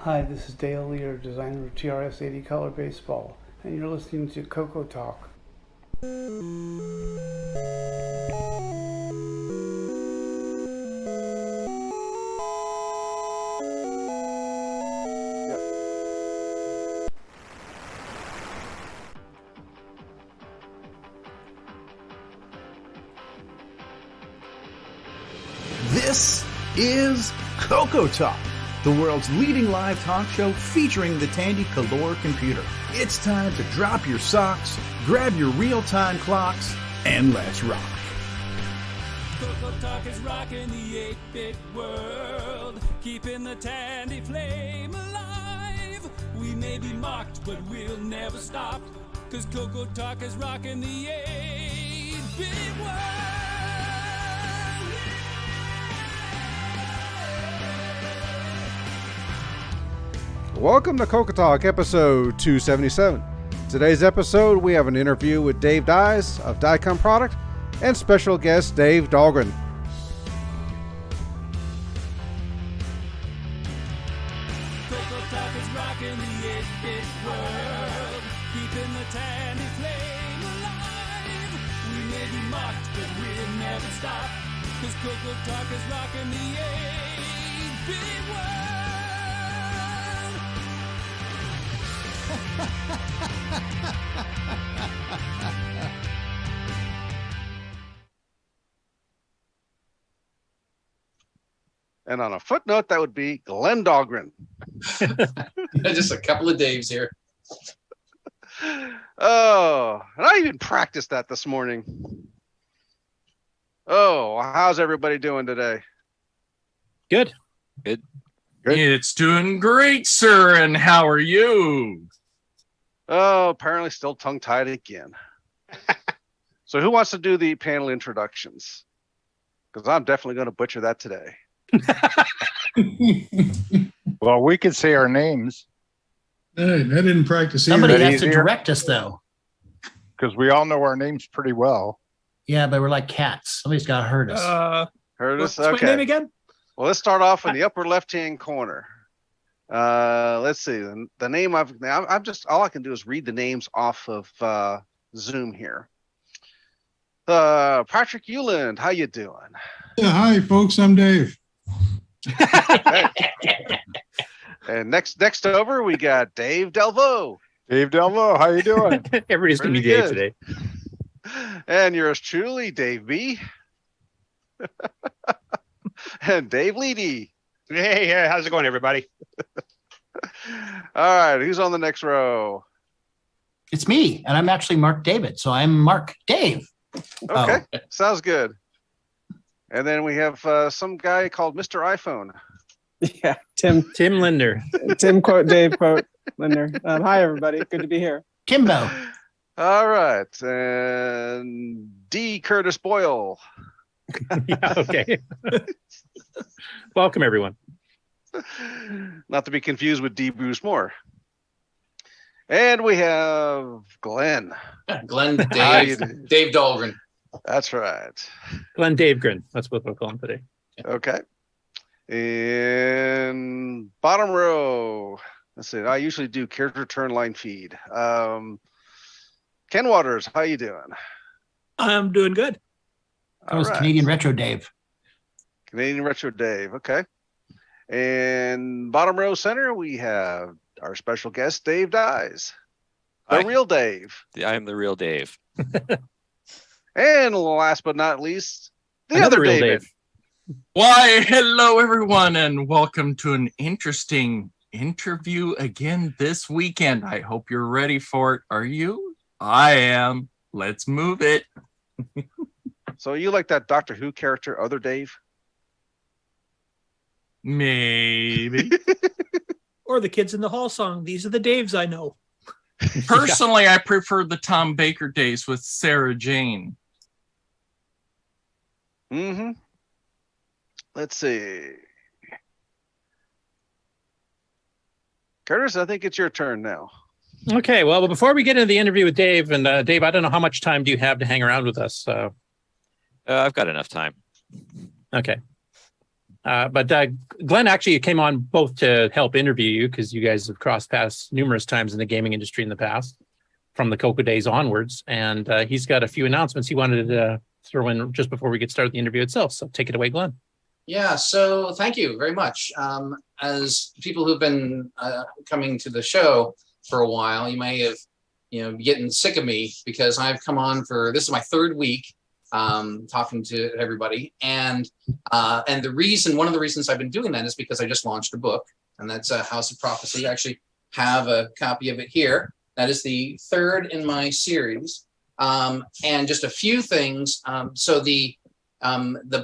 Hi, this is Dale Lear, designer of TRS-80 Color Baseball, and you're listening to CoCoTALK. This is CoCoTALK, the world's leading live talk show featuring the Tandy Color computer. It's time to drop your socks, grab your real-time clocks, and let's rock. CoCoTALK is rocking the 8-bit world, keeping the Tandy flame alive. We may be mocked, but we'll never stop, cause CoCoTALK is rocking the 8-bit world. Welcome to CoCoTALK episode 277. Today's episode, we have an interview with Dave Dyes of Diecom Products and special guest Dave Dahlgren. CoCoTALK is rocking the 8-bit world, keeping the Tandy flame alive. We may be mocked, but we'll never stop, cause CoCoTALK is rocking the 8-bit world. And on a footnote, that would be Glen Dahlgren. Just a couple of Daves here. Oh, and I even practiced that this morning. Oh, how's everybody doing today? Good. Good. It's doing great, sir. And how are you? Oh, apparently still tongue-tied again. So who wants to do the panel introductions? Because I'm definitely going to butcher that today. Well, we could say our names Hey, I didn't practice either. Somebody that has to easier? direct us, though. because we all know our names pretty well. Yeah, but we're like cats. Somebody's got to hurt us. Heard us? What's my name again? Well, let's start off in the upper left-hand corner. Let's see. The name I'm just all I can do is read the names off of Zoom here. Patrick Euland, how you doing? Yeah, hi, folks. I'm Dave. And next over we got Dave Delvaux. Dave Delvo, how you doing? Everybody's going to be Pretty Dave good. today. And yours truly, Dave B. And Dave Leedy. Hey, how's it going, everybody? All right, who's on the next row? It's me, and I'm actually Mark David, so I'm Mark Dave. Okay, sounds good. And then we have some guy called Mr. iPhone. Yeah, Tim Linder. quote Dave quote Linder. Hi everybody, good to be here. Kimbo. All right, and D. Curtis Boyle. Yeah, okay. Welcome, everyone. Not to be confused with D. Bruce Moore. And we have Glenn. Glenn How you Dave, doing? Dave Dahlgren. That's right. Glen Dahlgren. That's what we'll call him today. Okay. In bottom row, let's see. I usually do character turn line feed. Ken Waters, how you doing? I'm doing good. That was All right. Canadian Retro Dave. Canadian Retro Dave. Okay. And bottom row center, we have our special guest, Dave Dyes. The Hi. real Dave. I am the real Dave. And last but not least, the Another other real David. Dave. Why, hello, everyone, and welcome to an interesting interview again this weekend. I hope you're ready for it. Are you? I am. Let's move it. So you like that Doctor Who character, Other Dave? Maybe. Or the Kids in the Hall song. These are the Daves I know. Personally, I prefer the Tom Baker days with Sarah Jane. Mm-hmm. Let's see. Curtis, I think it's your turn now. Okay, well, before we get into the interview with Dave, and Dave, I don't know how much time do you have to hang around with us? I've got enough time. Okay. But Glenn actually came on both to help interview you because you guys have crossed paths numerous times in the gaming industry in the past, from the CoCo days onwards. And he's got a few announcements he wanted to throw in just before we get started the interview itself. So take it away, Glenn. Yeah, so thank you very much. As people who've been coming to the show for a while, you may have, getting sick of me because I've come on this is my third week talking to everybody. And one of the reasons I've been doing that is because I just launched a book, and that's House of Prophecy. I actually have a copy of it here. That is the third in my series. And just a few things. So the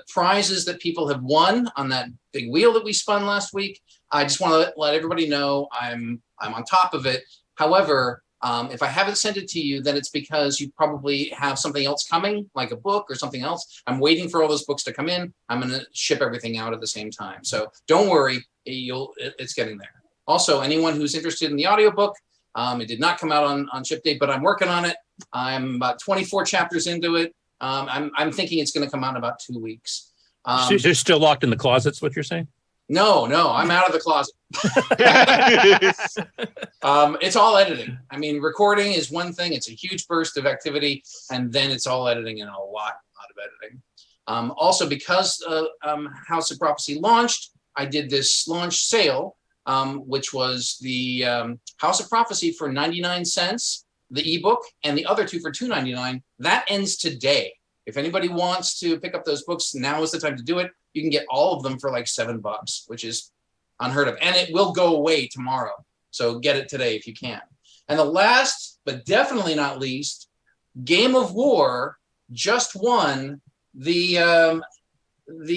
prizes that people have won on that big wheel that we spun last week, I just want to let everybody know I'm on top of it. However, if I haven't sent it to you, then it's because you probably have something else coming, like a book or something else. I'm waiting for all those books to come in. I'm going to ship everything out at the same time. So don't worry, it's getting there. Also, anyone who's interested in the audiobook, it did not come out on ship date, but I'm working on it. I'm about 24 chapters into it. I'm thinking it's going to come out in about 2 weeks. So you're still locked in the closet's what you're saying? No, I'm out of the closet. It's all editing. I mean, recording is one thing. It's a huge burst of activity, and then it's all editing and a lot of editing. Also, because House of Prophecy launched, I did this launch sale, which was the House of Prophecy for 99 cents, the ebook, and the other two for $2.99. That ends today. If anybody wants to pick up those books, now is the time to do it. You can get all of them for like $7, which is unheard of. And it will go away tomorrow. So get it today if you can. And the last, but definitely not least, Game of War just won the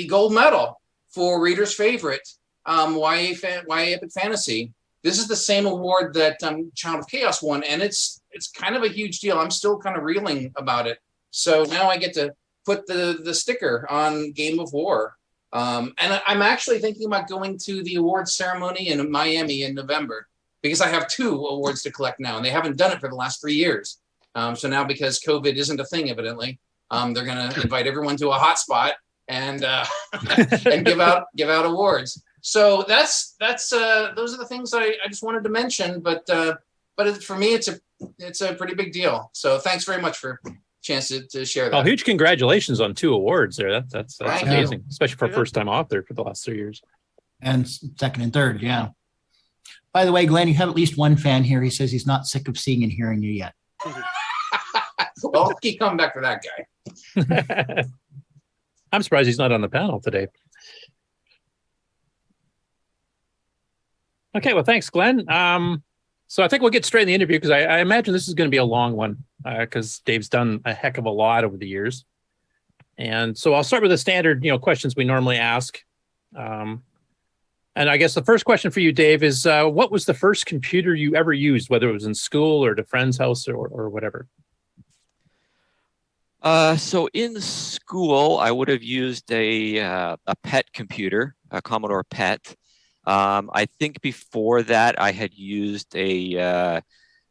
gold medal for readers' favorite YA Epic Fantasy. This is the same award that Child of Chaos won, and it's kind of a huge deal. I'm still kind of reeling about it. So now I get to put the sticker on Game of War. And I'm actually thinking about going to the awards ceremony in Miami in November, because I have 2 awards to collect now, and they haven't done it for the last 3 years. So now, because COVID isn't a thing, evidently, they're going to invite everyone to a hotspot and and give out awards. So those are the things I just wanted to mention. But for me, it's a pretty big deal. So thanks very much for a chance to share that. Oh, huge congratulations on 2 awards there. That's amazing, you. especially for a first-time author for the last 3 years. And second and third, yeah. By the way, Glenn, you have at least one fan here. He says he's not sick of seeing and hearing you yet. Well, I'll keep coming back for that guy. I'm surprised he's not on the panel today. Okay, well, thanks, Glenn. So I think we'll get straight in the interview, because I imagine this is going to be a long one, because Dave's done a heck of a lot over the years. And so I'll start with the standard, questions we normally ask. And I guess the first question for you, Dave, is what was the first computer you ever used, whether it was in school or at a friend's house or whatever? So in school, I would have used a PET computer, a Commodore PET. I think before that, I had used a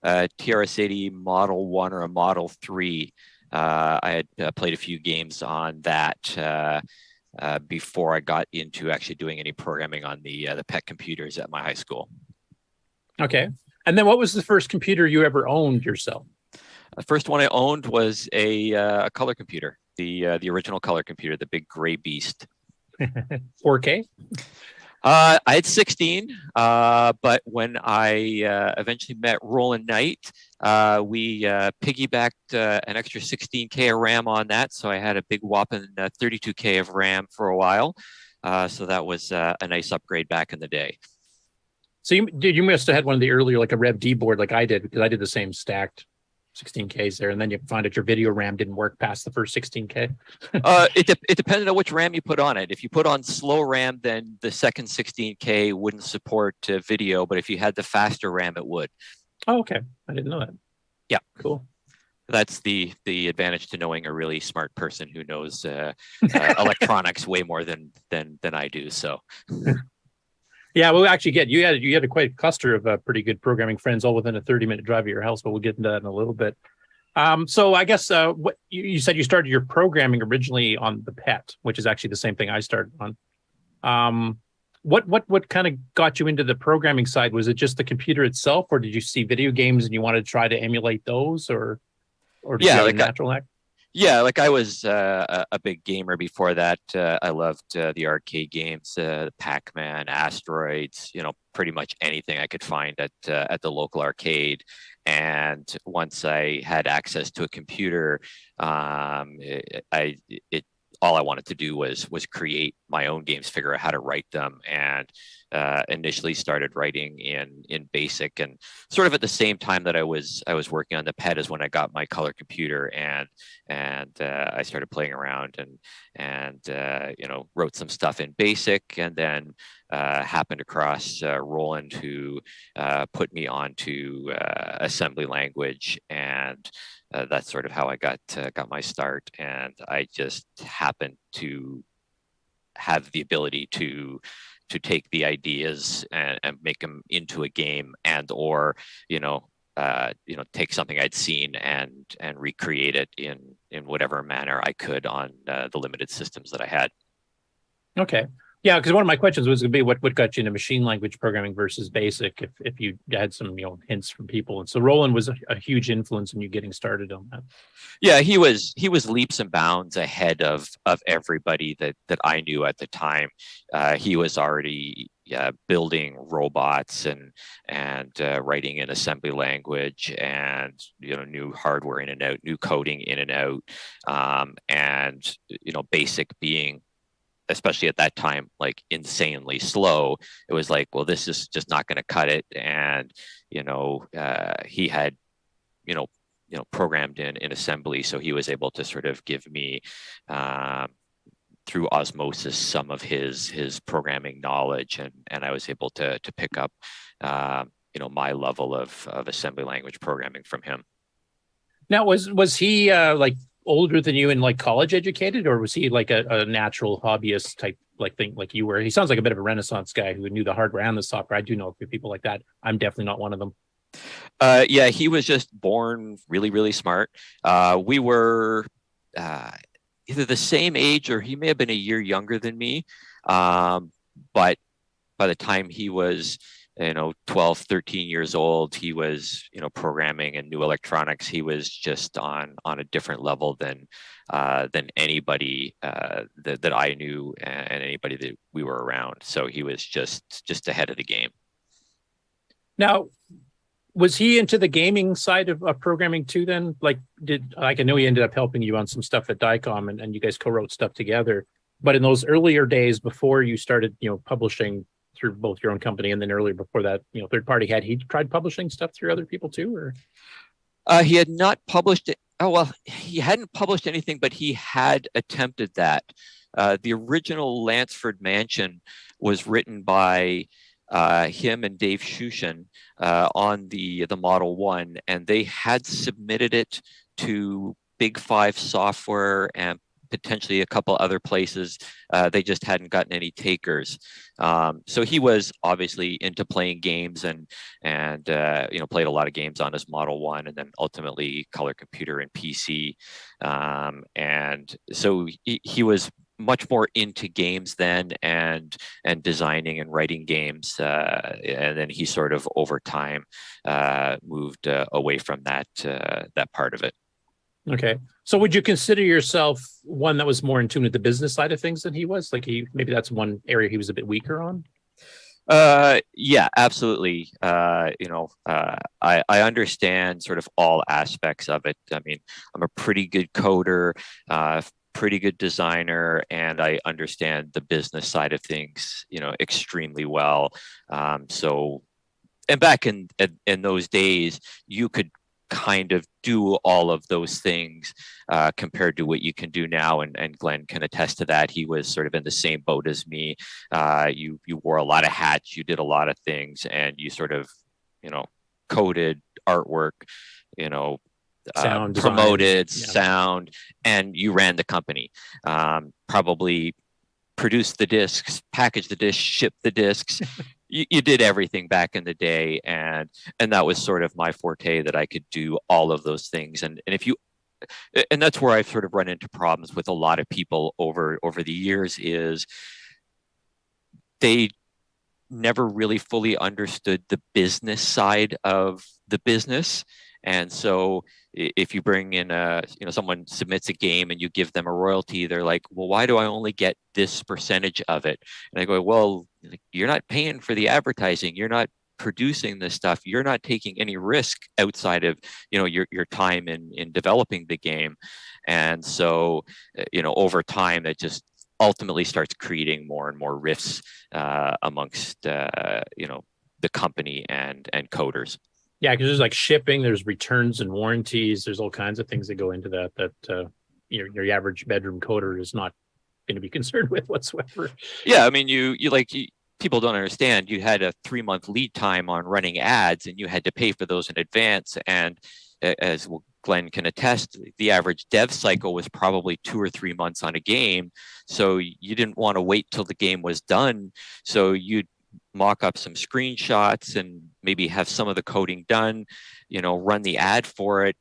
TRS-80 Model 1 or a Model 3. I had played a few games on that before I got into actually doing any programming on the PET computers at my high school. Okay. And then what was the first computer you ever owned yourself? The first one I owned was a color computer, the original color computer, the big gray beast. 4K? I had 16, but when I eventually met Roland Knight, we piggybacked an extra 16K of RAM on that. So I had a big whopping 32K of RAM for a while. So that was a nice upgrade back in the day. So you must have had one of the earlier, like a Rev D board like I did, because I did the same stacked 16Ks there, and then you find out your video RAM didn't work past the first 16K. It depended on which RAM you put on it. If you put on slow RAM, then the second 16K wouldn't support video, but if you had the faster RAM, it would. Oh, okay. I didn't know that. Yeah. Cool. That's the advantage to knowing a really smart person who knows electronics way more than I do. So. Yeah, well, actually, you had a quite a cluster of pretty good programming friends, all within a 30-minute drive of your house. But we'll get into that in a little bit. So I guess what you said you started your programming originally on the PET, which is actually the same thing I started on. What kind of got you into the programming side? Was it just the computer itself, or did you see video games and you wanted to try to emulate those, or did you Yeah, have a like natural knack? yeah, like I was a big gamer before that. I loved the arcade games, Pac-Man, Asteroids, pretty much anything I could find at the local arcade. And once I had access to a computer, it all I wanted to do was create my own games, figure out how to write them, and initially started writing in BASIC. And sort of at the same time that I was working on the PET is when I got my color computer, and I started playing around and wrote some stuff in BASIC, and then happened across Roland, who put me onto assembly language, and that's sort of how I got my start. And I just happened to have the ability to take the ideas and make them into a game, and or take something I'd seen and recreate it in whatever manner I could on the limited systems that I had. Okay. Yeah, because one of my questions was going to be what got you into machine language programming versus BASIC, if you had some hints from people. And so Roland was a huge influence in you getting started on that. Yeah, he was leaps and bounds ahead of everybody that I knew at the time. He was already building robots and writing in assembly language, and new hardware in and out, new coding in and out, and BASIC being, especially at that time, like insanely slow. It was like, well, this is just not going to cut it. And he had programmed in assembly, so he was able to sort of give me through osmosis some of his programming knowledge, and I was able to pick up my level of assembly language programming from him. Now, was he like older than you and like college educated, or was he like a natural hobbyist type thing like you were? He sounds like a bit of a Renaissance guy who knew the hardware and the software. I do know a few people like that. I'm definitely not one of them. Yeah, he was just born really, really smart. We were either the same age, or he may have been a year younger than me. But by the time he was 12, 13 years old, he was programming and new electronics. He was just on a different level than anybody that I knew, and anybody that we were around. So he was just ahead of the game. Now, was he into the gaming side of programming too then? I know he ended up helping you on some stuff at Diecom, and you guys co-wrote stuff together. But in those earlier days before you started publishing through both your own company, and then earlier before that, third party, had he tried publishing stuff through other people too, or? He had not published it. Oh, well, he hadn't published anything, but he had attempted that. The original Lansford Mansion was written by him and Dave Shushin on the Model 1, and they had submitted it to Big Five Software and potentially a couple other places. They just hadn't gotten any takers. So he was obviously into playing games and played a lot of games on his Model 1, and then ultimately color computer and PC. And so he was much more into games then, and designing and writing games. And then he sort of over time moved away from that part of it. Okay. So would you consider yourself one that was more in tune with the business side of things than he was? Maybe that's one area he was a bit weaker on? Yeah, absolutely. I understand sort of all aspects of it. I mean, I'm a pretty good coder, pretty good designer, and I understand the business side of things, extremely well. And back in those days, you could kind of do all of those things compared to what you can do now, and Glenn can attest to that. He was sort of in the same boat as me. You wore a lot of hats, you did a lot of things, and you sort of coded artwork, sound promoted design. Yeah. Sound, and you ran the company. Probably produced the discs, packaged the discs, shipped the discs. You did everything back in the day, and that was sort of my forte, that I could do all of those things. And that's where I've sort of run into problems with a lot of people over the years, is they never really fully understood the business side of the business. And so if you bring in someone submits a game and you give them a royalty, they're like, well, why do I only get this percentage of it? And I go, well, you're not paying for the advertising. You're not producing this stuff. You're not taking any risk outside of, your time in developing the game. And so, over time that just ultimately starts creating more and more rifts amongst, the company and coders. Yeah, because there's like shipping, there's returns and warranties, there's all kinds of things that go into that your average bedroom coder is not going to be concerned with whatsoever. Yeah, I mean, people don't understand. You had a 3-month lead time on running ads, and you had to pay for those in advance. And as Glenn can attest, the average dev cycle was probably 2 or 3 months on a game. So you didn't want to wait till the game was done. So you'd mock up some screenshots and maybe have some of the coding done, run the ad for it,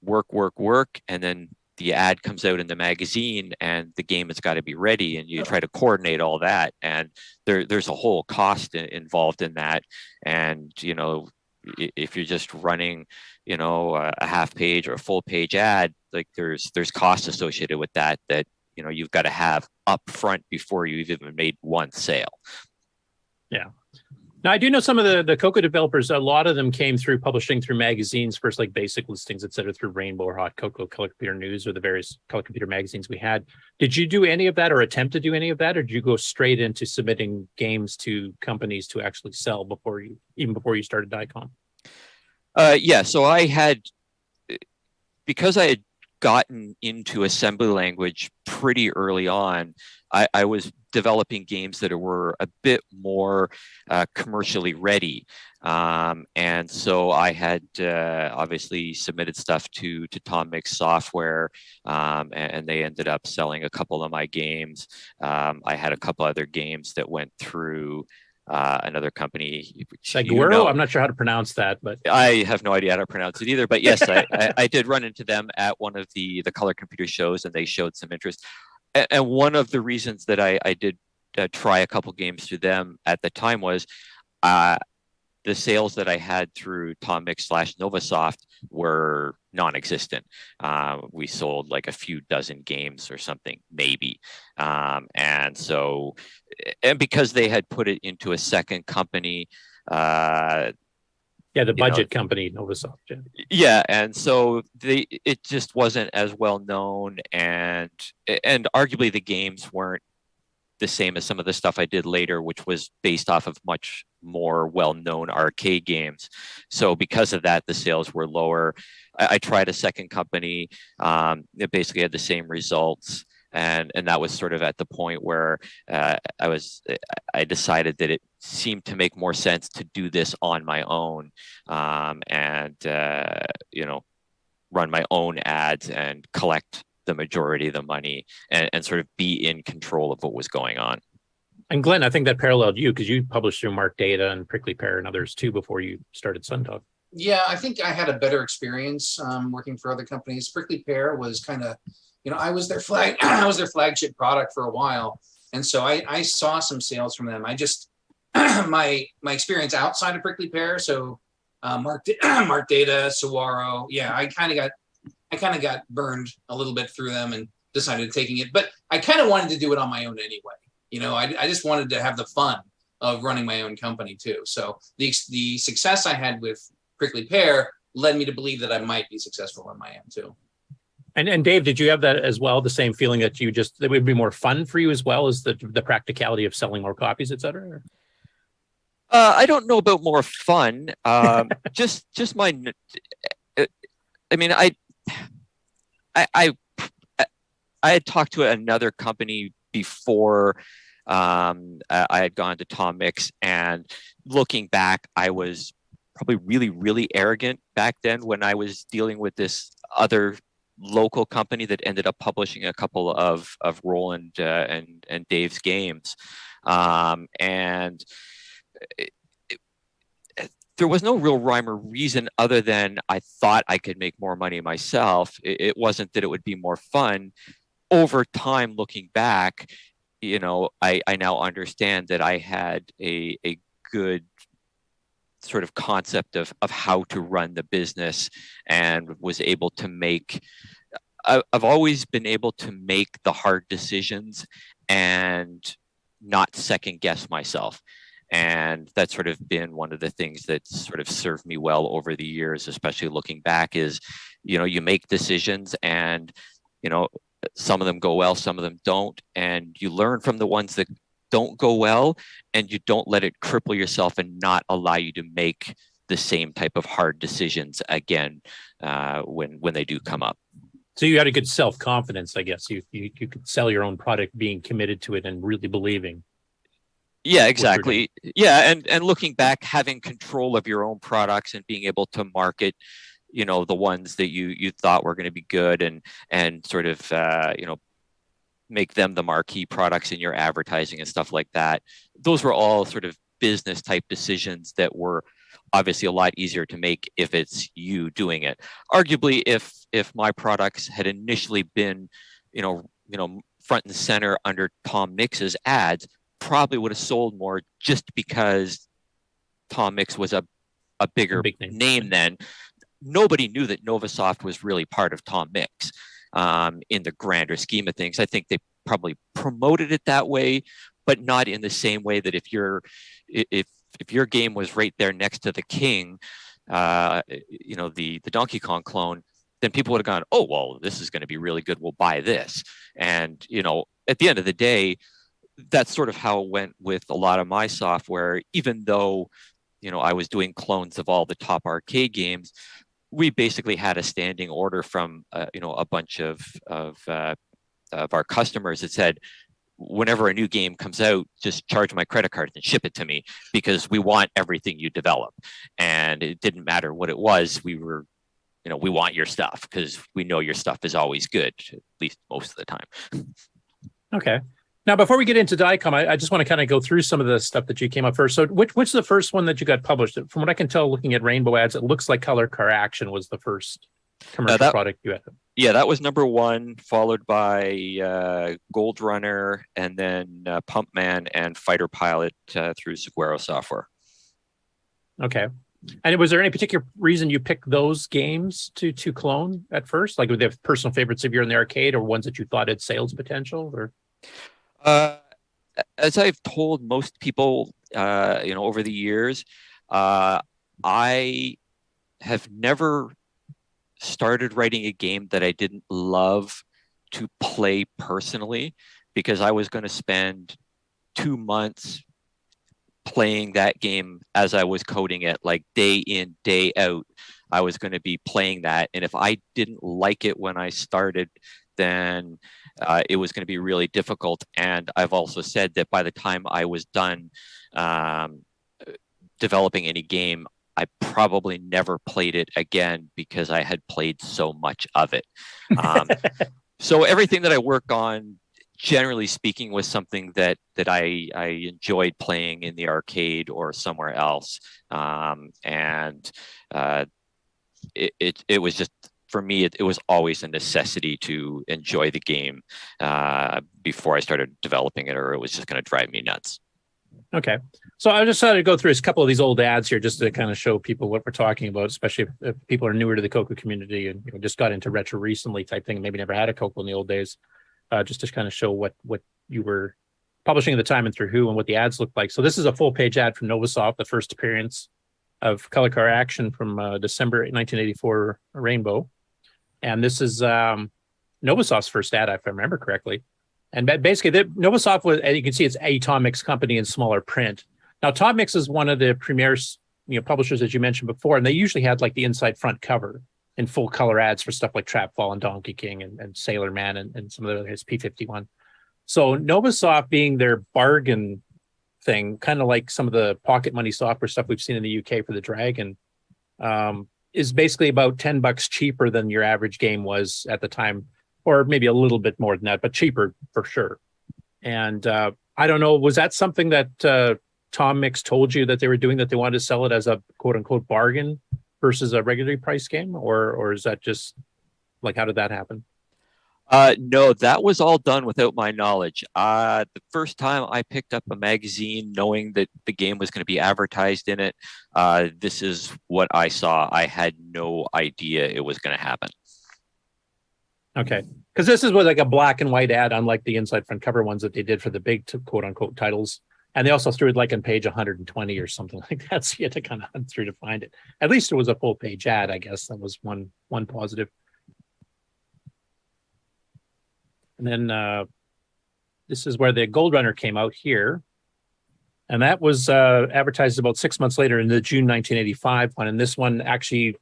work. And then the ad comes out in the magazine and the game has got to be ready, and you try to coordinate all that. And there's a whole cost involved in that. And, if you're just running, a half page or a full page ad, like there's costs associated with that, you've got to have up front before you've even made one sale. Yeah. Now, I do know some of the Coco developers, a lot of them came through publishing through magazines, first like Basic Listings, et cetera, through Rainbow or Hot Cocoa, Color Computer News, or the various color computer magazines we had. Did you do any of that or attempt to do any of that? Or did you go straight into submitting games to companies to actually sell before you started Diecom? Yeah. So because I had gotten into assembly language pretty early on, I was developing games that were a bit more commercially ready. And so I had obviously submitted stuff to Tom Mix Software, and they ended up selling a couple of my games. I had a couple other games that went through another company. Seguero? I'm not sure how to pronounce that, but I have no idea how to pronounce it either. But yes, I did run into them at one of the color computer shows, and they showed some interest. And one of the reasons that I did try a couple games through them at the time was the sales that I had through Tom Mix / Novasoft were non-existent. We sold like a few dozen games or something, maybe. And because they had put it into a second company, the budget company, Novasoft. Yeah, and so it just wasn't as well known, and arguably the games weren't the same as some of the stuff I did later, which was based off of much more well-known arcade games. So because of that, the sales were lower. I tried a second company. It basically had the same results. And that was sort of at the point where I decided that it seemed to make more sense to do this on my own, and run my own ads and collect the majority of the money and sort of be in control of what was going on. And Glenn, I think that paralleled you because you published through Mark Data and Prickly Pear and others too before you started Sundog. Yeah, I think I had a better experience working for other companies. Prickly Pear was kind of, I was their flagship product for a while, and so I saw some sales from them. I just my experience outside of Prickly Pear, so Mark Data, Saguaro, yeah, I kind of got burned a little bit through them and decided taking it, but I kind of wanted to do it on my own anyway. I just wanted to have the fun of running my own company too. So the success I had with Prickly Pear led me to believe that I might be successful on my own too. And Dave, did you have that as well? The same feeling that it would be more fun for you as well as the practicality of selling more copies, et cetera? I don't know about more fun. Just my. I mean, I had talked to another company before I had gone to Tom Mix, and looking back, I was probably really, really arrogant back then when I was dealing with this other local company that ended up publishing a couple of Roland and Dave's games, and there was no real rhyme or reason other than I thought I could make more money myself. It wasn't that it would be more fun. Over time, looking back, I now understand that I had a good sort of concept of how to run the business, and was able to make. I've always been able to make the hard decisions and not second guess myself. And that's sort of been one of the things that's sort of served me well over the years, especially looking back, is, you make decisions and, some of them go well, some of them don't. And you learn from the ones that don't go well, and you don't let it cripple yourself and not allow you to make the same type of hard decisions again when they do come up. So you had a good self-confidence, I guess. You could sell your own product being committed to it and really believing. Yeah, exactly. Yeah, and looking back, having control of your own products and being able to market, the ones that you thought were going to be good, and sort of make them the marquee products in your advertising and stuff like that. Those were all sort of business type decisions that were obviously a lot easier to make if it's you doing it. Arguably, if my products had initially been, front and center under Tom Mix's ads, probably would have sold more, just because Tom Mix was a bigger name then. Nobody knew that Novasoft was really part of Tom Mix in the grander scheme of things. I think they probably promoted it that way, but not in the same way that if your game was right there next to the King, the Donkey Kong clone, then people would have gone, oh, well, this is going to be really good. We'll buy this. And, at the end of the day, that's sort of how it went with a lot of my software. Even though, I was doing clones of all the top arcade games, we basically had a standing order from, a bunch of our customers that said, whenever a new game comes out, just charge my credit card and ship it to me, because we want everything you develop. And it didn't matter what it was. We want your stuff, because we know your stuff is always good, at least most of the time. Okay. Now, before we get into Diecom, I just want to kind of go through some of the stuff that you came up first. So which is the first one that you got published? From what I can tell, looking at Rainbow ads, it looks like Color Car Action was the first commercial product you had. Yeah, that was number one, followed by Gold Runner, and then Pump Man and Fighter Pilot through Saguaro Software. Okay. And was there any particular reason you picked those games to clone at first? Like, were they personal favorites of yours in the arcade, or ones that you thought had sales potential? Or as I've told most people, over the years, I have never started writing a game that I didn't love to play personally, because I was going to spend 2 months playing that game as I was coding it, like day in, day out. I was going to be playing that. And if I didn't like it when I started, then it was going to be really difficult. And I've also said that by the time I was done developing any game, I probably never played it again, because I had played so much of it. So everything that I work on, generally speaking, was something that I enjoyed playing in the arcade or somewhere else. And it was just, for me, it was always a necessity to enjoy the game before I started developing it, or it was just going to drive me nuts. Okay. So I just decided to go through a couple of these old ads here, just to kind of show people what we're talking about, especially if people are newer to the Coco community and just got into retro recently type thing, and maybe never had a Coco in the old days, just to kind of show what you were publishing at the time and through who, and what the ads looked like. So this is a full page ad from Novasoft, the first appearance of Color Car Action from December 1984 Rainbow. And this is Novasoft's first ad, if I remember correctly. And basically, Novasoft was, as you can see, it's a Tom Mix company in smaller print. Now, Tom Mix is one of the premier, publishers, as you mentioned before, and they usually had like the inside front cover in full color ads for stuff like Trapfall and Donkey King and Sailor Man and some of the others, P-51. So Novasoft being their bargain thing, kind of like some of the pocket money software stuff we've seen in the UK for the Dragon, is basically about $10 cheaper than your average game was at the time, or maybe a little bit more than that, but cheaper for sure. And I don't know, was that something that Tom Mix told you that they were doing, that they wanted to sell it as a quote unquote bargain versus a regularly priced game? Or is that just like, how did that happen? No, that was all done without my knowledge. The first time I picked up a magazine knowing that the game was going to be advertised in it, this is what I saw. I had no idea it was going to happen. Okay. Because this is with like a black and white ad, unlike the inside front cover ones that they did for the big quote unquote titles. And they also threw it like on page 120 or something like that. So you had to kind of hunt through to find it. At least it was a full page ad, I guess. That was one positive. And then this is where the Gold Runner came out here. And that was advertised about 6 months later in the June 1985 one. And this one actually,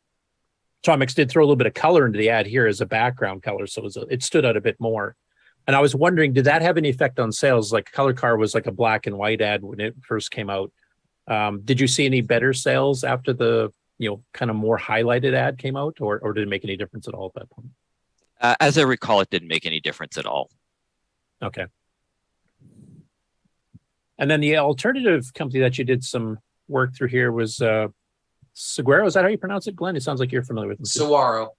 Tomix did throw a little bit of color into the ad here as a background color. So it stood out a bit more. And I was wondering, did that have any effect on sales? Like Color Car was like a black and white ad when it first came out. Did you see any better sales after the, kind of more highlighted ad came out, or did it make any difference at all at that point? As I recall, it didn't make any difference at all. Okay. And then the alternative company that you did some work through here was Saguaro. Is that how you pronounce it, Glenn? It sounds like you're familiar with them. Saguaro.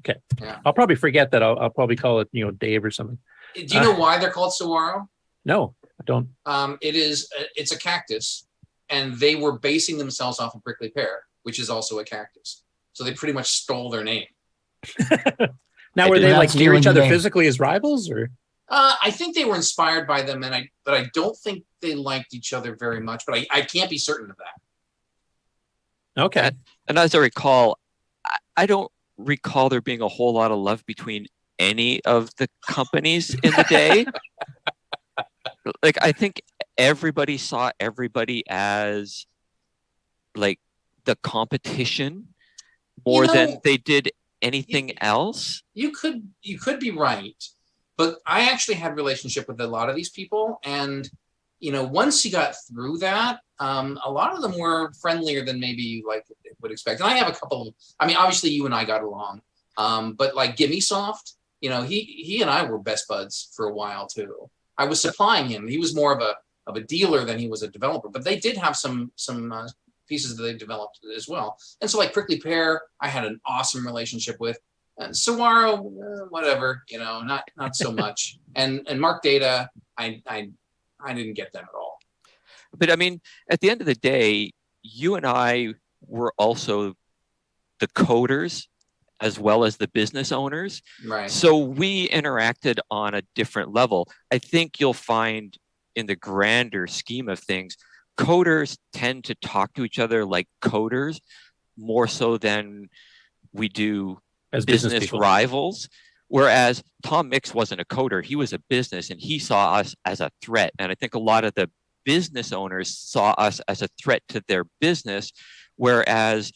Okay. Yeah. I'll probably forget that. I'll probably call it, Dave or something. Do you know why they're called Saguaro? No, I don't. It's a cactus, and they were basing themselves off of prickly pear, which is also a cactus. So they pretty much stole their name. Now, were they like near each other physically as rivals, or? I think they were inspired by them, but I don't think they liked each other very much. But I can't be certain of that. Okay. And as I recall, I don't recall there being a whole lot of love between any of the companies in the day. Like, I think everybody saw everybody as like the competition more than they did anything else. You could be right, but I actually had a relationship with a lot of these people, and once you got through that, a lot of them were friendlier than maybe you would expect. And I have a couple of, obviously you and I got along, but like Gimme Soft, he and I were best buds for a while too. I was supplying him. He was more of a dealer than he was a developer, but they did have some pieces that they developed as well. And so like Prickly Pear, I had an awesome relationship with. And Saguaro, whatever, not so much. And Mark Data, I didn't get them at all. But at the end of the day, you and I were also the coders as well as the business owners. Right. So we interacted on a different level. I think you'll find in the grander scheme of things, coders tend to talk to each other like coders more so than we do as business rivals. Whereas Tom Mix wasn't a coder, he was a business, and he saw us as a threat. And I think a lot of the business owners saw us as a threat to their business, whereas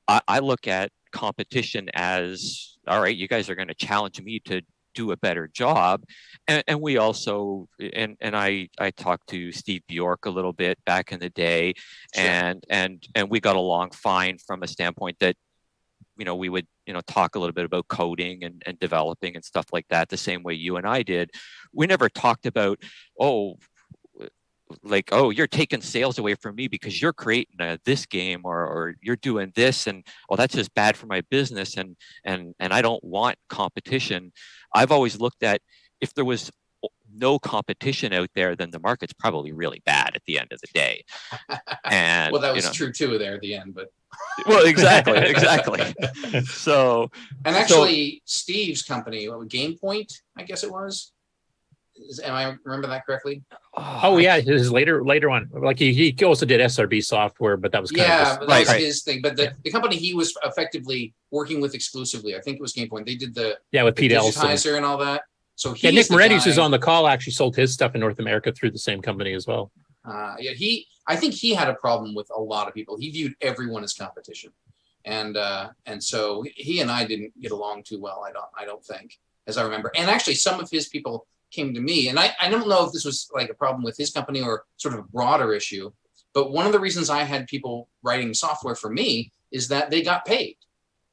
I look at competition as, all right, you guys are going to challenge me to do a better job. And we also, and I talked to Steve Bjork a little bit back in the day, sure. and we got along fine from a standpoint that, we would, talk a little bit about coding and developing and stuff like that, the same way you and I did. We never talked about, you're taking sales away from me because you're creating this game or you're doing this, and that's just bad for my business, and I don't want competition. I've always looked at, if there was no competition out there, then the market's probably really bad at the end of the day. And well, that was true too there at the end, but well, exactly. So, and actually, Steve's company, Game Point, I guess it was. Am I remember that correctly? Oh yeah, his later on. Like he also did SRB software, but that was that was his thing. But the company he was effectively working with exclusively, I think it was Game Point. They did with Pete Digitizer and all that. So Nick Moretti's is on the call. Actually, sold his stuff in North America through the same company as well. I think he had a problem with a lot of people. He viewed everyone as competition, and so he and I didn't get along too well. I don't think, as I remember. And actually, some of his people came to me, and I don't know if this was like a problem with his company or sort of a broader issue, but one of the reasons I had people writing software for me is that they got paid,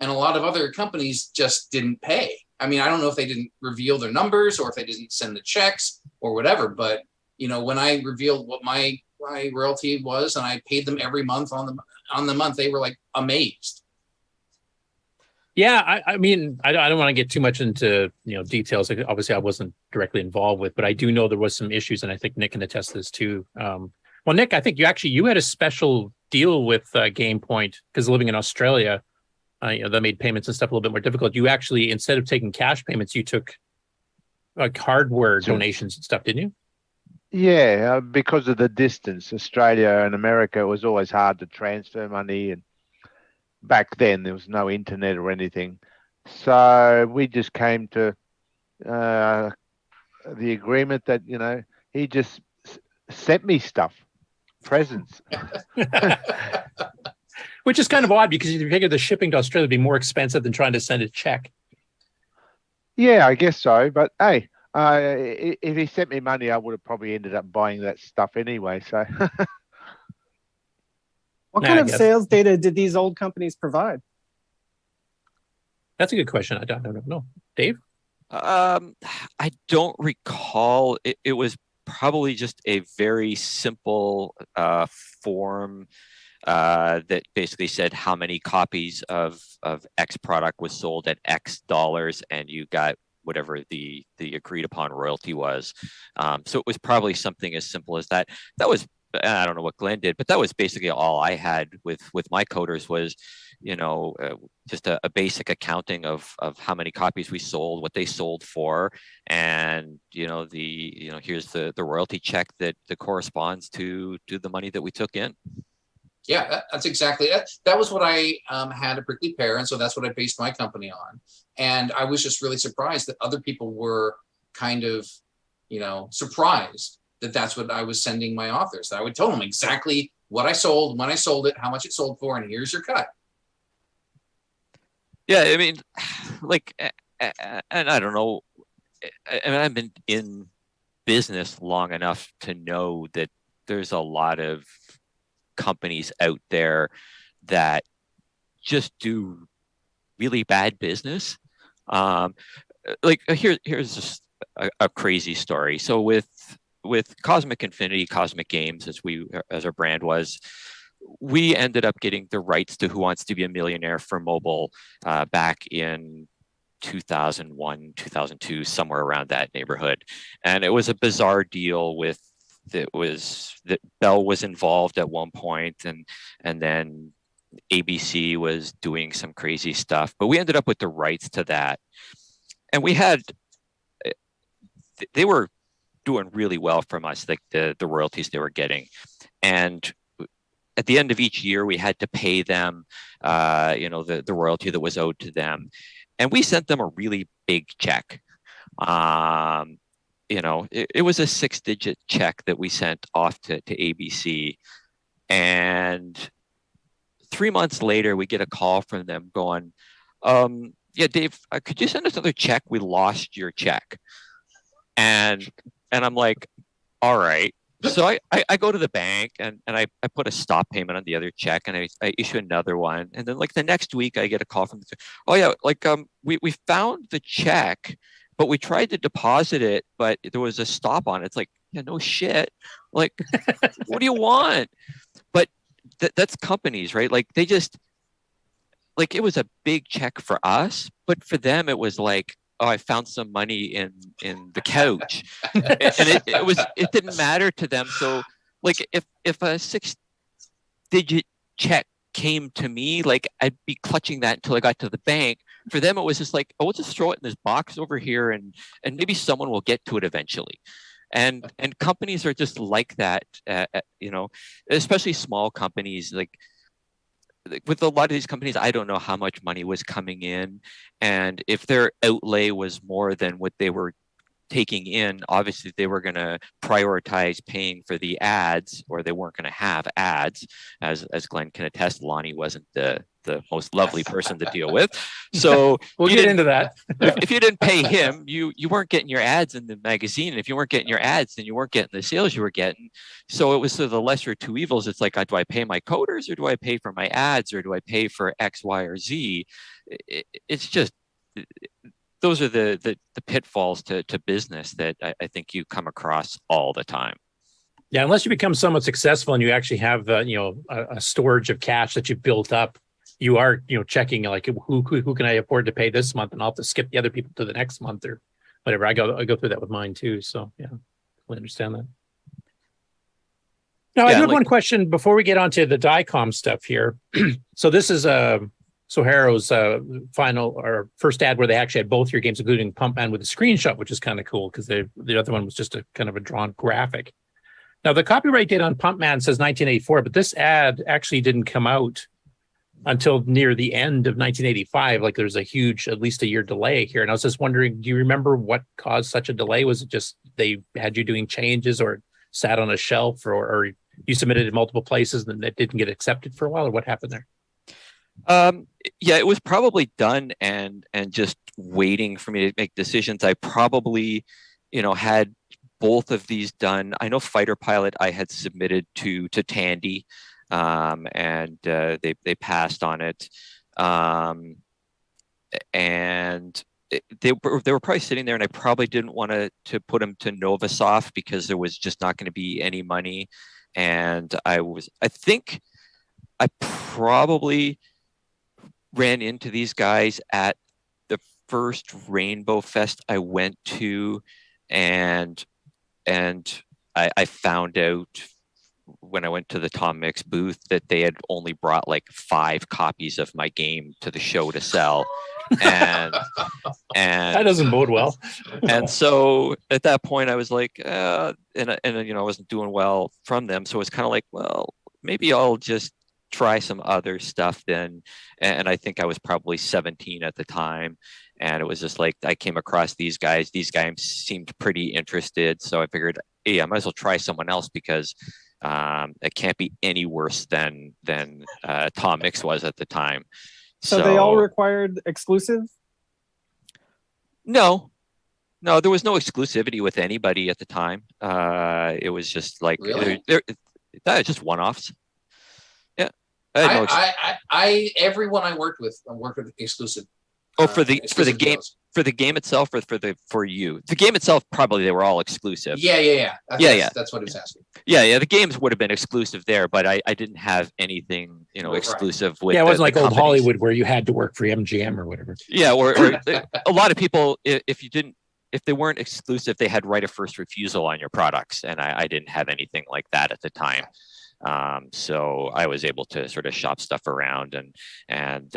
and a lot of other companies just didn't pay. I don't know if they didn't reveal their numbers or if they didn't send the checks or whatever, but when I revealed what my royalty was and I paid them every month on the month, they were like amazed. Yeah, I mean, I don't want to get too much into details. Like, obviously, I wasn't directly involved with, but I do know there was some issues, and I think Nick can attest to this too. Well, Nick, I think you had a special deal with GamePoint because living in Australia, that made payments and stuff a little bit more difficult. You actually, instead of taking cash payments, you took like hardware donations and stuff, didn't you? Yeah, because of the distance, Australia and America, it was always hard to transfer money, and back then there was no internet or anything, so we just came to the agreement that he just sent me stuff, presents. Which is kind of odd because you figure the shipping to Australia would be more expensive than trying to send a check. Yeah, I guess so, but hey, if he sent me money, I would have probably ended up buying that stuff anyway. So, what kind of sales data did these old companies provide? That's a good question. I don't know. Dave? I don't recall. It was probably just a very simple form that basically said how many copies of X product was sold at X dollars, and you got whatever the agreed upon royalty was. So it was probably something as simple as that. That was, I don't know what Glenn did, but that was basically all I had with my coders was, just a basic accounting of how many copies we sold, what they sold for, and here's the royalty check that corresponds to the money that we took in. Yeah, that's exactly it. That was what I had at Prickly Pear, and so that's what I based my company on. And I was just really surprised that other people were kind of, surprised that that's what I was sending my authors. I would tell them exactly what I sold, when I sold it, how much it sold for, and here's your cut. Yeah, I mean, like, and I don't know. I mean, I've been in business long enough to know that there's a lot of companies out there that just do really bad business. Like here's just a crazy story. So with Cosmic Infinity, Cosmic Games, as our brand was, we ended up getting the rights to Who Wants to Be a Millionaire for mobile back in 2001, 2002, somewhere around that neighborhood. And it was a bizarre deal that Bell was involved at one point, and then ABC was doing some crazy stuff, but we ended up with the rights to that. And they were doing really well from us, like the royalties they were getting. And at the end of each year, we had to pay them, the royalty that was owed to them. And we sent them a really big check. It was a 6-digit check that we sent off to ABC. And 3 months later, we get a call from them going, yeah, Dave, could you send us another check? We lost your check. And I'm like, all right. So I go to the bank and I put a stop payment on the other check, and I issue another one. And then like the next week I get a call from oh yeah, like we found the check, but we tried to deposit it, but there was a stop on it. It's like, yeah, no shit. Like, what do you want? But that's companies, right? Like they just, like, it was a big check for us, but for them it was like, oh, I found some money in the couch. And it didn't matter to them. So like if a 6-digit check came to me, like I'd be clutching that until I got to the bank. For them, it was just like, oh, we'll just throw it in this box over here, and maybe someone will get to it eventually. And companies are just like that, especially small companies. Like with a lot of these companies, I don't know how much money was coming in, and if their outlay was more than what they were taking in, obviously they were going to prioritize paying for the ads, or they weren't going to have ads. As Glenn can attest, Lonnie wasn't the most lovely person to deal with. So we'll get into that. If you didn't pay him, you weren't getting your ads in the magazine. And if you weren't getting your ads, then you weren't getting the sales you were getting. So it was sort of the lesser of two evils. It's like, do I pay my coders, or do I pay for my ads, or do I pay for X, Y, or Z? It's just, those are the pitfalls to business that I think you come across all the time. Yeah, unless you become somewhat successful and you actually have a storage of cash that you built up, you are, checking like who can I afford to pay this month, and I'll have to skip the other people to the next month or whatever. I go through that with mine too. So yeah, I understand that. Now, I do have one question before we get onto the Diecom stuff here. So this is Soharo's final or first ad where they actually had both your games, including Pump Man with a screenshot, which is kind of cool because the other one was just a kind of a drawn graphic. Now, the copyright date on Pump Man says 1984, but this ad actually didn't come out until near the end of 1985. Like there's a huge, at least a year delay here. And I was just wondering, do you remember what caused such a delay? Was it just they had you doing changes or sat on a shelf or you submitted in multiple places and it didn't get accepted for a while, or what happened there? Yeah, it was probably done and just waiting for me to make decisions. I probably, had both of these done. I know Fighter Pilot I had submitted to Tandy, and they passed on it. And they were probably sitting there, and I probably didn't want to put them to Novasoft because there was just not going to be any money. And I think I probably ran into these guys at the first Rainbow Fest I went to, and I found out when I went to the Tom Mix booth that they had only brought like 5 copies of my game to the show to sell. And that doesn't bode well. And so at that point I was like, and I wasn't doing well from them. So it's kind of like, well, maybe I'll just try some other stuff then. And I think I was probably 17 at the time. And it was just like, I came across these guys. These guys seemed pretty interested. So I figured, hey, I might as well try someone else because it can't be any worse than Tom Mix was at the time. So they all required exclusive? No, there was no exclusivity with anybody at the time. It was just like, Really? Just one-offs. Yeah. Everyone I worked with exclusive. Oh, for the game deals. For the game itself, or for you? The game itself, probably they were all exclusive. Yeah. That's what he was asking. Yeah. The games would have been exclusive there, but I didn't have anything, exclusive with. Yeah, it wasn't like old companies. Hollywood where you had to work for MGM or whatever. Yeah, or a lot of people, if they weren't exclusive, they had right of first refusal on your products, and I didn't have anything like that at the time. So I was able to sort of shop stuff around and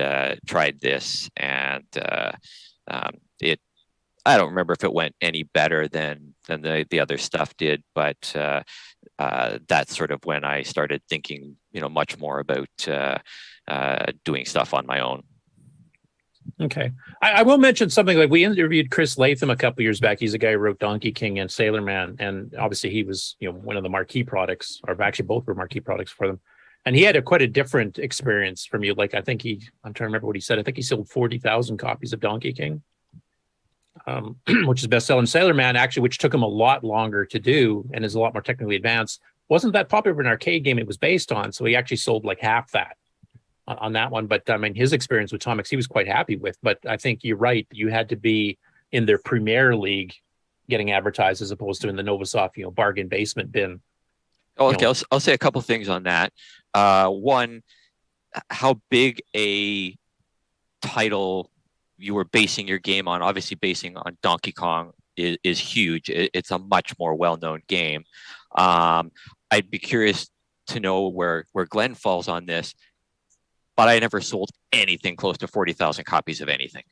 tried this, and I don't remember if it went any better than the other stuff did, but that's sort of when I started thinking, much more about doing stuff on my own. Okay. I will mention something. Like, we interviewed Chris Latham a couple years back. He's a guy who wrote Donkey King and Sailor Man. And obviously he was, one of the marquee products, or actually both were marquee products for them. And he had quite a different experience from you. Like, I'm trying to remember what he said. I think he sold 40,000 copies of Donkey King, which is best selling. Sailor Man, actually, which took him a lot longer to do and is a lot more technically advanced, wasn't that popular of an arcade game it was based on. So he actually sold like half that on that one. But I mean, his experience with Tom Mix, he was quite happy with. But I think you're right. You had to be in their Premier League getting advertised as opposed to in the Novasoft, bargain basement bin. Oh, okay. I'll say a couple things on that. One, how big a title you were basing your game on. Obviously, basing on Donkey Kong is huge. It's a much more well-known game. I'd be curious to know where Glenn falls on this, but I never sold anything close to 40,000 copies of anything.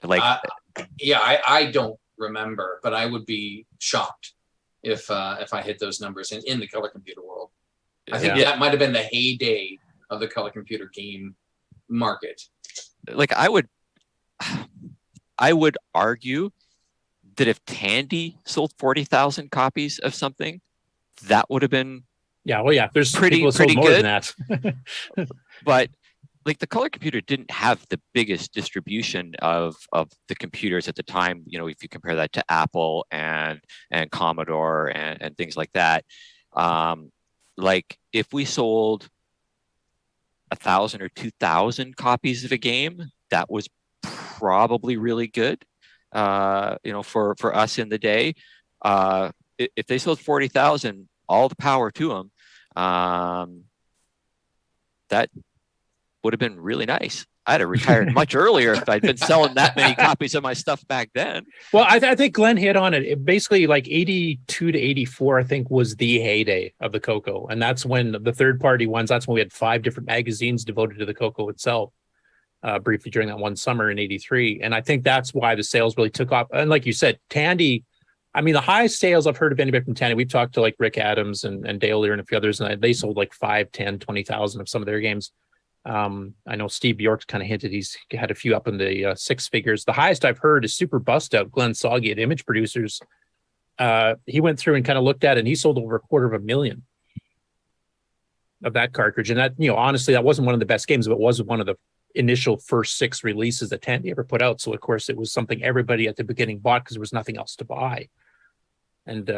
Like, I don't remember, but I would be shocked if I hit those numbers in the color computer world. I think that might have been the heyday of the color computer game market. Like, I would argue that if Tandy sold 40,000 copies of something, that would have been there's pretty more good. Than that. But like, the color computer didn't have the biggest distribution of the computers at the time. If you compare that to Apple and Commodore and things like that. Like, if we sold 1,000 or 2,000 copies of a game, that was probably really good. For us in the day. If they sold 40,000, all the power to them. That would have been really nice. I'd have retired much earlier if I'd been selling that many copies of my stuff back then. Well, I think Glenn hit on it. Basically, like 82 to 84, I think, was the heyday of the CoCo. And that's when the third-party ones, that's when we had 5 different magazines devoted to the CoCo itself, briefly during that one summer in 83. And I think that's why the sales really took off. And like you said, Tandy, I mean, the highest sales I've heard of anybody from Tandy, we've talked to like Rick Adams and Dale Lear and a few others, and they sold like 5, 10, 20,000 of some of their games. I know Steve Bjork's kind of hinted he's had a few up in the 6 figures. The highest I've heard is Super Bust Out, Glenn Soggy at Image Producers. He went through and kind of looked at it, and he sold over 250,000 of that cartridge. And that, honestly, that wasn't one of the best games, but it was one of the initial first 6 releases that Tandy ever put out. So of course it was something everybody at the beginning bought because there was nothing else to buy. And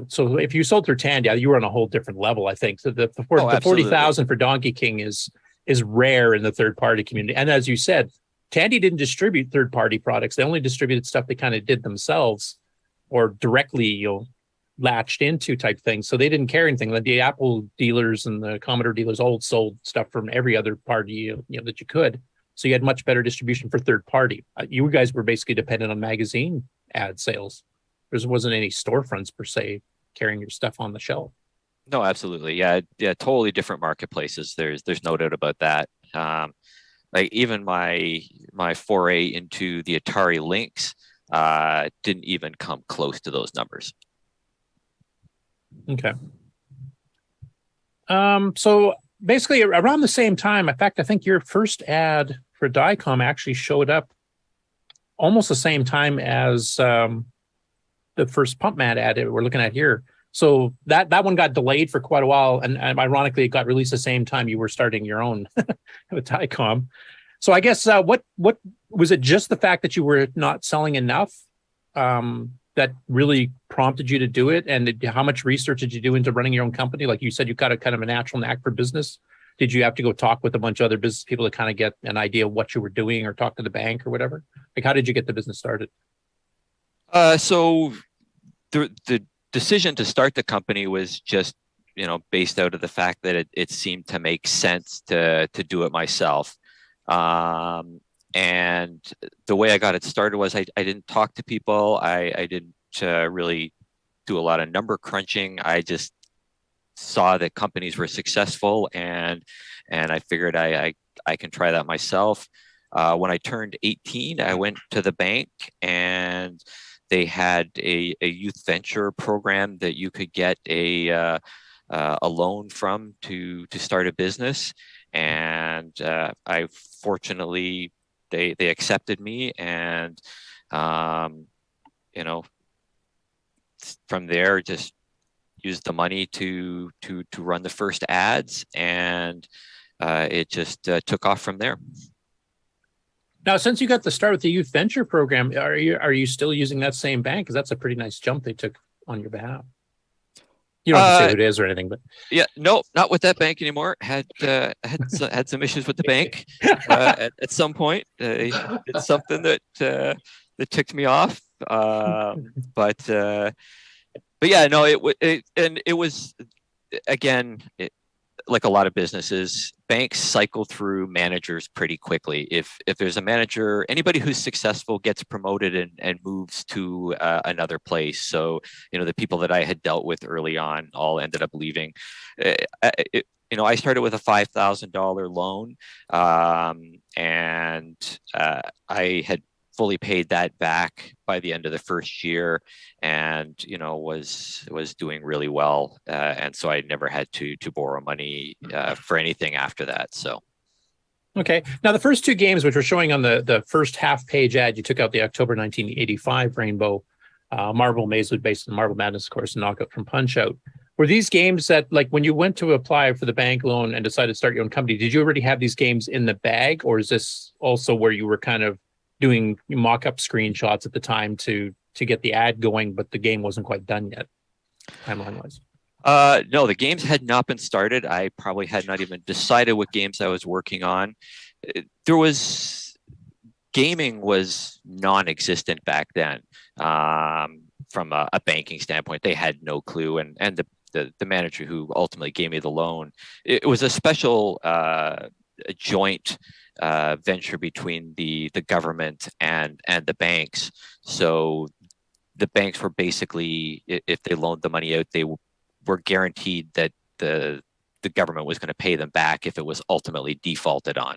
so if you sold through Tandy, you were on a whole different level, I think. So the 40,000 for Donkey King is rare in the third-party community. And as you said, Tandy didn't distribute third-party products. They only distributed stuff they kind of did themselves or directly, latched into type thing. So they didn't carry anything. Like the Apple dealers and the Commodore dealers all sold stuff from every other party, that you could. So you had much better distribution for third-party. You guys were basically dependent on magazine ad sales. There wasn't any storefronts per se carrying your stuff on the shelf. No, absolutely. Yeah. Totally different marketplaces. There's no doubt about that. Like even my foray into the Atari Lynx didn't even come close to those numbers. Okay. So basically around the same time, in fact, I think your first ad for Diecom actually showed up almost the same time as the first Pump Mat ad that we're looking at here. So that one got delayed for quite a while, and ironically, it got released the same time you were starting your own with Diecom. So I guess what was it? Just the fact that you were not selling enough that really prompted you to do it? And how much research did you do into running your own company? Like you said, you've got a kind of a natural knack for business. Did you have to go talk with a bunch of other business people to kind of get an idea of what you were doing, or talk to the bank or whatever? Like, how did you get the business started? So the decision to start the company was just, based out of the fact that it seemed to make sense to do it myself. And the way I got it started was I didn't talk to people. I didn't really do a lot of number crunching. I just saw that companies were successful, and I figured I can try that myself. When I turned 18, I went to the bank, and they had a youth venture program that you could get a loan from to start a business. And I fortunately, they accepted me, and from there just used the money to run the first ads, and it just took off from there. Now, since you got the start with the youth venture program, are you still using that same bank? Because that's a pretty nice jump they took on your behalf. You don't have to say who it is or anything, but yeah, no, not with that bank anymore. Had some issues with the bank at some point. It's something that ticked me off. But yeah, no, it was again. Like a lot of businesses, banks cycle through managers pretty quickly. If there's a manager, anybody who's successful gets promoted and moves to another place. So, the people that I had dealt with early on all ended up leaving. I started with a $5,000 loan, and I had fully paid that back by the end of the first year, and was doing really well, and so I never had to borrow money for anything after that. So okay, now the first 2 games which were showing on the first half page ad, you took out the October 1985 Rainbow, Marble Maze, based on Marble Madness, of course, and Knockout from Punch Out. Were these games that, like, when you went to apply for the bank loan and decided to start your own company, did you already have these games in the bag, or is this also where you were kind of doing mock-up screenshots at the time to get the ad going, but the game wasn't quite done yet, timeline-wise? No, the games had not been started. I probably had not even decided what games I was working on. Gaming was non-existent back then. From a banking standpoint, they had no clue, and the manager who ultimately gave me the loan, it was a special a joint venture between the government and the banks. So the banks were basically, if they loaned the money out, they were guaranteed that the government was going to pay them back if it was ultimately defaulted on.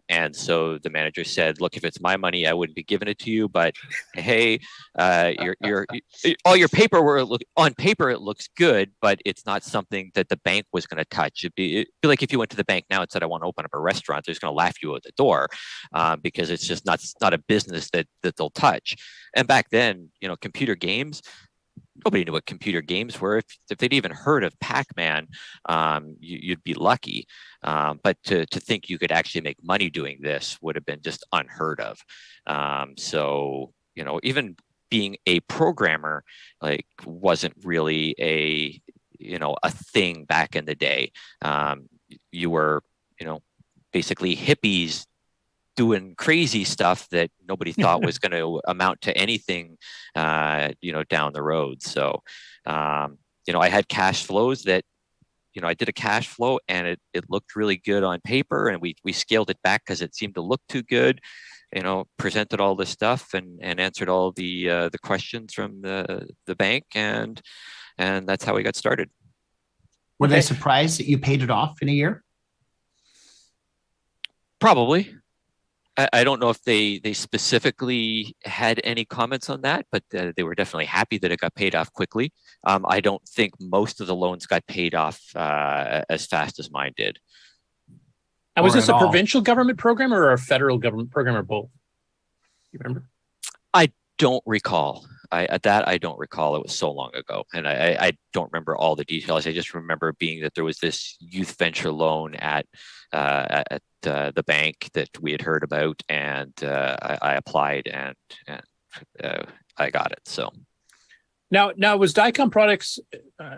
And so the manager said, look, if it's my money, I wouldn't be giving it to you, but hey, all your paperwork on paper, it looks good, but it's not something that the bank was going to touch. It'd be like if you went to the bank now and said, I want to open up a restaurant, they're just going to laugh you out the door because it's just not a business that they'll touch. And back then, computer games, nobody knew what computer games were. If they'd even heard of Pac-Man, you'd be lucky. But to think you could actually make money doing this would have been just unheard of. So, even being a programmer, wasn't really a thing back in the day. You were, basically hippies doing crazy stuff that nobody thought was going to amount to anything, down the road. So, I had cash flows that, I did a cash flow and it looked really good on paper, and we scaled it back because it seemed to look too good, presented all this stuff and answered all the questions from the bank. And that's how we got started. Were they surprised that you paid it off in a year? Probably. I don't know if they specifically had any comments on that, but they were definitely happy that it got paid off quickly. I don't think most of the loans got paid off as fast as mine did. And was this a provincial government program or a federal government program or both? You remember? I don't recall. I don't recall. It was so long ago, and I don't remember all the details. I just remember being that there was this youth venture loan at the bank that we had heard about, and I applied and I got it. So now was Diecom Products?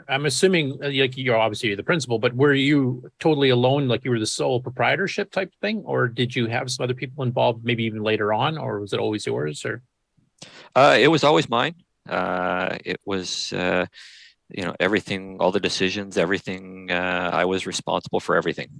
I'm assuming you're obviously the principal, but were you totally alone, like you were the sole proprietorship type thing, or did you have some other people involved, maybe even later on, or was it always yours? Or it was always mine. It was everything, all the decisions, everything. I was responsible for everything.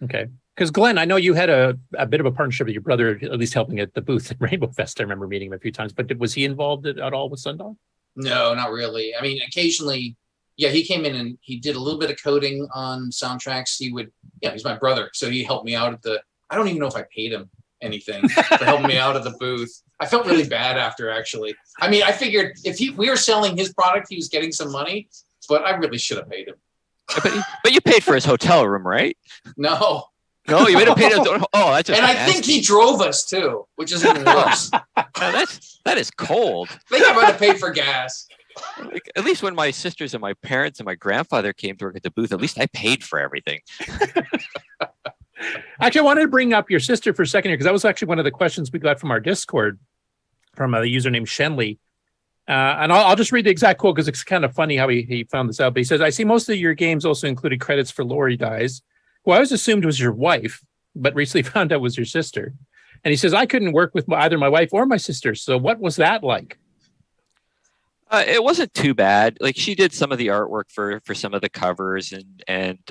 Okay. Because Glenn, I know you had a bit of a partnership with your brother, at least helping at the booth at Rainbow Fest. I remember meeting him a few times, but was he involved at all with Sundog? No, not really. I mean, occasionally, yeah, he came in and he did a little bit of coding on soundtracks. He's my brother. So he helped me out at I don't even know if I paid him anything for helping me out at the booth. I felt really bad after, actually. I mean, I figured if we were selling his product, he was getting some money, but I really should have paid him. But you paid for his hotel room, right? No, you made him pay. Oh, that's just and I think he drove us too, which is even worse. That is cold. I think I might have paid for gas. At least when my sisters and my parents and my grandfather came to work at the booth, at least I paid for everything. Actually, I wanted to bring up your sister for a second here, because that was actually one of the questions we got from our Discord from a user named Shenley. And I'll just read the exact quote because it's kind of funny how he found this out. But he says, I see most of your games also included credits for Lori Dies, who I always assumed was your wife, but recently found out was your sister. And he says, I couldn't work with either my wife or my sister. So what was that like? It wasn't too bad. Like, she did some of the artwork for some of the covers, and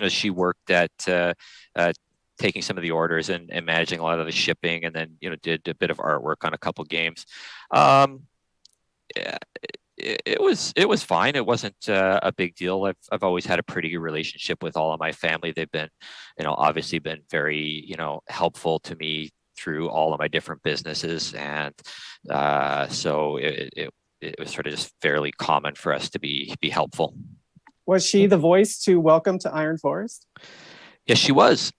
she worked at taking some of the orders and managing a lot of the shipping, and then did a bit of artwork on a couple games. It was fine. It wasn't a big deal. I've always had a pretty good relationship with all of my family. They've been, obviously been very, helpful to me through all of my different businesses, and so it was sort of just fairly common for us to be helpful. Was she the voice to Welcome to Iron Forest? Yes, she was.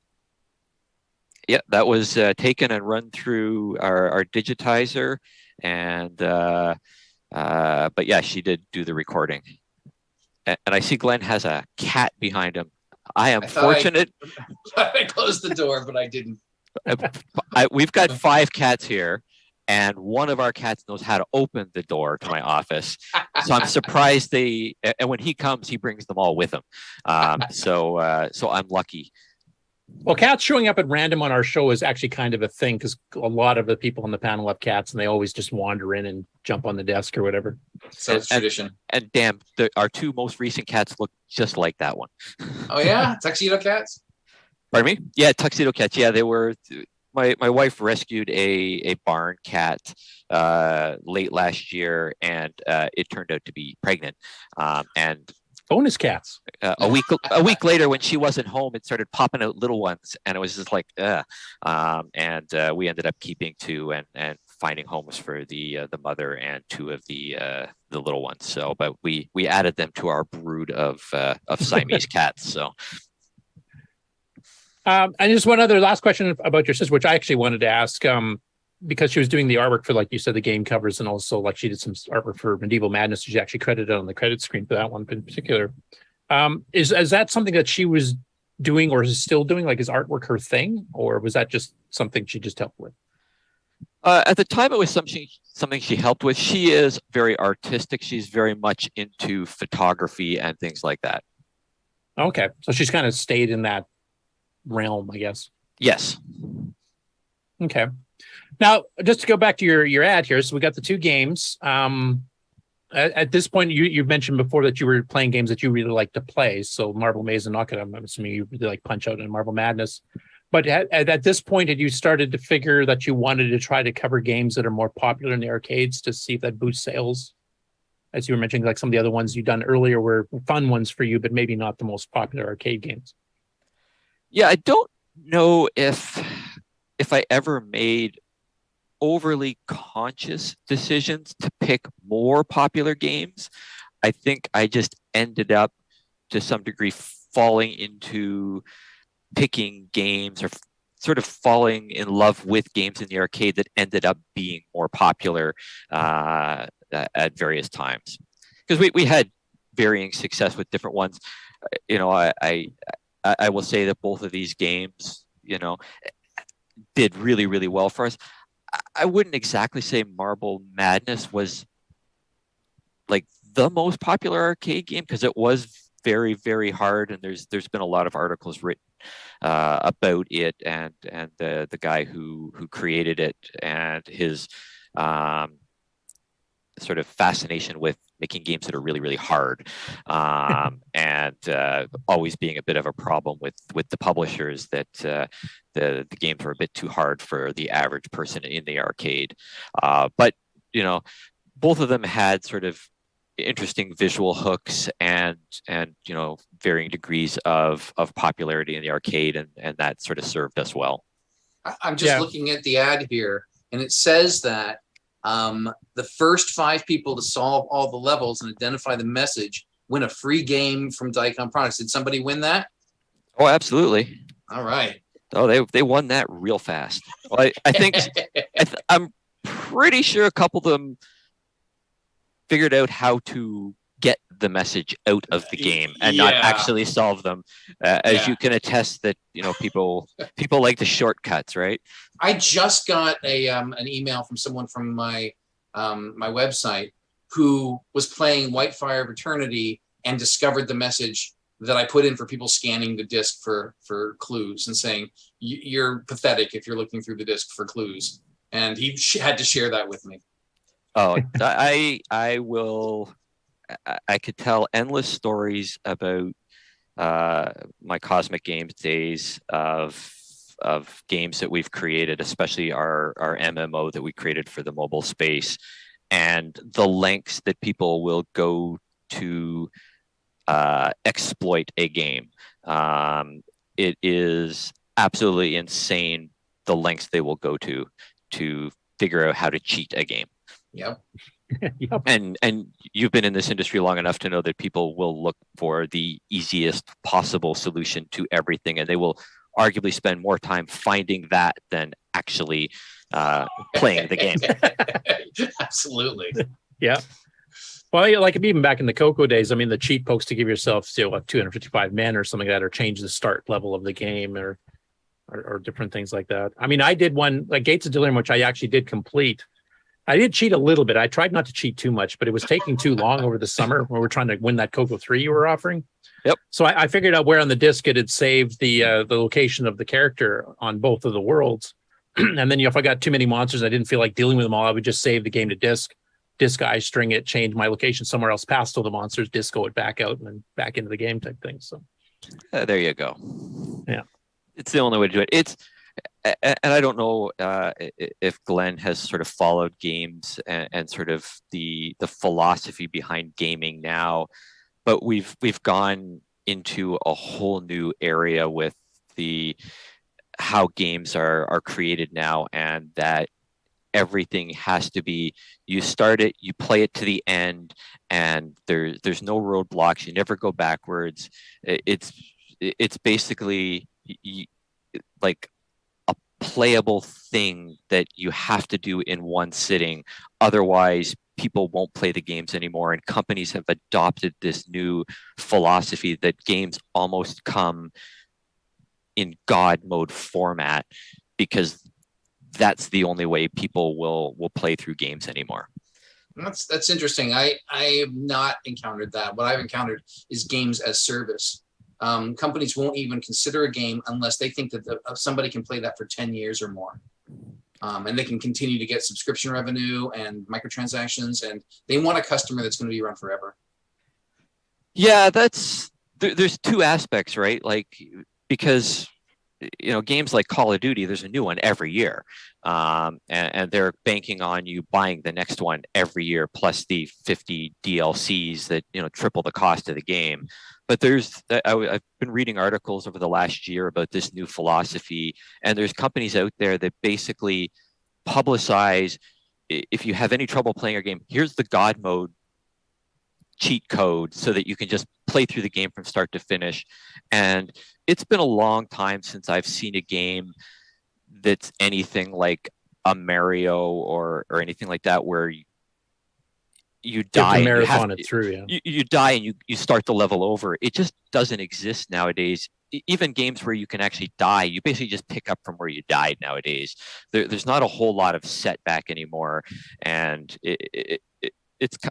Yeah, that was taken and run through our digitizer, and but yeah, she did do the recording. And I see Glenn has a cat behind him. I am fortunate. I closed the door, but I didn't. We've got 5 cats here, and one of our cats knows how to open the door to my office. So I'm surprised and when he comes, he brings them all with him. So I'm lucky. Well, cats showing up at random on our show is actually kind of a thing, because a lot of the people on the panel have cats, and they always just wander in and jump on the desk or whatever. So it's tradition. And damn, our 2 most recent cats look just like that one. Oh yeah, tuxedo cats. Pardon me? Yeah, tuxedo cats. Yeah, they were. My wife rescued a barn cat late last year, and it turned out to be pregnant. And bonus cats. A week later, when she wasn't home, it started popping out little ones, and it was just like, and we ended up keeping two and finding homes for the mother and two of the little ones. So, but we added them to our brood of Siamese cats. So. And just one other last question about your sister, which I actually wanted to ask, because she was doing the artwork for, like you said, the game covers, and also like she did some artwork for Medieval Madness. She's actually credited on the credit screen for that one in particular. Is that something that she was doing or is still doing? Like, is artwork her thing, or was that just something she just helped with? At the time, it was something she helped with. She is very artistic. She's very much into photography and things like that. Okay, so she's kind of stayed in that realm, I guess. Yes. Okay. Now, just to go back to your ad here, so we got the two games. At this point, you mentioned before that you were playing games that you really like to play. So Marble Maze and Knockout, I'm assuming you really like Punch Out and Marble Madness. But at this point, had you started to figure that you wanted to try to cover games that are more popular in the arcades to see if that boosts sales? As you were mentioning, like some of the other ones you've done earlier were fun ones for you, but maybe not the most popular arcade games. Yeah, I don't know if I ever made overly conscious decisions to pick more popular games. I think I just ended up to some degree falling into picking games or sort of falling in love with games in the arcade that ended up being more popular at various times. Because we had varying success with different ones. You know, I will say that both of these games, you know, did really, really well for us. I wouldn't exactly say Marble Madness was like the most popular arcade game, because it was very, very hard, and there's been a lot of articles written about it and the guy who created it and his sort of fascination with making games that are really, really hard, and always being a bit of a problem with the publishers that the games were a bit too hard for the average person in the arcade. But you know, both of them had sort of interesting visual hooks and you know, varying degrees of popularity in the arcade, and that sort of served us well. I'm just looking at the ad here, and it says that the first 5 people to solve all the levels and identify the message win a free game from Diecom Products. Did somebody win that? Oh, absolutely. All right. Oh, they won that real fast. Well, I think I'm pretty sure a couple of them figured out how to get the message out of the game and not actually solve them. As you can attest that, you know, people like the shortcuts, right? I just got an email from someone from my my website who was playing Whitefire of Eternity and discovered the message that I put in for people scanning the disc for clues and saying, you're pathetic if you're looking through the disc for clues. And he had to share that with me. Oh, I will. I could tell endless stories about my Cosmic Games days of games that we've created, especially our MMO that we created for the mobile space, and the lengths that people will go to exploit a game. It is absolutely insane the lengths they will go to figure out how to cheat a game. Yep. Yep. And you've been in this industry long enough to know that people will look for the easiest possible solution to everything, and they will arguably spend more time finding that than actually playing the game. Absolutely. Yeah. Well, like even back in the CoCo days, I mean, the cheat pokes to give yourself, say, 255 men or something like that, or change the start level of the game, or different things like that. I mean, I did one like Gates of Delirium, which I actually did complete. I did cheat a little bit. I tried not to cheat too much, but it was taking too long over the summer when we were trying to win that CoCo 3 you were offering. Yep. So I figured out where on the disc it had saved the location of the character on both of the worlds. And then, if I got too many monsters, I didn't feel like dealing with them all, I would just save the game to disc I string it, change my location somewhere else past all the monsters, disco it back out, and then back into the game type thing. So there you go. Yeah. It's the only way to do it. And I don't know if Glenn has sort of followed games and sort of the philosophy behind gaming now, but we've gone into a whole new area with the how games are created now, and that everything has to be, you start it, you play it to the end, and there's no roadblocks. You never go backwards. It's basically like a playable thing that you have to do in one sitting. Otherwise, people won't play the games anymore. And companies have adopted this new philosophy that games almost come in God mode format, because that's the only way people will play through games anymore. That's interesting. I have not encountered that. What I've encountered is games as service. Companies won't even consider a game unless they think that somebody can play that for 10 years or more. And they can continue to get subscription revenue and microtransactions, and they want a customer that's going to be around forever. Yeah, there's two aspects, right? Like, because games like Call of Duty, there's a new one every year, and they're banking on you buying the next one every year, plus the 50 DLCs that triple the cost of the game. But I've been reading articles over the last year about this new philosophy, and there's companies out there that basically publicize, if you have any trouble playing your game, here's the God mode cheat code so that you can just play through the game from start to finish. And it's been a long time since I've seen a game that's anything like a Mario or anything like that, where you die, you marathon it through. Yeah, you die and you start the level over. It just doesn't exist nowadays. Even games where you can actually die, you basically just pick up from where you died nowadays. There's not a whole lot of setback anymore, and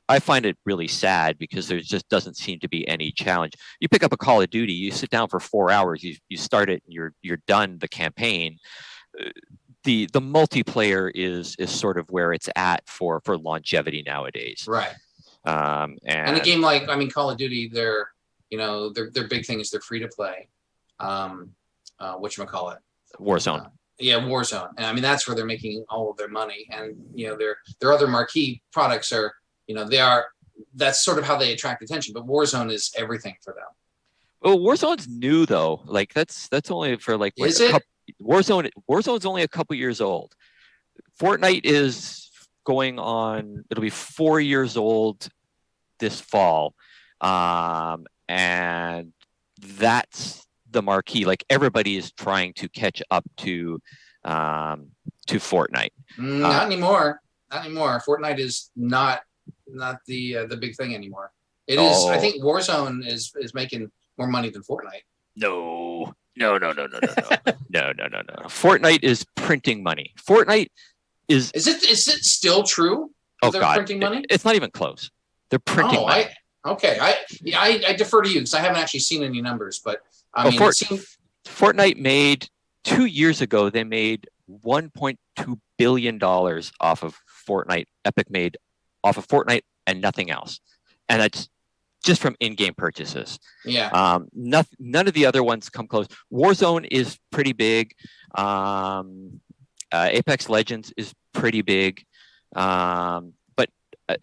I find it really sad because there just doesn't seem to be any challenge. You pick up a Call of Duty, you sit down for 4 hours, you start it, and you're done the campaign. The multiplayer is sort of where it's at for longevity nowadays. Right. And a game like, Call of Duty, their big thing is they're free to play. Whatchamacallit? Warzone. Yeah, Warzone. And that's where they're making all of their money. And their other marquee products are, that's sort of how they attract attention. But Warzone is everything for them. Well, Warzone's new though. Like that's only for like is it? Warzone's only a couple years old. Fortnite is going on, it'll be 4 years old this fall. And that's the marquee. Like everybody is trying to catch up to Fortnite. Not anymore. Not anymore. Fortnite is not the big thing anymore. It is. I think Warzone is making more money than Fortnite. No. Fortnite is printing money. Fortnite is. Is it still true? Oh they're God, printing money? It's not even close. They're printing money. I defer to you because I haven't actually seen any numbers, but Fortnite made 2 years ago. They made $1.2 billion off of Fortnite. Epic made off of Fortnite and nothing else, and that's just from in-game purchases. Yeah. None of the other ones come close. Warzone is pretty big. Apex Legends is pretty big, but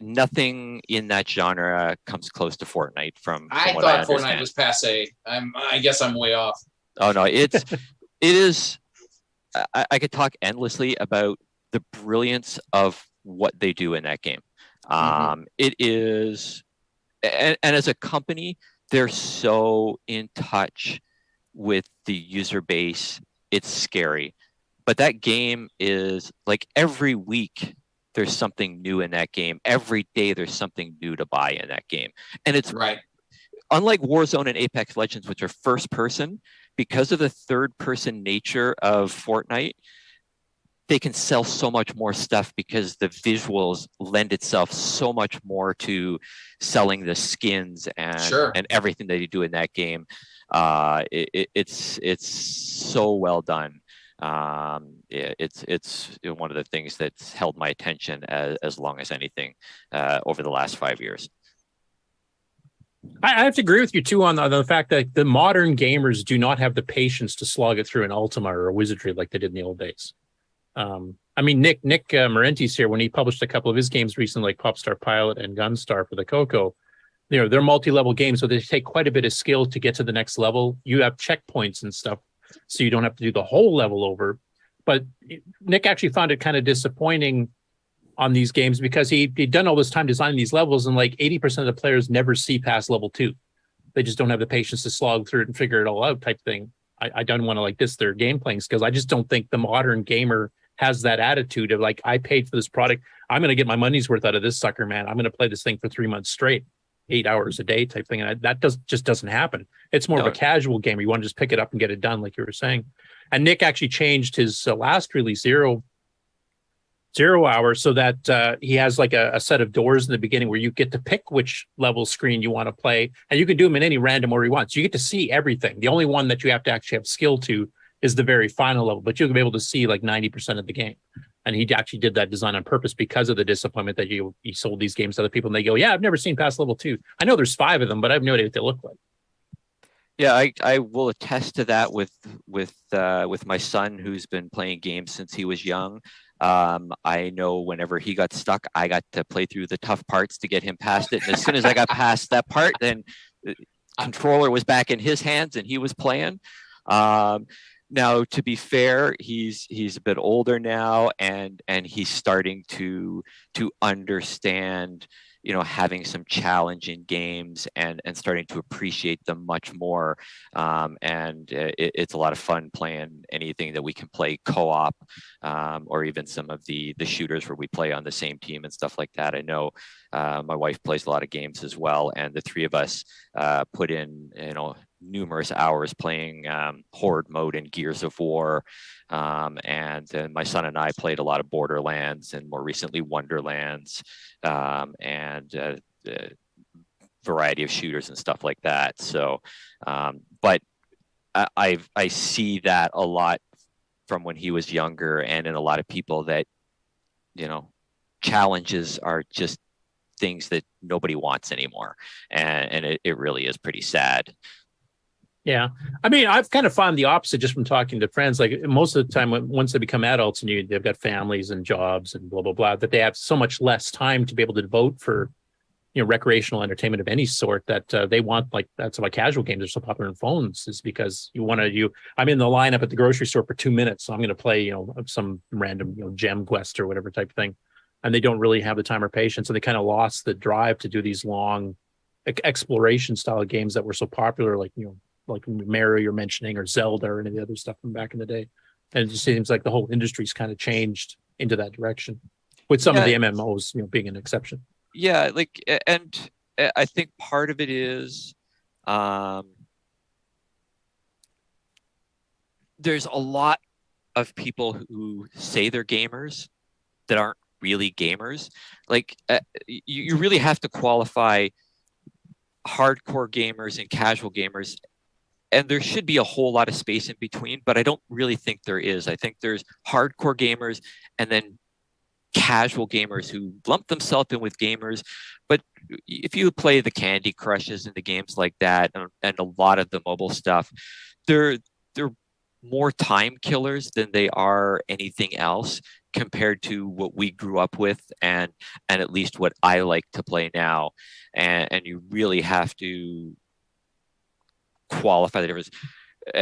nothing in that genre comes close to Fortnite. I thought Fortnite was passe. I guess I'm way off. Oh no, it is. I could talk endlessly about the brilliance of what they do in that game. It is. And as a company, they're so in touch with the user base. It's scary. But that game is like every week there's something new in that game. Every day there's something new to buy in that game. And it's right. Unlike Warzone and Apex Legends, which are first person, because of the third person nature of Fortnite, they can sell so much more stuff because the visuals lend itself so much more to selling the skins and everything that you do in that game. It's so well done. It's one of the things that's held my attention as long as anything over the last 5 years. I have to agree with you too on the fact that the modern gamers do not have the patience to slog it through an Ultima or a Wizardry like they did in the old days. I mean, Nick Marenti's here when he published a couple of his games recently, like Popstar Pilot and Gunstar for the CoCo. You know, they're multi-level games, so they take quite a bit of skill to get to the next level. You have checkpoints and stuff, so you don't have to do the whole level over. But Nick actually found it kind of disappointing on these games because he'd done all this time designing these levels, and like 80% of the players never see past level 2. They just don't have the patience to slog through it and figure it all out type thing. I don't want to like diss their game playing skills. I just don't think the modern gamer has that attitude of like, I paid for this product. I'm going to get my money's worth out of this sucker, man. I'm going to play this thing for 3 months straight, 8 hours a day type thing. And that just doesn't happen. It's more of a casual game. You want to just pick it up and get it done, like you were saying. And Nick actually changed his last release, Zero Hour, so that he has like a set of doors in the beginning where you get to pick which level screen you want to play, and you can do them in any random order you want. So you get to see everything. The only one that you have to actually have skill to is the very final level, but you'll be able to see like 90% of the game. And he actually did that design on purpose because of the disappointment that he sold these games to other people, and they go, "Yeah, I've never seen past level 2. I know there's 5 of them, but I have no idea what they look like." Yeah, I will attest to that with my son, who's been playing games since he was young. I know whenever he got stuck, I got to play through the tough parts to get him past it. And as soon as I got past that part, then the controller was back in his hands and he was playing. Now, to be fair, he's a bit older now, and he's starting to understand, you know, having some challenging games and starting to appreciate them much more. It's a lot of fun playing anything that we can play co-op, or even some of the shooters where we play on the same team and stuff like that. I know my wife plays a lot of games as well, and the three of us put in, you know, numerous hours playing Horde mode and Gears of War. And then my son and I played a lot of Borderlands and more recently Wonderlands, and a variety of shooters and stuff like that. So, but I see that a lot from when he was younger, and in a lot of people that, you know, challenges are just things that nobody wants anymore. And it really is pretty sad. Yeah. I mean, I've kind of found the opposite just from talking to friends. Like most of the time, once they become adults and they've got families and jobs and blah, blah, blah, that they have so much less time to be able to devote for, you know, recreational entertainment of any sort that they want, like, that's why casual games are so popular in phones, is because I'm in the lineup at the grocery store for 2 minutes. So I'm going to play, you know, some random, you know, gem quest or whatever type thing. And they don't really have the time or patience. And they kind of lost the drive to do these long exploration style games that were so popular, like, you know, like Mario you're mentioning, or Zelda, or any of the other stuff from back in the day. And it just seems like the whole industry's kind of changed into that direction, with some of the MMOs, you know, being an exception. Yeah, like, and I think part of it is there's a lot of people who say they're gamers that aren't really gamers. Like, you really have to qualify hardcore gamers and casual gamers. And there should be a whole lot of space in between, but I don't really think there is. I think there's hardcore gamers and then casual gamers who lump themselves in with gamers. But if you play the Candy Crushes and the games like that, and a lot of the mobile stuff, they're more time killers than they are anything else compared to what we grew up with, and at least what I like to play now. And you really have to qualify the difference.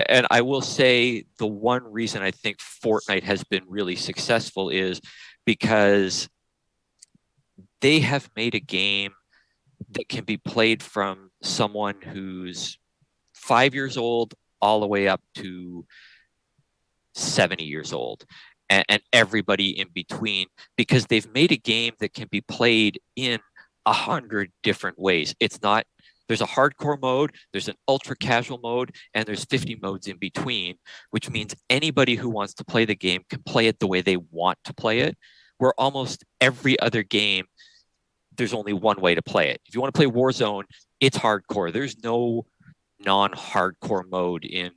And I will say the one reason I think Fortnite has been really successful is because they have made a game that can be played from someone who's 5 years old all the way up to 70 years old, and everybody in between, because they've made a game that can be played in 100 different ways. It's not, there's a hardcore mode, there's an ultra casual mode, and there's 50 modes in between, which means anybody who wants to play the game can play it the way they want to play it, where almost every other game, there's only one way to play it. If you want to play Warzone, it's hardcore. There's no non-hardcore mode in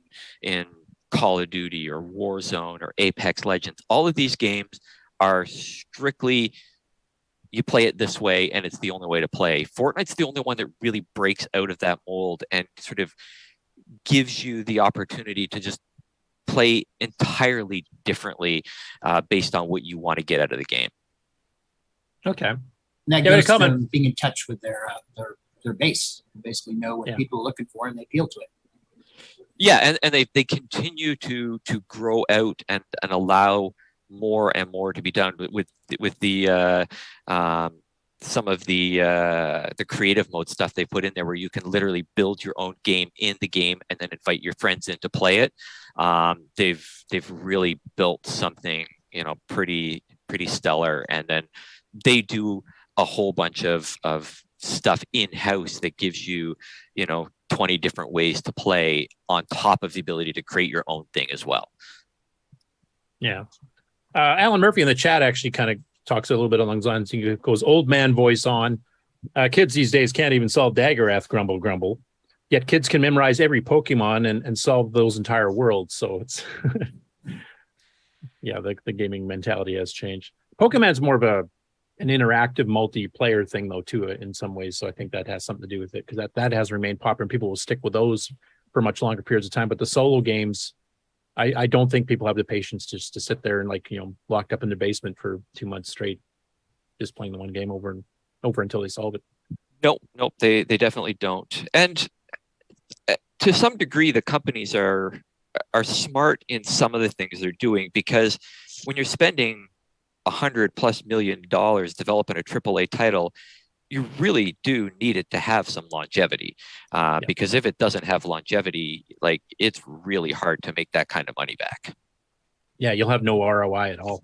Call of Duty or Warzone or Apex Legends. All of these games are strictly you play it this way and it's the only way to play. Fortnite's the only one that really breaks out of that mold and sort of gives you the opportunity to just play entirely differently based on what you want to get out of the game. Okay. And that goes to them being in touch with their base. They basically know what people are looking for and they appeal to it. Yeah, and they continue to grow out and allow more and more to be done with the some of the creative mode stuff they put in there, where you can literally build your own game in the game and then invite your friends in to play it. They've really built something, you know, pretty stellar, and then they do a whole bunch of stuff in-house that gives you, you know, 20 different ways to play on top of the ability to create your own thing as well. Yeah. Alan Murphy in the chat actually kind of talks a little bit along those lines. He goes, old man voice on. Kids these days can't even solve Daggerath, grumble, grumble. Yet kids can memorize every Pokemon and solve those entire worlds. So it's, yeah, the gaming mentality has changed. Pokemon's more of an interactive multiplayer thing, though, too, in some ways. So I think that has something to do with it, because that has remained popular and people will stick with those for much longer periods of time. But the solo games, I don't think people have the patience just to sit there and, like, you know, locked up in the basement for 2 months straight, just playing the one game over and over until they solve it. Nope, they definitely don't. And to some degree, the companies are smart in some of the things they're doing, because when you're spending $100+ million developing a AAA title, you really do need it to have some longevity, because if it doesn't have longevity, like, it's really hard to make that kind of money back. Yeah, you'll have no ROI at all.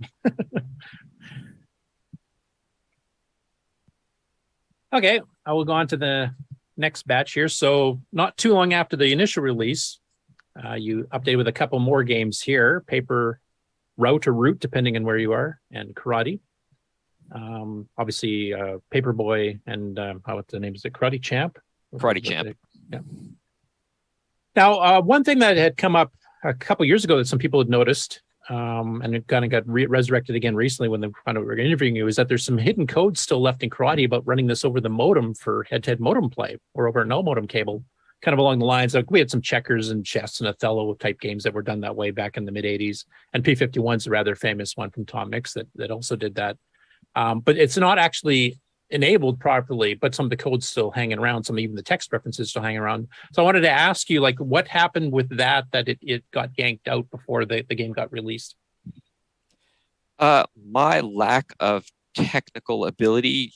Okay, I will go on to the next batch here. So not too long after the initial release, you updated with a couple more games here: Paper Route or Route, depending on where you are, and Karate. Obviously, Paperboy and what's the name? Is it Karate Champ? Karate Champ. Yeah. Now, one thing that had come up a couple years ago that some people had noticed, and it kind of got resurrected again recently when they found out we were interviewing you, is that there's some hidden codes still left in Karate about running this over the modem for head-to-head modem play, or over a no modem cable, kind of along the lines of, we had some checkers and chess and Othello type games that were done that way back in the mid 80s. And P51's a rather famous one from Tom Mix that also did that. But it's not actually enabled properly, but some of the code's still hanging around, some even the text references still hanging around. So I wanted to ask you, like, what happened with that it got yanked out before the game got released? My lack of technical ability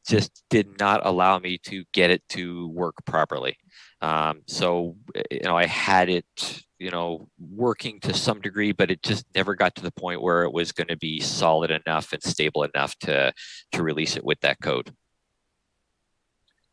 just did not allow me to get it to work properly. So, you know, I had it, you know, working to some degree, but it just never got to the point where it was going to be solid enough and stable enough to release it with that code.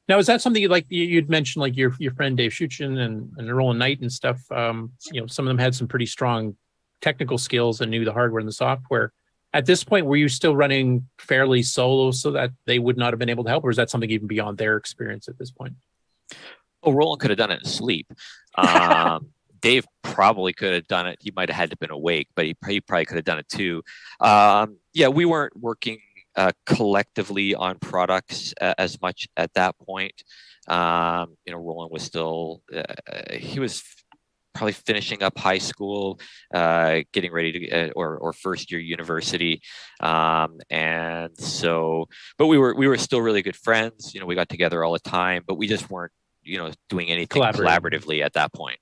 Now, is that something you'd mentioned, like your friend Dave Schuchen and Roland Knight and stuff? You know, some of them had some pretty strong technical skills and knew the hardware and the software. At this point, were you still running fairly solo so that they would not have been able to help, or is that something even beyond their experience at this point? Oh, Roland could have done it in sleep. Dave probably could have done it. He might have had to been awake, but he probably could have done it too. Yeah, we weren't working collectively on products as much at that point. You know, Roland was still, he was probably finishing up high school, getting ready to, or first year university. And so, but we were still really good friends. You know, we got together all the time, but we just weren't, you know, doing anything collaboratively at that point.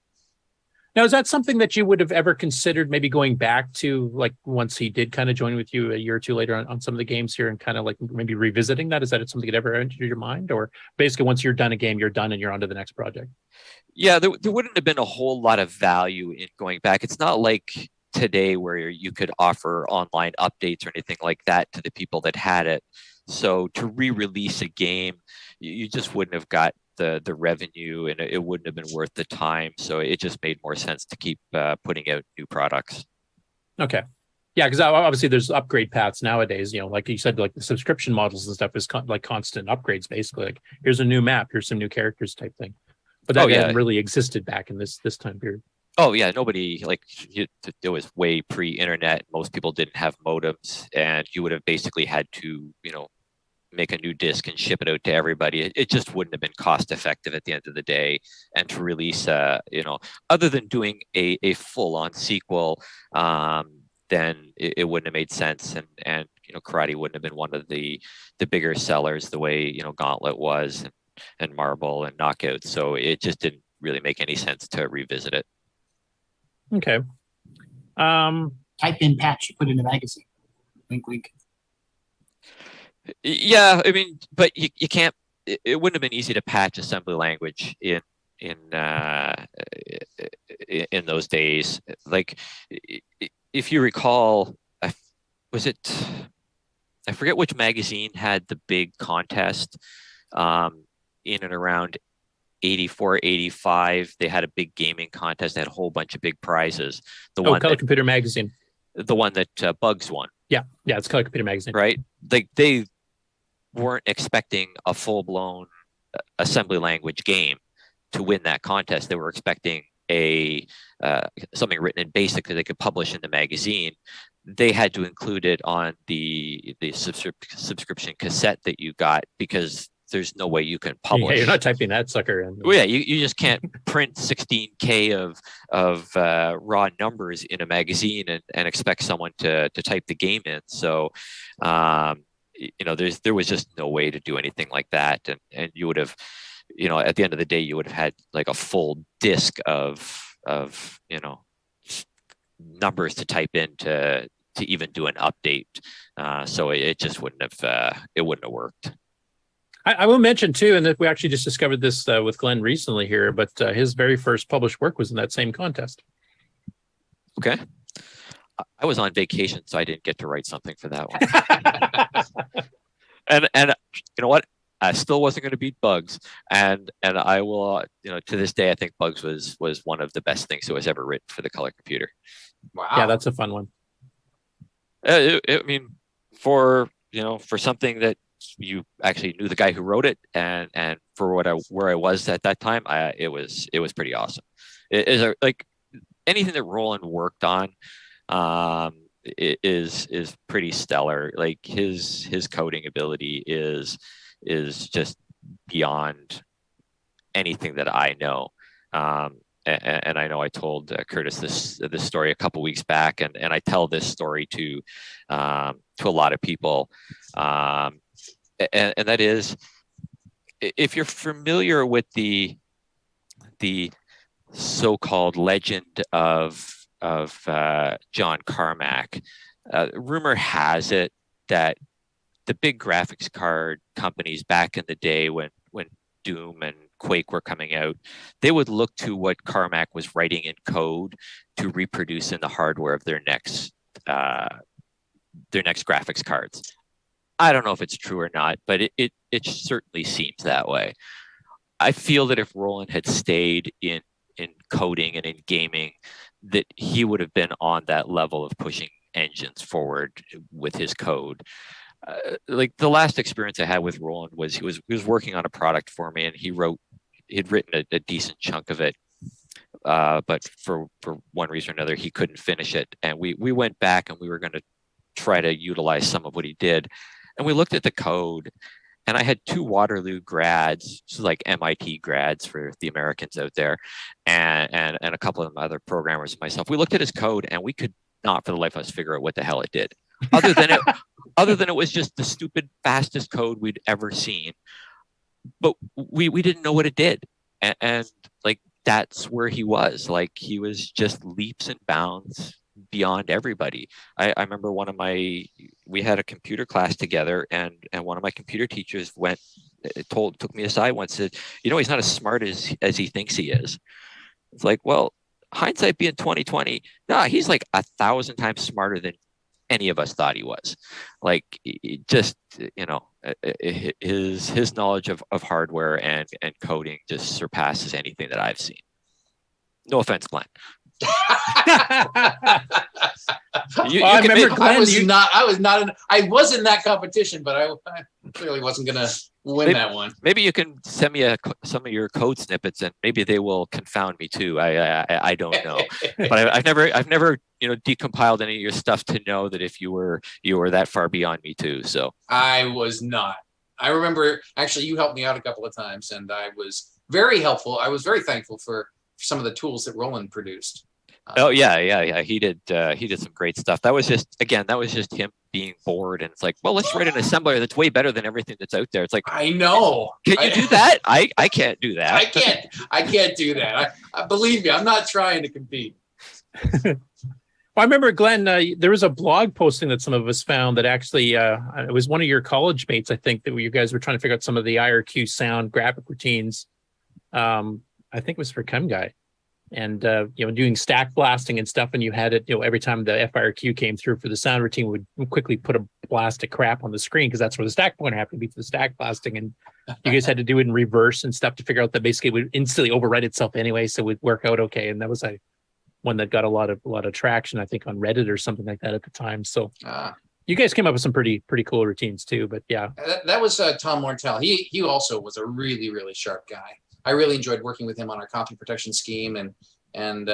Now, is that something that you would have ever considered maybe going back to, like, once he did kind of join with you a year or two later on some of the games here, and kind of like maybe revisiting that? Is that something that ever entered your mind? Or basically once you're done a game, you're done and you're on to the next project? Yeah, there wouldn't have been a whole lot of value in going back. It's not like today where you could offer online updates or anything like that to the people that had it. So to re-release a game, you just wouldn't have got the revenue, and it wouldn't have been worth the time. So it just made more sense to keep putting out new products. Okay. Yeah, because obviously there's upgrade paths nowadays. You know, like you said, like the subscription models and stuff is like constant upgrades, basically. Like, here's a new map, here's some new characters type thing. But that hadn't really existed back in this time period. Oh yeah, nobody, like, it was way pre-internet. Most people didn't have modems, and you would have basically had to, you know, make a new disc and ship it out to everybody. It just wouldn't have been cost effective at the end of the day. And to release, other than doing a full on sequel, then it wouldn't have made sense. And Karate wouldn't have been one of the bigger sellers the way, Gauntlet was, and Marble and Knockout. So it just didn't really make any sense to revisit it. Okay. Type in patch, you put in a magazine. Wink, wink. Yeah, I mean, but you can't. It wouldn't have been easy to patch assembly language in those days. Like, if you recall, I forget which magazine had the big contest in and around 84, 85. They had a big gaming contest. They had a whole bunch of big prizes. Color Computer Magazine. The one that Bugs won. Yeah, it's Color Computer Magazine. Right? Like, they weren't expecting a full-blown assembly language game to win that contest. They were expecting something written in BASIC that they could publish in the magazine. They had to include it on the subscription cassette that you got, because there's no way you can publish. Yeah, you're not typing that sucker in. Well, yeah, you just can't print 16K of raw numbers in a magazine and expect someone to type the game in. So, there was just no way to do anything like that. And you would have, at the end of the day, you would have had like a full disc of numbers to type in to even do an update. So it just wouldn't have worked. I will mention too, and that we actually just discovered this with Glenn recently here, but his very first published work was in that same contest. Okay. I was on vacation, so I didn't get to write something for that one. and you know what? I still wasn't going to beat Bugs, and I will, to this day, I think Bugs was one of the best things that was ever written for the color computer. Wow. Yeah, that's a fun one. I mean, for something that you actually knew the guy who wrote it, and for where I was at that time, it was pretty awesome. It is like anything that Roland worked on. It is pretty stellar. Like his coding ability is just beyond anything that I know. And I know I told Curtis this story a couple weeks back, and I tell this story to a lot of people, and that is, if you're familiar with the so-called legend of John Carmack, rumor has it that the big graphics card companies back in the day, when Doom and Quake were coming out, they would look to what Carmack was writing in code to reproduce in the hardware of their next graphics cards. I don't know if it's true or not, but it certainly seems that way. I feel that if Roland had stayed in coding and in gaming, that he would have been on that level of pushing engines forward with his code. Like the last experience I had with Roland was he was working on a product for me, and he'd written a decent chunk of it, but for one reason or another he couldn't finish it, and we went back and we were going to try to utilize some of what he did, and we looked at the code, and I had 2 Waterloo grads, so like MIT grads for the Americans out there, and a couple of other programmers and myself. We looked at his code, and we could not for the life of us figure out what the hell it did, other than it was just the stupid fastest code we'd ever seen. But we didn't know what it did, and like that's where he was. Like he was just leaps and bounds beyond everybody. I remember we had a computer class together, and one of my computer teachers took me aside once, said, he's not as smart as he thinks he is. It's like, well, hindsight being 2020, nah, he's like 1,000 times smarter than any of us thought he was. Like just, his knowledge of hardware and coding just surpasses anything that I've seen. No offense, Glenn. I was in that competition, but I clearly wasn't going to win that one. Maybe you can send me some of your code snippets, and maybe they will confound me too. I don't know, but I've never decompiled any of your stuff to know that if you were that far beyond me too. So I was not. I remember actually you helped me out a couple of times, and I was very helpful. I was very thankful for some of the tools that Roland produced. Oh yeah. He did some great stuff. That was just him being bored, and it's like, well, let's write an assembler that's way better than everything that's out there. It's like, I know. Can you do that? I can't do that. I can't do that. I believe me, I'm not trying to compete. Well, I remember, Glenn, there was a blog posting that some of us found that actually it was one of your college mates, I think, that you guys were trying to figure out some of the IRQ sound graphic routines. I think it was for Chem Guy. And, doing stack blasting and stuff. And you had it, every time the FIRQ came through for the sound routine, would quickly put a blast of crap on the screen because that's where the stack pointer happened to be for the stack blasting. And you guys had to do it in reverse and stuff to figure out that basically it would instantly overwrite itself anyway. So it would work out okay. And that was one that got a lot of traction, I think, on Reddit or something like that at the time. So you guys came up with some pretty cool routines too. But yeah, that was Tom Mortel. He also was a really, really sharp guy. I really enjoyed working with him on our copy protection scheme and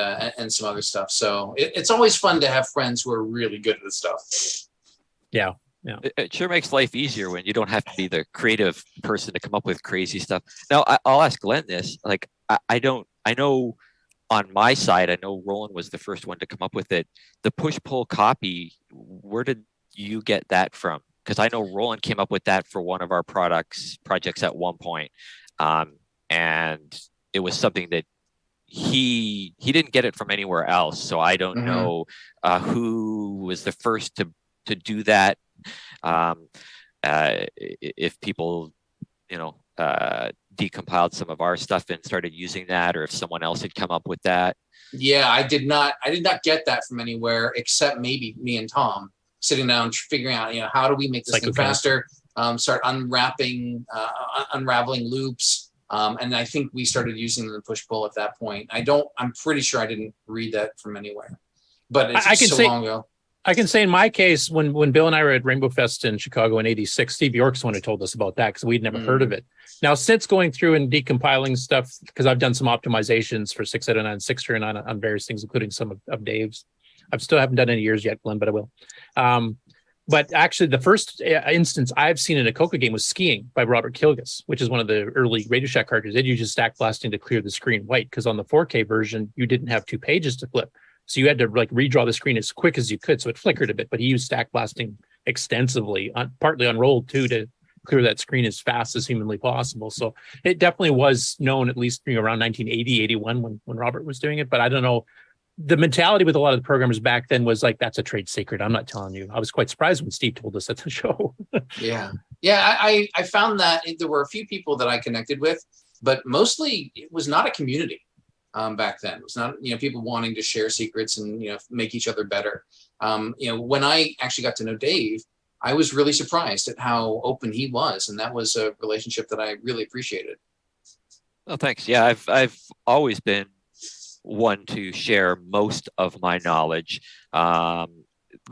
some other stuff. So it's always fun to have friends who are really good at this stuff. Yeah. It sure makes life easier when you don't have to be the creative person to come up with crazy stuff. Now, I'll ask Glenn this. Like, I know on my side, I know Roland was the first one to come up with it. The push-pull copy, where did you get that from? Because I know Roland came up with that for one of our projects at one point. And it was something that he didn't get it from anywhere else. So I don't know who was the first to do that. If people, decompiled some of our stuff and started using that, or if someone else had come up with that. Yeah, I did not get that from anywhere except maybe me and Tom sitting down, figuring out, how do we make this thing faster? Start unraveling loops. And I think we started using the push pull at that point. I'm pretty sure I didn't read that from anywhere, but it's long ago. I can say in my case, when Bill and I were at Rainbow Fest in Chicago in '86, Steve York's the one who told us about that because we'd never heard of it. Now, since going through and decompiling stuff, because I've done some optimizations for 609 and 609 on various things, including some of Dave's. I still haven't done any yours yet, Glenn, but I will. But actually, the first instance I've seen in a CoCo game was Skiing by Robert Kilgus, which is one of the early Radio Shack cartridges. It uses stack blasting to clear the screen white because on the 4K version, you didn't have 2 pages to flip. So you had to redraw the screen as quick as you could. So it flickered a bit, but he used stack blasting extensively, partly on roll too, to clear that screen as fast as humanly possible. So it definitely was known at least around 1980, 81 when Robert was doing it. But I don't know. The mentality with a lot of the programmers back then was like, that's a trade secret. I'm not telling you. I was quite surprised when Steve told us at the show. Yeah. I found that there were a few people that I connected with, but mostly it was not a community back then. It was not, people wanting to share secrets and, make each other better. When I actually got to know Dave, I was really surprised at how open he was. And that was a relationship that I really appreciated. Well, thanks. Yeah, I've always been one to share most of my knowledge.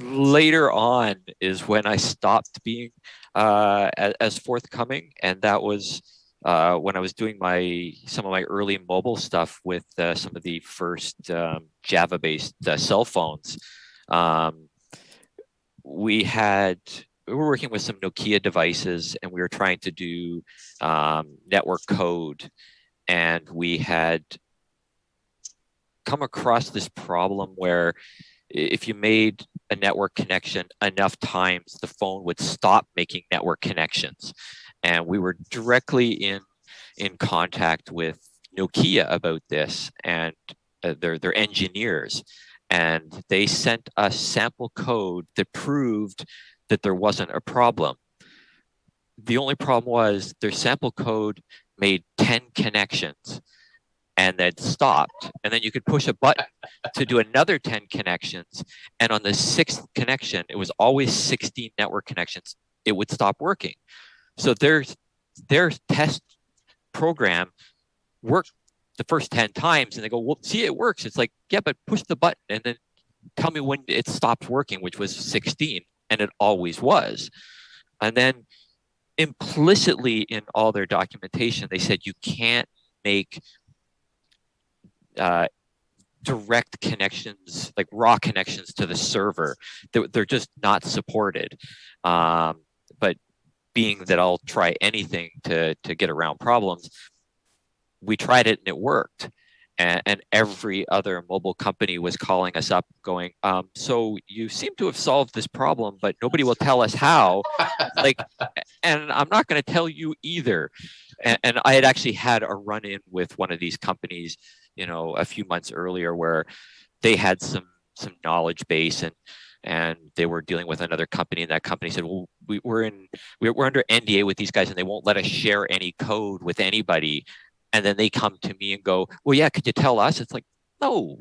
Later on is when I stopped being as forthcoming, and that was when I was doing some of my early mobile stuff with some of the first Java-based cell phones. We were working with some Nokia devices, and we were trying to do network code, and we had come across this problem where if you made a network connection enough times, the phone would stop making network connections. And we were directly in contact with Nokia about this and their engineers. And they sent us sample code that proved that there wasn't a problem. The only problem was their sample code made 10 connections and then stopped. And then you could push a button to do another 10 connections. And on the 6th connection, it was always 16 network connections. It would stop working. So their test program worked the first 10 times, and they go, well, see, it works. It's like, yeah, but push the button and then tell me when it stopped working, which was 16. And it always was. And then implicitly in all their documentation, they said you can't make direct connections, like raw connections to the server. They're just not supported. But being that I'll try anything to get around problems, we tried it and it worked. And every other mobile company was calling us up going, so you seem to have solved this problem, but nobody will tell us how. Like, and I'm not going to tell you either. And I had actually had a run-in with one of these companies, a few months earlier, where they had some knowledge base and they were dealing with another company, and that company said, well, we're under NDA with these guys and they won't let us share any code with anybody. And then they come to me and go, well, yeah, could you tell us? It's like, no,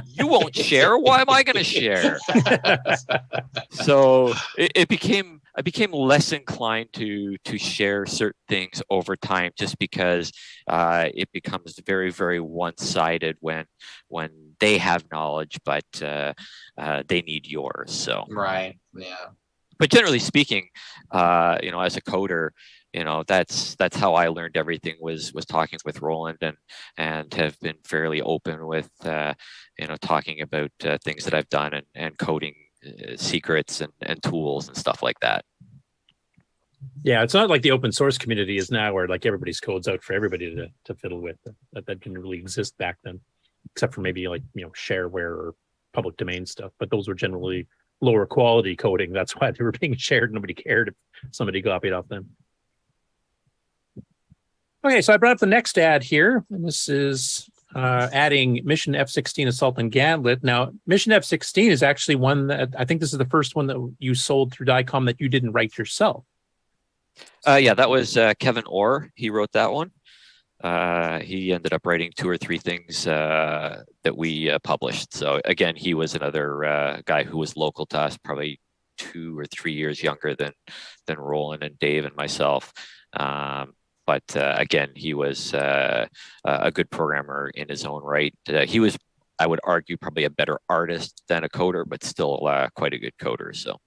you won't share. Why am I going to share? So I became less inclined to share certain things over time, just because it becomes very, very one-sided when they have knowledge, but they need yours. So right, yeah. But generally speaking, as a coder, that's how I learned everything was talking with Roland and have been fairly open with talking about things that I've done and coding secrets and tools and stuff like that. Yeah, it's not like the open source community is now, where like everybody's code's out for everybody to fiddle with. That didn't really exist back then, except for maybe like shareware or public domain stuff. But those were generally lower quality coding. That's why they were being shared. Nobody cared if somebody copied off them. Okay, so I brought up the next ad here, and this is adding Mission F-16 Assault and Gantlet. Now, Mission F-16 is actually one that I think this is the first one that you sold through Diecom that you didn't write yourself. Yeah, that was Kevin Orr. He wrote that one. He ended up writing 2 or 3 things that we published. So again, he was another guy who was local to us, probably 2 or 3 years younger than Roland and Dave and myself. But again, he was a good programmer in his own right. He was, I would argue, probably a better artist than a coder, but still quite a good coder. So.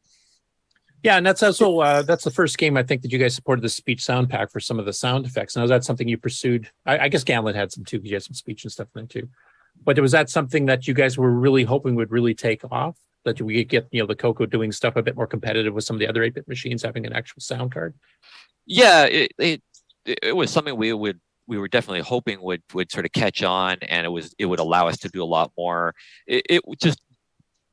Yeah, and that's also that's the first game I think that you guys supported the speech sound pack for some of the sound effects. Now, is that something you pursued? I guess Gantlet had some too, because you had some speech and stuff in it too. But was that something that you guys were really hoping would really take off? That we could get the CoCo doing stuff a bit more competitive with some of the other 8-bit machines having an actual sound card? Yeah, it was something we were definitely hoping would sort of catch on, and it would allow us to do a lot more.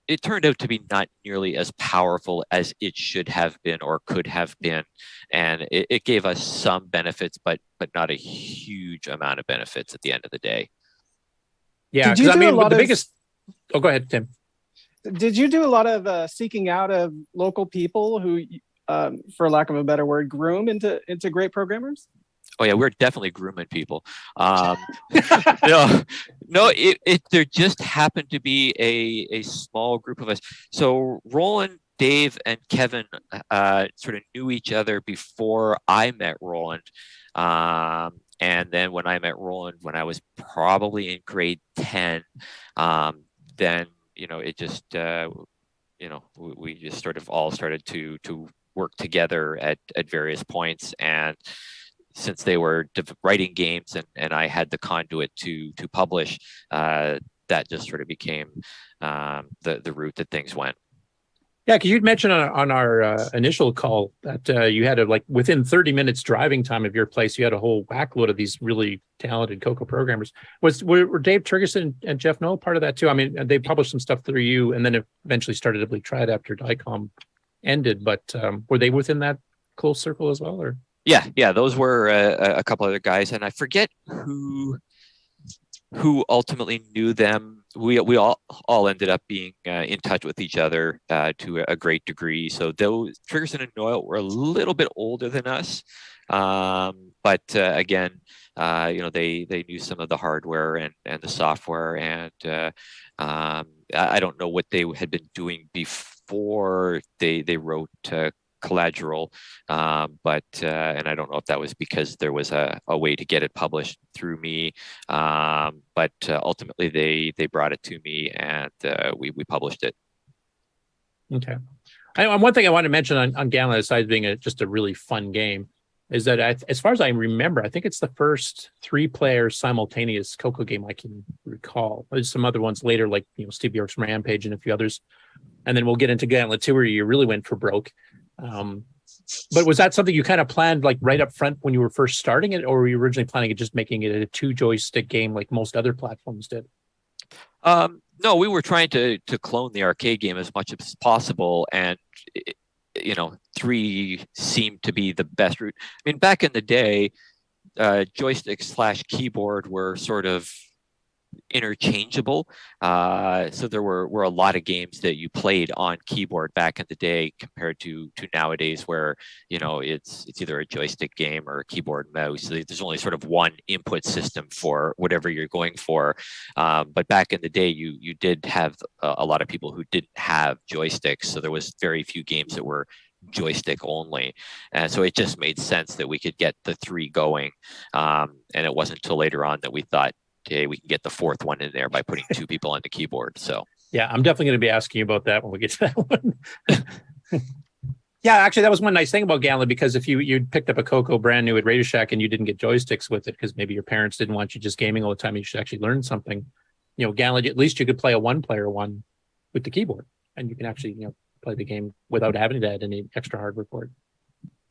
It turned out to be not nearly as powerful as it should have been or could have been, and it gave us some benefits, but not a huge amount of benefits at the end of the day. Yeah, because I mean, the biggest. Oh, go ahead, Tim. Did you do a lot of seeking out of local people who, for lack of a better word, groom into great programmers? Oh yeah, we're definitely grooming people. No, there just happened to be a small group of us. So Roland, Dave, and Kevin sort of knew each other before I met Roland. And then when I met Roland, when I was probably in grade 10, then it just we just sort of all started to work together at various points. And since they were writing games and I had the conduit to publish, that just sort of became the route that things went. Yeah, because you'd mentioned on our initial call that you had within 30 minutes driving time of your place, you had a whole whackload of these really talented CoCo programmers. Were Dave Turgeson and Jeff Noel part of that too? I mean, they published some stuff through you, and then eventually started to try it after Diecom ended. But were they within that close circle as well, or? Yeah, those were a couple other guys, and I forget who ultimately knew them. We all ended up being in touch with each other to a great degree. So those Triggerson and Noel were a little bit older than us, but again, they knew some of the hardware and the software, and I don't know what they had been doing before they wrote Collateral, but and I don't know if that was because there was a way to get it published through me, but ultimately they brought it to me, and we published it. Okay. One thing I want to mention on Gantlet, besides being just a really fun game, is that as far as I remember, I think it's the first 3-player simultaneous CoCo game I can recall. There's some other ones later, like Steve Bjork's Rampage and a few others, and then we'll get into Gantlet 2, where you really went for broke. But was that something you kind of planned like right up front when you were first starting it, or were you originally planning it just making it a 2-joystick game like most other platforms did? No, we were trying to clone the arcade game as much as possible, and 3 seemed to be the best route. I mean, back in the day, joystick/keyboard were sort of interchangeable. So there were a lot of games that you played on keyboard back in the day compared to nowadays, where it's either a joystick game or a keyboard mouse. So there's only sort of one input system for whatever you're going for. But back in the day, you did have a lot of people who didn't have joysticks, so there was very few games that were joystick only, and so it just made sense that we could get the 3 going. And it wasn't until later on that we thought, okay, we can get the 4th one in there by putting 2 people on the keyboard. So yeah, I'm definitely going to be asking you about that when we get to that one. Yeah, actually, that was one nice thing about Galen, because if you picked up a CoCo brand new at Radio Shack and you didn't get joysticks with it because maybe your parents didn't want you just gaming all the time, you should actually learn something. Galen, at least you could play a 1-player one with the keyboard, and you can actually play the game without having to add any extra hardware for it.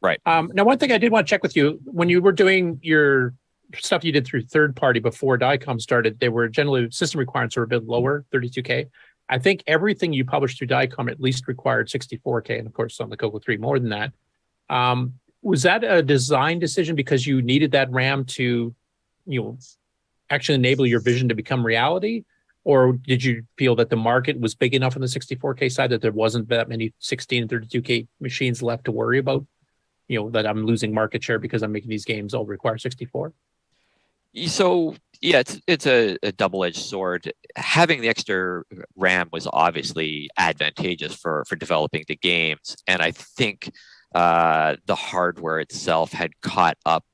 Right. Now, one thing I did want to check with you, when you were doing your stuff you did through third party before Diecom started, they were generally system requirements were a bit lower, 32K. I think everything you published through Diecom at least required 64K, and of course on the CoCo 3 more than that. Was that a design decision because you needed that RAM to, actually enable your vision to become reality? Or did you feel that the market was big enough on the 64K side that there wasn't that many 16 and 32K machines left to worry about? That I'm losing market share because I'm making these games all require 64? So yeah, it's a double-edged sword. Having the extra RAM was obviously advantageous for developing the games, and I think the hardware itself had caught up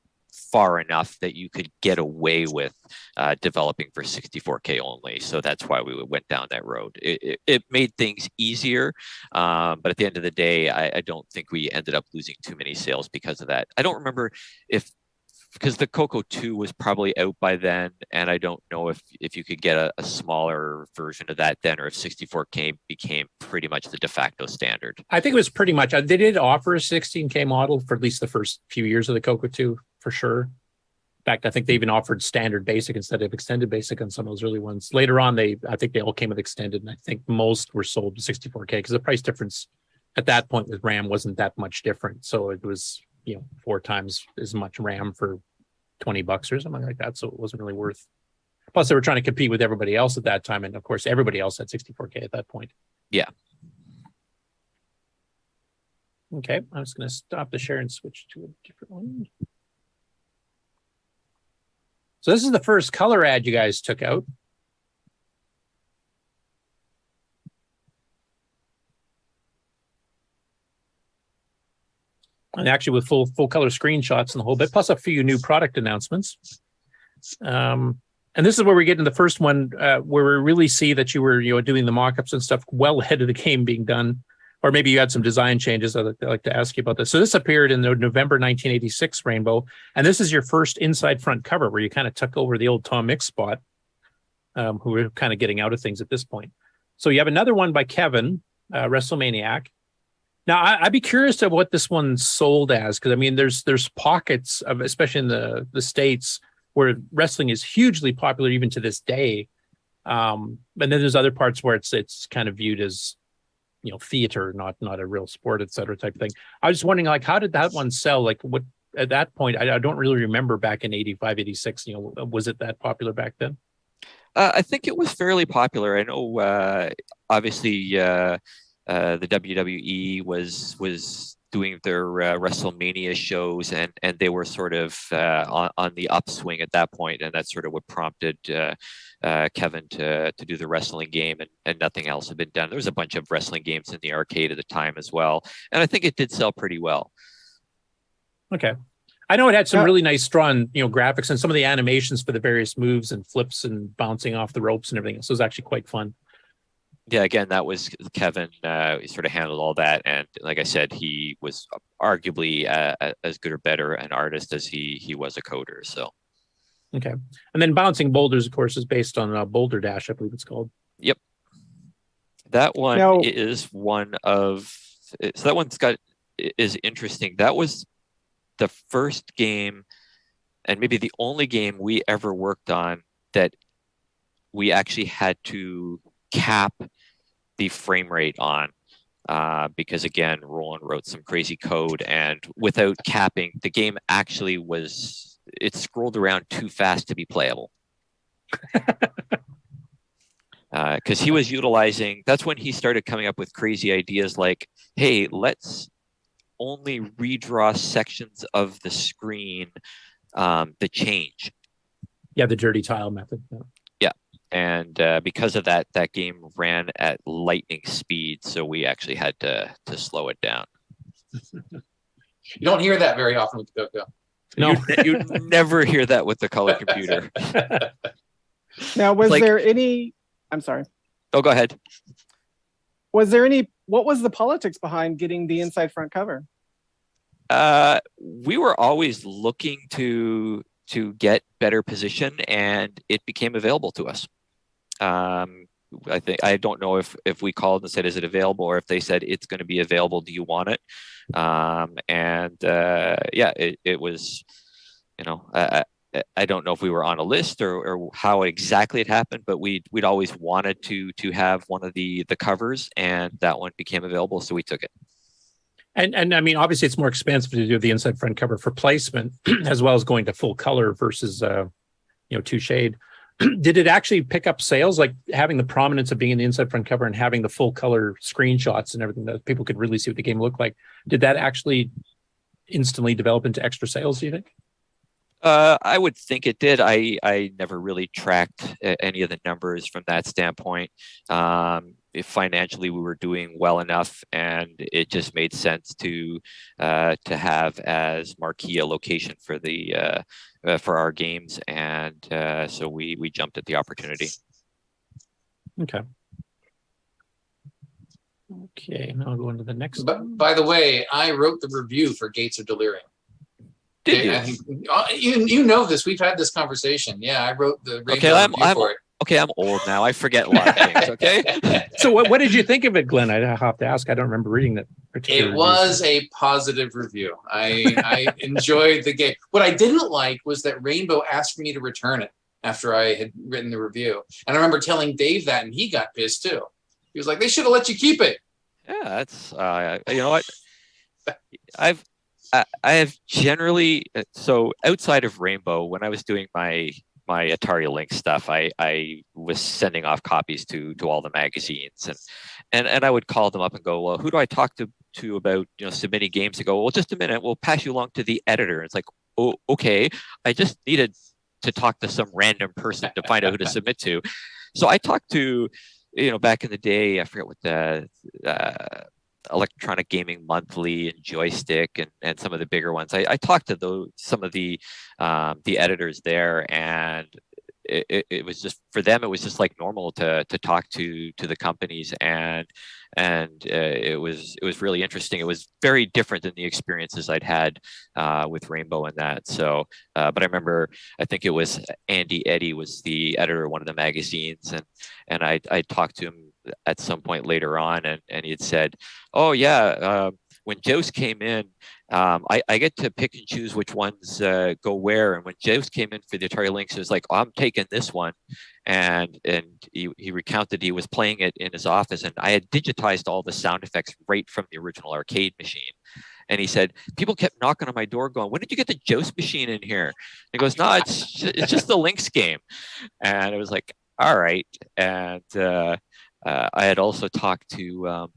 far enough that you could get away with developing for 64K only. So that's why we went down that road. It made things easier, but at the end of the day, I don't think we ended up losing too many sales because of that. I don't remember because the CoCo 2 was probably out by then, and I don't know if you could get a smaller version of that then, or if 64K became pretty much the de facto standard. I think it was pretty much. They did offer a 16K model for at least the first few years of the CoCo 2, for sure. In fact, I think they even offered standard basic instead of extended basic on some of those early ones. Later on, I think they all came with extended, and I think most were sold to 64K because the price difference at that point with RAM wasn't that much different. So it was 4 times as much RAM for $20 or something like that. So it wasn't really worth. Plus, they were trying to compete with everybody else at that time, and of course, everybody else had 64K at that point. Yeah. Okay, I'm just going to stop the share and switch to a different one. So this is the first color ad you guys took out. And actually with full color screenshots and the whole bit, plus a few new product announcements. And this is where we get into the first one, where we really see that you were doing the mock-ups and stuff well ahead of the game being done. Or maybe you had some design changes. I'd like to ask you about this. So this appeared in the November 1986 Rainbow, and this is your first inside front cover where you kind of took over the old Tom Mix spot, who were kind of getting out of things at this point. So you have another one by Kevin, WrestleManiac. Now, I'd be curious to what this one sold as, because I mean, there's pockets of, especially in the States, where wrestling is hugely popular even to this day. And then there's other parts where it's kind of viewed as theater, not a real sport, et cetera, type of thing. I was just wondering, like, how did that one sell? Like, what at that point? I don't really remember back in 85, 86. Was it that popular back then? I think it was fairly popular. I know, obviously, the WWE was doing their WrestleMania shows, and they were sort of on the upswing at that point, and that's sort of what prompted Kevin to do the wrestling game, and nothing else had been done. There was a bunch of wrestling games in the arcade at the time as well, and I think it did sell pretty well. Okay. I know it had some really nice strong graphics, and some of the animations for the various moves and flips and bouncing off the ropes and everything. So it was actually quite fun. Yeah, again, that was Kevin. He sort of handled all that, and like I said, he was arguably as good or better an artist as he was a coder. So, okay, and then Bouncing Boulders, of course, is based on Boulder Dash, I believe it's called. Yep, that one is one of. So that one's got is interesting. That was the first game, and maybe the only game we ever worked on that we actually had to cap the frame rate on. Because again, Roland wrote some crazy code, and without capping, the game actually it scrolled around too fast to be playable. Because he was utilizing, that's when he started coming up with crazy ideas like, hey, let's only redraw sections of the screen that change. Yeah, the dirty tile method. Yeah. And because of that, that game ran at lightning speed, so we actually had to slow it down. You don't hear that very often with the CoCo. No, you never hear that with the color computer. Now, was there any? I'm sorry. Oh, go ahead. Was there any? What was the politics behind getting the inside front cover? We were always looking to get better position, and it became available to us. I don't know if we called and said, is it available, or if they said it's going to be available, do you want it? Yeah, it was, I don't know if we were on a list or how exactly it happened, but we'd always wanted to have one of the covers, and that one became available, so we took it. And I mean, obviously it's more expensive to do the inside front cover for placement as well as going to full color versus two shade. Did it actually pick up sales, like having the prominence of being in the inside front cover and having the full color screenshots and everything that people could really see what the game looked like? Did that actually instantly develop into extra sales, do you think? I would think it did. I never really tracked any of the numbers from that standpoint. If financially we were doing well enough, and it just made sense to have as marquee a location for the for our games, and so we jumped at the opportunity. Okay. Okay, now I'll go into the next. But by the way, I wrote the review for Gates of Delirium. Did you? I think, you know this. We've had this conversation. Yeah, I wrote the review for it. Okay, I'm old now. I forget a lot of things. Okay. So what did you think of it, Glenn? I have to ask. I don't remember reading that particular. It was a positive review. I enjoyed the game. What I didn't like was that Rainbow asked for me to return it after I had written the review, and I remember telling Dave that, and he got pissed too. He was like, "They should have let you keep it." Yeah, that's you know what, I have generally, so outside of Rainbow, when I was doing my Atari Lynx stuff, I was sending off copies to all the magazines, and I would call them up and go, well, who do I talk to about submitting games? To go, well, just a minute, we'll pass you along to the editor. It's like, oh, okay, I just needed to talk to some random person to find out who to submit to. So I talked to, back in the day, I forget what the Electronic Gaming Monthly and Joystick and some of the bigger ones. I talked to some of the editors there, and it was just, for them, it was just like normal to talk to the companies, and it was really interesting. It was very different than the experiences I'd had with Rainbow and that. So, but I remember, I think it was Andy Eddy was the editor of one of the magazines, and I talked to him at some point later on, and he had said, oh yeah, when Jost came in, I get to pick and choose which ones go where. And when Jost came in for the Atari Lynx, it was like, oh, I'm taking this one. And he recounted he was playing it in his office, and I had digitized all the sound effects right from the original arcade machine. And he said, people kept knocking on my door going, when did you get the Jost machine in here? And he goes, no, it's just the Lynx game. And it was like, all right. And I had also talked to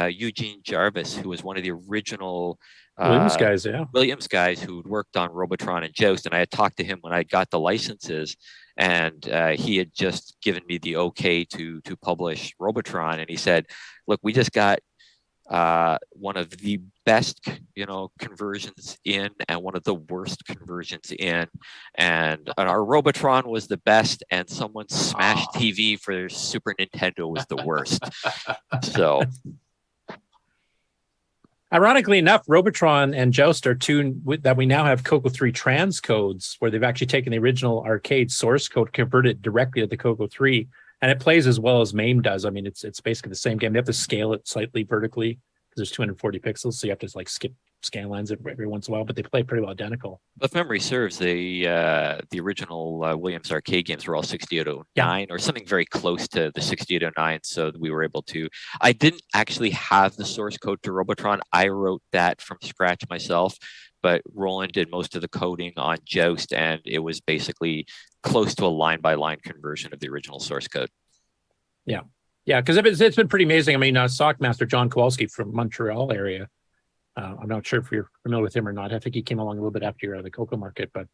Eugene Jarvis, who was one of the original Williams guys, yeah. Williams guys who'd worked on Robotron and Joust. And I had talked to him when I got the licenses, and he had just given me the okay to publish Robotron. And he said, look, we just got one of the best, conversions in, and one of the worst conversions in, and our Robotron was the best, and someone's Smash TV for Super Nintendo was the worst. So, ironically enough, Robotron and Joust are two that we now have CoCo 3 transcodes, where they've actually taken the original arcade source code, converted it directly to the CoCo 3, and it plays as well as MAME does. I mean, it's basically the same game. They have to scale it slightly vertically there's 240 pixels, so you have to like skip scan lines every once in a while, but they play pretty well identical. If memory serves, the original Williams arcade games were all 6809 or something very close to the 6809. So we were able to. I didn't actually have the source code to Robotron. I wrote that from scratch myself, but Roland did most of the coding on Joust, and it was basically close to a line-by-line conversion of the original source code. Yeah, because it's been pretty amazing. I mean, Sockmaster John Kowalski from Montreal area. I'm not sure if you're familiar with him or not. I think he came along a little bit after you're out of the Coco market, but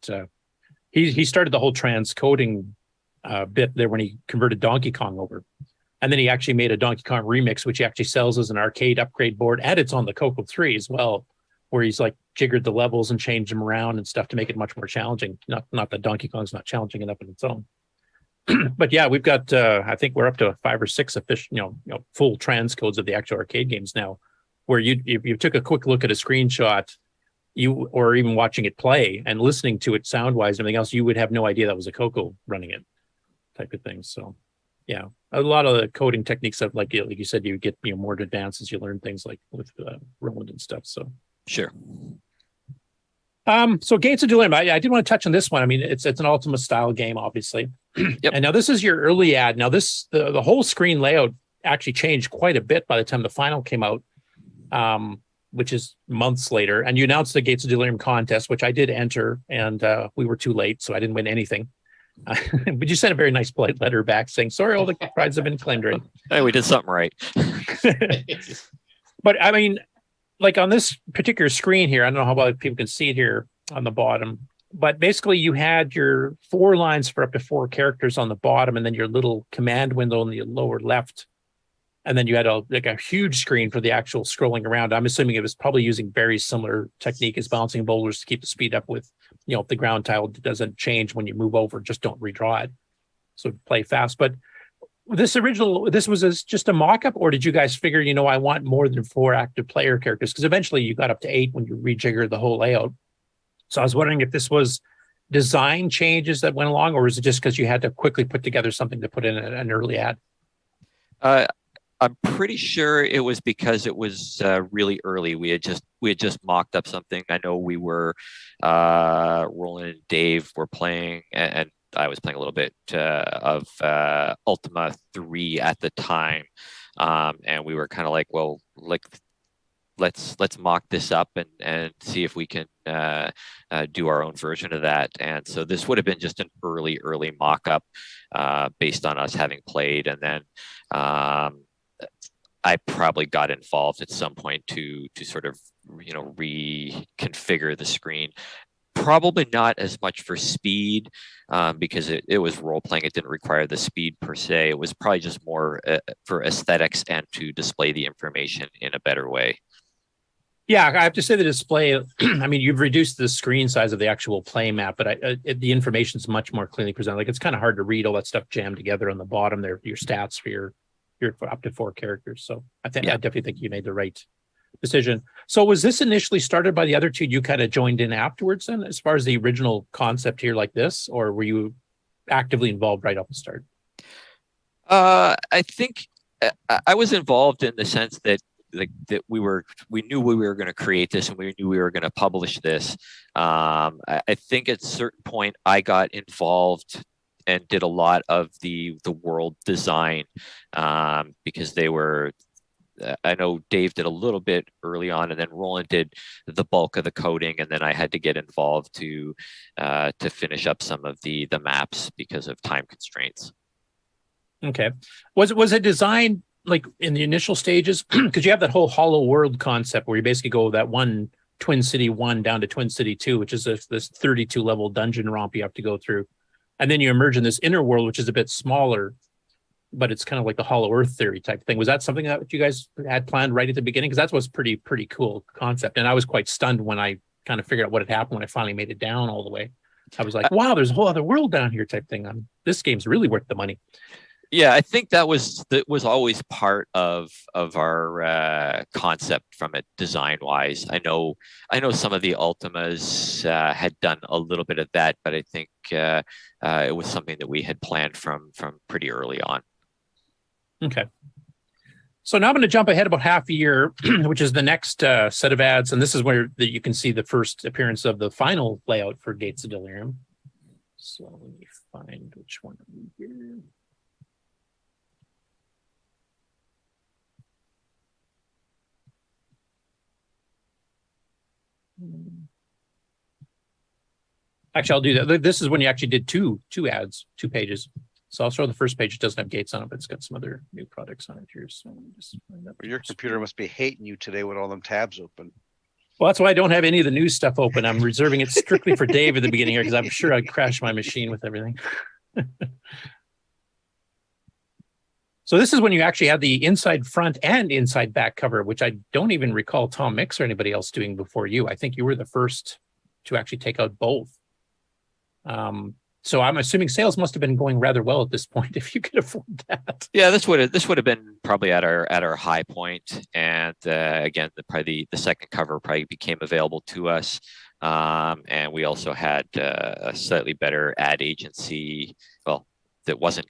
he started the whole transcoding bit there when he converted Donkey Kong over. And then he actually made a Donkey Kong remix, which he actually sells as an arcade upgrade board, and it's on the Coco 3 as well, where he's like jiggered the levels and changed them around and stuff to make it much more challenging. Not that Donkey Kong's not challenging enough on its own. But yeah, we've got I think we're up to 5 or 6 official, full transcodes of the actual arcade games now, where you took a quick look at a screenshot, or even watching it play and listening to it sound wise and everything else, you would have no idea that was a Coco running it, type of thing. So yeah, a lot of the coding techniques of like you said, you get more advanced as you learn things like with Roland and stuff. So sure. So Gates of Delirium, I did want to touch on this one. I mean, it's an Ultima style game, obviously. Yep. And now this is your early ad. Now the whole screen layout actually changed quite a bit by the time the final came out, which is months later. And you announced the Gates of Delirium contest, which I did enter, and we were too late, so I didn't win anything. But you sent a very nice polite letter back saying, sorry, all the prizes have been claimed already. Hey, we did something right. But I mean, like on this particular screen here, I don't know how well people can see it here on the bottom, but basically you had your 4 lines for up to 4 characters on the bottom, and then your little command window in the lower left. And then you had a huge screen for the actual scrolling around. I'm assuming it was probably using very similar technique as bouncing boulders to keep the speed up with, if the ground tile doesn't change when you move over, just don't redraw it. So play fast. But this was just a mock-up, or did you guys figure, I want more than 4 active player characters? Because eventually you got up to 8 when you rejiggered the whole layout. So I was wondering if this was design changes that went along, or is it just because you had to quickly put together something to put in an early ad? I'm pretty sure it was because it was really early. We had just mocked up something. I know we were Roland and Dave were playing, and I was playing a little bit of Ultima 3 at the time, and we were kind of like, well, let's mock this up and see if we can do our own version of that. And so this would have been just an early mock-up based on us having played, and then I probably got involved at some point to sort of reconfigure the screen. Probably not as much for speed, because it was role playing. It didn't require the speed per se. It was probably just more for aesthetics and to display the information in a better way. Yeah, I have to say the display, I mean, you've reduced the screen size of the actual play map, but the information is much more cleanly presented. Like, it's kind of hard to read all that stuff jammed together on the bottom there, your stats for your up to 4 characters. So I definitely think you made the right decision. So was this initially started by the other two? You kind of joined in afterwards then, as far as the original concept here like this, or were you actively involved right off the start? I think I was involved in the sense that we knew we were going to create this, and we knew we were going to publish this. I think at a certain point I got involved and did a lot of the world design, because they were, I know Dave did a little bit early on, and then Roland did the bulk of the coding, and then I had to get involved to finish up some of the maps because of time constraints. Okay. Was it designed like in the initial stages? Because you have that whole hollow world concept where you basically go that one Twin City 1 down to Twin City 2, which is this 32 level dungeon romp you have to go through. And then you emerge in this inner world, which is a bit smaller, but it's kind of like the Hollow Earth theory type thing. Was that something that you guys had planned right at the beginning? Because that was pretty cool concept. And I was quite stunned when I kind of figured out what had happened when I finally made it down all the way. I was like, wow, there's a whole other world down here type thing. This game's really worth the money. Yeah, I think that was always part of our concept from it design wise. I know some of the Ultimas had done a little bit of that, but I think it was something that we had planned from pretty early on. Okay. So now I'm going to jump ahead about half a year, which is the next set of ads. And this is where you can see the first appearance of the final layout for Gates of Delirium. So let me find which one here. Actually, I'll do that. This is when you actually did two ads, 2 pages. So I'll show the first page. It doesn't have Gates on it, but it's got some other new products on it here. So let me just find that. Your computer must be hating you today with all them tabs open. Well, that's why I don't have any of the new stuff open. I'm reserving it strictly for Dave at the beginning here because I'm sure I'd crash my machine with everything. So this is when you actually have the inside front and inside back cover, which I don't even recall Tom Mix or anybody else doing before you. I think you were the first to actually take out both. So I'm assuming sales must have been going rather well at this point, if you could afford that. Yeah, this would have been probably at our high point, and again, the second cover probably became available to us, and we also had a slightly better ad agency. Well, that wasn't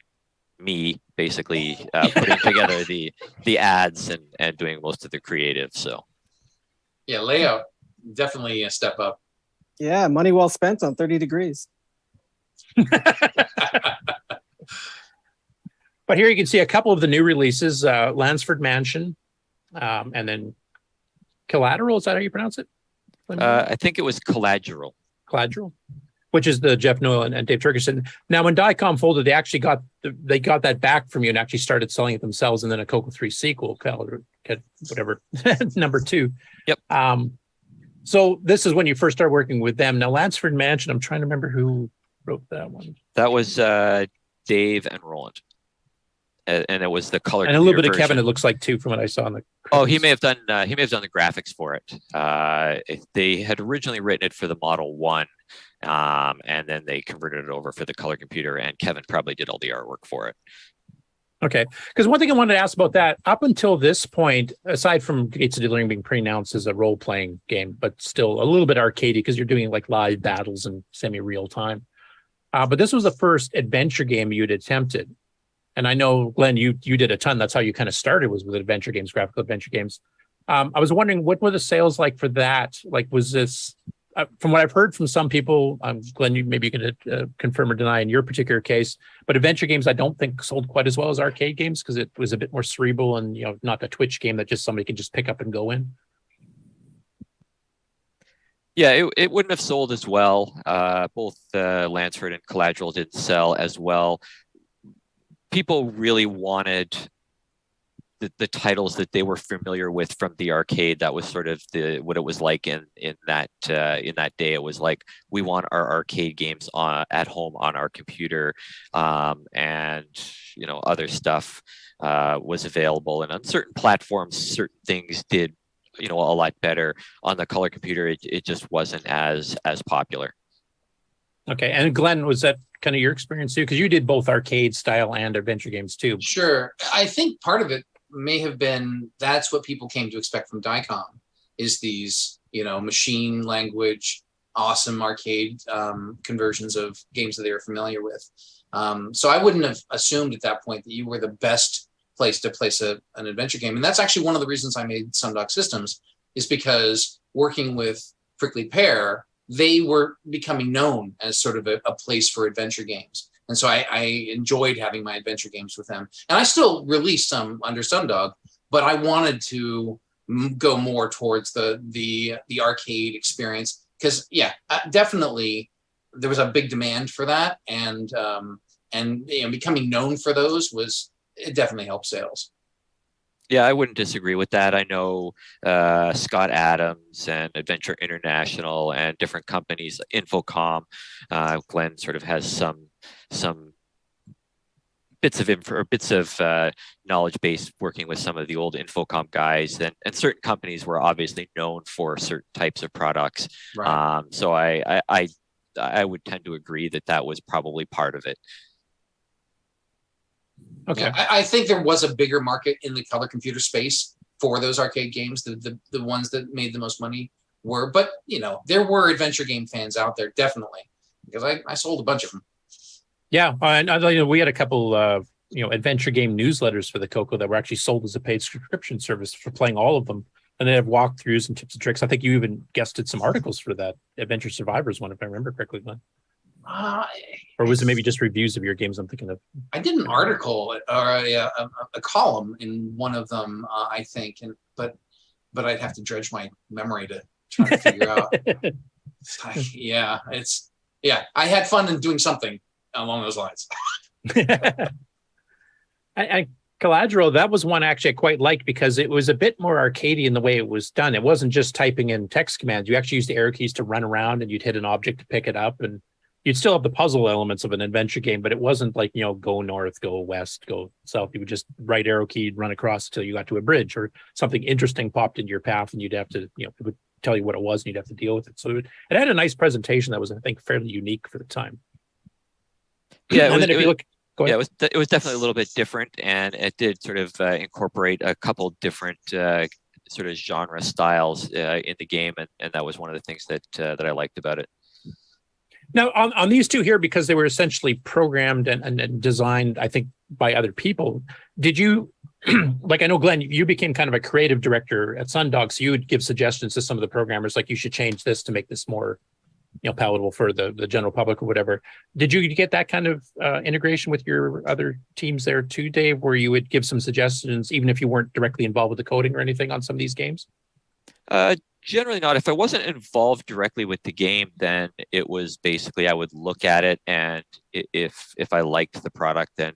me basically putting together the ads and doing most of the creative. So yeah, layout definitely a step up. Yeah, money well spent on 30 degrees. But here you can see a couple of the new releases, Lansford Mansion, and then Collateral. Is that how you pronounce it? I think it was Collateral. Collateral, which is the Jeff Noel and Dave Turkison. Now, when Diecom folded, they actually got that back from you and actually started selling it themselves, and then a Coco 3 sequel, whatever, number 2. Yep. So this is when you first started working with them. Now, Lansford Mansion, I'm trying to remember who wrote that one. That was Dave and Roland, and it was the color and a little bit version. of Kevin. It looks like too, from what I saw in the. Oh, he may have done the graphics for it. They had originally written it for the Model 1, and then they converted it over for the color computer, and Kevin probably did all the artwork for it. Okay, because one thing I wanted to ask about that, up until this point, aside from Gates of Delirium being pre-announced as a role-playing game, but still a little bit arcadey because you're doing like live battles and semi-real time. But this was the first adventure game you'd attempted. And I know, Glenn, you did a ton. That's how you kind of started, was with adventure games, graphical adventure games. I was wondering, what were the sales like for that? Like, was this, from what I've heard from some people, Glenn, maybe you can confirm or deny in your particular case, but adventure games I don't think sold quite as well as arcade games because it was a bit more cerebral and, not a Twitch game that just somebody can just pick up and go in. Yeah, it wouldn't have sold as well. Both Lansford and Collateral didn't sell as well. People really wanted the titles that they were familiar with from the arcade. That was sort of what it was like in that day. It was like, we want our arcade games at home on our computer, and other stuff was available. And on certain platforms, certain things did a lot better. On the color computer, it just wasn't as popular. Okay, and Glenn, was that kind of your experience too? Because you did both arcade style and adventure games too. Sure, I think part of it may have been that's what people came to expect from Diecom, is these machine language awesome arcade conversions of games that they were familiar with. So I wouldn't have assumed at that point that you were the best place to place an adventure game. And that's actually one of the reasons I made Sundog Systems, is because working with Prickly Pear, they were becoming known as sort of a place for adventure games. And so I enjoyed having my adventure games with them. And I still released some under Sundog, but I wanted to go more towards the arcade experience because, definitely there was a big demand for that. And becoming known for those it definitely helped sales. Yeah, I wouldn't disagree with that. I know Scott Adams and Adventure International and different companies, Infocom. Glenn sort of has some bits of knowledge base working with some of the old Infocom guys, and certain companies were obviously known for certain types of products. Right. So I would tend to agree that was probably part of it. Okay. Yeah, I think there was a bigger market in the color computer space for those arcade games. The ones that made the most money were, but there were adventure game fans out there, definitely, because I sold a bunch of them. Yeah, and we had a couple adventure game newsletters for the Coco that were actually sold as a paid subscription service for playing all of them. And they have walkthroughs and tips and tricks. I think you even guested some articles for that Adventure Survivors one, if I remember correctly, Glenn. Or was it maybe just reviews of your games I'm thinking of? I did an article or a column in one of them, I think, but I'd have to dredge my memory to try to figure out. I had fun in doing something along those lines. I Caladro, that was one actually I quite liked because it was a bit more arcadey in the way it was done. It wasn't just typing in text commands. You actually used the arrow keys to run around and you'd hit an object to pick it up, and you'd still have the puzzle elements of an adventure game, but it wasn't like, go north, go west, go south. You would just right arrow key, run across until you got to a bridge or something interesting popped into your path and you'd have to, it would tell you what it was and you'd have to deal with it. So it had a nice presentation that was, I think, fairly unique for the time. Yeah, it was definitely a little bit different, and it did sort of incorporate a couple different sort of genre styles in the game, and that was one of the things that I liked about it. Now, on these two here, because they were essentially programmed and designed, I think, by other people, did you, like I know, Glenn, you became kind of a creative director at Sundog, so you would give suggestions to some of the programmers, like you should change this to make this more palatable for the general public or whatever. Did you get that kind of integration with your other teams there too, Dave, where you would give some suggestions, even if you weren't directly involved with the coding or anything on some of these games? Generally not. If I wasn't involved directly with the game, then it was basically I would look at it, and if I liked the product, then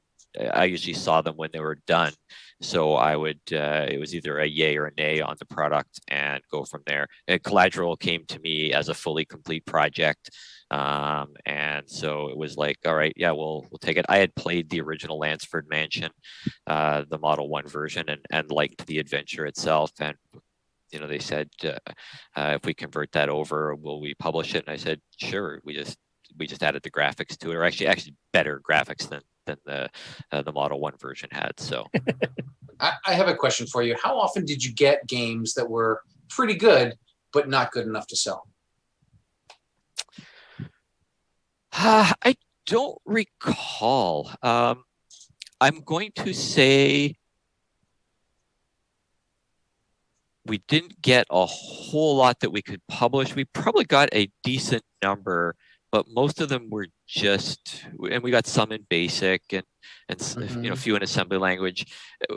I usually saw them when they were done. So I would, it was either a yay or a nay on the product and go from there. And Collateral came to me as a fully complete project. And so it was like, all right, yeah, we'll take it. I had played the original Lansford Mansion, the Model 1 version, and liked the adventure itself. And they said, if we convert that over, will we publish it? And I said, sure. We just added the graphics to it, or actually better graphics than the Model 1 version had. So I have a question for you. How often did you get games that were pretty good but not good enough to sell? I don't recall. I'm going to say we didn't get a whole lot that we could publish. We probably got a decent number, but most of them were just, and we got some in BASIC and a few in assembly language.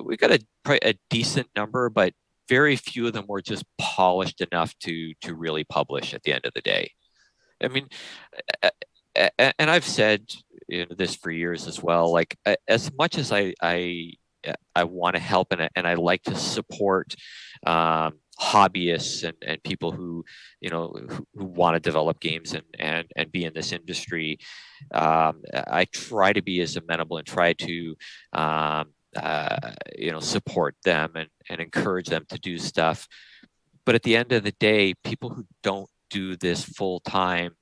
We got a decent number, but very few of them were just polished enough to really publish at the end of the day. I mean, and I've said this for years as well. Like, as much as I want to help and I like to support hobbyists and people who want to develop games and be in this industry, I try to be as amenable and try to support them and encourage them to do stuff. But at the end of the day, people who don't do this full time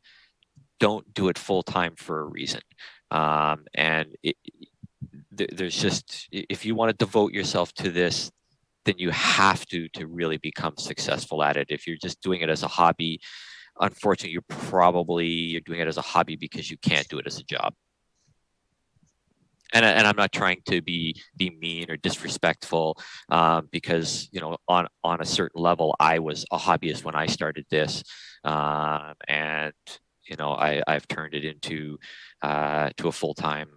don't do it full time for a reason. And there's just, if you want to devote yourself to this, then you have to really become successful at it. If you're just doing it as a hobby, unfortunately, you're doing it as a hobby because you can't do it as a job. And I'm not trying to be mean or disrespectful, because on a certain level, I was a hobbyist when I started this, and I've turned it into to a full-time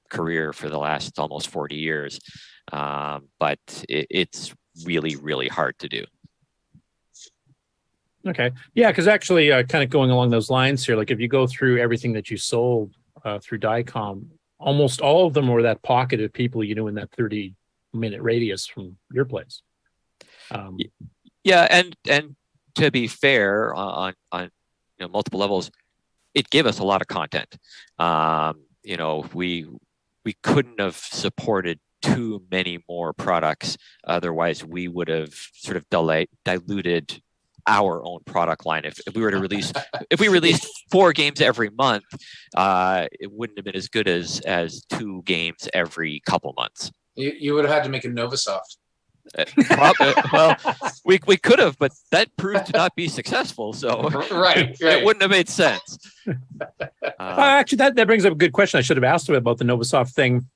career for the last almost 40 years. But it's really, really hard to do. Okay. Yeah, because actually kind of going along those lines here, like if you go through everything that you sold through Diecom, almost all of them were that pocket of people in that 30-minute radius from your place. Yeah, and to be fair, on multiple levels, it gave us a lot of content. We couldn't have supported too many more products. Otherwise, we would have sort of diluted our own product line. If we were to release, if we released 4 games every month, it wouldn't have been as good as 2 games every couple months. You would have had to make a Novasoft. Well, we could have, but that proved to not be successful. So right. It wouldn't have made sense. Actually, that brings up a good question. I should have asked him about the Novasoft thing.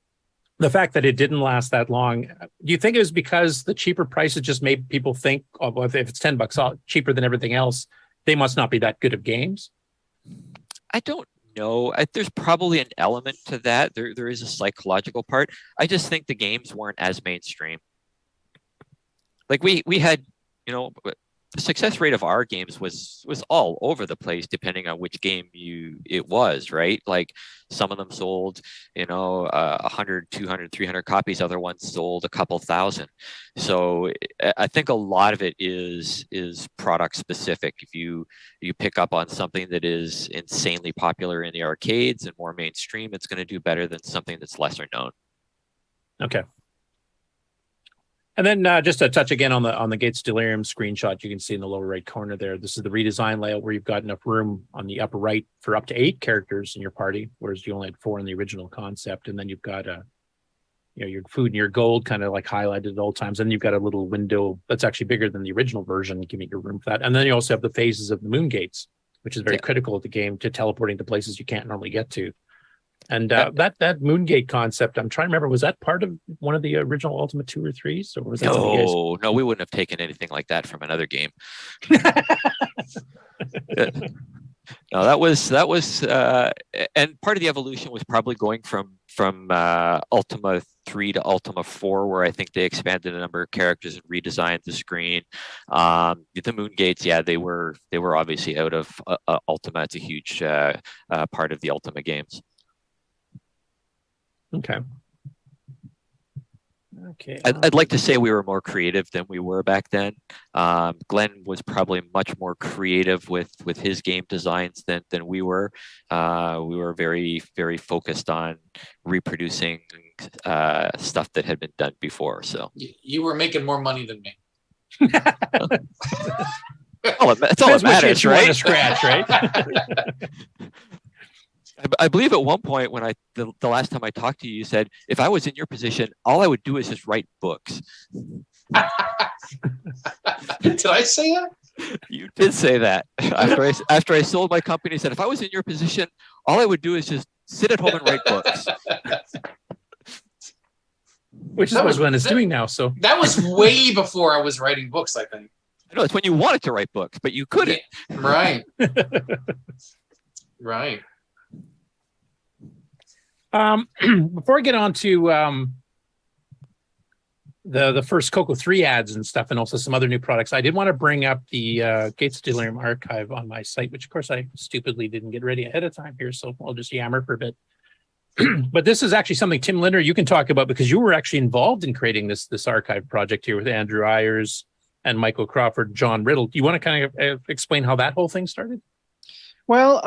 the fact that it didn't last that long, do you think it was because the cheaper prices just made people think, oh, well, if it's $10 cheaper than everything else, they must not be that good of games? I don't know. There's probably an element to that. There is a psychological part. I just think the games weren't as mainstream. Like we had, the success rate of our games was all over the place depending on which game it was, right? Like some of them sold 100, 200, 300 copies, other ones sold a couple thousand. So I think a lot of it is product specific. If you pick up on something that is insanely popular in the arcades and more mainstream, it's going to do better than something that's lesser known. Okay. And then just to touch again on the Gates Delirium screenshot, you can see in the lower right corner there, this is the redesign layout where you've got enough room on the upper right for up to 8 characters in your party, whereas you only had 4 in the original concept. And then you've got your food and your gold kind of like highlighted at all times. And you've got a little window that's actually bigger than the original version, giving you room for that. And then you also have the phases of the moon gates, which is very critical at the game to teleporting to places you can't normally get to. And that Moongate concept, I'm trying to remember, was that part of one of the original Ultima 2 or 3s? Or was that No, we wouldn't have taken anything like that from another game. No, that was, and part of the evolution was probably going from Ultima 3 to Ultima 4, where I think they expanded the number of characters and redesigned the screen. The Moongates, yeah, they were obviously out of Ultima. It's a huge part of the Ultima games. Okay. I'd like to say we were more creative than we were back then. Glenn was probably much more creative with his game designs than we were. We were very, very focused on reproducing stuff that had been done before. So you were making more money than me. It's all that matters, right? To scratch, right? I believe at one point when the last time I talked to you, you said, if I was in your position, all I would do is just write books. Did I say that? You did say that. After I sold my company, I said, if I was in your position, all I would do is just sit at home and write books. Which is what Glenn is doing now. So that was way before I was writing books, I think. I know, it's when you wanted to write books, but you couldn't. Yeah, right. Right. Before I get on to the first CoCo 3 ads and stuff, and also some other new products, I did want to bring up the Gates Delirium archive on my site, which of course I stupidly didn't get ready ahead of time here, so I'll just yammer for a bit. But this is actually something, Tim Linder, you can talk about, because you were actually involved in creating this archive project here with Andrew Ayers and Michael Crawford, John Riddle. Do you want to kind of explain how that whole thing started? Well,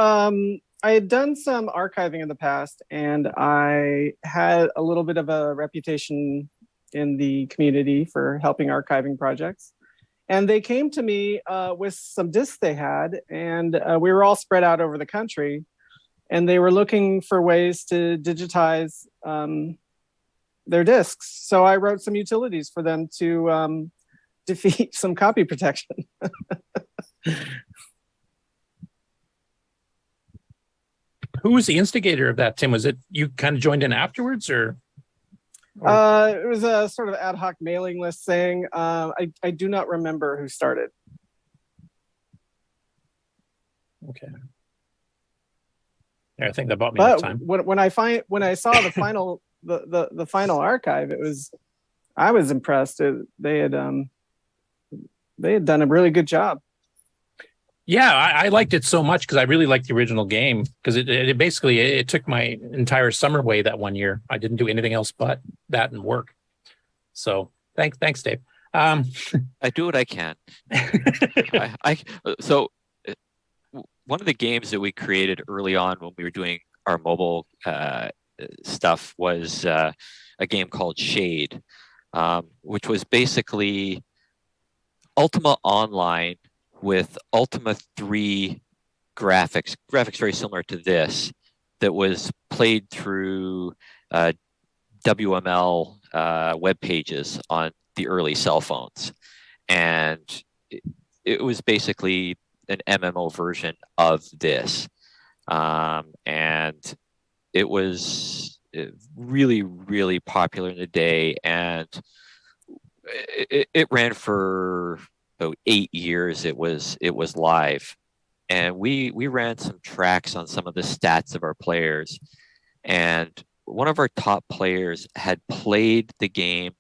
I had done some archiving in the past, and I had a little bit of a reputation in the community for helping archiving projects. And they came to me with some discs they had, and we were all spread out over the country, and they were looking for ways to digitize their discs. So I wrote some utilities for them to defeat some copy protection. Who was the instigator of that, Tim? Was it you kind of joined in afterwards, or? It was a sort of ad hoc mailing list thing. I do not remember who started. Okay. Yeah, I think that bought me enough time. When I saw the final the final archive, I was impressed. They had done a really good job. Yeah, I liked it so much because I really liked the original game, because it basically took my entire summer away that one year. I didn't do anything else but that and work. So thanks, Dave. I do what I can. So one of the games that we created early on when we were doing our mobile stuff was a game called Shade, which was basically Ultima Online with Ultima 3 graphics very similar to this, that was played through WML web pages on the early cell phones. And it was basically an MMO version of this. And it was really, really popular in the day, and it ran for about 8 years. It was live, and we ran some tracks on some of the stats of our players, and one of our top players had played the game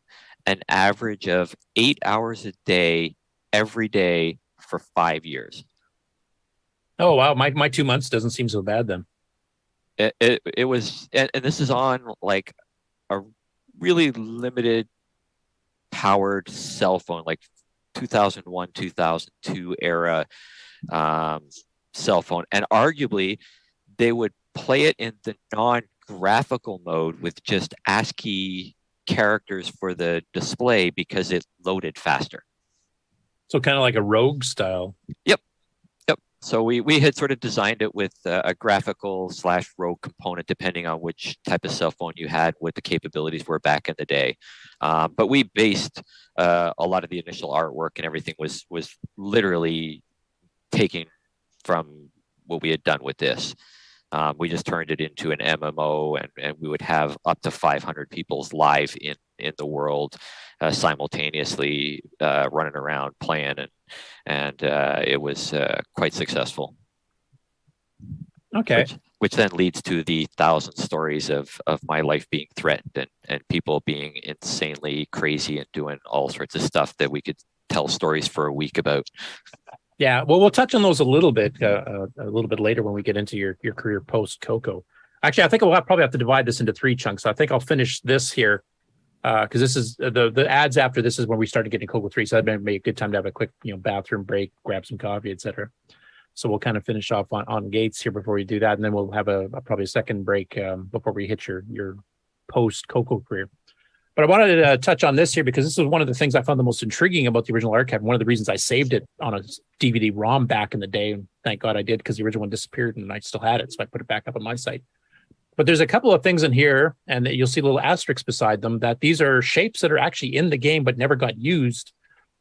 an average of 8 hours a day every day for 5 years. Oh wow, my 2 months doesn't seem so bad then. It was, and this is on like a really limited powered cell phone, like 2001 2002 era cell phone, and arguably they would play it in the non-graphical mode with just ASCII characters for the display because it loaded faster. So kind of like a Rogue style. Yep. So we had sort of designed it with a graphical / Rogue component, depending on which type of cell phone you had, what the capabilities were back in the day. But we based a lot of the initial artwork, and everything was literally taken from what we had done with this. We just turned it into an MMO, and we would have up to 500 people live in the world simultaneously running around playing, and it was quite successful. Okay. Which then leads to the 1,000 stories of my life being threatened, and people being insanely crazy and doing all sorts of stuff that we could tell stories for a week about. Yeah, well, we'll touch on those a little bit later when we get into your career post-Coco. Actually, I think we'll probably have to divide this into 3 chunks. I think I'll finish this here because this is the ads after this is when we started getting Coco 3. So that'd be a good time to have a quick bathroom break, grab some coffee, etc. So we'll kind of finish off on Gates here before we do that, and then we'll have probably a second break before we hit your post-Coco career. But I wanted to touch on this here because this is one of the things I found the most intriguing about the original archive. One of the reasons I saved it on a DVD-ROM back in the day, and thank God I did because the original one disappeared and I still had it, so I put it back up on my site. But there's a couple of things in here, and you'll see little asterisks beside them, that these are shapes that are actually in the game but never got used.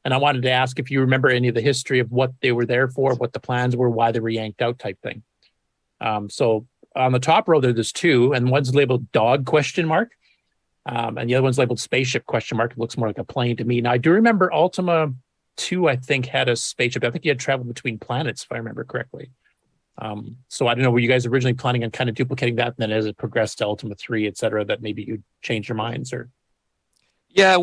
And I wanted to ask if you remember any of the history of what they were there for, what the plans were, why they were yanked out type thing. So on the top row there's 2, and one's labeled dog ? And the other one's labeled spaceship ? It looks more like a plane to me. Now, I do remember Ultima 2, I think, had a spaceship. I think you had traveled between planets, if I remember correctly. So I don't know, were you guys originally planning on kind of duplicating that? And then as it progressed to Ultima 3, et cetera, that maybe you'd change your minds? Or Yeah,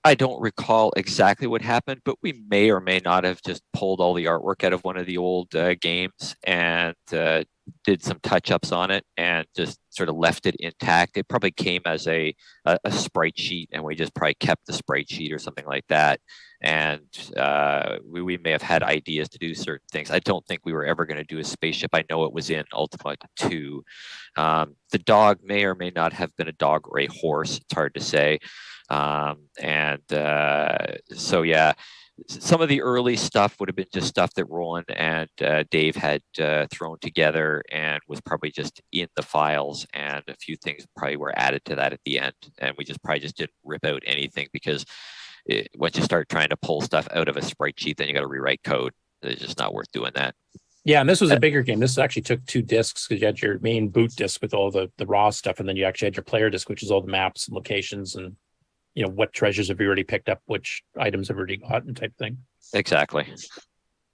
I don't recall exactly what happened, but we may or may not have just pulled all the artwork out of one of the old games and did some touch-ups on it and just sort of left it intact. It probably came as a sprite sheet, and we just probably kept the sprite sheet or something like that. And we may have had ideas to do certain things. I don't think we were ever going to do a spaceship. I know it was in Ultima 2. The dog may or may not have been a dog or a horse. It's hard to say. So yeah, some of the early stuff would have been just stuff that Roland and Dave had thrown together and was probably just in the files, and a few things probably were added to that at the end, and we probably just didn't rip out anything because once you start trying to pull stuff out of a sprite sheet, then you got to rewrite code. It's just not worth doing that. Yeah, and this was a bigger game. This actually took 2 discs because you had your main boot disc with all the raw stuff, and then you actually had your player disc, which is all the maps and locations and what treasures have you already picked up, which items have already gotten type thing. Exactly.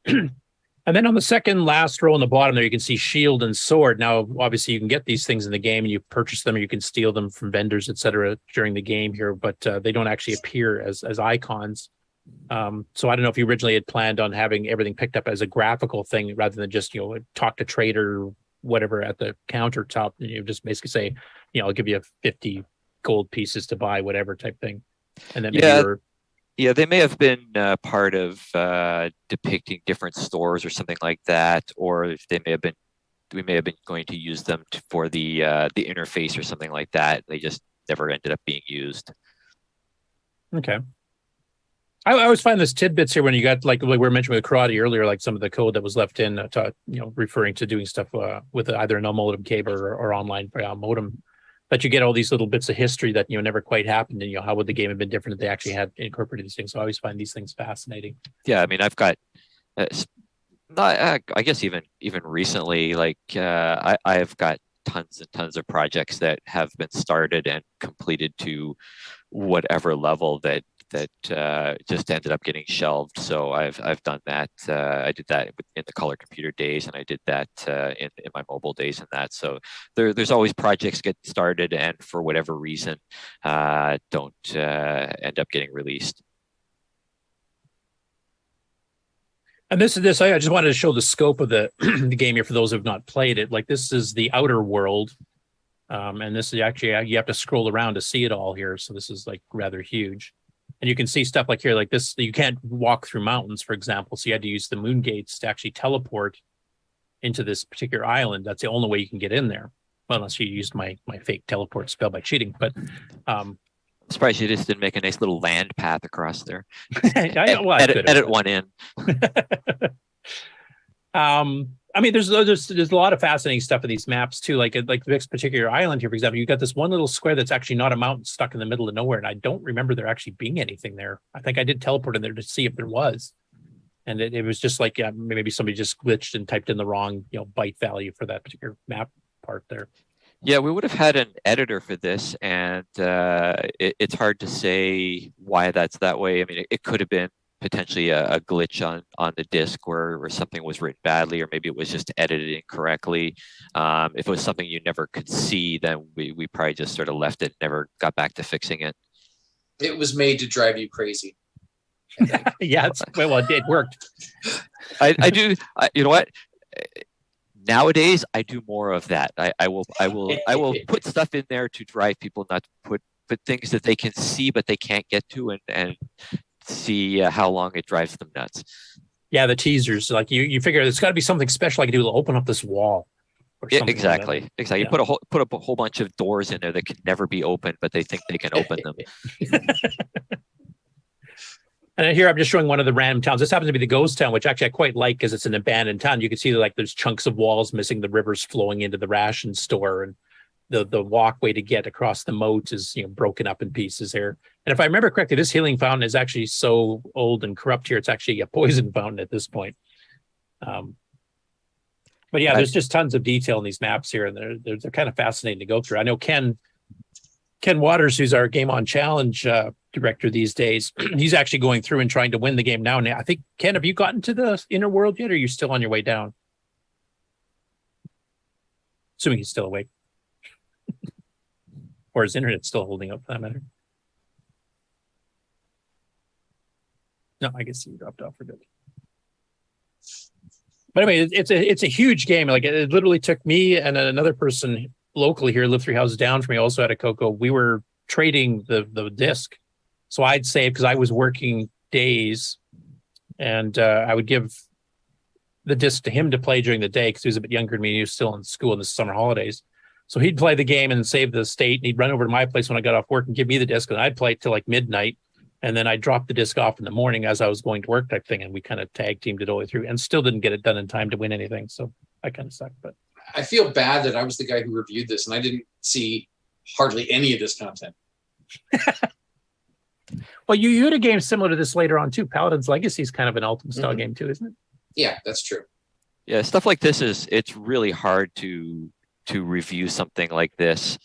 And then on the second last row on the bottom there, you can see shield and sword. Now, obviously, you can get these things in the game and you purchase them, or you can steal them from vendors, etc., during the game here, but they don't actually appear as icons. So I don't know if you originally had planned on having everything picked up as a graphical thing rather than just, talk to trader or whatever at the countertop. And just basically say, I'll give you 50 gold pieces to buy whatever type thing. And then yeah, they may have been part of depicting different stores or something like that, or we may have been going to use them for the interface or something like that. They just never ended up being used. Okay. I always find this tidbits here when you got like we were mentioning with karate earlier, like some of the code that was left in, referring to doing stuff with either an modem cable or online modem. That you get all these little bits of history that never quite happened, and how would the game have been different if they actually had incorporated these things. So I always find these things fascinating. Yeah, I mean, I've got, I guess even recently, like I've got tons and tons of projects that have been started and completed to whatever level that just ended up getting shelved. So I've done that. I did that in the color computer days, and I did that in my mobile days and that. So there's always projects get started and for whatever reason don't end up getting released. And this, I just wanted to show the scope of the, the game here for those who have not played it. Like, this is the outer world. And this is actually, you have to scroll around to see it all here. So this is like rather huge. And you can see stuff like here, like this, you can't walk through mountains, for example. So you had to use the moon gates to actually teleport into this particular island. That's the only way you can get in there. Well, unless you used my fake teleport spell by cheating. But I'm surprised you just didn't make a nice little land path across there. edit one in. I mean, there's a lot of fascinating stuff in these maps too. Like this particular island here, for example, you've got this one little square that's actually not a mountain stuck in the middle of nowhere, and I don't remember there actually being anything there. I think I did teleport in there to see if there was, and it was just like maybe somebody just glitched and typed in the wrong byte value for that particular map part there. Yeah, we would have had an editor for this, and it's hard to say why that's that way. I mean, it could have been potentially a glitch on the disk where something was written badly, or maybe it was just edited incorrectly. If it was something you never could see, then we probably just sort of left it, never got back to fixing it. It was made to drive you crazy. Yeah, it worked. I do. You know what? Nowadays, I do more of that. I will put stuff in there to drive people not to put things that they can see but they can't get to, and see how long it drives them nuts. Yeah, the teasers, like you figure there's got to be something special I can do to open up this wall. Yeah, exactly. Exactly. Yeah. You put a whole bunch of doors in there that can never be opened, but they think they can open them. And here I'm just showing one of the random towns. This happens to be the ghost town, which actually I quite like because it's an abandoned town. You can see like there's chunks of walls missing, the rivers flowing into the ration store, and the walkway to get across the moat is broken up in pieces here. And if I remember correctly, this healing fountain is actually so old and corrupt here, it's actually a poison fountain at this point. But yeah, there's just tons of detail in these maps here, and they're kind of fascinating to go through. I know Ken Waters, who's our Game On Challenge director these days, he's actually going through and trying to win the game now. And I think, Ken, have you gotten to the inner world yet, or are you still on your way down? Assuming he's still awake. Or his internet's still holding up, for that matter. No, I guess he dropped off for good. But anyway, it's a huge game. Like, it literally took me and another person locally here, lived 3 houses down from me, also had a CoCo. We were trading the disc. So I'd save because I was working days, and I would give the disc to him to play during the day because he was a bit younger than me. He was still in school in the summer holidays. So he'd play the game and save the state, and he'd run over to my place when I got off work and give me the disc, and I'd play it till like midnight. And then I'd drop the disc off in the morning as I was going to work type thing. And we kind of tag teamed it all the way through and still didn't get it done in time to win anything. So I kind of sucked, but I feel bad that I was the guy who reviewed this and I didn't see hardly any of this content. Well, you had a game similar to this later on too. Paladin's Legacy is kind of an Ultimate style game too, isn't it? Yeah, that's true. Yeah, stuff like this it's really hard to review something like this,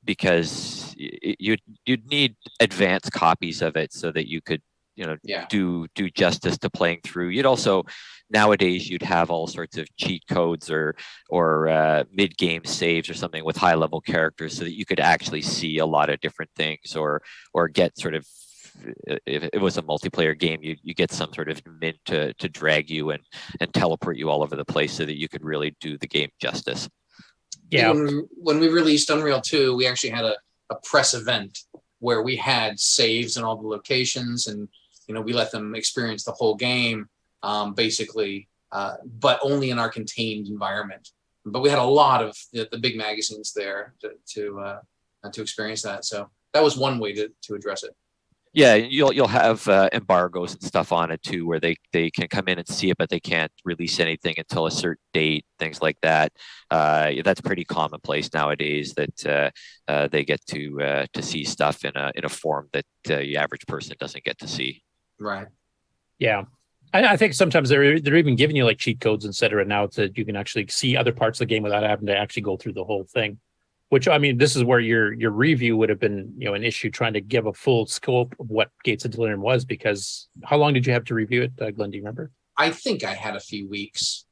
because you'd need advanced copies of it so that you could do justice to playing through. You'd also, nowadays, you'd have all sorts of cheat codes or mid-game saves or something with high-level characters so that you could actually see a lot of different things, or get sort of, if it was a multiplayer game, you get some sort of mint to drag you and teleport you all over the place so that you could really do the game justice. Yeah. When we released Unreal 2, we actually had a press event where we had saves in all the locations, and we let them experience the whole game, basically, but only in our contained environment. But we had a lot of the big magazines there to experience that. So that was one way to address it. Yeah, you'll have embargoes and stuff on it too, where they can come in and see it, but they can't release anything until a certain date, things like that. That's pretty commonplace nowadays, that they get to see stuff in a form that the average person doesn't get to see. Right. Yeah. I think sometimes they're even giving you like cheat codes, et cetera, now that you can actually see other parts of the game without having to actually go through the whole thing. Which, I mean, this is where your review would have been, an issue trying to give a full scope of what Gates of Delirium was, because how long did you have to review it, Glenn? Do you remember? I think I had a few weeks.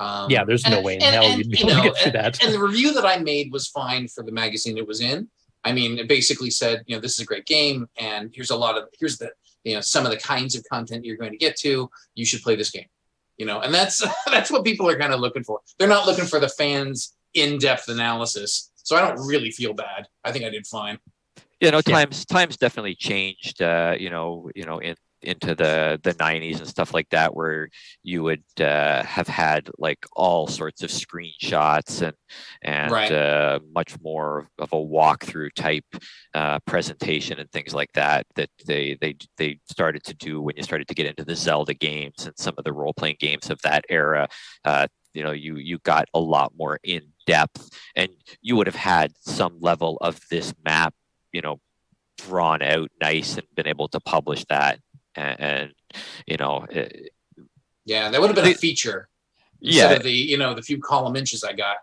Yeah, there's no way in hell you'd be able to get through that. And the review that I made was fine for the magazine it was in. I mean, it basically said, this is a great game, and here's some of the kinds of content you're going to get to. You should play this game, and that's what people are kind of looking for. They're not looking for the fans' in-depth analysis. So I don't really feel bad. I think I did fine. Times definitely changed. Into the 90s and stuff like that, where you would have had like all sorts of screenshots and right. Much more of a walkthrough type presentation and things like that they started to do when you started to get into the Zelda games and some of the role-playing games of that era. You got a lot more in depth, and you would have had some level of this map, drawn out nice and been able to publish that. And yeah, that would have been a feature instead of the few column inches I got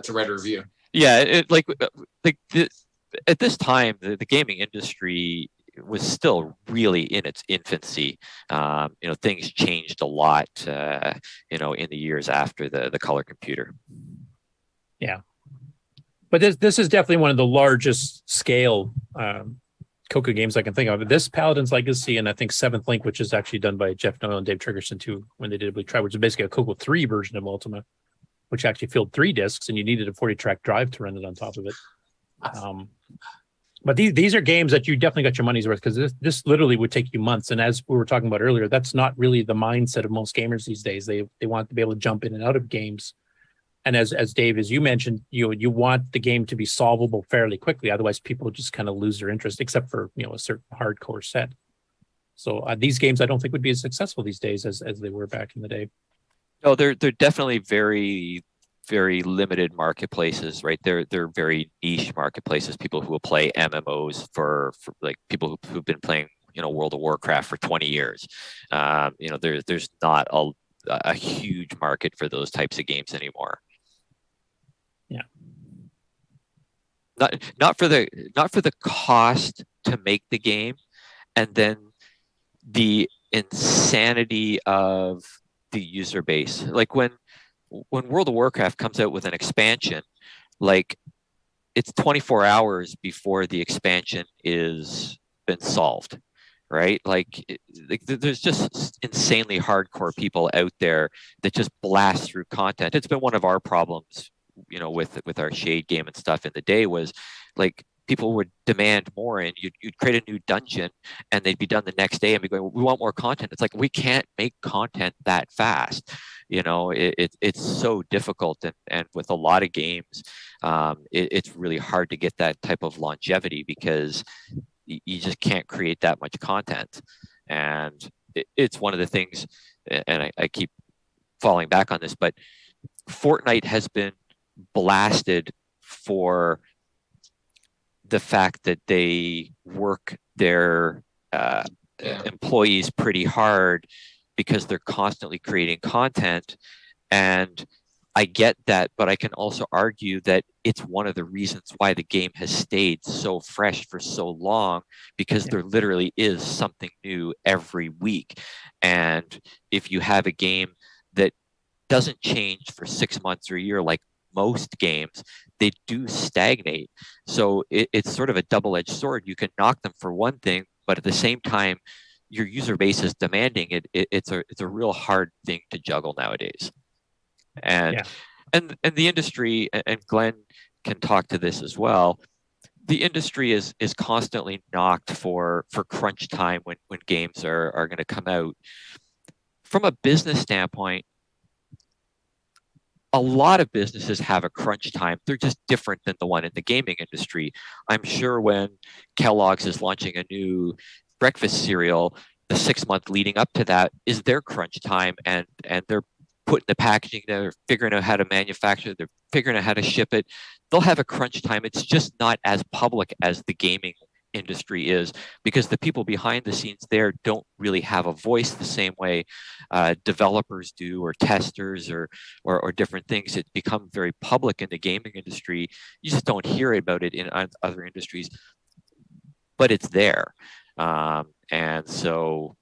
to write a review. Yeah, at this time, the gaming industry was still really in its infancy. Things changed a lot, in the years after the color computer. Yeah, but this is definitely one of the largest scale CoCo games I can think of. This, Paladin's Legacy, and I think Seventh Link, which is actually done by Jeff Noel and Dave Triggerson too, when they did Bleak Tribe, which is basically a CoCo 3 version of Ultima, which actually filled 3 discs, and you needed a 40-track drive to run it on top of it. But these are games that you definitely got your money's worth, because this literally would take you months. And as we were talking about earlier, that's not really the mindset of most gamers these days. They want to be able to jump in and out of games. And as Dave, as you mentioned, you want the game to be solvable fairly quickly. Otherwise, people just kind of lose their interest, except for a certain hardcore set. So these games, I don't think would be as successful these days as they were back in the day. No, they're definitely very, very limited marketplaces, right? They're very niche marketplaces. People who will play MMOs for like people who've been playing World of Warcraft for 20 years. There's not a huge market for those types of games anymore. Yeah. Not for the cost to make the game, and then the insanity of the user base. Like when World of Warcraft comes out with an expansion, like it's 24 hours before the expansion is been solved, right? Like there's just insanely hardcore people out there that just blast through content. It's been one of our problems, with our Shade game and stuff in the day, was like people would demand more, and you'd create a new dungeon and they'd be done the next day and be going, we want more content. It's like, we can't make content that fast. It's so difficult. And with a lot of games, it's really hard to get that type of longevity, because you just can't create that much content. And it's one of the things, and I keep falling back on this, but Fortnite has been blasted for the fact that they work their employees pretty hard, because they're constantly creating content. And I get that, but I can also argue that it's one of the reasons why the game has stayed so fresh for so long, because there literally is something new every week. And if you have a game that doesn't change for 6 months or a year, like most games, they do stagnate. So it's sort of a double-edged sword. You can knock them for one thing, but at the same time, your user base is demanding it. It's a real hard thing to juggle nowadays. And the industry, and Glenn can talk to this as well, the industry is constantly knocked for crunch time when games are going to come out. From a business standpoint, a lot of businesses have a crunch time. They're just different than the one in the gaming industry. I'm sure when Kellogg's is launching a new breakfast cereal, the 6 month leading up to that is their crunch time, and they're putting the packaging, they're figuring out how to manufacture, they're figuring out how to ship it. They'll have a crunch time. It's just not as public as the gaming industry is, because the people behind the scenes there don't really have a voice the same way developers do, or testers, or different things. It's become very public in the gaming industry. You just don't hear about it in other industries, but it's there. And so,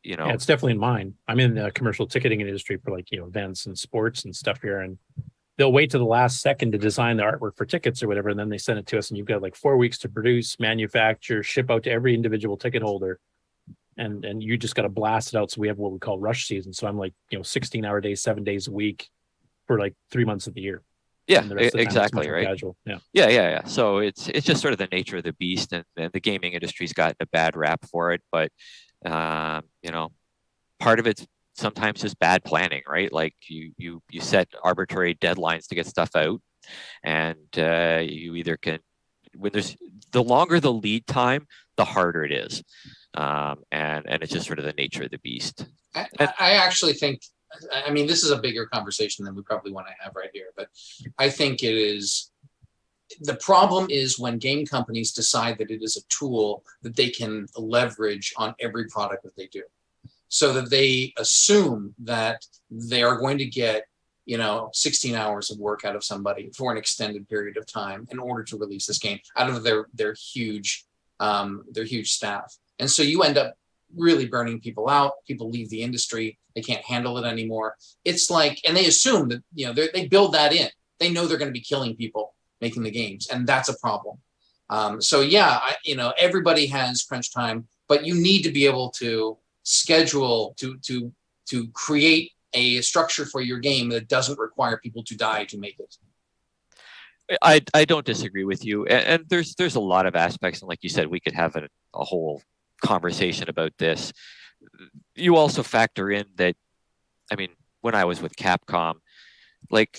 you know, Yeah, it's definitely in mine. I'm in the commercial ticketing industry for, like, you know, events and sports and stuff here, and they'll wait to the last second to design the artwork for tickets or whatever, and then they send it to us, and you've got like 4 weeks to produce, manufacture, ship out to every individual ticket holder, and you just got to blast it out. So we have what we call rush season. So I'm like, you know, 16-hour days, 7 days a week for like 3 months of the year. Yeah, And the rest of the time it's exactly, much more right. Casual. Yeah. Yeah. So it's just sort of the nature of the beast, and the gaming industry's gotten a bad rap for it. But you know, part of it's sometimes just bad planning, right? Like you set arbitrary deadlines to get stuff out, and you either can, when there's, the longer the lead time, the harder it is, and it's just sort of the nature of the beast. I actually think, I mean, this is a bigger conversation than we probably want to have right here, but I think it is, the problem is when game companies decide that it is a tool that they can leverage on every product that they do, so that they assume that they are going to get, you know, 16 hours of work out of somebody for an extended period of time in order to release this game out of their huge staff. And so you end up really burning people out. People leave the industry. They can't handle it anymore. It's like, and they assume that, you know, they build that in. They know they're going to be killing people making the games, and that's a problem. So yeah, you know, everybody has crunch time, but you need to be able to schedule to create a structure for your game that doesn't require people to die to make it. I don't disagree with you, and there's a lot of aspects, and like you said, we could have a whole conversation about this. You also factor in that, I mean, when I was with Capcom, like,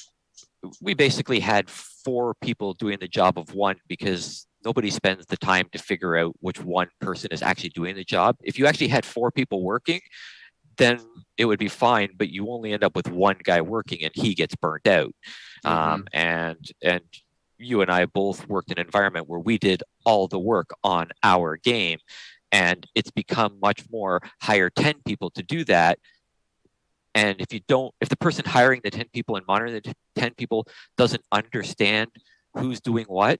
we basically had 4 people doing the job of one, because nobody spends the time to figure out which one person is actually doing the job. If you actually had 4 people working, then it would be fine, but you only end up with one guy working, and he gets burnt out. And you and I both worked in an environment where we did all the work on our game, and it's become much more hire 10 people to do that. And if the person hiring the 10 people and monitoring the 10 people doesn't understand who's doing what,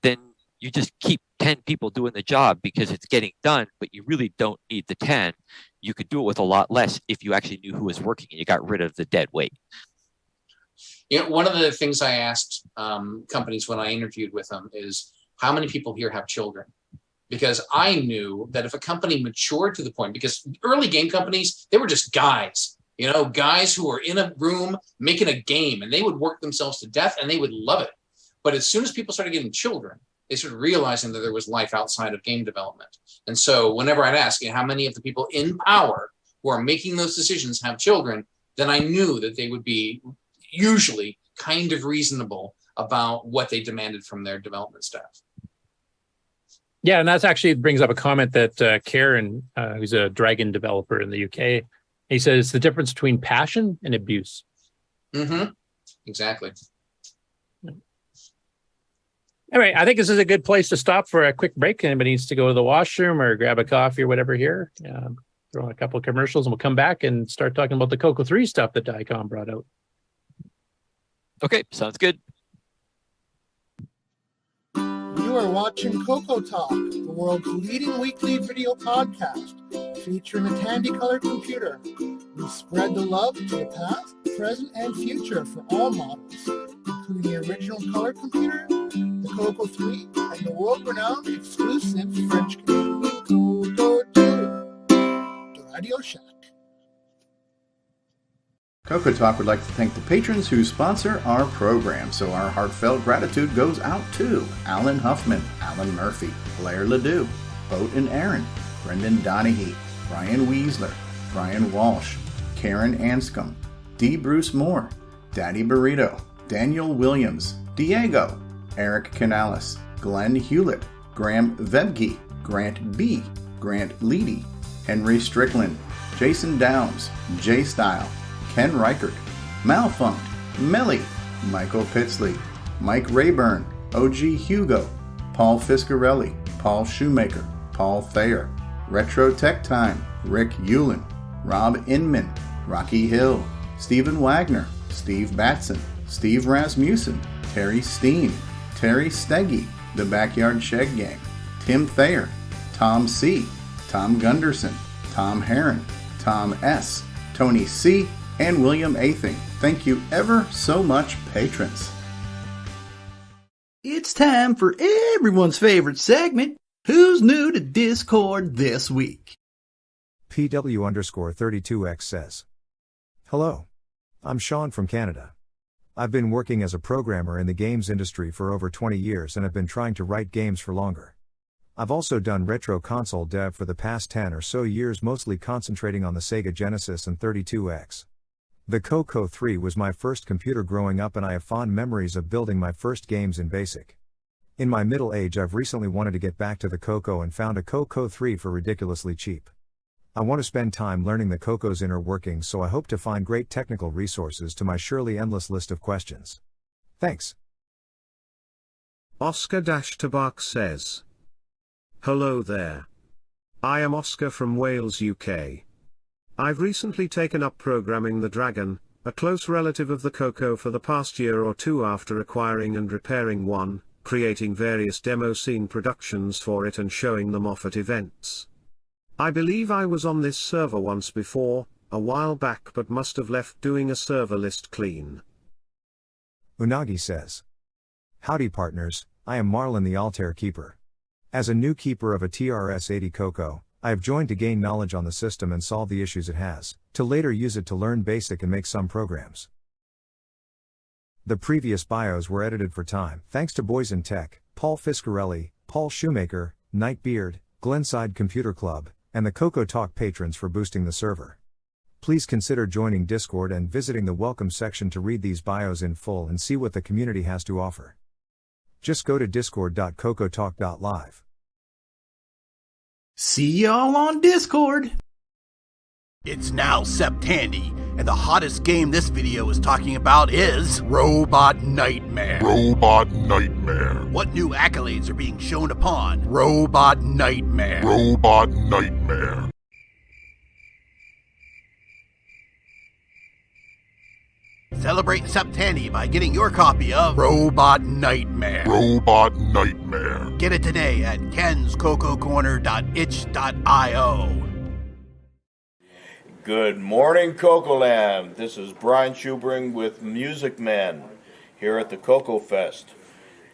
then you just keep 10 people doing the job because it's getting done, but you really don't need the 10. You could do it with a lot less if you actually knew who was working and you got rid of the dead weight. You know, one of the things I asked companies when I interviewed with them is, how many people here have children? Because I knew that if a company matured to the point, because early game companies, they were just guys, you know, guys who were in a room making a game, and they would work themselves to death and they would love it. But as soon as people started getting children, they started realizing that there was life outside of game development. And so whenever I'd ask, you know, how many of the people in power who are making those decisions have children, then I knew that they would be usually kind of reasonable about what they demanded from their development staff. Yeah, and that's actually brings up a comment that Karen, who's a Dragon developer in the UK, he says it's the difference between passion and abuse. Mm-hmm. Exactly. All right, I think this is a good place to stop for a quick break. Anybody needs to go to the washroom or grab a coffee or whatever here. Throw on a couple of commercials, and we'll come back and start talking about the Coco 3 stuff that Diecom brought out. Okay, sounds good. You are watching CoCoTALK, the world's leading weekly video podcast, featuring the Tandy Color computer. We spread the love to the past, present, and future for all models, including the original color computer, the Coco 3, and the world-renowned exclusive French-Canadian Coco 2, the Radio Shack. CoCoTALK would like to thank the patrons who sponsor our program, so our heartfelt gratitude goes out to Alan Huffman, Alan Murphy, Blair Ledoux, Boat and Aaron, Brendan Donahue, Brian Weasler, Brian Walsh, Karen Anscombe, D. Bruce Moore, Daddy Burrito, Daniel Williams, Diego, Eric Canales, Glenn Hewlett, Graham Vebke, Grant B., Grant Leedy, Henry Strickland, Jason Downs, Jay Style, Ken Reichert, Malfunct, Melly, Michael Pitsley, Mike Rayburn, OG Hugo, Paul Fiscarelli, Paul Shoemaker, Paul Thayer, Retro Tech Time, Rick Hewlin, Rob Inman, Rocky Hill, Stephen Wagner, Steve Batson, Steve Rasmussen, Terry Steen, Terry Steggy, The Backyard Shed Gang, Tim Thayer, Tom C., Tom Gunderson, Tom Heron, Tom S., Tony C., and William Athing. Thank you ever so much, patrons. It's time for everyone's favorite segment, Who's New to Discord This Week? PW_32X says, Hello. I'm Sean from Canada. I've been working as a programmer in the games industry for over 20 years and have been trying to write games for longer. I've also done retro console dev for the past 10 or so years, mostly concentrating on the Sega Genesis and 32X. The CoCo 3 was my first computer growing up, and I have fond memories of building my first games in BASIC. In my middle age, I've recently wanted to get back to the CoCo and found a CoCo 3 for ridiculously cheap. I want to spend time learning the CoCo's inner workings, so I hope to find great technical resources to my surely endless list of questions. Thanks. Oscar-Tabak says, Hello there. I am Oscar from Wales, UK. I've recently taken up programming the Dragon, a close relative of the CoCo, for the past year or two after acquiring and repairing one, creating various demo scene productions for it and showing them off at events. I believe I was on this server once before, a while back, but must have left doing a server list clean. Unagi says, Howdy partners, I am Marlon the Altair Keeper. As a new keeper of a TRS-80 CoCo, I have joined to gain knowledge on the system and solve the issues it has, to later use it to learn BASIC and make some programs. The previous bios were edited for time, thanks to Boys in Tech, Paul Fiscarelli, Paul Shoemaker, Nightbeard, Glenside Computer Club, and the CoCoTALK patrons for boosting the server. Please consider joining Discord and visiting the welcome section to read these bios in full and see what the community has to offer. Just go to discord.cocotalk.live. See y'all on Discord! It's now Septandy, and the hottest game this video is talking about is Robot Nightmare. Robot Nightmare. What new accolades are being shown upon Robot Nightmare? Robot Nightmare. Celebrate Septandy by getting your copy of Robot Nightmare. Robot Nightmare. Get it today at kenscococorner.itch.io. Good morning, Cocoland. This is Brian Schubring with Music Man here at the Coco Fest.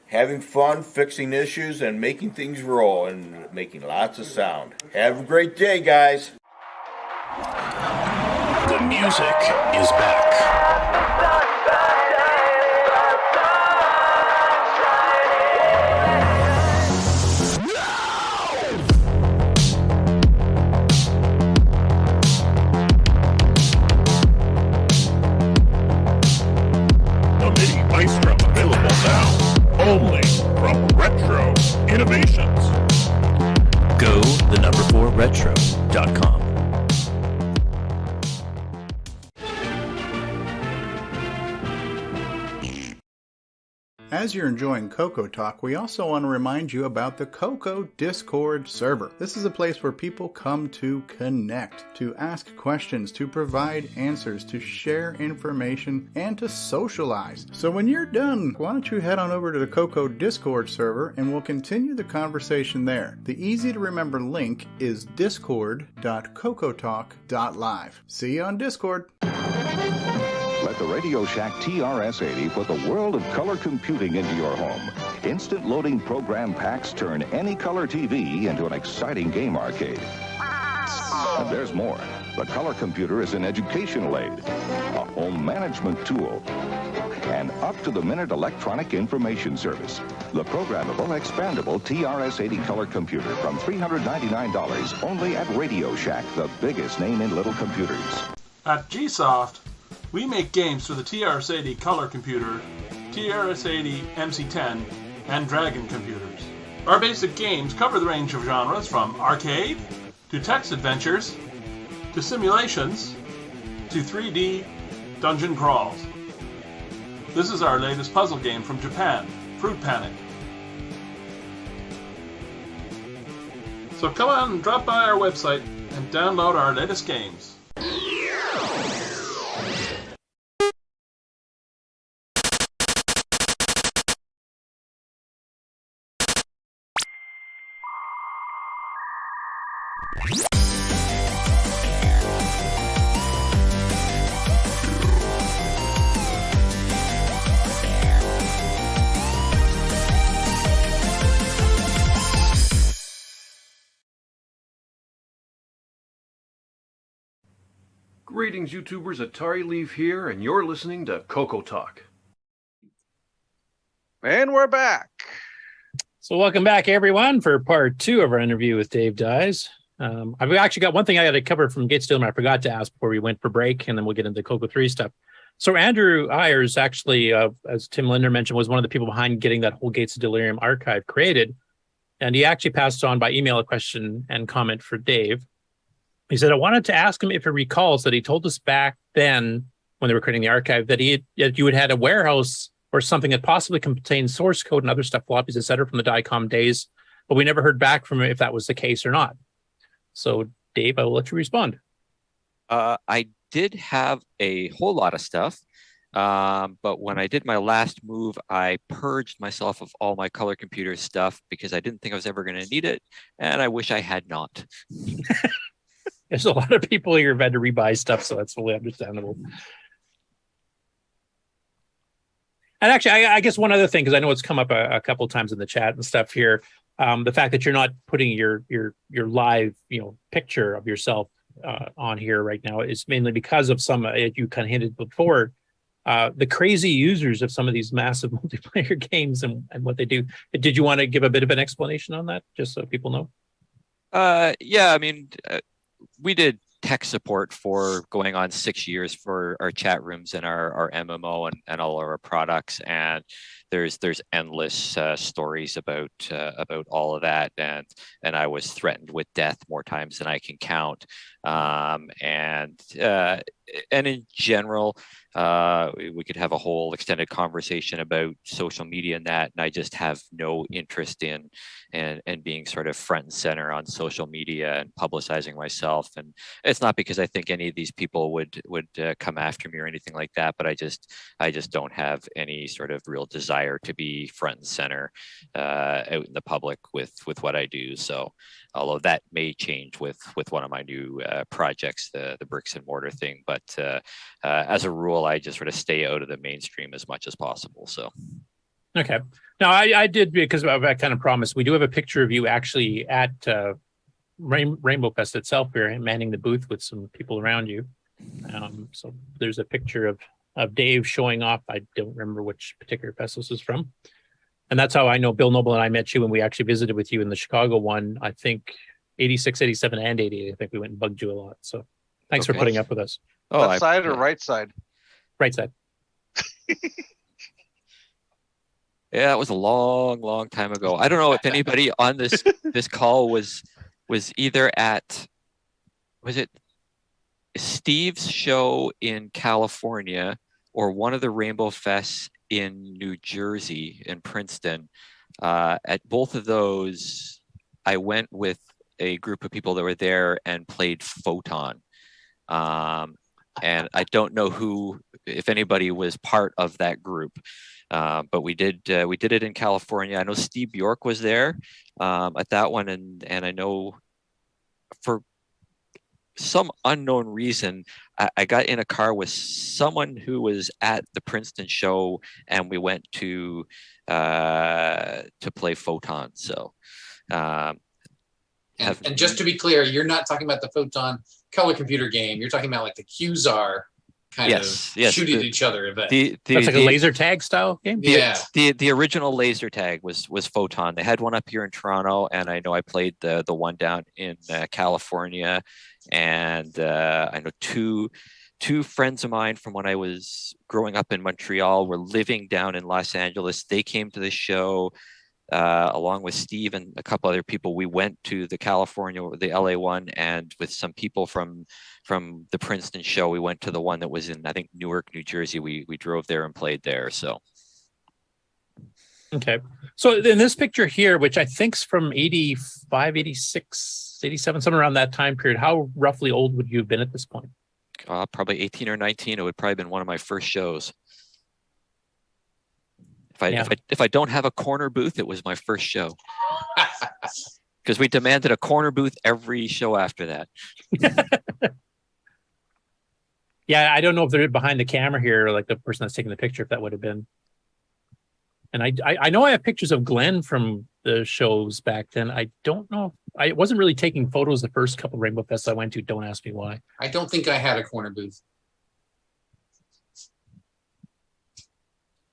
Having fun, fixing issues, and making things roll, and making lots of sound. Have a great day, guys. The music is back. Only from Retro Innovations. Go the number 4 retro.com. As you're enjoying CoCoTALK, we also want to remind you about the Coco Discord server. This is a place where people come to connect, to ask questions, to provide answers, to share information, and to socialize. So when you're done, why don't you head on over to the Coco Discord server and we'll continue the conversation there. The easy to remember link is discord.cocotalk.live. See you on Discord. Let the Radio Shack TRS-80 put the world of color computing into your home. Instant loading program packs turn any color TV into an exciting game arcade. And there's more. The color computer is an educational aid, a home management tool, and up-to-the-minute electronic information service. The programmable, expandable TRS-80 color computer from $399 only at Radio Shack, the biggest name in little computers. At Gsoft, we make games for the TRS-80 color computer, TRS-80 MC10, and Dragon computers. Our basic games cover the range of genres from arcade, to text adventures, to simulations, to 3D dungeon crawls. This is our latest puzzle game from Japan, Fruit Panic. So come on and drop by our website and download our latest games. Greetings, YouTubers. Atari Leaf here, and you're listening to CoCoTALK. And we're back. So welcome back, everyone, for part 2 of our interview with Dave Dyes. I've actually got one thing I got to cover from Gates Delirium I forgot to ask before we went for break, and then we'll get into Coco 3 stuff. So Andrew Ayers actually, as Tim Linder mentioned, was one of the people behind getting that whole Gates of Delirium archive created. And he actually passed on by email a question and comment for Dave. He said, I wanted to ask him if he recalls that he told us back then when they were creating the archive that you had a warehouse or something that possibly contained source code and other stuff, floppies, et cetera, from the Diecom days, but we never heard back from him if that was the case or not. So Dave, I will let you respond. I did have a whole lot of stuff, but when I did my last move, I purged myself of all my color computer stuff because I didn't think I was ever going to need it, and I wish I had not. There's a lot of people here who've had to rebuy stuff, so that's fully understandable. And actually, I guess one other thing, because I know it's come up a couple of times in the chat and stuff here, the fact that you're not putting your live picture of yourself on here right now is mainly because of some, you kind of hinted before, the crazy users of some of these massive multiplayer games and what they do. Did you want to give a bit of an explanation on that, just so people know? Yeah, I mean, we did tech support for going on 6 years for our chat rooms and our MMO and all of our products, and there's endless stories about all of that, and I was threatened with death more times than I can count, and in general, we could have a whole extended conversation about social media and that, and I just have no interest in being sort of front and center on social media and publicizing myself. And it's not because I think any of these people would come after me or anything like that, but I just don't have any sort of real desire to be front and center out in the public with what I do. So although that may change with one of my new projects, the bricks and mortar thing, but as a rule, I just sort of stay out of the mainstream as much as possible. So. Okay. Now, I did, because of that kind of promise, we do have a picture of you actually at Rainbow Fest itself here, manning the booth with some people around you. So there's a picture of Dave showing off. I don't remember which particular fest this is from. And that's how I know Bill Noble and I met you when we actually visited with you in the Chicago one, I think 86, 87, and 88. I think we went and bugged you a lot. So thanks for putting up with us. Left side or right side? Right side. Yeah, it was a long time ago. I don't know if anybody on this call was either at, was it Steve's show in California or one of the Rainbow Fests in New Jersey, in Princeton. At both of those, I went with a group of people that were there and played Photon. And I don't know if anybody was part of that group. But we did it in California. I know Steve Bjork was there at that one, and I know for some unknown reason I got in a car with someone who was at the Princeton show, and we went to play Photon. So, and just to be clear, you're not talking about the Photon color computer game. You're talking about like the Qzar kind of shooting at each other event. That's like a laser tag style game. The original laser tag was Photon. They had one up here in Toronto, and I know I played the one down in California, and I know two friends of mine from when I was growing up in Montreal were living down in Los Angeles. They came to the show along with Steve and a couple other people. We went to the California, the LA one, and with some people from the Princeton show, we went to the one that was in, I think, Newark, New Jersey. We drove there and played there. So Okay. So in this picture here, which I think's from 85, 86, 87, somewhere around that time period, how roughly old would you have been at this point? Probably 18 or 19. It would probably been one of my first shows. If I don't have a corner booth, it was my first show. Because we demanded a corner booth every show after that. Yeah, I don't know if they're behind the camera here, like the person that's taking the picture, if that would have been. And I know I have pictures of Glenn from the shows back then. I don't know. I wasn't really taking photos the first couple Rainbow Fests I went to. Don't ask me why. I don't think I had a corner booth.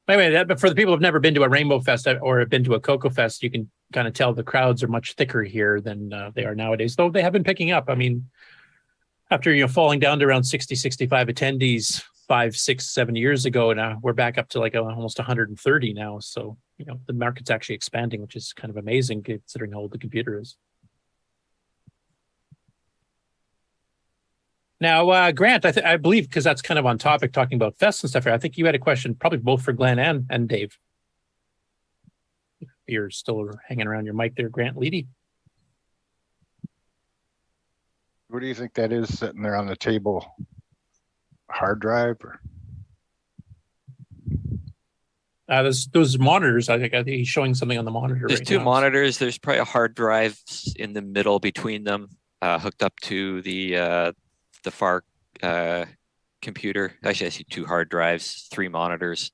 Anyway, but for the people who've never been to a Rainbow Fest or have been to a CoCo Fest, you can kind of tell the crowds are much thicker here than they are nowadays, though they have been picking up. I mean, after falling down to around 60, 65 attendees 5, 6, 7 years ago, now we're back up to like almost 130 now. So, the market's actually expanding, which is kind of amazing considering how old the computer is. Now, Grant, I believe, because that's kind of on topic, talking about fests and stuff here, I think you had a question probably both for Glenn and Dave. If you're still hanging around your mic there, Grant Leedy. What do you think that is sitting there on the table? A hard drive? Or? Those monitors, I think he's showing something on the monitor. There's two monitors. There's probably a hard drive in the middle between them, hooked up to the far computer. Actually, I see 2 hard drives, 3 monitors.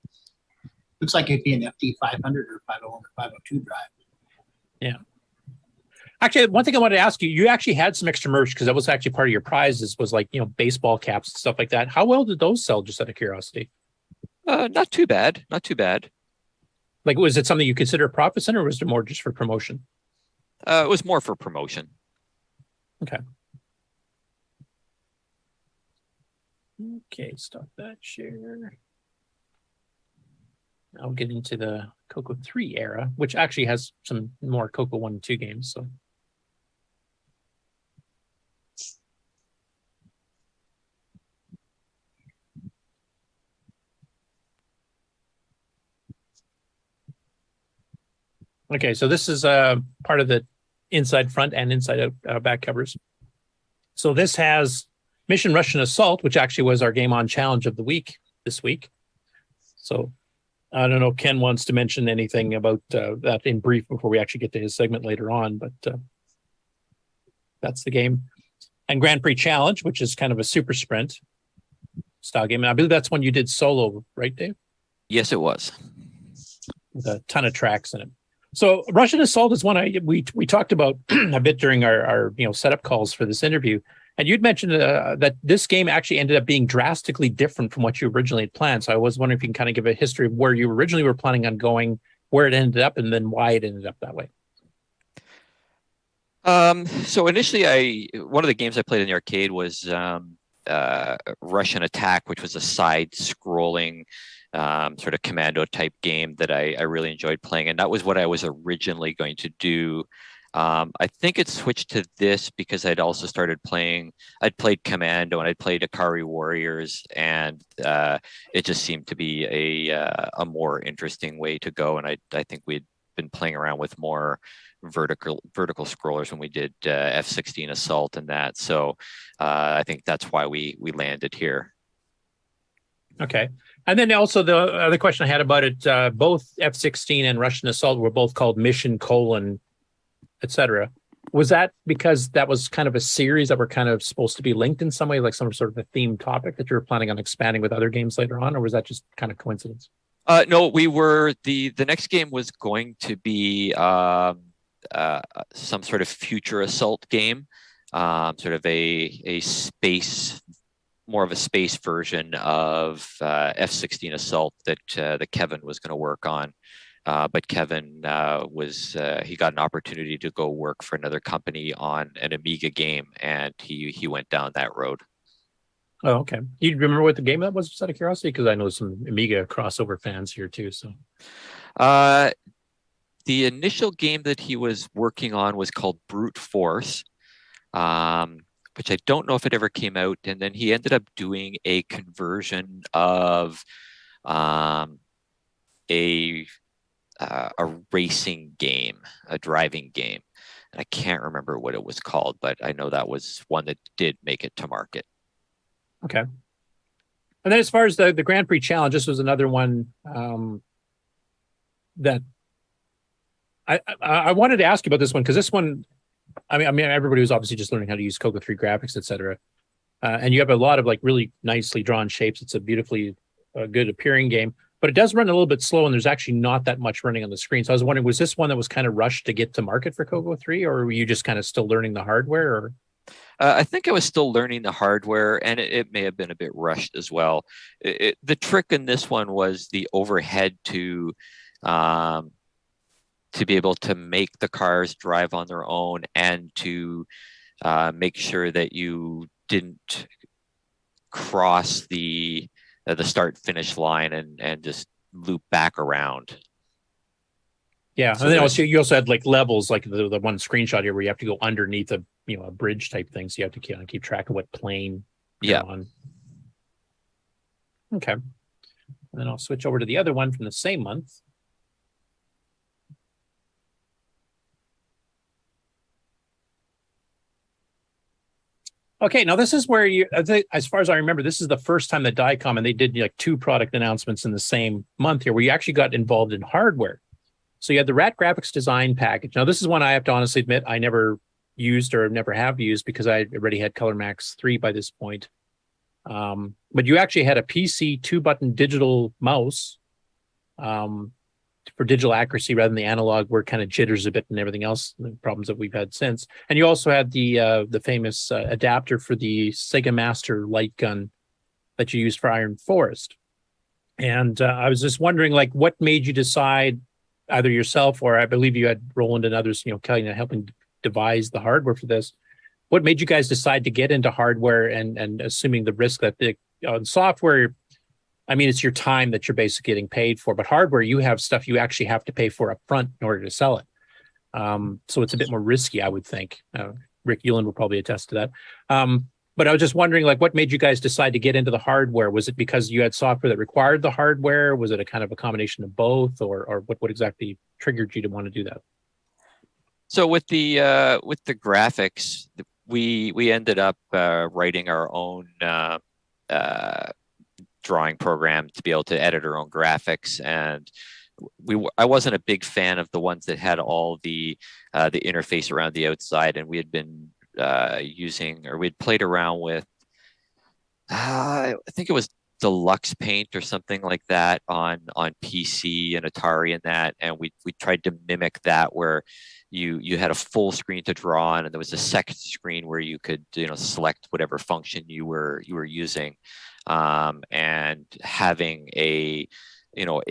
Looks like it'd be an FD 500 or 501 or 502 drive. Yeah. Actually, one thing I wanted to ask you, you actually had some extra merch because that was actually part of your prizes, was like, baseball caps and stuff like that. How well did those sell, just out of curiosity? Not too bad. Not too bad. Like, was it something you consider a profit center, or was it more just for promotion? It was more for promotion. Okay. Okay, stop that share. I'll get into the CoCo 3 era, which actually has some more CoCo 1 and 2 games. So. Okay, so this is part of the inside front and inside back covers. So this has Mission Russian Assault, which actually was our Game On Challenge of the week this week. So I don't know if Ken wants to mention anything about that in brief before we actually get to his segment later on, but that's the game. And Grand Prix Challenge, which is kind of a super sprint style game. And I believe that's one you did solo, right, Dave? Yes, it was. With a ton of tracks in it. So Russian Assault is one we talked about a bit during our setup calls for this interview. And you'd mentioned that this game actually ended up being drastically different from what you originally had planned. So I was wondering if you can kind of give a history of where you originally were planning on going, where it ended up, and then why it ended up that way. So initially, one of the games I played in the arcade was Russian Attack, which was a side-scrolling sort of commando type game that I really enjoyed playing. And that was what I was originally going to do. I think it switched to this because I'd also started playing, I'd played Commando and I'd played Atari Warriors, and it just seemed to be a more interesting way to go. And I think we'd been playing around with more vertical scrollers when we did F-16 Assault and that. So I think that's why we landed here. Okay. And then also the other question I had about it, both F-16 and Russian Assault were both called Mission : etc. Was that because that was kind of a series that were kind of supposed to be linked in some way, like some sort of a themed topic that you were planning on expanding with other games later on, or was that just kind of coincidence? No, we were, the next game was going to be some sort of future assault game, sort of a space, more of a space version of F-16 Assault that Kevin was going to work on. But Kevin he got an opportunity to go work for another company on an Amiga game, and he went down that road. Oh, okay. You remember what the game that was, just out of curiosity? Because I know some Amiga crossover fans here too. So, the initial game that he was working on was called Brute Force, which I don't know if it ever came out. And then he ended up doing a conversion of a a racing game, a driving game. And I can't remember what it was called, but I know that was one that did make it to market. Okay. And then as far as the Grand Prix Challenge, this was another one that I wanted to ask you about this one, because this one, I mean, everybody was obviously just learning how to use Coco 3 graphics, etc. And you have a lot of like really nicely drawn shapes. It's a beautifully good appearing game, but it does run a little bit slow, and there's actually not that much running on the screen. So I was wondering, was this one that was kind of rushed to get to market for Coco 3, or were you just kind of still learning the hardware? Or I think I was still learning the hardware, and it may have been a bit rushed as well. The trick in this one was the overhead to be able to make the cars drive on their own, and to make sure that you didn't cross the start finish line and just loop back around. Yeah, So and then there's- also you also had like levels, like the one screenshot here where you have to go underneath a a bridge type thing, so you have to keep track of what plane you're on. Okay, and then I'll switch over to the other one from the same month. Okay, now this is where I think, as far as I remember, this is the first time that Diecom, and they did like 2 product announcements in the same month here, where you actually got involved in hardware. So you had the Rat Graphics Design Package. Now this is one I have to honestly admit I never used, or never have used, because I already had Color Max 3 by this point. But you actually had a PC 2-button digital mouse for digital accuracy rather than the analog, where it kind of jitters a bit and everything else, the problems that we've had since. And you also had the famous adapter for the Sega Master light gun that you used for Iron Forest. And I was just wondering, like, what made you decide, either yourself or I believe you had Roland and others, kind of helping devise the hardware for this. What made you guys decide to get into hardware, and assuming the risk that the software, I mean, it's your time that you're basically getting paid for, but hardware, you have stuff you actually have to pay for up front in order to sell it. So it's a bit more risky, I would think. Rick Euland will probably attest to that. But I was just wondering, like, what made you guys decide to get into the hardware? Was it because you had software that required the hardware? Was it a kind of a combination of both, or what exactly triggered you to want to do that? So with the graphics, we ended up writing our own drawing program to be able to edit our own graphics, and I wasn't a big fan of the ones that had all the interface around the outside, and we had been we'd played around with I think it was Deluxe Paint or something like that on PC and Atari and that, and we tried to mimic that, where you had a full screen to draw on, and there was a second screen where you could select whatever function you were using, and having a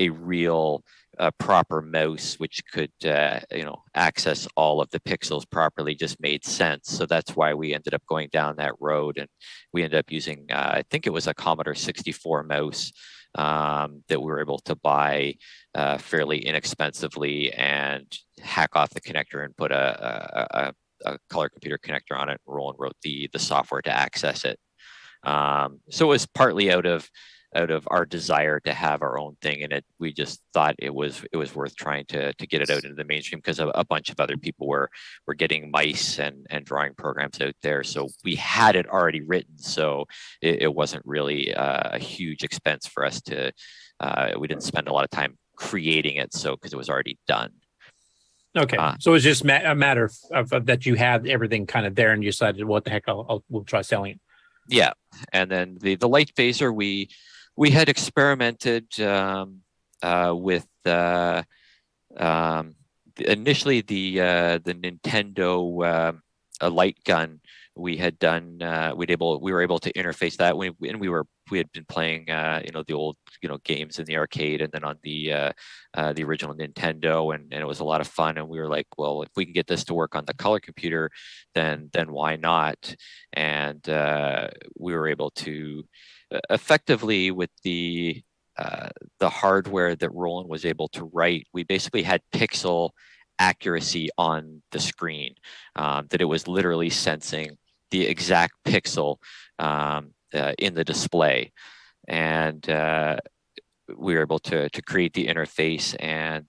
real proper mouse which could access all of the pixels properly just made sense. So that's why we ended up going down that road, and we ended up using I think it was a Commodore 64 mouse that we were able to buy fairly inexpensively, and hack off the connector and put a color computer connector on it. Roland wrote the software to access it. So it was partly out of our desire to have our own thing in it. We just thought it was worth trying to get it out into the mainstream, because a bunch of other people were getting mice and drawing programs out there. So we had it already written, so it wasn't really a huge expense for us to. We didn't spend a lot of time creating it, so because it was already done. Okay, so it was just a matter of that you had everything kind of there, and you decided, what the heck, we'll try selling it. Yeah, and then the light phaser, we had experimented with initially the Nintendo light gun. We had done we were able to interface that. We had been playing the old games in the arcade, and then on the original Nintendo, and it was a lot of fun. And we were like, well, if we can get this to work on the color computer, then why not? And we were able to effectively, with the hardware that Roland was able to write, we basically had pixel accuracy on the screen, that it was literally sensing the exact pixel in the display. And we were able to create the interface, and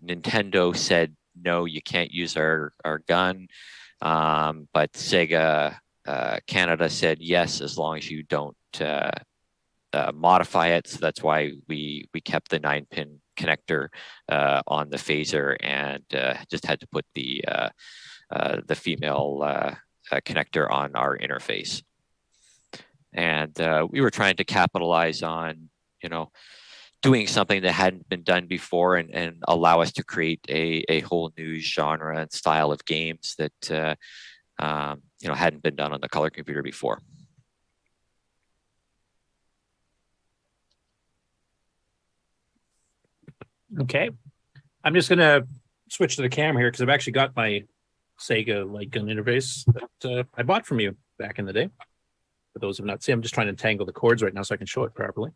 Nintendo said, no, you can't use our gun. But Sega Canada said yes, as long as you don't modify it. So that's why we kept the 9-pin connector on the phaser, and just had to put the female connector on our interface. And we were trying to capitalize on, doing something that hadn't been done before, and allow us to create a whole new genre and style of games that hadn't been done on the color computer before. Okay, I'm just gonna switch to the camera here because I've actually got my Sega light gun interface that I bought from you back in the day. For those who have not seen, I'm just trying to tangle the cords right now so I can show it properly.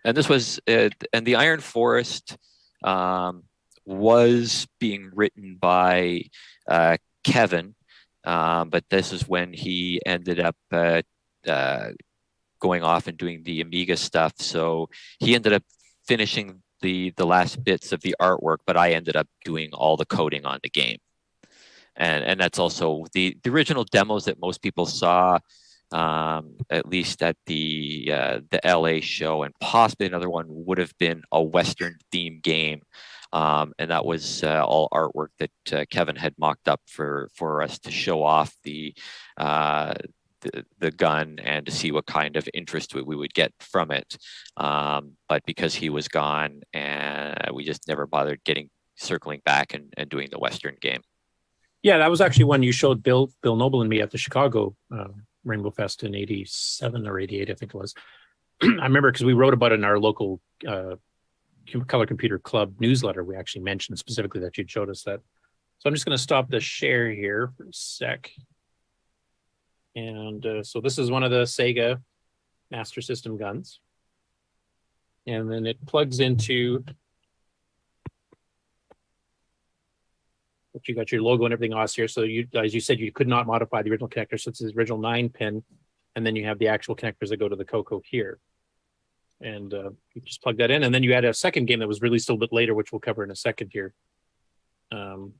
And this was, and the Iron Forest was being written by Kevin, but this is when he ended up going off and doing the Amiga stuff. So he ended up finishing the last bits of the artwork, but I ended up doing all the coding on the game. And that's also the original demos that most people saw, at least at the LA show, and possibly another one, would have been a Western themed game. And that was all artwork that Kevin had mocked up for us to show off the gun and to see what kind of interest we would get from it. But because he was gone, and we just never bothered circling back and doing the Western game. Yeah, that was actually when you showed Bill Noble and me at the Chicago Rainbow Fest in '87 or '88, I think it was. I remember because we wrote about it in our local Color Computer Club newsletter. We actually mentioned specifically that you'd showed us that. So I'm just going to stop the share here for a sec. And so this is one of the Sega Master System guns. And then it plugs into, you got your logo and everything else here. So you, as you said, you could not modify the original connector. So it's the original 9-pin. And then you have the actual connectors that go to the CoCo here. And you just plug that in. And then you add a second game that was released a little bit later, which we'll cover in a second here. And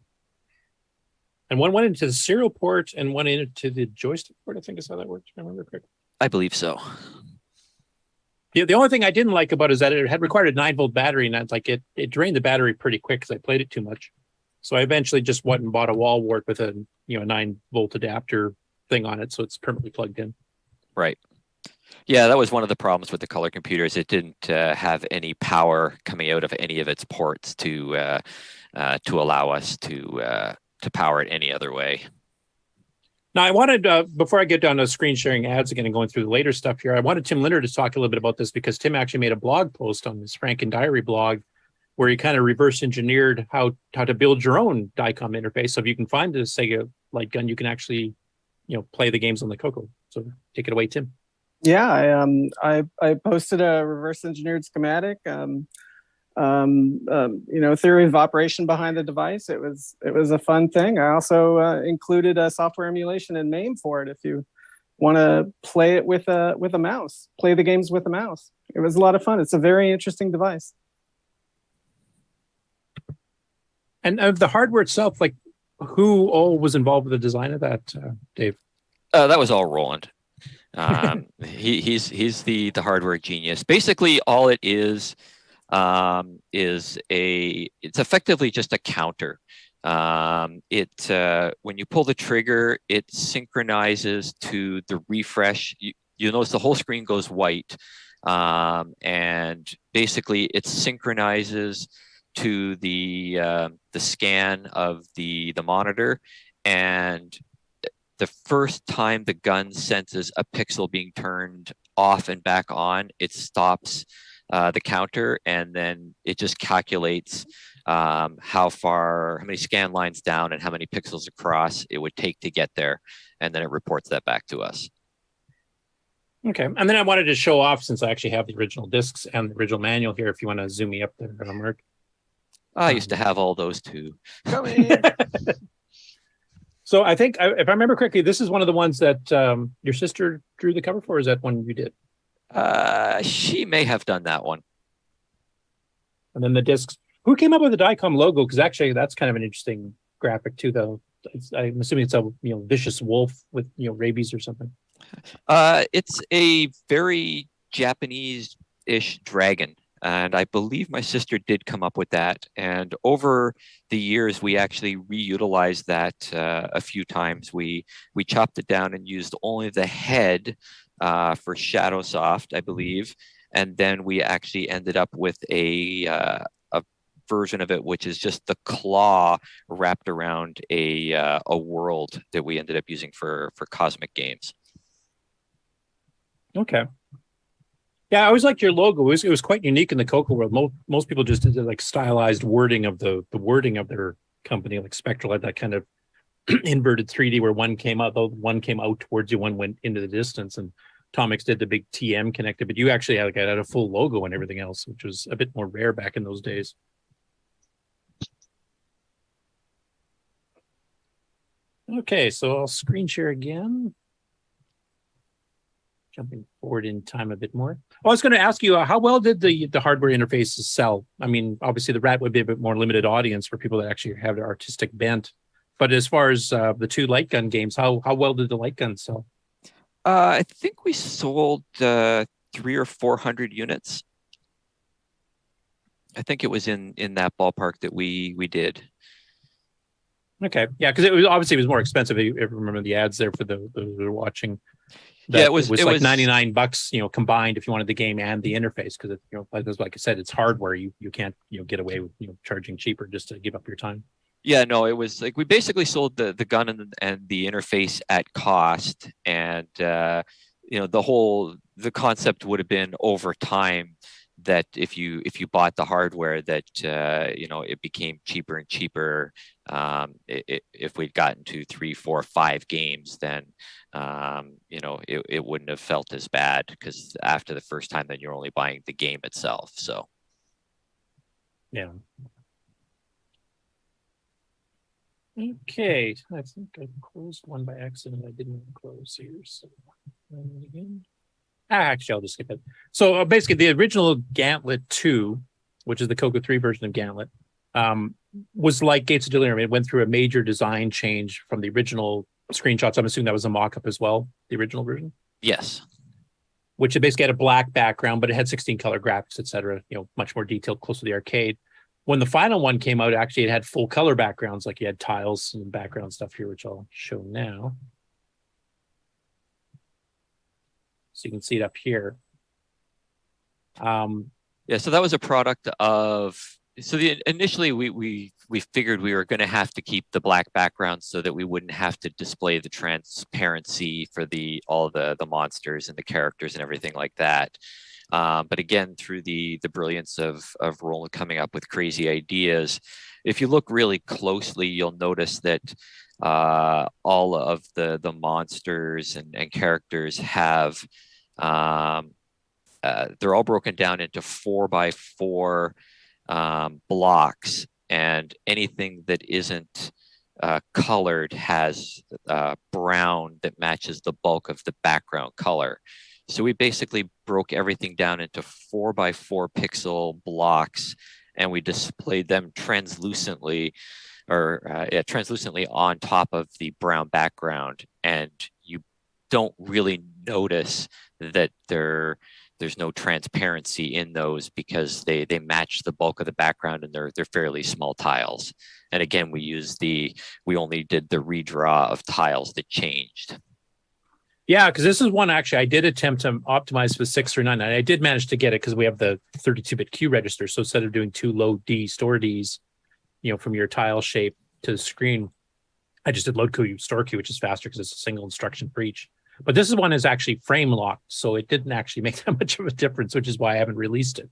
one went into the serial port and one into the joystick port, I think is how that worked, if I remember correctly. I believe so. The only thing I didn't like about it is that it had required a 9-volt battery, and that's like it drained the battery pretty quick because I played it too much. So I eventually just went and bought a wall wart with a 9-volt adapter thing on it, so it's permanently plugged in. Right. Yeah, that was one of the problems with the color computers. It didn't have any power coming out of any of its ports to allow us to power it any other way. Now, I wanted, before I get down to screen sharing ads again and going through the later stuff here, I wanted Tim Linder to talk a little bit about this because Tim actually made a blog post on his Franken Diary blog where he kind of reverse engineered how to build your own Diecom interface. So if you can find the Sega light gun, you can actually, play the games on the CoCo. So take it away, Tim. Yeah, I posted a reverse engineered schematic. Theory of operation behind the device. It was a fun thing. I also included a software emulation and MAME for it if you want to play it with a mouse, play the games with a mouse. It was a lot of fun. It's a very interesting device. And the hardware itself, like who all was involved with the design of that, Dave? That was all Roland. He's the hardware genius. Basically, all it is it's effectively just a counter. When you pull the trigger, it synchronizes to the refresh. You notice the whole screen goes white, and basically it synchronizes to the scan of the monitor, and the first time the gun senses a pixel being turned off and back on, it stops the counter, and then it just calculates how many scan lines down and how many pixels across it would take to get there, and then it reports that back to us. Okay, and then I wanted to show off, since I actually have the original discs and the original manual here, if you want to zoom me up there, Mark. I used to have all those too. Come in. So I think, if I remember correctly, this is one of the ones that your sister drew the cover for, or is that one you did? She may have done that one. And then the discs. Who came up with the Diecom logo? Because actually, that's kind of an interesting graphic too, though. I'm assuming it's a vicious wolf with rabies or something. It's a very Japanese-ish dragon, and I believe my sister did come up with that. And over the years, we actually reutilized that a few times. We chopped it down and used only the head for Shadowsoft, I believe, and then we actually ended up with a version of it, which is just the claw wrapped around a world that we ended up using for cosmic games. Okay. Yeah, I always liked your logo. It was quite unique in the CoCo world. Most people just did like stylized wording of the wording of their company, like Spectral had that kind of inverted 3D where one came out towards you, one went into the distance, and Tomix did the big TM connected, but you actually had a full logo and everything else, which was a bit more rare back in those days. Okay, so I'll screen share again. Jumping forward in time a bit more. I was going to ask you, how well did the hardware interfaces sell? I mean, obviously the Rat would be a bit more limited audience for people that actually have an artistic bent. But as far as the two light gun games, how well did the light gun sell? I think we sold 300 or 400 units. I think it was in that ballpark that we did. Okay, yeah, because it was more expensive. If you remember the ads there for those who are watching. Yeah, it was like $99, combined if you wanted the game and the interface, because like I said, it's hardware. You can't get away with charging cheaper just to give up your time. Yeah, no, it was like we basically sold the gun and the interface at cost, and the concept would have been over time that if you bought the hardware that it became cheaper and cheaper. If we'd gotten to 3, 4, 5 games, then it wouldn't have felt as bad, because after the first time, then you're only buying the game itself. So yeah. Okay, I think I closed one by accident. I didn't close here, so again. Actually, I'll just skip it. So basically, the original Gauntlet 2, which is the CoCo 3 version of Gauntlet, was like Gates of Delirium. It went through a major design change from the original screenshots. I'm assuming that was a mock-up as well, the original version? Yes. Which it basically had a black background, but it had 16 color graphics, etc. Much more detailed, close to the arcade. When the final one came out, actually, it had full color backgrounds, like you had tiles and background stuff here, which I'll show now. So you can see it up here. Yeah, so that was a product of. So initially we figured we were going to have to keep the black background so that we wouldn't have to display the transparency for all the monsters and the characters and everything like that. But again, through the brilliance of Roland coming up with crazy ideas, if you look really closely, you'll notice that all of the monsters and characters have they're all broken down into 4x4 blocks, and anything that isn't colored has brown that matches the bulk of the background color. So we basically broke everything down into 4x4 pixel blocks, and we displayed them translucently on top of the brown background, and you don't really notice that there's no transparency in those, because they match the bulk of the background, and they're fairly small tiles. And again, we only did the redraw of tiles that changed. Yeah, because this is one actually I did attempt to optimize for 639. I did manage to get it because we have the 32-bit Q register. So instead of doing 2 load D, store Ds, from your tile shape to the screen, I just did load Q, store Q, which is faster because it's a single instruction for each. But this one is actually frame locked, so it didn't actually make that much of a difference, which is why I haven't released it.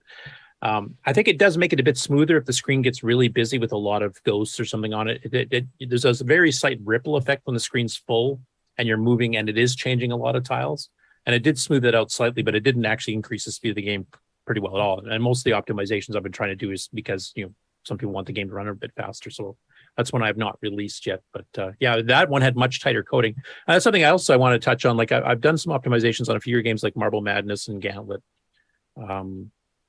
I think it does make it a bit smoother if the screen gets really busy with a lot of ghosts or something on it. There's a very slight ripple effect when the screen's full and you're moving, and it is changing a lot of tiles. And it did smooth it out slightly, but it didn't actually increase the speed of the game pretty well at all. And most of the optimizations I've been trying to do is because some people want the game to run a bit faster. So That's one I've not released yet. But yeah, that one had much tighter coding. That's something else I want to touch on. Like I've done some optimizations on a few of your games like Marble Madness and Gauntlet.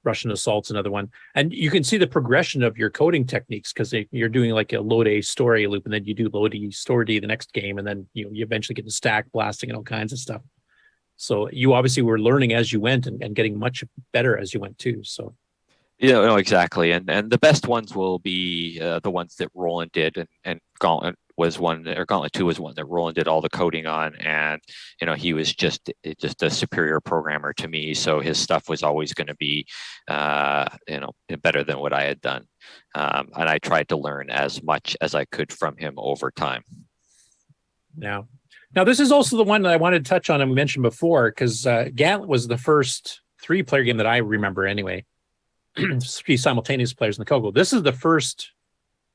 Russian Assault's another one. And you can see the progression of your coding techniques because you're doing like a load A story loop, and then you do load E story D the next game, and then you eventually get to stack blasting and all kinds of stuff. So you obviously were learning as you went and getting much better as you went too. So Yeah, no, exactly. And the best ones will be the ones that Roland did, and Gauntlet was one, or Gauntlet 2 was one that Roland did all the coding on, and he was just a superior programmer to me, so his stuff was always going to be better than what I had done. And I tried to learn as much as I could from him over time. Now this is also the one that I wanted to touch on and we mentioned before, because Gauntlet was the first 3-player game that I remember anyway. 3 simultaneous players in the CoCo. This is the first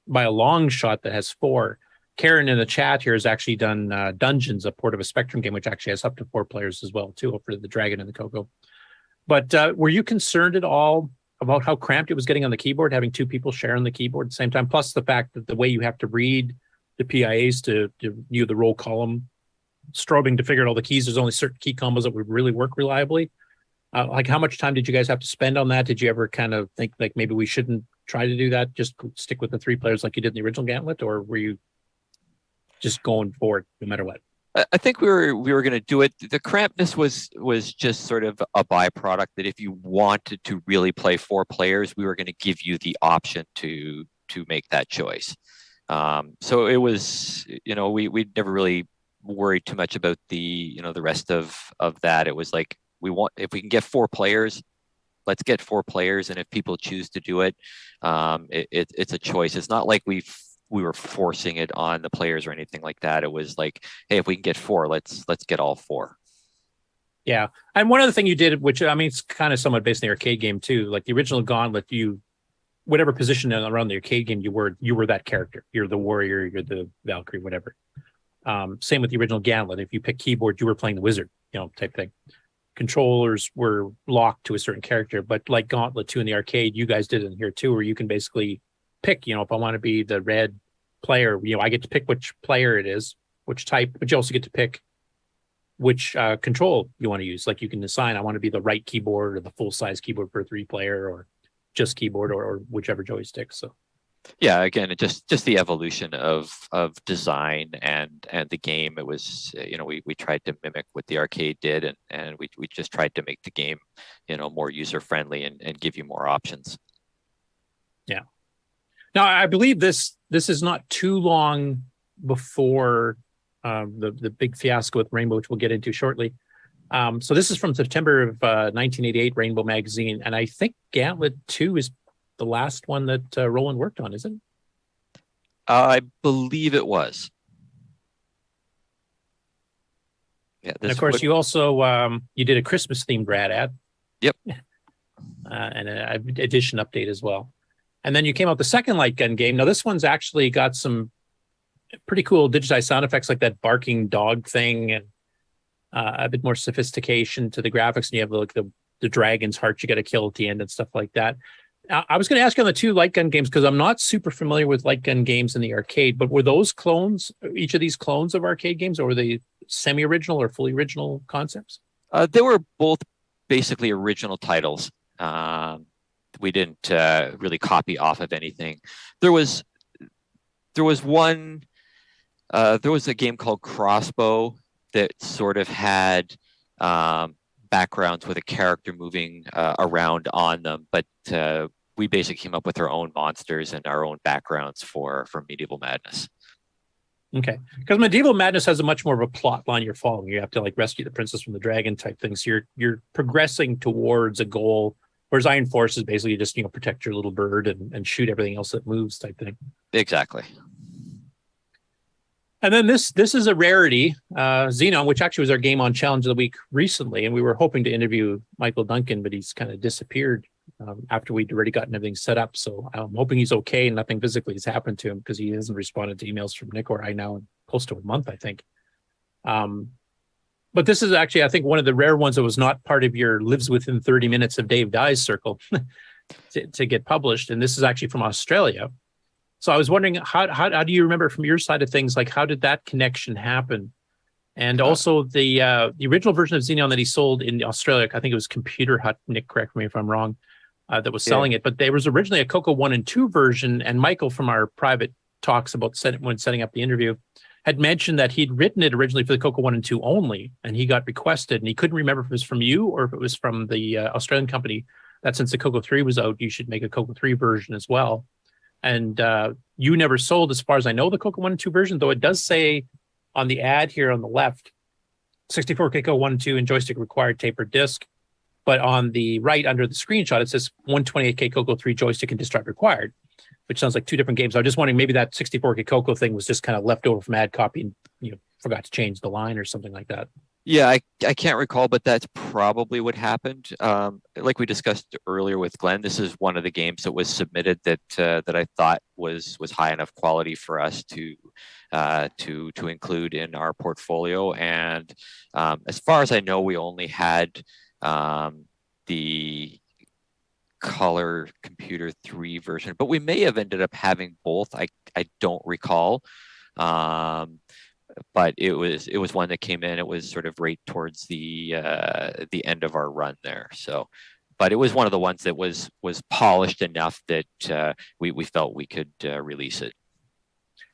by a long shot that has 4. Karen in the chat here has actually done Dungeons, a port of a Spectrum game, which actually has up to 4 players as well, too, for the Dragon and the CoCo. But were you concerned at all about how cramped it was getting on the keyboard, having 2 people sharing the keyboard at the same time, plus the fact that the way you have to read the PIAs to view the roll column, strobing to figure out all the keys, there's only certain key combos that would really work reliably. Like how much time did you guys have to spend on that? Did you ever kind of think like maybe we shouldn't try to do that, just stick with the 3 players like you did in the original Gauntlet, or were you just going for it no matter what? I think we were going to do it. The crampness was just sort of a byproduct that if you wanted to really play 4 players, we were going to give you the option to make that choice. So it was, we never really worried too much about the rest of that. It was like, if we can get 4 players, let's get 4 players. And if people choose to do it, it's a choice. It's not like we were forcing it on the players or anything like that. It was like, hey, if we can get 4, let's get all 4. Yeah. And one other thing you did, which I mean, it's kind of somewhat based on the arcade game too. Like the original Gauntlet, whatever position around the arcade game you were that character. You're the warrior, you're the Valkyrie, whatever. Same with the original Gauntlet. If you pick keyboard, you were playing the wizard, type thing. Controllers were locked to a certain character, but like Gauntlet 2 in the arcade, you guys did it in here too, where you can basically pick, if I want to be the red player, I get to pick which player it is, which type, but you also get to pick which control you want to use. Like you can assign, I want to be the right keyboard or the full size keyboard for a 3-player, or just keyboard, or whichever joystick. So yeah, again, it just the evolution of design and the game. It was, we tried to mimic what the arcade did, and we just tried to make the game, more user friendly and give you more options. Yeah. Now, I believe this is not too long before the big fiasco with Rainbow, which we'll get into shortly. So this is from September of 1988, Rainbow Magazine, and I think Gauntlet 2 is the last one that Roland worked on, isn't it? I believe it was. Yeah, and of course, you also you did a Christmas-themed rad ad. Yep. And an edition update as well. And then you came out the second light gun game. Now this one's actually got some pretty cool digitized sound effects, like that barking dog thing, and a bit more sophistication to the graphics. And you have like the dragon's heart you got to kill at the end and stuff like that. I was going to ask you on the 2 light gun games, because I'm not super familiar with light gun games in the arcade, but were those clones, each of these clones of arcade games, or were they semi-original or fully original concepts? They were both basically original titles. We didn't really copy off of anything. There was one. There was a game called Crossbow that sort of had backgrounds with a character moving around on them, but we basically came up with our own monsters and our own backgrounds for Medieval Madness. Okay, because Medieval Madness has a much more of a plot line you're following. You have to like rescue the princess from the dragon type things. So you're progressing towards a goal. Whereas Iron Force is basically just, protect your little bird and shoot everything else that moves type thing. Exactly. And then this is a rarity, Xenon, which actually was our Game On Challenge of the Week recently. And we were hoping to interview Michael Duncan, but he's kind of disappeared after we'd already gotten everything set up. So I'm hoping he's okay and nothing physically has happened to him, because he hasn't responded to emails from Nick or I now in close to a month, I think. But this is actually, I think, one of the rare ones that was not part of your lives within 30 minutes of Dave Dye's circle to get published. And this is actually from Australia. So I was wondering, how do you remember from your side of things, like how did that connection happen? And also the original version of Xenon that he sold in Australia, I think it was Computer Hut, Nick, correct me if I'm wrong, that was selling it. But there was originally a Coco 1 and 2 version, and Michael from our private talks about when setting up the interview had mentioned that he'd written it originally for the Coco 1 and 2 only, and he got requested, and he couldn't remember if it was from you or if it was from the Australian company, that since the Coco 3 was out, you should make a Coco 3 version as well. And you never sold, as far as I know, the Coco 1 and 2 version, though it does say on the ad here on the left, 64K Coco 1 and 2 and joystick required tapered disc. But on the right under the screenshot, it says 128K Coco 3 joystick and disc drive required, which sounds like two different games. I was just wondering, maybe that 64K Coco thing was just kind of left over from ad copy and forgot to change the line or something like that. Yeah, I can't recall, but that's probably what happened. Like we discussed earlier with Glenn, this is one of the games that was submitted that I thought was high enough quality for us to include in our portfolio. And as far as I know, we only had the Color Computer 3 version, but we may have ended up having both. I don't recall. But it was one that came in. It was sort of right towards the end of our run there. So, but it was one of the ones that was polished enough that we felt we could release it.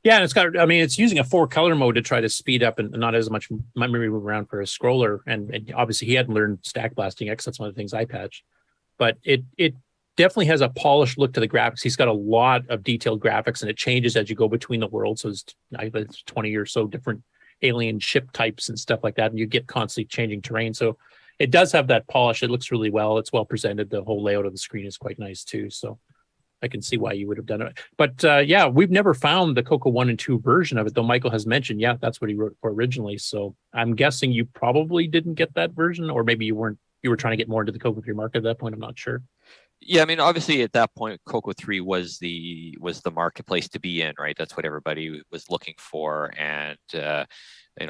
Yeah, and it's using a 4-color mode to try to speed up and not as much memory move around for a scroller. And obviously he hadn't learned stack blasting X. That's one of the things I patched. But it definitely has a polished look to the graphics. He's got a lot of detailed graphics, and it changes as you go between the worlds. So it's 20 or so different alien ship types and stuff like that, and you get constantly changing terrain. So it does have that polish. It looks really well. It's well presented. The whole layout of the screen is quite nice too. So I can see why you would have done it. But yeah, we've never found the Coco 1 and 2 version of it, though Michael has mentioned, yeah, that's what he wrote for originally. So I'm guessing you probably didn't get that version, or maybe you were trying to get more into the Coco 3 market at that point. I'm not sure. Yeah, I mean, obviously at that point, Coco 3 was the marketplace to be in, right? That's what everybody was looking for, and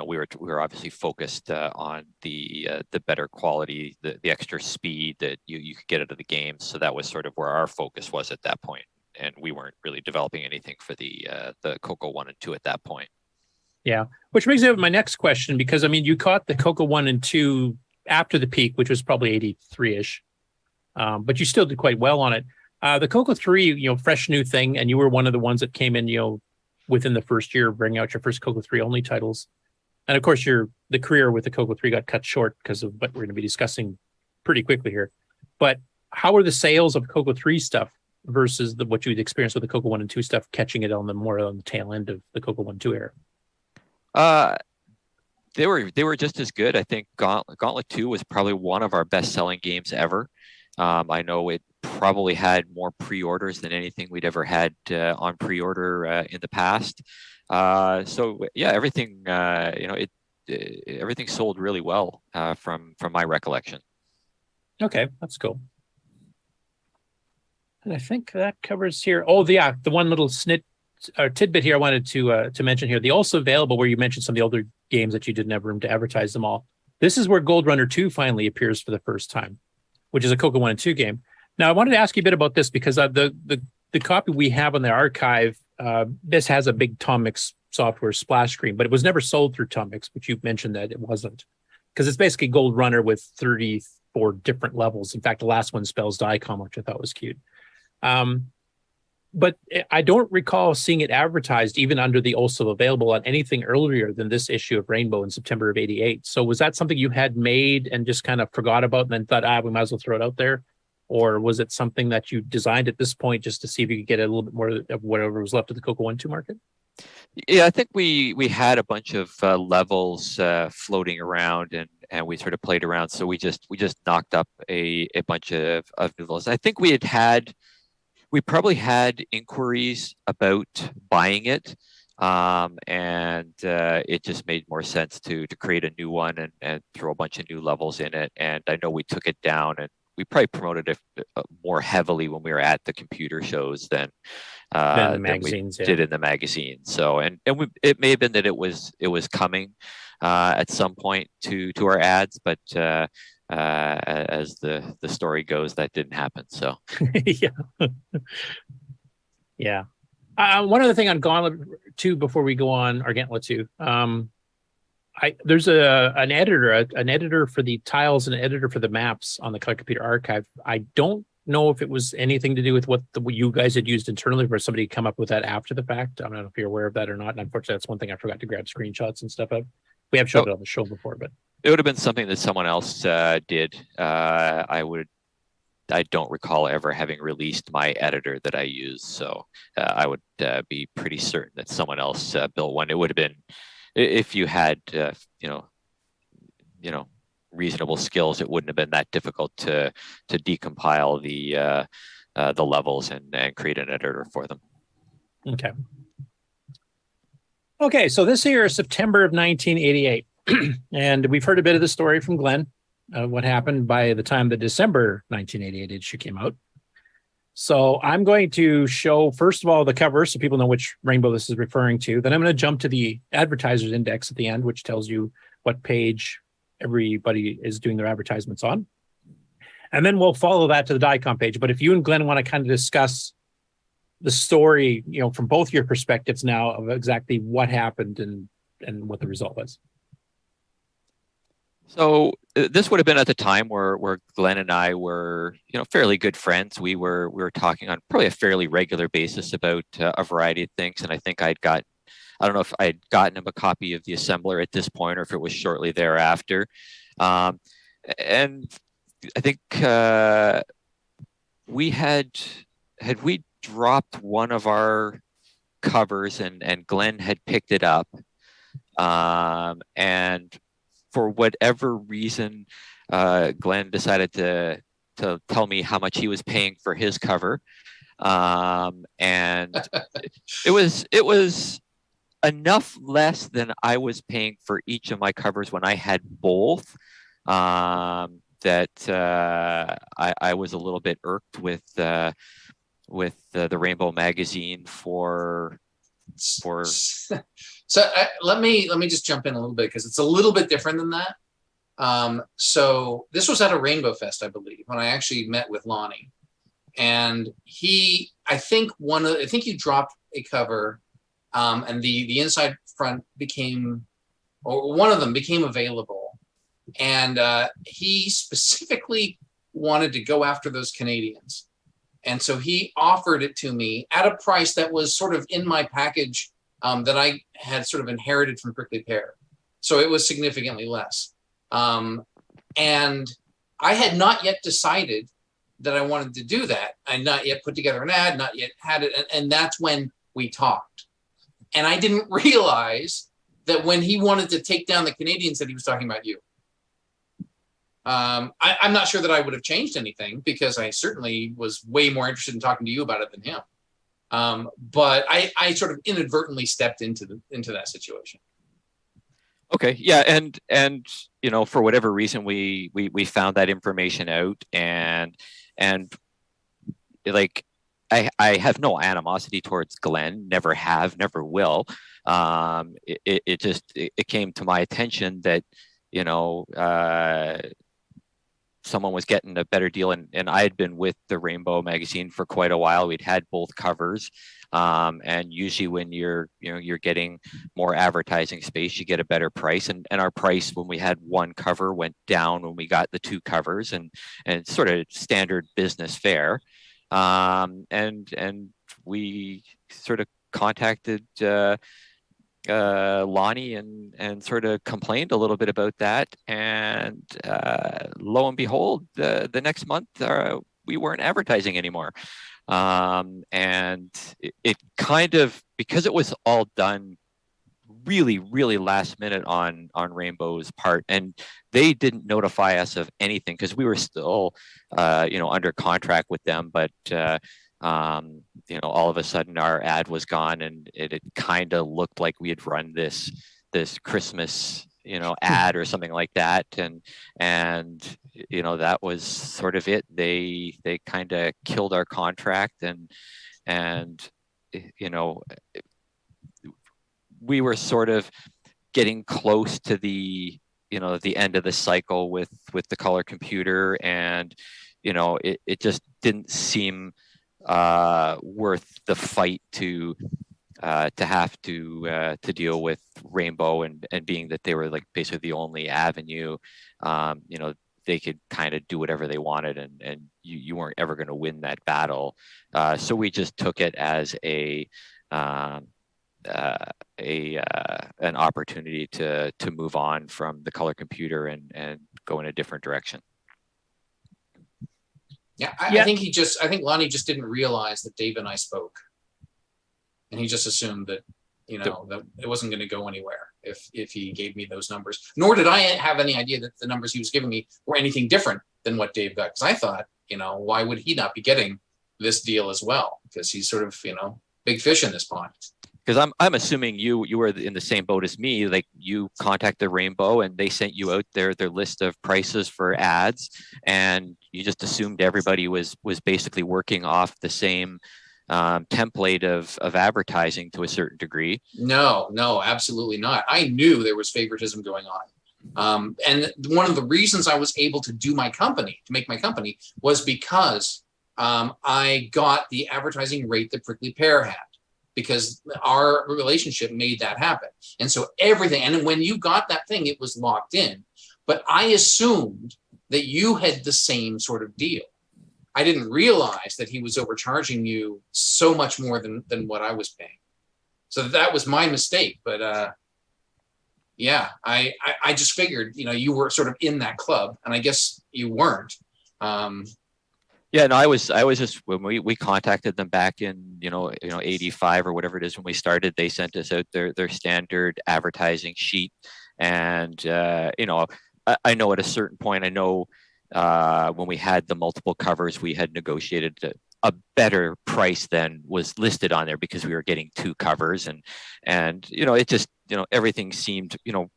we were obviously focused on the better quality, the extra speed that you could get out of the game. So that was sort of where our focus was at that point, and we weren't really developing anything for the Coco 1 and 2 at that point. Yeah, which brings me up to my next question, because I mean, you caught the Coco 1 and 2 after the peak, which was probably 83-ish. But you still did quite well on it. The Coco 3, fresh new thing, and you were one of the ones that came in, within the first year, bringing out your first Coco 3 only titles. And of course, the career with the Coco 3 got cut short because of what we're going to be discussing pretty quickly here. But how are the sales of Coco 3 stuff versus what you'd experienced with the Coco 1 and 2 stuff, catching it on the tail end of the Coco 1 2 era? They were just as good. I think Gauntlet 2 was probably one of our best-selling games ever. I know it probably had more pre-orders than anything we'd ever had on pre-order in the past. So yeah, everything everything sold really well from my recollection. Okay, that's cool. And I think that covers here. Oh, the one little tidbit here I wanted to mention here. The also available, where you mentioned some of the older games that you didn't have room to advertise them all. This is where Gold Runner 2 finally appears for the first time, which is a Coco 1 and 2 game. Now, I wanted to ask you a bit about this because the copy we have on the archive, this has a big Tom Mix software splash screen, but it was never sold through Tom Mix, but you mentioned that it wasn't, because it's basically Gold Runner with 34 different levels. In fact, the last one spells Diecom, which I thought was cute. But I don't recall seeing it advertised even under the also available on anything earlier than this issue of Rainbow in September of '88. So was that something you had made and just kind of forgot about and then thought, we might as well throw it out there? Or was it something that you designed at this point just to see if you could get a little bit more of whatever was left of the Coco 1 2 market? Yeah, I think we had a bunch of levels floating around, and we sort of played around. So we just knocked up a bunch of levels. I think we probably had inquiries about buying it, and it just made more sense to create a new one and throw a bunch of new levels in it. And I know we took it down, and we probably promoted it more heavily when we were at the computer shows than the magazines did in the magazine. So it may have been that it was coming at some point to our ads, but as the story goes, that didn't happen. So yeah. One other thing on Gauntlet 2 before we go on, or Gauntlet 2. There's an editor for the tiles and an editor for the maps on the Color Computer Archive. I don't know if it was anything to do with what you guys had used internally, or somebody come up with that after the fact. I don't know if you're aware of that or not. And unfortunately, that's one thing I forgot to grab screenshots and stuff of. We have showed it on the show before, but it would have been something that someone else did. I don't recall ever having released my editor that I use, so I would be pretty certain that someone else built one. It would have been, if you had reasonable skills, it wouldn't have been that difficult to decompile the levels and create an editor for them. Okay. Okay, so this year is September of 1988, and we've heard a bit of the story from Glenn, what happened by the time the December 1988 issue came out. So I'm going to show, first of all, the cover so people know which rainbow this is referring to. Then I'm going to jump to the advertisers index at the end, which tells you what page everybody is doing their advertisements on. And then we'll follow that to the Diecom page. But if you and Glenn want to kind of discuss the story, from both your perspectives now of exactly what happened and what the result was. So this would have been at the time where Glenn and I were, fairly good friends. We were talking on probably a fairly regular basis about a variety of things. And I think I don't know if I'd gotten him a copy of the assembler at this point, or if it was shortly thereafter. And I think we dropped one of our covers and Glenn had picked it up. And for whatever reason, Glenn decided to tell me how much he was paying for his cover. And it was enough less than I was paying for each of my covers when I had both, that I was a little bit irked with the Rainbow magazine for. So let me just jump in a little bit, because it's a little bit different than that. So this was at a Rainbow Fest, I believe, when I actually met with Lonnie, and I think you dropped a cover, and the inside front one of them became available, and he specifically wanted to go after those Canadians. And so he offered it to me at a price that was sort of in my package that I had sort of inherited from Prickly Pear. So it was significantly less. And I had not yet decided that I wanted to do that. I had not yet put together an ad, not yet had it. And that's when we talked. And I didn't realize that when he wanted to take down the Canadians, that he was talking about you. I'm not sure that I would have changed anything, because I certainly was way more interested in talking to you about it than him. But I sort of inadvertently stepped into that situation. Okay, yeah, and for whatever reason we found that information out, and like I have no animosity towards Glenn, never have, never will. It came to my attention that someone was getting a better deal, and I had been with the Rainbow magazine for quite a while. We'd had both covers, and usually when you're getting more advertising space, you get a better price. And our price when we had one cover went down when we got the two covers, and sort of standard business fare. And we sort of contacted Lonnie and sort of complained a little bit about that, and lo and behold, the next month we weren't advertising anymore, and it kind of, because it was all done really last minute on Rainbow's part, and they didn't notify us of anything because we were still under contract with them, but all of a sudden our ad was gone, and it kind of looked like we had run this Christmas ad or something like that, and that was sort of it. They kind of killed our contract, and we were sort of getting close to the end of the cycle with the color computer, and it just didn't seem worth the fight to have to deal with Rainbow and being that they were like basically the only avenue. You know, they could kind of do whatever they wanted, and you weren't ever going to win that battle. So we just took it as an opportunity to move on from the color computer and go in a different direction. Yeah, I think Lonnie just didn't realize that Dave and I spoke, and he just assumed that, you know, that it wasn't going to go anywhere if he gave me those numbers. Nor did I have any idea that the numbers he was giving me were anything different than what Dave got. Because I thought, you know, why would he not be getting this deal as well? Because he's sort of, you know, big fish in this pond. Because I'm assuming you were in the same boat as me. Like, you contacted Rainbow and they sent you out their list of prices for ads, and you just assumed everybody was basically working off the same template of advertising to a certain degree. No, absolutely not. I knew there was favoritism going on. And one of the reasons I was able to make my company, was because I got the advertising rate that Prickly Pear had, because our relationship made that happen. And so everything, and when you got that thing, it was locked in. But I assumed that you had the same sort of deal. I didn't realize that he was overcharging you so much more than what I was paying. So that was my mistake. But yeah, I just figured, you know, you were sort of in that club, and I guess you weren't. Yeah, no, I was just, when we contacted them back in, you know, 85 or whatever it is when we started, they sent us out their standard advertising sheet. And, you know, I know at a certain point, I know when we had the multiple covers, we had negotiated a better price than was listed on there because we were getting 2 covers, and, you know, it just, you know, everything seemed, you know,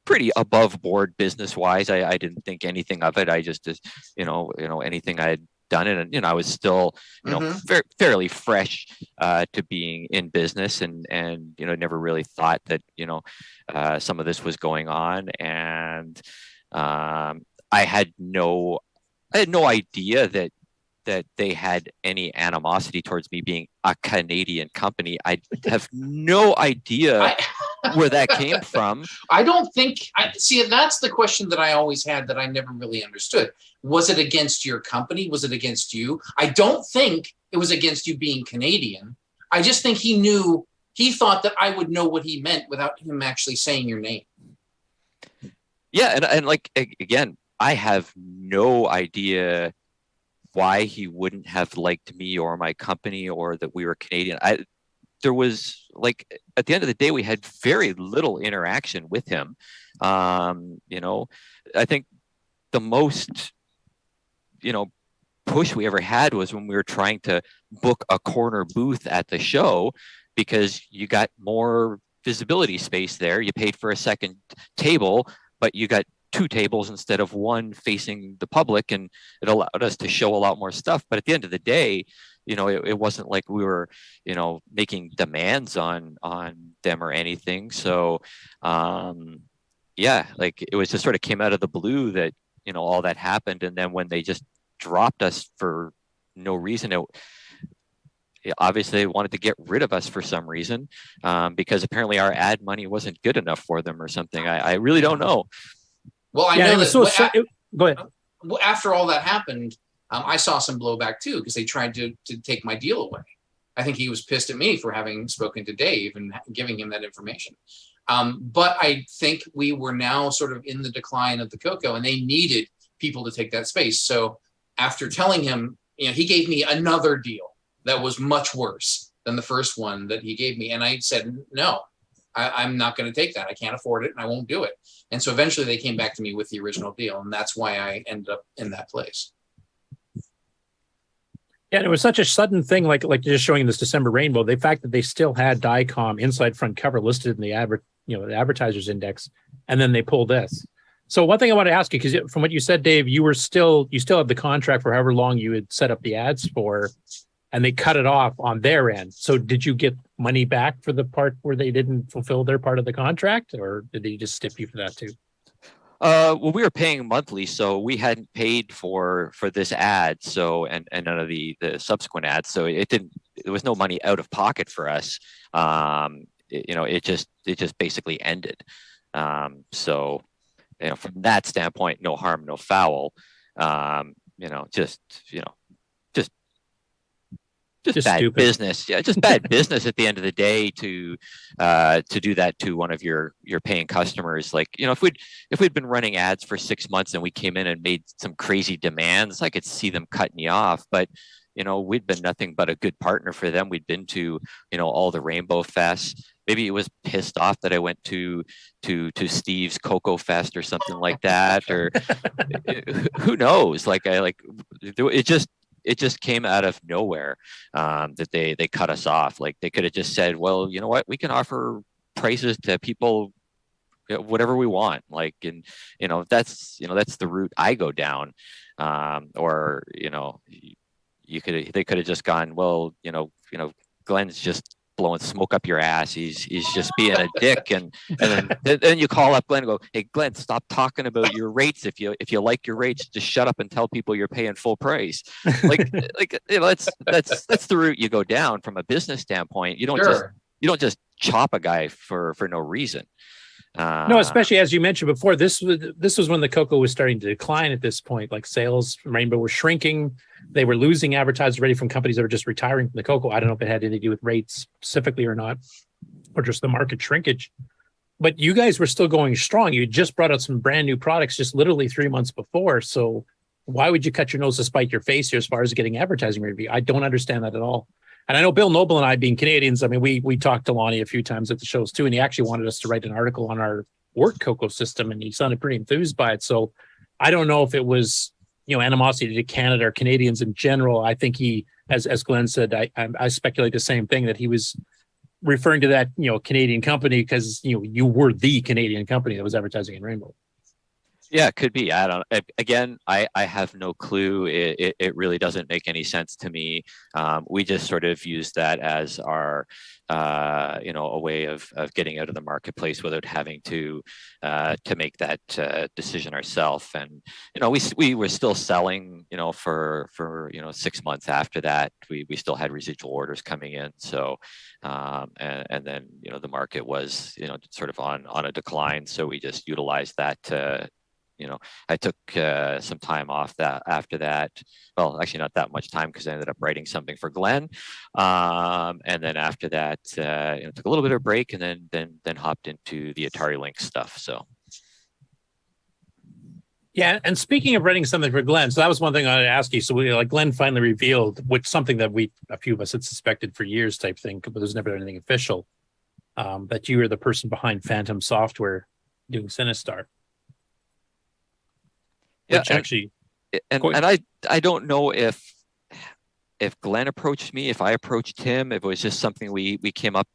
pretty above board business wise. I didn't think anything of it. I just, you know, anything I had done it, and, you know, I was still, you know, fairly fresh to being in business, and you know, never really thought that, you know, some of this was going on. And I had no idea that they had any animosity towards me being a Canadian company. I have no idea where that came from. I don't think, see, that's the question that I always had that I never really understood. Was it against your company? Was it against you? I don't think it was against you being Canadian. I just think he thought that I would know what he meant without him actually saying your name. Yeah, and like, again, I have no idea why he wouldn't have liked me or my company, or that we were Canadian. There was, like, at the end of the day, we had very little interaction with him. You know, I think the most, you know, push we ever had was when we were trying to book a corner booth at the show, because you got more visibility space there. You paid for a second table, but you got 2 tables instead of 1 facing the public, and it allowed us to show a lot more stuff. But at the end of the day, you know, it wasn't like we were, you know, making demands on them or anything. So yeah, like, it was just sort of came out of the blue that, you know, all that happened. And then when they just dropped us for no reason, obviously they wanted to get rid of us for some reason, because apparently our ad money wasn't good enough for them or something. I really don't know. Well, I know that. Go ahead. After all that happened, I saw some blowback too, because they tried to take my deal away. I think he was pissed at me for having spoken to Dave and giving him that information. But I think we were now sort of in the decline of the CoCo, and they needed people to take that space. So after telling him, you know, he gave me another deal that was much worse than the first one that he gave me. And I said, no, I'm not going to take that. I can't afford it, and I won't do it. And so eventually they came back to me with the original deal, and that's why I ended up in that place. Yeah, and it was such a sudden thing, like just showing this December Rainbow. The fact that they still had Diecom inside front cover listed in the the advertisers index, and then they pulled this. So one thing I want to ask you, because from what you said, Dave, you still had the contract for however long you had set up the ads for, and they cut it off on their end. So did you get money back for the part where they didn't fulfill their part of the contract, or did they just stip you for that too? Well, we were paying monthly, so we hadn't paid for this ad, so and none of the subsequent ads, so there was no money out of pocket for us. It just basically ended. So from that standpoint, no harm, no foul. Just bad stupid business. Yeah, just bad business at the end of the day to do that to one of your paying customers. Like, if we'd been running ads for 6 months and we came in and made some crazy demands, I could see them cutting you off. But we'd been nothing but a good partner for them. We'd been to all the Rainbow Fests. Maybe it was pissed off that I went to Steve's Coco Fest or something like that, or who knows? It just came out of nowhere that they cut us off. Like, they could have just said, well, you know what, we can offer prices to people whatever we want. Like, and that's the route I go down. Or they could have just gone, well, Glen's just blowing smoke up your ass. He's just being a dick, and then you call up Glen and go, hey Glen, stop talking about your rates. If you like your rates, just shut up and tell people you're paying full price. That's the route you go down from a business standpoint. You don't just chop a guy for no reason. No, especially as you mentioned before, this was when the Coco was starting to decline at this point. Like, sales from Rainbow were shrinking. They were losing advertisers already from companies that were just retiring from the Coco. I don't know if it had anything to do with rates specifically or not, or just the market shrinkage. But you guys were still going strong. You just brought out some brand new products just literally 3 months before. So why would you cut your nose to spite your face here as far as getting advertising review? I don't understand that at all. And I know Bill Noble and I, being Canadians, I mean, we talked to Lonnie a few times at the shows too, and he actually wanted us to write an article on our work Coco system, and he sounded pretty enthused by it. So I don't know if it was, animosity to Canada or Canadians in general. I think he, as Glenn said, I speculate the same thing, that he was referring to that, Canadian company because, you were the Canadian company that was advertising in Rainbow. Yeah, it could be. I don't. Again, I have no clue. It really doesn't make any sense to me. We just sort of use that as our, a way of getting out of the marketplace without having to make that decision ourselves. And we were still selling. For 6 months after that, we still had residual orders coming in. So, and then the market was sort of on a decline. So we just utilized that to. I took some time off after that. Well, actually not that much time, because I ended up writing something for Glenn. And then after that, took a little bit of a break, and then hopped into the Atari Lynx stuff. So. Yeah, and speaking of writing something for Glenn, so that was one thing I wanted to ask you. So Glenn finally revealed, which something that a few of us had suspected for years type thing, but there's never anything official, that you were the person behind Phantom Software doing Sinistar. Yeah, I don't know if Glenn approached me, if I approached him, if it was just something we came up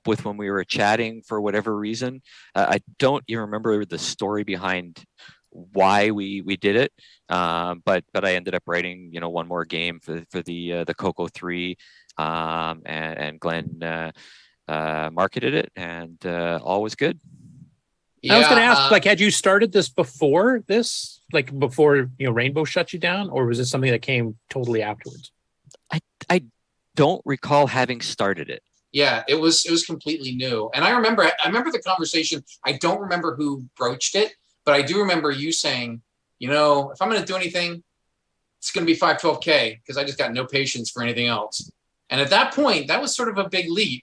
with when we were chatting for whatever reason. I don't even remember the story behind why we did it, but I ended up writing one more game for the Coco 3, and Glenn marketed it, and all was good. Yeah, I was going to ask, had you started this before this, before Rainbow shut you down, or was this something that came totally afterwards? I don't recall having started it. Yeah, it was completely new, and I remember the conversation. I don't remember who broached it, but I do remember you saying, if I'm going to do anything, it's going to be 512K, because I just got no patience for anything else. And at that point, that was sort of a big leap.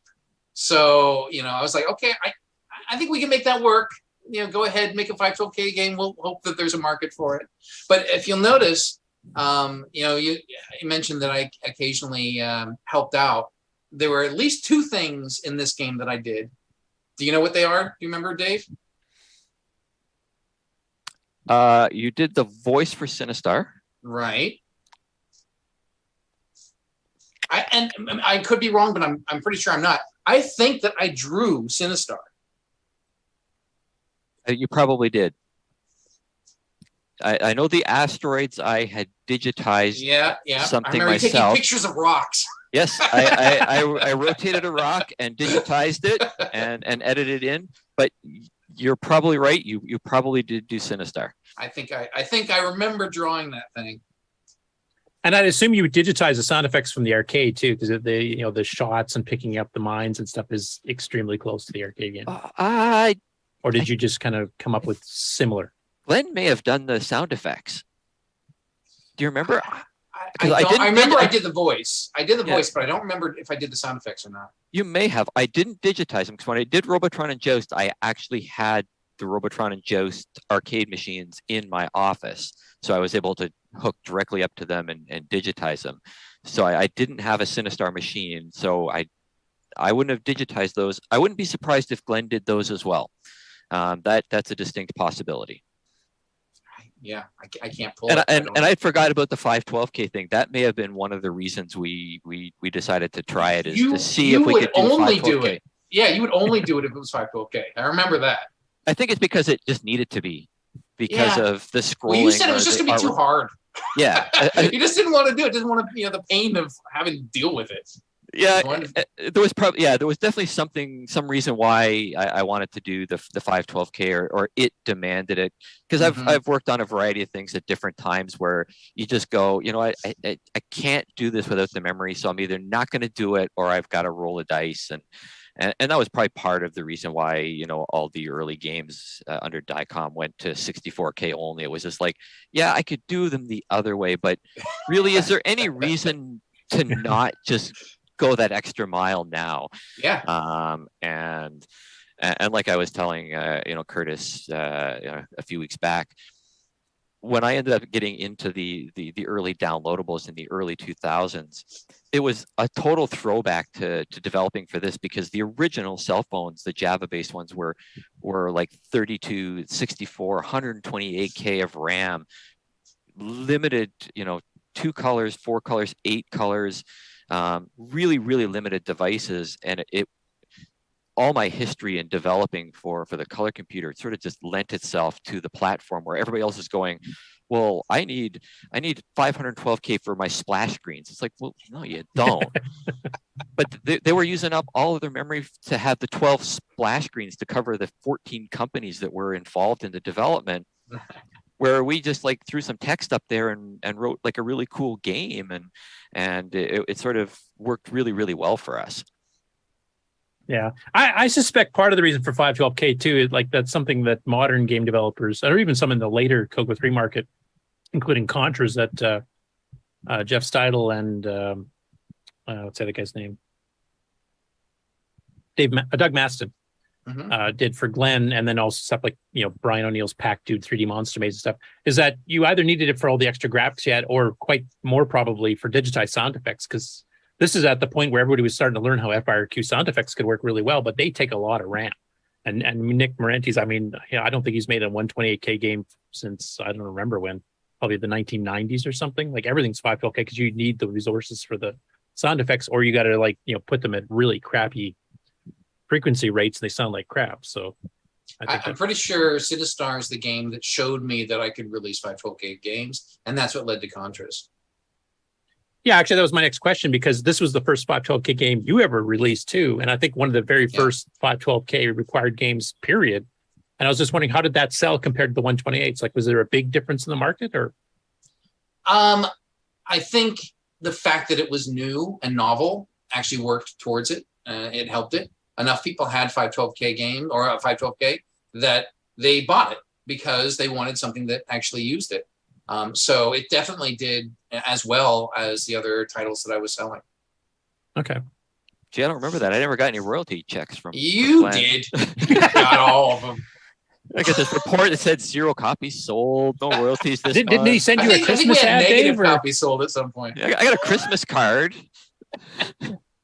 So I was like, okay, I think we can make that work. Go ahead, make a 512K game. We'll hope that there's a market for it. But if you'll notice, you mentioned that I occasionally helped out. There were at least 2 things in this game that I did. Do you know what they are? Do you remember, Dave? You did the voice for Sinistar. Right. I could be wrong, but I'm pretty sure I'm not. I think that I drew Sinistar. You probably did. I know the asteroids I had digitized. Yeah. Something I remember myself. Taking pictures of rocks. Yes, I rotated a rock and digitized it and edited in. But You're probably right. You probably did do Sinistar. I think I remember drawing that thing. And I'd assume you would digitize the sound effects from the arcade too, because the shots and picking up the mines and stuff is extremely close to the arcade game. Or did you just kind of come up with similar? Glenn may have done the sound effects. Do you remember? I remember I did the voice. I did the voice, but I don't remember if I did the sound effects or not. You may have. I didn't digitize them because when I did Robotron and Joust, I actually had the Robotron and Joust arcade machines in my office. So I was able to hook directly up to them and digitize them. So I didn't have a Sinistar machine. So I wouldn't have digitized those. I wouldn't be surprised if Glenn did those as well. That's a distinct possibility. Yeah, I can't pull and it. And I forgot about the 512K thing. That may have been one of the reasons we decided to try it, is to see if we could only do it. Yeah, you would only do it if it was 512K. I remember that. I think it's because it just needed to be, because of the scrolling. Well, you said it was just gonna be too hard. Yeah, you just didn't want to do it. Didn't want to, the pain of having to deal with it. Yeah, there was definitely some reason why I wanted to do the 512K, or it demanded it, because I've worked on a variety of things at different times where you just go, I can't do this without the memory, so I'm either not going to do it or I've got to roll a dice, and that was probably part of the reason why all the early games under Diecom went to 64K only. It was just like, yeah, I could do them the other way, but really, is there any reason to not just go that extra mile now? And like I was telling Curtis a few weeks back, when I ended up getting into the early downloadables in the early 2000s, it was a total throwback to developing for this, because the original cell phones, the Java based ones, were like 32, 64, 128K of RAM, limited, 2 colors, 4 colors, 8 colors, really limited devices. And all my history in developing for the color computer, it sort of just lent itself to the platform where everybody else is going, well, I need 512K for my splash screens. It's like, well, no, you don't. But they were using up all of their memory to have the 12 splash screens to cover the 14 companies that were involved in the development, where we just like threw some text up there and wrote like a really cool game, and it sort of worked really well for us. Yeah, I suspect part of the reason for 512K too is like that's something that modern game developers, or even some in the later Coco 3 market, including Contras that Jeff Steidel and what's the other guy's name? Doug Maston did for Glenn, and then also stuff like Brian O'Neill's Pac Dude 3D Monster Maze and stuff, is that you either needed it for all the extra graphics you had, or quite more probably for digitized sound effects, because this is at the point where everybody was starting to learn how FIRQ sound effects could work really well, but they take a lot of RAM. And Nick Marentes, I don't think he's made a 128K game since, I don't remember when, probably the 1990s or something. Like everything's 512K because you need the resources for the sound effects, or you got to put them at really crappy frequency rates and they sound like crap. So I'm pretty sure Sinistar is the game that showed me that I could release 512K games, and that's what led to Contras. Yeah, actually, that was my next question, because this was the first 512K game you ever released too. And I think one of the very first 512K required games, period. And I was just wondering, how did that sell compared to the 128s? Like, was there a big difference in the market, or? I think the fact that it was new and novel actually worked towards it. It helped it. Enough people had 512K game or a 512K that they bought it because they wanted something that actually used it. So it definitely did as well as the other titles that I was selling. Okay. Gee, I don't remember that. I never got any royalty checks from you. Glenn. Did. You got all of them. I got this report that said 0 copies sold, no royalties. Didn't he send you a Christmas ad, negative Dave? Copies sold at some point. I got a Christmas card.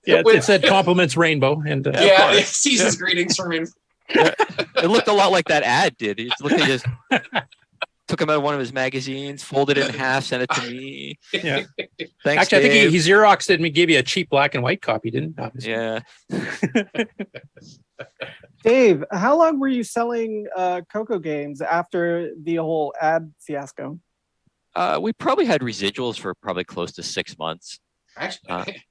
Yeah, it said compliments rainbow, and season's greetings from him. It looked a lot like that ad did. He just took him out of one of his magazines, folded it in half, sent it to me. Yeah. Thanks, actually, Dave. I think he Xeroxed it and gave you a cheap black and white copy, didn't he? Yeah. Dave, how long were you selling Coco games after the whole ad fiasco? We probably had residuals for probably close to 6 months. Actually,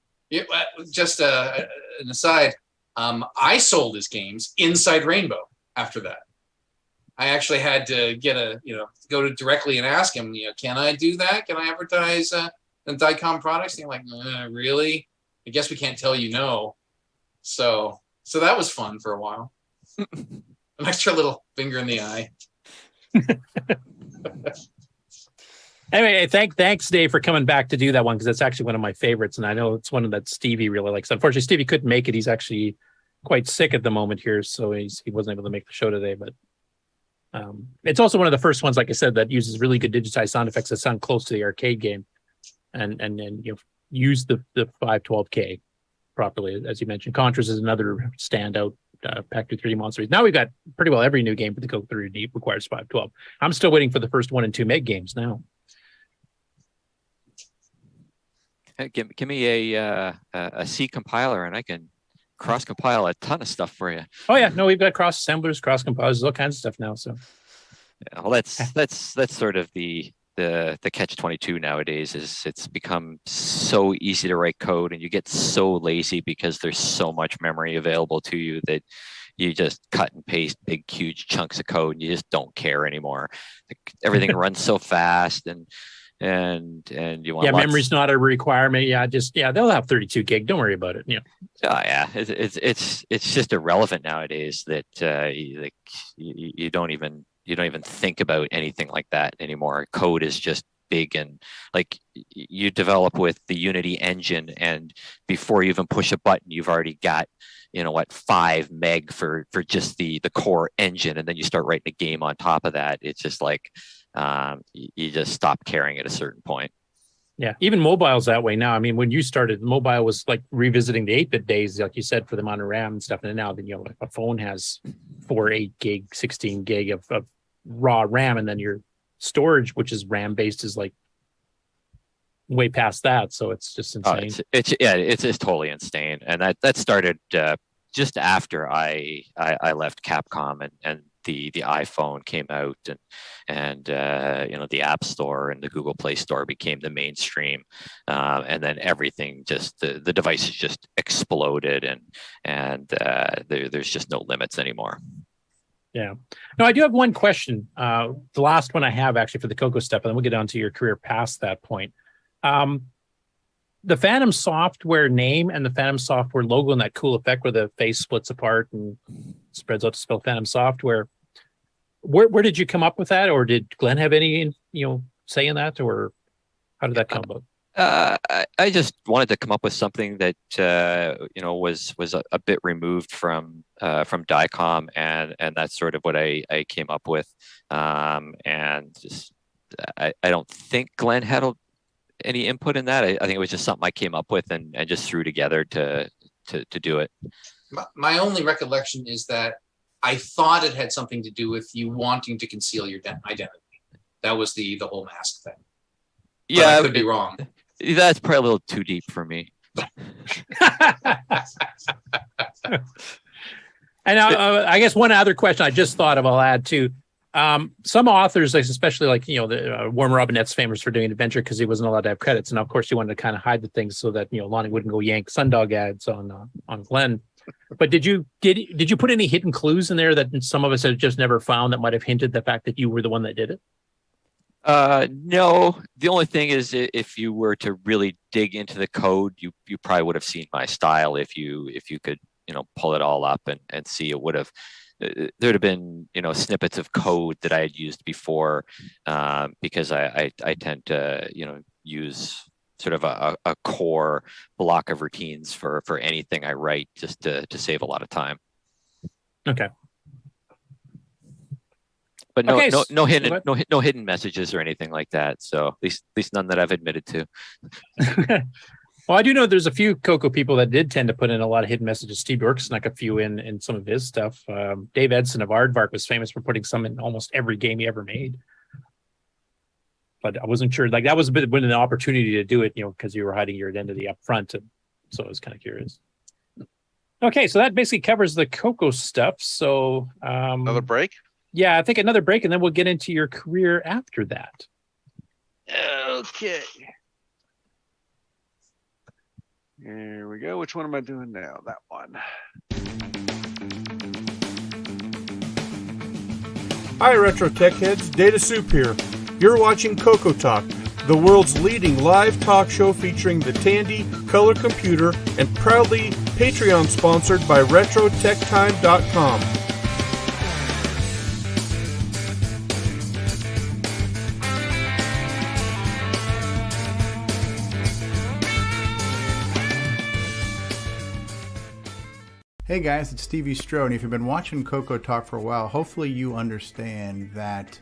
just an aside, I sold his games inside Rainbow after that. I actually had to go to directly and ask him, can I do that? Can I advertise on Diecom Products? And they're like, really? I guess we can't tell you no. So that was fun for a while. An extra little finger in the eye. Anyway, thanks, Dave, for coming back to do that one, because that's actually one of my favorites, and I know it's one that Stevie really likes. Unfortunately, Stevie couldn't make it. He's actually quite sick at the moment here, so he wasn't able to make the show today. But it's also one of the first ones, like I said, that uses really good digitized sound effects that sound close to the arcade game, and use the 512K properly, as you mentioned. Contras is another standout. Pac-2 3D Monsters. Now we've got pretty well every new game for the Coco 3D requires 512. I'm still waiting for the first 1 and 2 Meg games now. Give me a C compiler and I can cross compile a ton of stuff for you. Oh yeah, no, we've got cross assemblers, cross compilers, all kinds of stuff now. So, yeah, well, that's sort of the catch-22 nowadays. Is it's become so easy to write code, and you get so lazy because there's so much memory available to you that you just cut and paste big, huge chunks of code, and you just don't care anymore. Everything runs so fast, and you want memory's not a requirement. They'll have 32 gig. Don't worry about it. It's just irrelevant nowadays that you don't even think about anything like that anymore. Code is just big, and like you develop with the Unity engine, and before you even push a button, you've already got 5 meg for just the core engine, and then you start writing a game on top of that. It's just like you just stop caring at a certain point. Yeah, even mobile's that way now. I mean, when you started, mobile was like revisiting the 8-bit days, like you said, for the amount of RAM and stuff. And now, a phone has 4, 8 gig, 16 gig of raw RAM, and then your storage, which is RAM based, is like way past that. So it's just insane. It's totally insane, and that started just after I left Capcom, and the iPhone came out, and the App Store and the Google Play Store became the mainstream, and then everything just the devices just exploded, and there's just no limits anymore. Yeah. No, I do have one question. The last one I have actually for the Coco stuff, and then we'll get on to your career past that point. The Phantom Software name and the Phantom Software logo and that cool effect where the face splits apart and spreads out to spell Phantom Software. Where did you come up with that, or did Glenn have any say in that, or how did that come about? I just wanted to come up with something that was a bit removed from Diecom, and that's sort of what I came up with. And just I don't think Glenn had any input in that. I think it was just something I came up with and just threw together to do it. My only recollection is that I thought it had something to do with you wanting to conceal your identity. That was the whole mask thing. But I could be wrong. That's probably a little too deep for me. And I guess one other question I just thought of, I'll add too. Some authors, especially like the Warren Robinette's famous for doing adventure because he wasn't allowed to have credits, and of course he wanted to kind of hide the things so that Lonnie wouldn't go yank Sundog ads on Glenn. But did you put any hidden clues in there that some of us had just never found that might have hinted the fact that you were the one that did it? No. The only thing is, if you were to really dig into the code, you probably would have seen my style if you could pull it all up and see. It would have. There'd have been snippets of code that I had used before, because I tend to use sort of a core block of routines for anything I write, just to save a lot of time. Okay. But no hidden messages or anything like that. So at least none that I've admitted to. Well, I do know there's a few Coco people that did tend to put in a lot of hidden messages. Steve York snuck a few in some of his stuff. Dave Edson of Aardvark was famous for putting some in almost every game he ever made. But I wasn't sure. Like, that was a bit of an opportunity to do it, because you were hiding your identity up front. And so I was kind of curious. Okay, so that basically covers the Coco stuff. So another break? Yeah, I think another break, and then we'll get into your career after that. Okay. Here we go. Which one am I doing now? That one. Hi, Retro Tech Heads. Data Soup here. You're watching CoCoTALK, the world's leading live talk show featuring the Tandy color computer and proudly Patreon sponsored by RetroTechTime.com. Hey guys, it's Stevie Strode. If you've been watching CoCoTALK for a while, hopefully you understand that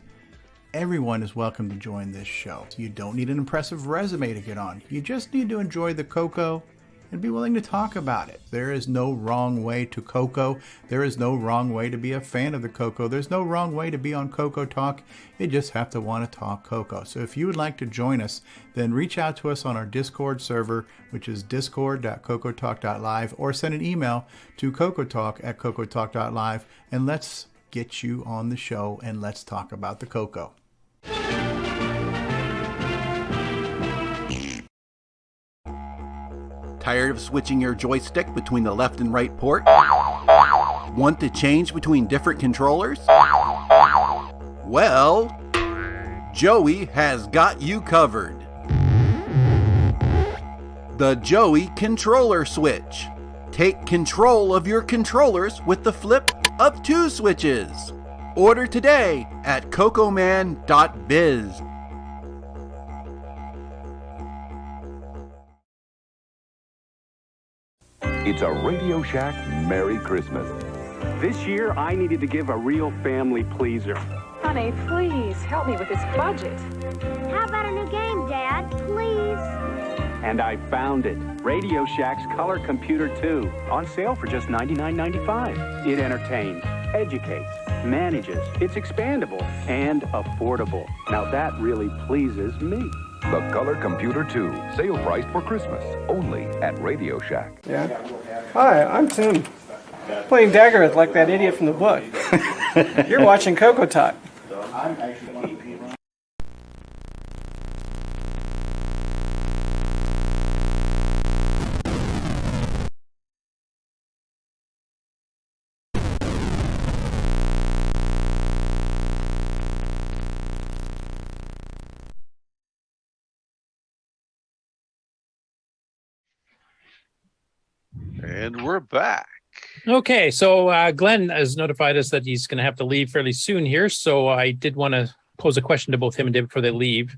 everyone is welcome to join this show. You don't need an impressive resume to get on. You just need to enjoy the Coco and be willing to talk about it. There is no wrong way to Coco. There is no wrong way to be a fan of the Coco. There's no wrong way to be on CoCoTALK. You just have to want to talk Coco. So if you would like to join us, then reach out to us on our Discord server, which is discord.cocotalk.live, or send an email to cocotalk@cocotalk.live, and let's get you on the show and let's talk about the Coco. Tired of switching your joystick between the left and right port? Want to change between different controllers? Well, Joey has got you covered. The Joey Controller Switch. Take control of your controllers with the flip of 2 switches. Order today at cocoman.biz. It's a Radio Shack Merry Christmas. This year, I needed to give a real family pleaser. Honey, please help me with this budget. How about a new game, Dad? Please. And I found it. Radio Shack's Color Computer 2. On sale for just $99.95. It entertains, educates, manages. It's expandable and affordable. Now that really pleases me. The Color Computer 2. Sale priced for Christmas. Only at Radio Shack. Yeah. Hi, I'm Tim. Playing Daggerith like that idiot from the book. You're watching CoCoTALK. And we're back. Okay, so Glenn has notified us that he's going to have to leave fairly soon here. So I did want to pose a question to both him and Dave before they leave,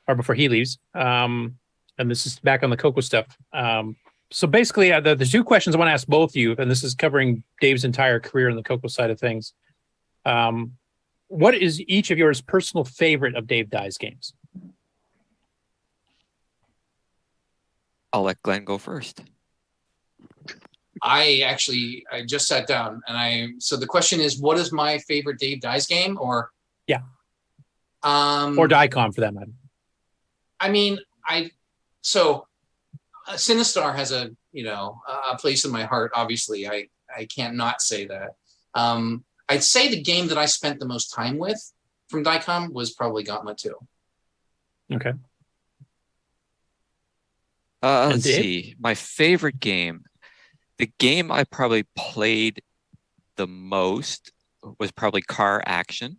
or before he leaves. And this is back on the Coco stuff. So basically, the 2 questions I want to ask both of you, and this is covering Dave's entire career in the Coco side of things. What is each of yours personal favorite of Dave Dye's games? I'll let Glenn go first. I just sat down so the question is, what is my favorite Dave Dye's game? Or yeah, or Diecom for that matter. I mean, Sinistar has a place in my heart. Obviously, I can't not say that. I'd say the game that I spent the most time with from Diecom was probably Gauntlet 2. Okay. Let's see. My favorite game. The game I probably played the most was probably Car Action.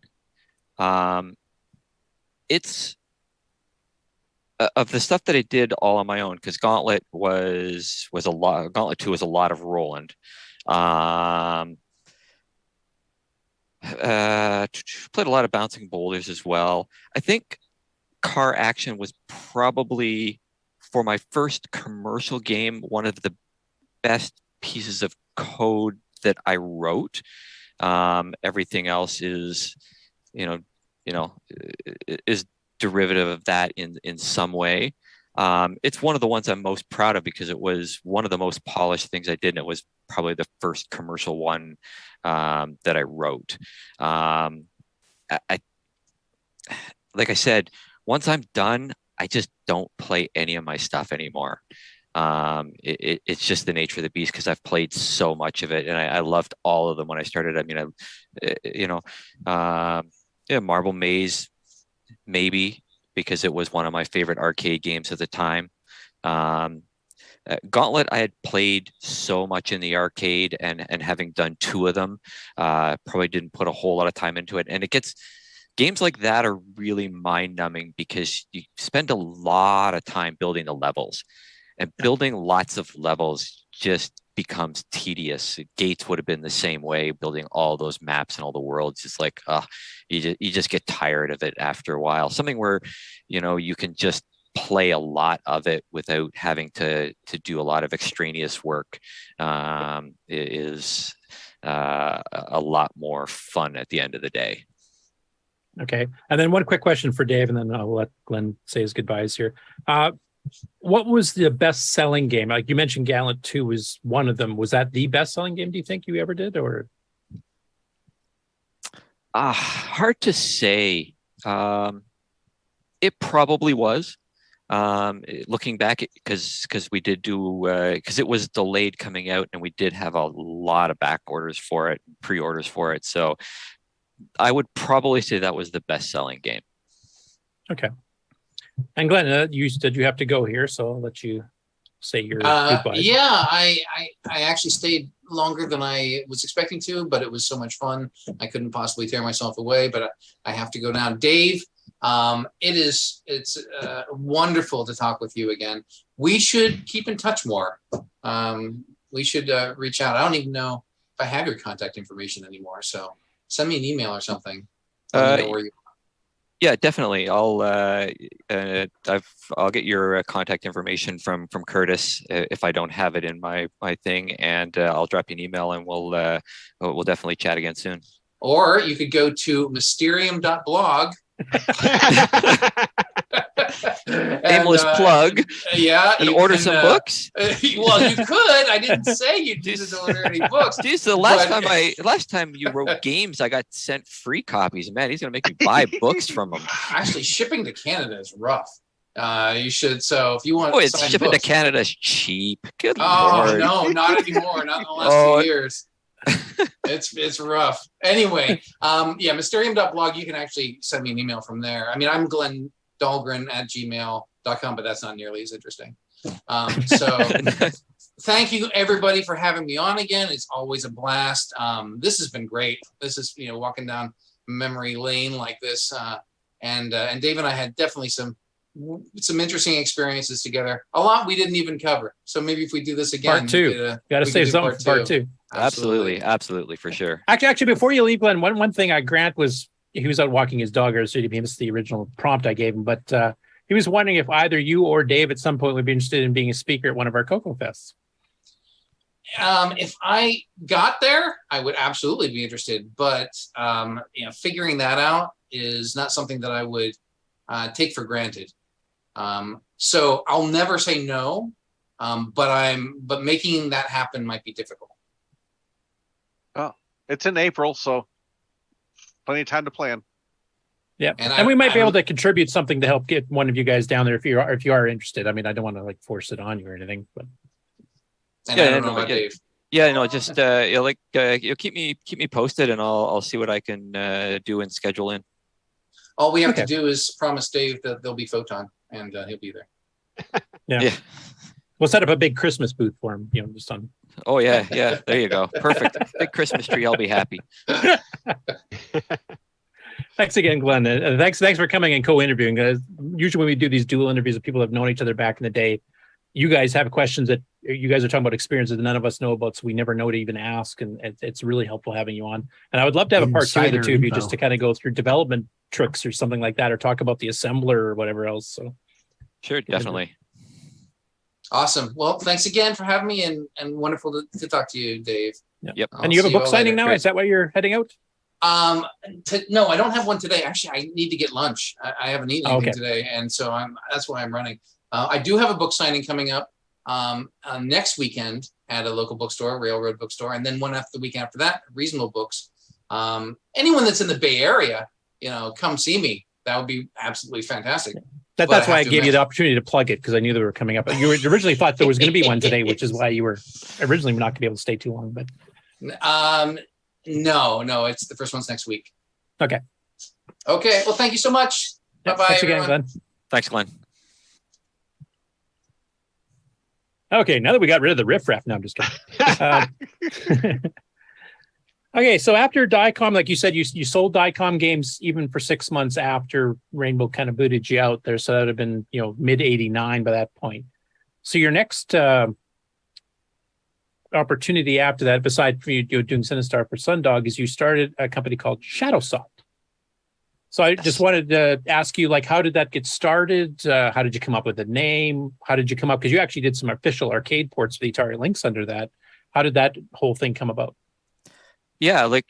It's of the stuff that I did all on my own, because Gauntlet was a lot. Gauntlet 2 was a lot of Roland. Played a lot of Bouncing Boulders as well. I think Car Action was probably, for my first commercial game, one of the best pieces of code that I wrote. Everything else is, is derivative of that in some way. It's one of the ones I'm most proud of because it was one of the most polished things I did, and it was probably the first commercial one that I wrote. Like I said, once I'm done, I just don't play any of my stuff anymore. It's just the nature of the beast because I've played so much of it, and I loved all of them when I started. I mean, Marble Maze, maybe because it was one of my favorite arcade games at the time. Gauntlet, I had played so much in the arcade, and having done 2 of them, probably didn't put a whole lot of time into it. And games like that are really mind-numbing because you spend a lot of time building the levels, and building lots of levels just becomes tedious. Gates would have been the same way, building all those maps and all the worlds. It's like, you just get tired of it after a while. Something where, you can just play a lot of it without having to do a lot of extraneous work is a lot more fun at the end of the day. Okay. And then one quick question for Dave, and then I'll let Glenn say his goodbyes here. What was the best-selling game? Like you mentioned, Gauntlet 2 was one of them. Was that the best-selling game, do you think, you ever did? Or hard to say. It probably was. Looking back, because we did do, because it was delayed coming out, and we did have a lot of back orders for it, pre-orders for it. So I would probably say that was the best-selling game. Okay. And Glenn, you said you have to go here, so I'll let you say your goodbyes. Yeah, I actually stayed longer than I was expecting to, but it was so much fun. I couldn't possibly tear myself away, but I have to go now. Dave, it's wonderful to talk with you again. We should keep in touch more. We should reach out. I don't even know if I have your contact information anymore, so send me an email or something. Let me know where you are. Yeah, definitely. I'll get your contact information from Curtis if I don't have it in my thing, and I'll drop you an email, and we'll definitely chat again soon. Or you could go to mysterium.blog. Shameless plug. Yeah. And order some books. Well, you could. I didn't say you didn't order any books. Geez, the last time you wrote games, I got sent free copies. Man, he's gonna make me buy books from him. Actually, shipping to Canada is rough. You should. So if you want, shipping to Canada is cheap. Good Lord. No, not anymore. Not in the last 2 years. It's rough. Anyway, mysterium.blog. You can actually send me an email from there. I mean, I'm Glen Dahlgren at gmail.com, but that's not nearly as interesting. So thank you everybody for having me on again. It's always a blast. This has been great. This is, walking down memory lane like this. And Dave and I had definitely some interesting experiences together. A lot we didn't even cover. So maybe if we do this again, part 2, got to save something for part 2. Absolutely, for sure. Actually, before you leave, Glenn, one thing Grant he was out walking his dog, or he missed the original prompt I gave him, but he was wondering if either you or Dave at some point would be interested in being a speaker at one of our CoCo Fests. If I got there, I would absolutely be interested, but figuring that out is not something that I would take for granted. So I'll never say no, but making that happen might be difficult. Oh, it's in April, so plenty of time to plan. Yeah, and we might be able to contribute something to help get one of you guys down there if you are interested. I mean, I don't want to force it on you or anything, but Dave. Just you'll keep me posted, and I'll see what I can do and schedule in. All we have to do is promise Dave that there'll be Photon, and he'll be there. Yeah. We'll set up a big Christmas booth for him, just on. Oh yeah. There you go. Perfect. Big Christmas tree. I'll be happy. Thanks again, Glenn. Thanks for coming and co-interviewing. Usually when we do these dual interviews with people that have known each other back in the day, you guys have questions that you guys are talking about experiences that none of us know about, so we never know to even ask, and it's really helpful having you on. And I would love to have a part 2 of the two of you, just to kind of go through development tricks or something like that, or talk about the assembler or whatever else. So sure, definitely. Awesome. Well, thanks again for having me, and wonderful to talk to you, Dave. Yep. And you have a book signing now? Great. Is that why you're heading out? No, I don't have one today. Actually, I need to get lunch. I haven't eaten anything today, and so that's why I'm running. I do have a book signing coming up next weekend at a local bookstore, Railroad Bookstore, and then one after the week after that, Reasonable Books. Anyone that's in the Bay Area, come see me. That would be absolutely fantastic. That's why I gave you the opportunity to plug it, because I knew they were coming up. You originally thought there was going to be one today, which is why you were originally not going to be able to stay too long. But no, it's the first one's next week. Okay. Well, thank you so much. Bye-bye. Thanks everyone. again, Glenn. Thanks, Glenn. Okay, now that we got rid of the riffraff, no, I'm just kidding. Okay, so after Diecom, like you said, you sold Diecom games even for 6 months after Rainbow kind of booted you out there. So that would have been, mid '89 by that point. So your next opportunity after that, besides for you doing Sinistar for Sundog, is you started a company called Shadowsoft. So I just wanted to ask you, like, how did that get started? How did you come up with the name? How did you come up? Because you actually did some official arcade ports for the Atari Lynx under that. How did that whole thing come about? Yeah, I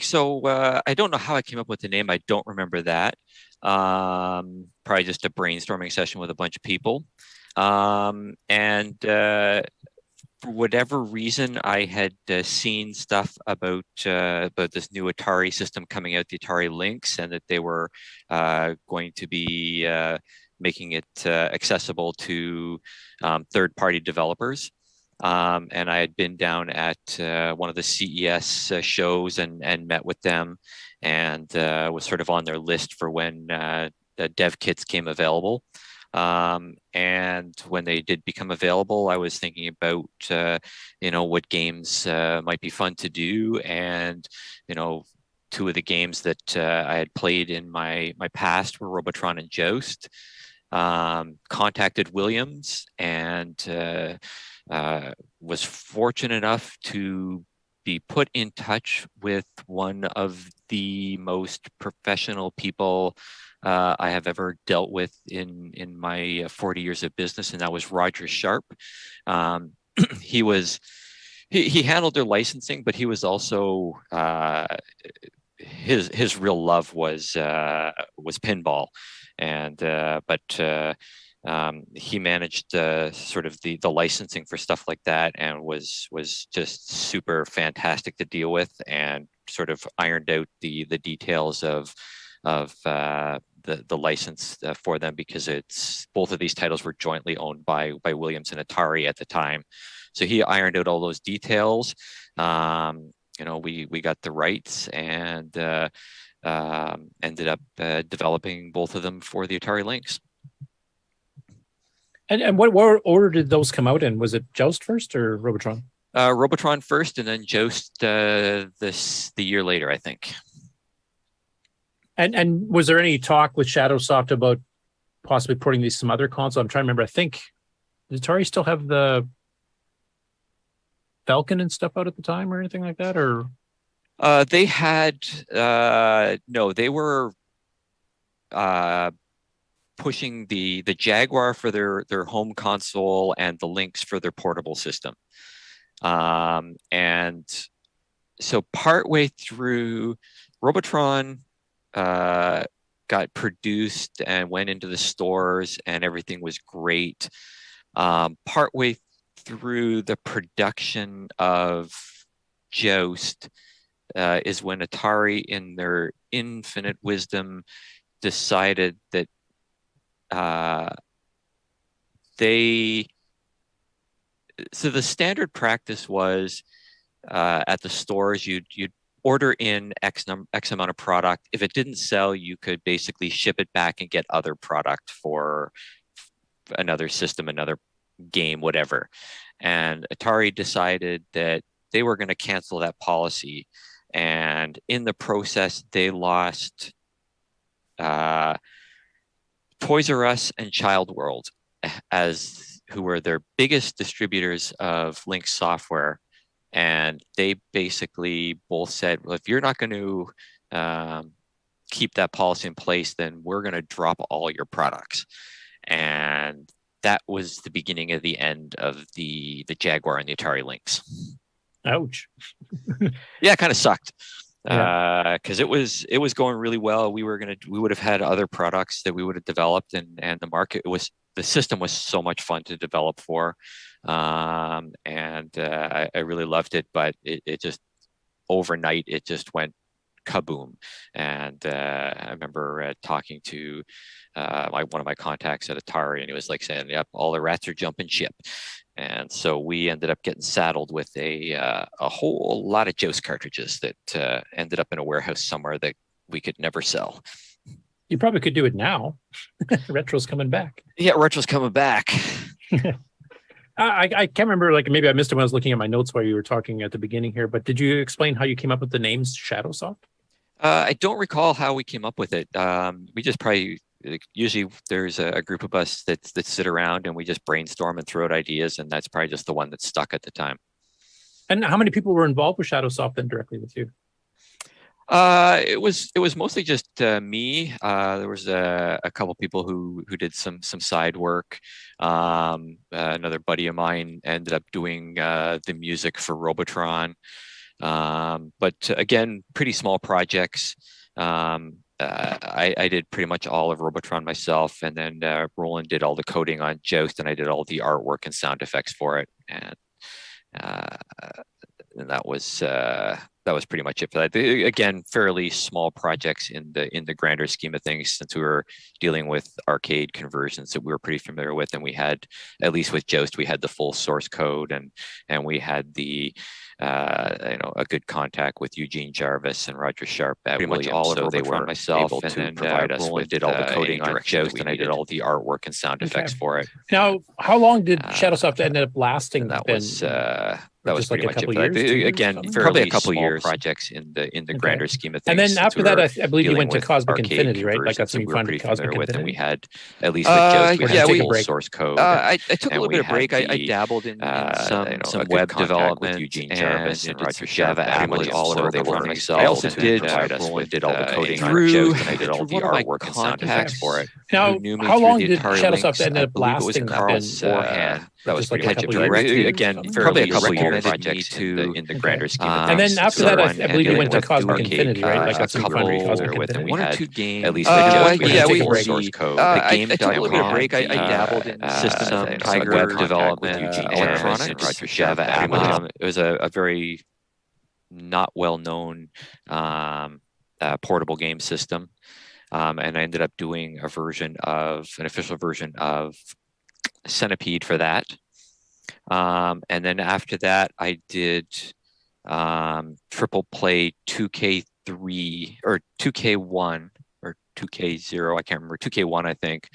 don't know how I came up with the name. I don't remember that. Probably just a brainstorming session with a bunch of people. For whatever reason, I had seen stuff about this new Atari system coming out, the Atari Lynx, and that they were going to be making it accessible to third-party developers. And I had been down at one of the CES shows and met with them, and was sort of on their list for when the dev kits came available. And when they did become available, I was thinking about, what games might be fun to do. And, two of the games that I had played in my past were Robotron and Joust. Contacted Williams and was fortunate enough to be put in touch with one of the most professional people I have ever dealt with in my 40 years of business, and that was Roger Sharp. He handled their licensing, but he was also his real love was pinball, and he managed sort of the licensing for stuff like that, and was just super fantastic to deal with, and sort of ironed out the details of the license for them, because both of these titles were jointly owned by Williams and Atari at the time. So he ironed out all those details. We got the rights and ended up developing both of them for the Atari Lynx. And what order did those come out in? Was it Joust first or Robotron? Robotron first, and then Joust the year later, I think. And was there any talk with Shadowsoft about possibly porting these some other console? I'm trying to remember. I think, did Atari still have the Falcon and stuff out at the time or anything like that? Or they had no, they were pushing the Jaguar for their home console and the Lynx for their portable system. And so partway through, Robotron got produced and went into the stores, and everything was great. Partway through the production of Joust is when Atari, in their infinite wisdom, decided that so the standard practice was at the stores, you'd order in X amount of product. If it didn't sell, you could basically ship it back and get other product for another system, another game, whatever. And Atari decided that they were going to cancel that policy. And in the process, they lost Toys R Us and Child World, who were their biggest distributors of Lynx software. And they basically both said, well, if you're not going to keep that policy in place, then we're going to drop all your products. And that was the beginning of the end of the Jaguar and the Atari Lynx. Ouch. Yeah, it kind of sucked. Because it was going really well. We would have had other products that we would have developed, and the system was so much fun to develop for. I really loved it, but it just overnight it just went kaboom. And I remember talking to one of my contacts at Atari, and he was like saying, "Yep, all the rats are jumping ship." And so we ended up getting saddled with a whole lot of Joust cartridges that ended up in a warehouse somewhere that we could never sell. You probably could do it now. Retro's coming back. Yeah, Retro's coming back. I can't remember, like maybe I missed it when I was looking at my notes while you were talking at the beginning here, but did you explain how you came up with the names Shadowsoft? I don't recall how we came up with it. We just probably, usually there's a group of us that sit around and we just brainstorm and throw out ideas, and that's probably just the one that stuck at the time. And how many people were involved with Shadowsoft then directly with you? It was mostly just me. There was a couple people who did some side work. Another buddy of mine ended up doing the music for Robotron. But again, pretty small projects. I did pretty much all of Robotron myself, and then Roland did all the coding on Joust, and I did all the artwork and sound effects for it. And that was pretty much it for that. Again, fairly small projects in the grander scheme of things, since we were dealing with arcade conversions that we were pretty familiar with, and we had, at least with Joust, we had the full source code, and we had the a good contact with Eugene Jarvis and Roger Sharp at pretty Williams. Much all of so they were myself, able and to then provide us Roland with did all the coding on Joust, and I did all the artwork and sound effects for it. Now, how long did Shadowsoft end up lasting? That then? was that was Like pretty much it. years, 2 years, Again, something? probably a couple years projects in the grander scheme of things. And then since after we that, were I believe you dealing went to with Cosmic arcade Infinity, right? Like conversions that's when that you we were found pretty Cosmic familiar with, and Infinity. we had, at least with Joust, we had the full source code. I took a little bit of had break. I the, dabbled in some web development with Eugene Jarvis and Roger Java apps, all of they were myself. I also did Roland did all the coding on Joust, and I did all the artwork and sound effects for it. Now, how long did Shadowsoft end up lasting? Beforehand. That was pretty much years, again, probably a couple years projects in the grander scheme of and things. then after that, I believe you went to Cosmic Infinity, right? Like that's when you found Cosmic with, and we Infinity. had 1 or 2 games. At least we source code. The game I took a little bit of break. I dabbled in some Tiger web development, electronics, Roger Java app. It was a very not well known portable game system, and I ended up doing an official version of Centipede for that. And then after that, I did triple play 2K3 or 2K1 or 2K0. I can't remember, 2K1, I think,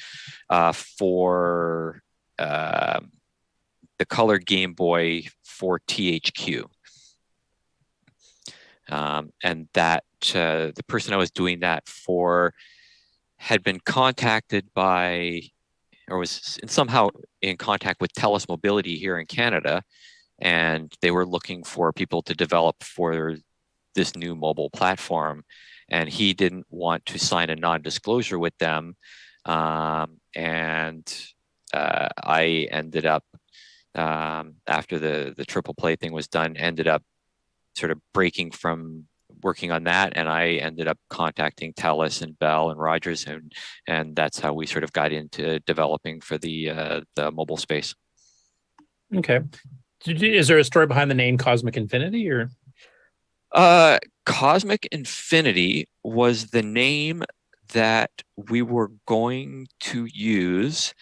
for the color Game Boy for THQ. And that the person I was doing that for had been contacted by, or was somehow in contact with TELUS Mobility here in Canada, and they were looking for people to develop for this new mobile platform, and he didn't want to sign a non-disclosure with them, and I ended up, after the triple play thing was done, ended up sort of breaking from working on that, and I ended up contacting TELUS and Bell and Rogers, and that's how we sort of got into developing for the mobile space. Okay. Is there a story behind the name Cosmic Infinity, or? Cosmic Infinity was the name that we were going to use.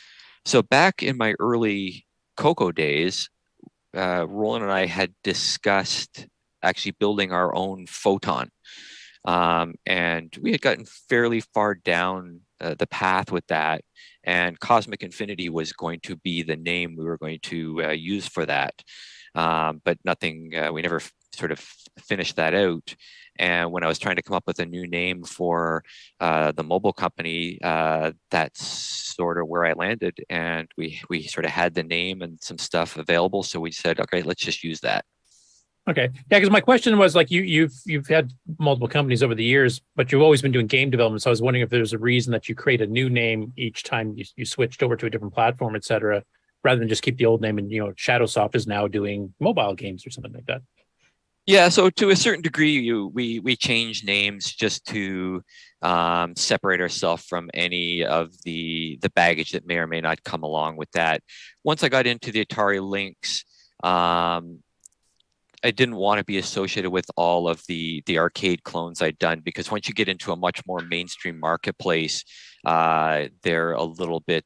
So back in my early CoCo days, Roland and I had discussed actually building our own photon. And we had gotten fairly far down the path with that. And Cosmic Infinity was going to be the name we were going to use for that. But nothing, we never sort of finished that out. And when I was trying to come up with a new name for the mobile company, that's sort of where I landed. And we sort of had the name and some stuff available. So we said, okay, let's just use that. Okay. Yeah, because my question was, like, you've had multiple companies over the years, but you've always been doing game development. So I was wondering if there's a reason that you create a new name each time you switched over to a different platform, et cetera, rather than just keep the old name and, Shadowsoft is now doing mobile games or something like that. Yeah, so to a certain degree, we change names just to separate ourselves from any of the baggage that may or may not come along with that. Once I got into the Atari Lynx, I didn't want to be associated with all of the arcade clones I'd done, because once you get into a much more mainstream marketplace, they're a little bit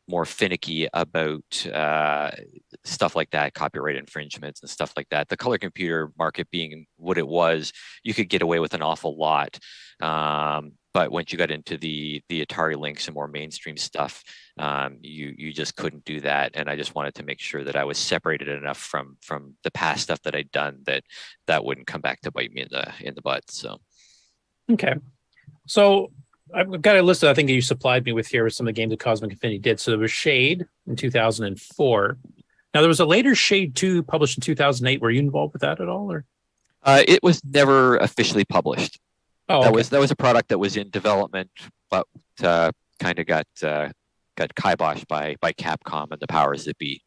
more finicky about stuff like that, copyright infringements and stuff like that. The color computer market being what it was, you could get away with an awful lot. but once you got into the Atari Lynx and more mainstream stuff, you just couldn't do that. And I just wanted to make sure that I was separated enough from the past stuff that I'd done that wouldn't come back to bite me in the butt. So, okay. So I've got a list that I think you supplied me with here with some of the games that Cosmic Infinity did. So there was Shade in 2004. Now there was a later Shade 2 published in 2008. Were you involved with that at all, or? It was never officially published. Oh, that okay. was a product that was in development, but kind of got kiboshed by Capcom and the powers that be.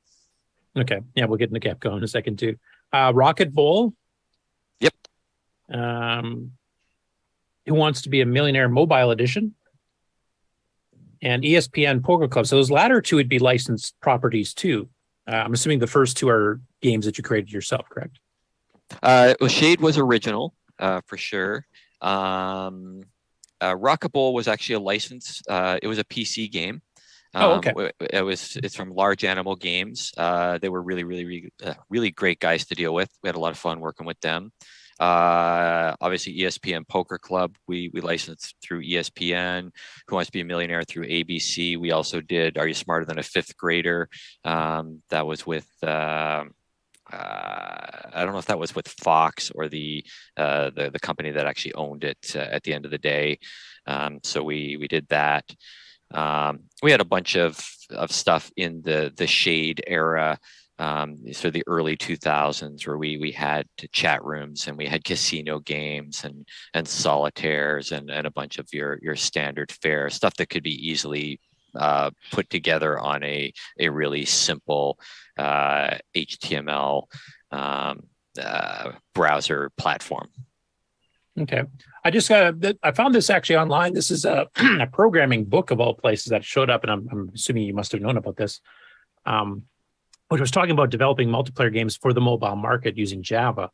Okay, yeah, we'll get into Capcom in a second too. Rocket Bowl. Yep. Who Wants to Be a Millionaire Mobile Edition, and ESPN Poker Club. So those latter two would be licensed properties too. I'm assuming the first two are games that you created yourself, correct? Well, Shade was original for sure. Rocket Bowl was actually a license. It was a PC game. Okay. It's from Large Animal Games. They were really great guys to deal with. We had a lot of fun working with them. Obviously ESPN Poker Club, we licensed through ESPN. Who Wants to Be a Millionaire through ABC. We also did Are You Smarter Than a Fifth Grader? That was with I don't know if that was with Fox or the company that actually owned it at the end of the day. So we did that. We had a bunch of stuff in the Shade era, so the early 2000s, where we had chat rooms and we had casino games and solitaires and a bunch of your standard fare stuff that could be easily put together on a really simple HTML browser platform. Okay. I found this actually online. This is a programming book of all places that showed up, and I'm assuming you must have known about this, which was talking about developing multiplayer games for the mobile market using Java.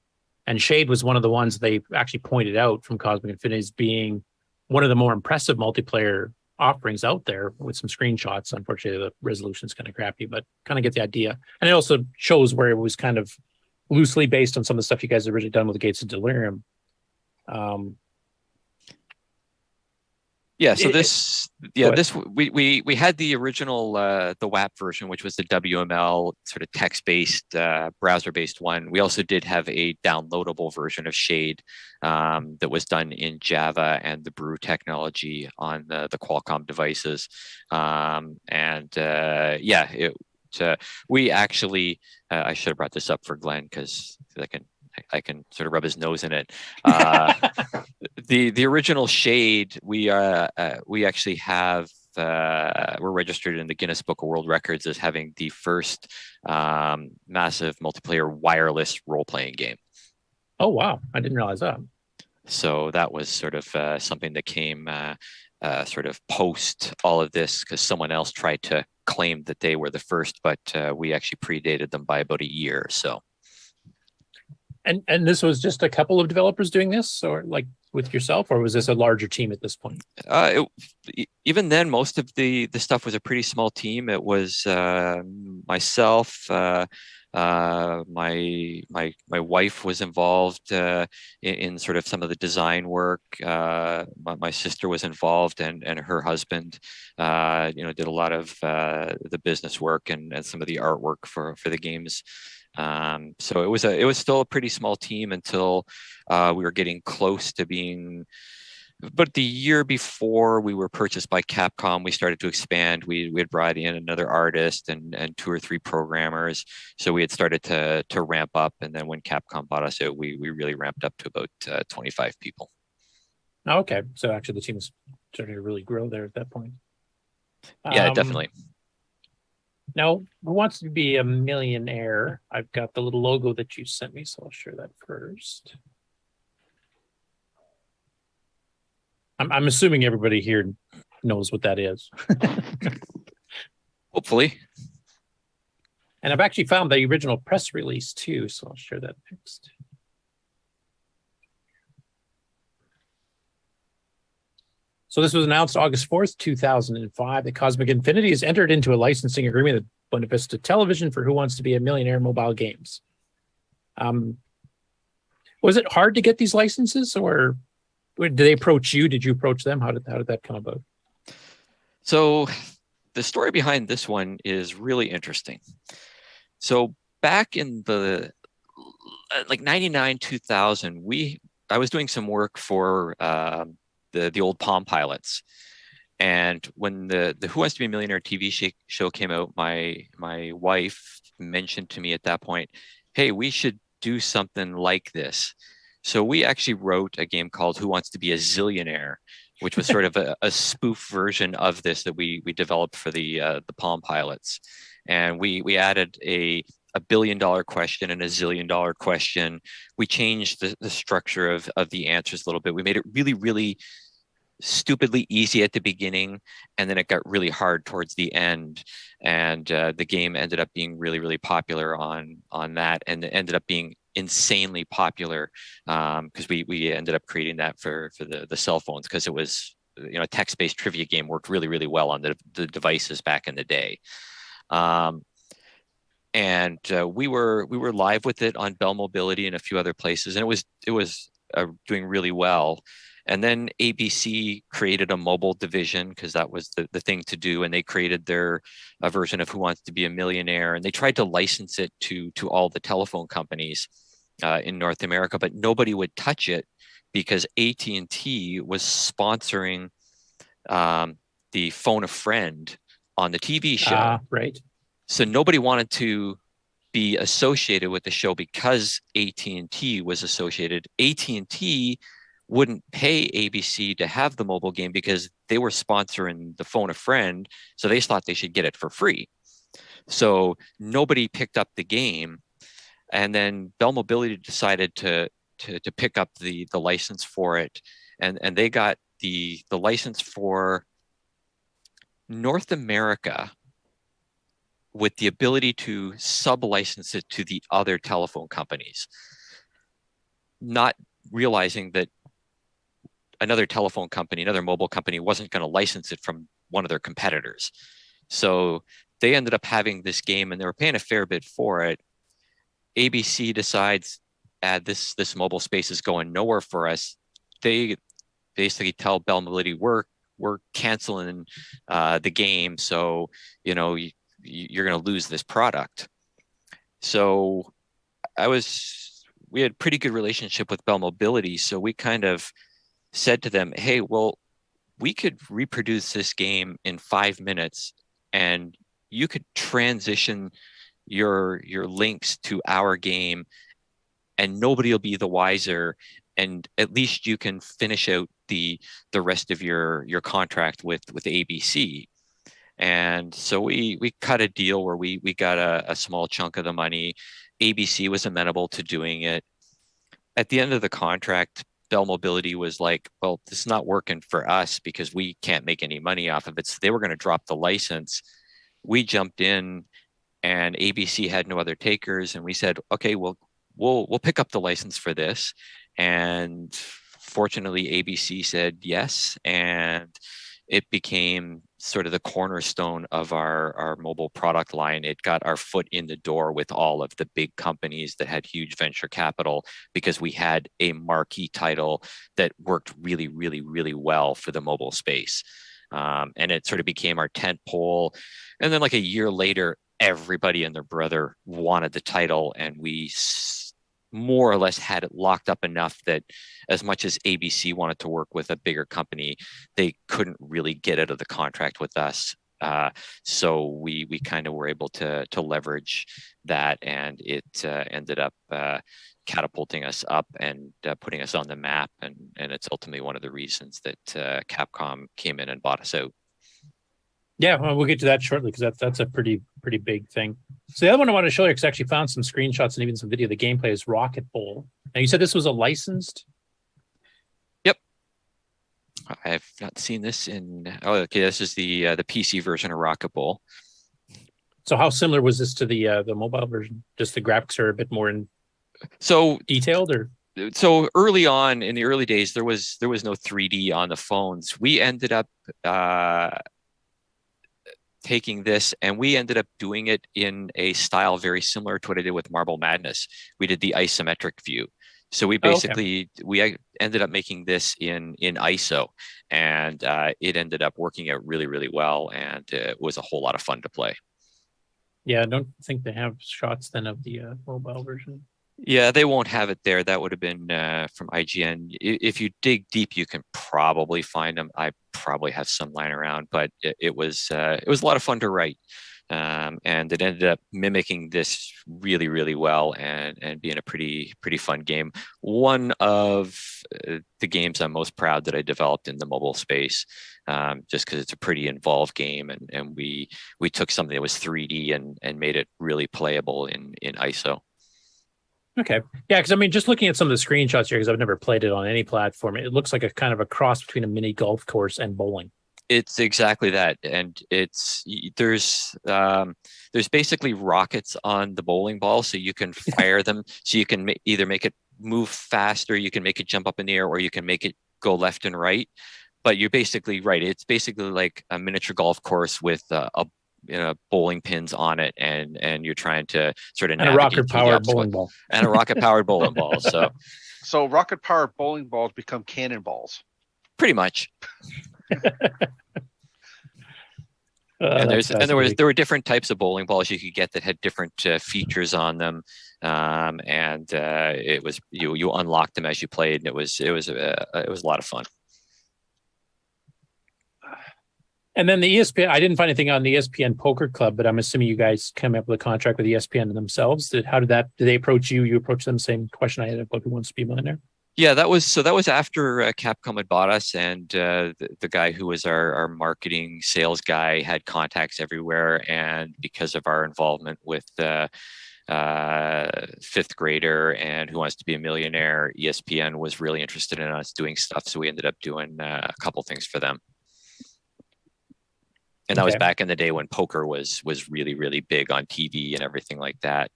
And Shade was one of the ones they actually pointed out from Cosmic Infinity as being one of the more impressive multiplayer offerings out there, with some screenshots. Unfortunately, the resolution is kind of crappy, but kind of get the idea. And it also shows where it was kind of loosely based on some of the stuff you guys had originally done with the Gates of Delirium. Yeah, so we had the original the WAP version, which was the WML sort of text-based browser-based one. We also did have a downloadable version of Shade that was done in Java and the Brew technology on the Qualcomm devices. We actually I should have brought this up for Glenn because I can sort of rub his nose in it. The original Shade, we actually have we're registered in the Guinness Book of World Records as having the first massive multiplayer wireless role-playing game. Oh wow, I didn't realize that. So that was sort of something that came sort of post all of this, because someone else tried to claim that they were the first, but we actually predated them by about a year or so. And this was just a couple of developers doing this, or like with yourself, or was this a larger team at this point? Even then, most of the stuff was a pretty small team. It was myself, my wife was involved in sort of some of the design work. My sister was involved, and her husband, did a lot of the business work and some of the artwork for the games. So it was still a pretty small team until we were getting close to being. But the year before we were purchased by Capcom, we started to expand. We had brought in another artist and 2 or 3 programmers. So we had started to ramp up. And then when Capcom bought us out, we really ramped up to about 25 people. Okay. So actually the team was starting to really grow there at that point. Yeah, definitely. Now, Who Wants to Be a Millionaire? I've got the little logo that you sent me, so I'll share that first. I'm assuming everybody here knows what that is. Hopefully. And I've actually found the original press release too, so I'll share that next. So this was announced August 4th, 2005, that Cosmic Infinity has entered into a licensing agreement with Buena Vista Television for Who Wants to Be a Millionaire mobile games. Was it hard to get these licenses, or Did they approach you? Did you approach them? How did that come about? So the story behind this one is really interesting. So back in the like 99, 2000, I was doing some work for the old Palm Pilots. And when the Who Wants to Be a Millionaire TV show came out, my wife mentioned to me at that point, hey, we should do something like this. So we actually wrote a game called Who Wants to Be a Zillionaire, which was sort of a spoof version of this that we developed for the Palm Pilots. And we added a $1 billion question and a $1 zillion question. We changed the structure of the answers a little bit. We made it really, really stupidly easy at the beginning, and then it got really hard towards the end. And the game ended up being really, really popular on that, and it ended up being insanely popular because we ended up creating that for the cell phones, because it was, a text-based trivia game, worked really, really well on the devices back in the day. And we were live with it on Bell Mobility and a few other places, and it was doing really well. And then ABC created a mobile division because that was the thing to do, and they created their version of Who Wants to Be a Millionaire, and they tried to license it to all the telephone companies in North America, but nobody would touch it because AT&T was sponsoring the Phone a Friend on the TV show. Right. So nobody wanted to be associated with the show because AT&T was associated. AT&T wouldn't pay ABC to have the mobile game because they were sponsoring the Phone a Friend, so they thought they should get it for free. So nobody picked up the game, and then Bell Mobility decided to pick up the license for it, and they got the license for North America with the ability to sub-license it to the other telephone companies, not realizing that another telephone company, another mobile company wasn't going to license it from one of their competitors. So they ended up having this game, and they were paying a fair bit for it. ABC decides, this mobile space is going nowhere for us. They basically tell Bell Mobility, we're canceling the game, so you're going to lose this product. So we had pretty good relationship with Bell Mobility, so we kind of said to them, hey, well, we could reproduce this game in 5 minutes, and you could transition your links to our game, and nobody will be the wiser, and at least you can finish out the rest of your contract with ABC. And so we cut a deal where we got a small chunk of the money. ABC was amenable to doing it. At the end of the contract, Bell Mobility was like, well, this is not working for us because we can't make any money off of it. So they were going to drop the license. We jumped in, and ABC had no other takers. And we said, okay, we'll pick up the license for this. And fortunately, ABC said yes. And it became sort of the cornerstone of our mobile product line. It got our foot in the door with all of the big companies that had huge venture capital because we had a marquee title that worked really, really, really well for the mobile space. And it sort of became our tent pole. And then like a year later, everybody and their brother wanted the title, and we more or less had it locked up enough that as much as ABC wanted to work with a bigger company, they couldn't really get out of the contract with us. So we kind of were able to leverage that, and it ended up catapulting us up and putting us on the map. And it's ultimately one of the reasons that Capcom came in and bought us out. Yeah, well, we'll get to that shortly because that's a pretty big thing. So the other one I want to show you, because I actually found some screenshots and even some video of the gameplay, is Rocket Bowl. Now you said this was a licensed. Yep, I've not seen this in. Oh, okay, this is the PC version of Rocket Bowl. So how similar was this to the mobile version? Just the graphics are a bit more detailed, or? So early on in the early days, there was no 3D on the phones. We ended up taking this, and we ended up doing it in a style very similar to what I did with Marble Madness. We did the isometric view. So we Oh, okay. basically ended up making this in ISO, and it ended up working out really, really well, and it was a whole lot of fun to play. Yeah, I don't think they have shots then of the mobile version. Yeah, they won't have it there. That would have been from IGN. If you dig deep, you can probably find them. I probably have some lying around, but it was a lot of fun to write. And it ended up mimicking this really, really well, and being a pretty fun game. One of the games I'm most proud that I developed in the mobile space, just because it's a pretty involved game, and we took something that was 3D and made it really playable in ISO. Okay. Yeah, because I mean, just looking at some of the screenshots here, because I've never played it on any platform, it looks like a kind of a cross between a mini golf course and bowling. It's exactly that, and there's basically rockets on the bowling ball, so you can fire them. So you can either make it move faster, you can make it jump up in the air, or you can make it go left and right. But you're basically right. It's basically like a miniature golf course with bowling pins on it, and you're trying to sort of And a rocket-powered bowling ball. And a rocket-powered bowling ball. So rocket-powered bowling balls become cannonballs. Pretty much. And there were different types of bowling balls you could get that had different features on them, and it was you unlocked them as you played, and it was a lot of fun. And then the ESPN, I didn't find anything on the ESPN Poker Club, but I'm assuming you guys came up with a contract with ESPN themselves. Did they approach you? You approach them? Same question I had about Who Wants to Be a Millionaire. Yeah, that was after Capcom had bought us, and the guy who was our marketing sales guy had contacts everywhere, and because of our involvement with Fifth Grader and Who Wants to Be a Millionaire, ESPN was really interested in us doing stuff, so we ended up doing a couple things for them. And that was back in the day when poker was really, really big on TV and everything like that.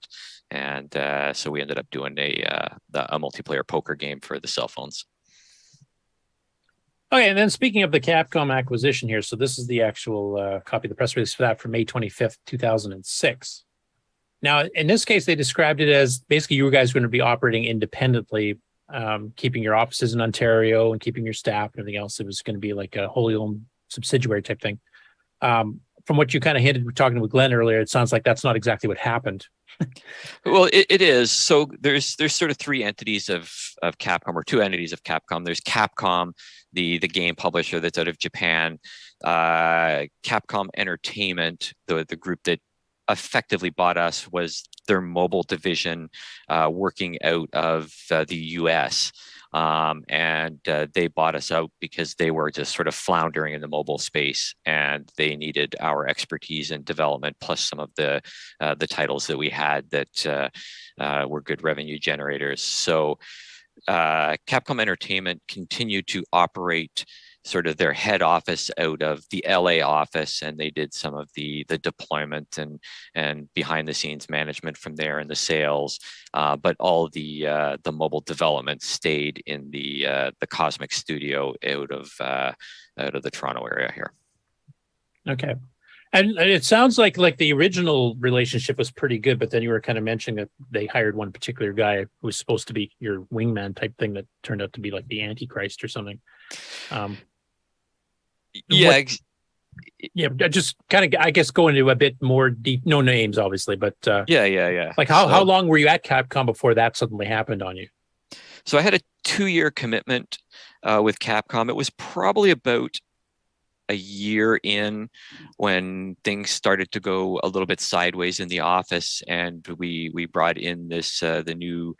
And so we ended up doing a multiplayer poker game for the cell phones. Okay, and then speaking of the Capcom acquisition here, so this is the actual copy of the press release for that from May 25th, 2006. Now, in this case, they described it as basically you guys were going to be operating independently, keeping your offices in Ontario and keeping your staff and everything else. It was going to be like a wholly owned subsidiary type thing. From what you kind of hinted, talking with Glenn earlier, it sounds like that's not exactly what happened. Well, it is. So there's sort of three entities of Capcom, or two entities of Capcom. There's Capcom, the game publisher that's out of Japan, Capcom Entertainment, the group that effectively bought us, was their mobile division, working out of the US. And they bought us out because they were just sort of floundering in the mobile space, and they needed our expertise in development, plus some of the titles that we had that were good revenue generators. So Capcom Entertainment continued to operate sort of their head office out of the LA office, and they did some of the deployment and behind the scenes management from there, and the sales, but all the mobile development stayed in the Cosmic Studio out of the Toronto area here. Okay. And it sounds like the original relationship was pretty good, but then you were kind of mentioning that they hired one particular guy who was supposed to be your wingman type thing that turned out to be like the Antichrist or something. Just kind of, I guess, go into a bit more deep, no names, obviously, but yeah. Like how long were you at Capcom before that suddenly happened on you? So I had a 2-year commitment with Capcom. It was probably about a year in when things started to go a little bit sideways in the office, and we brought in this the new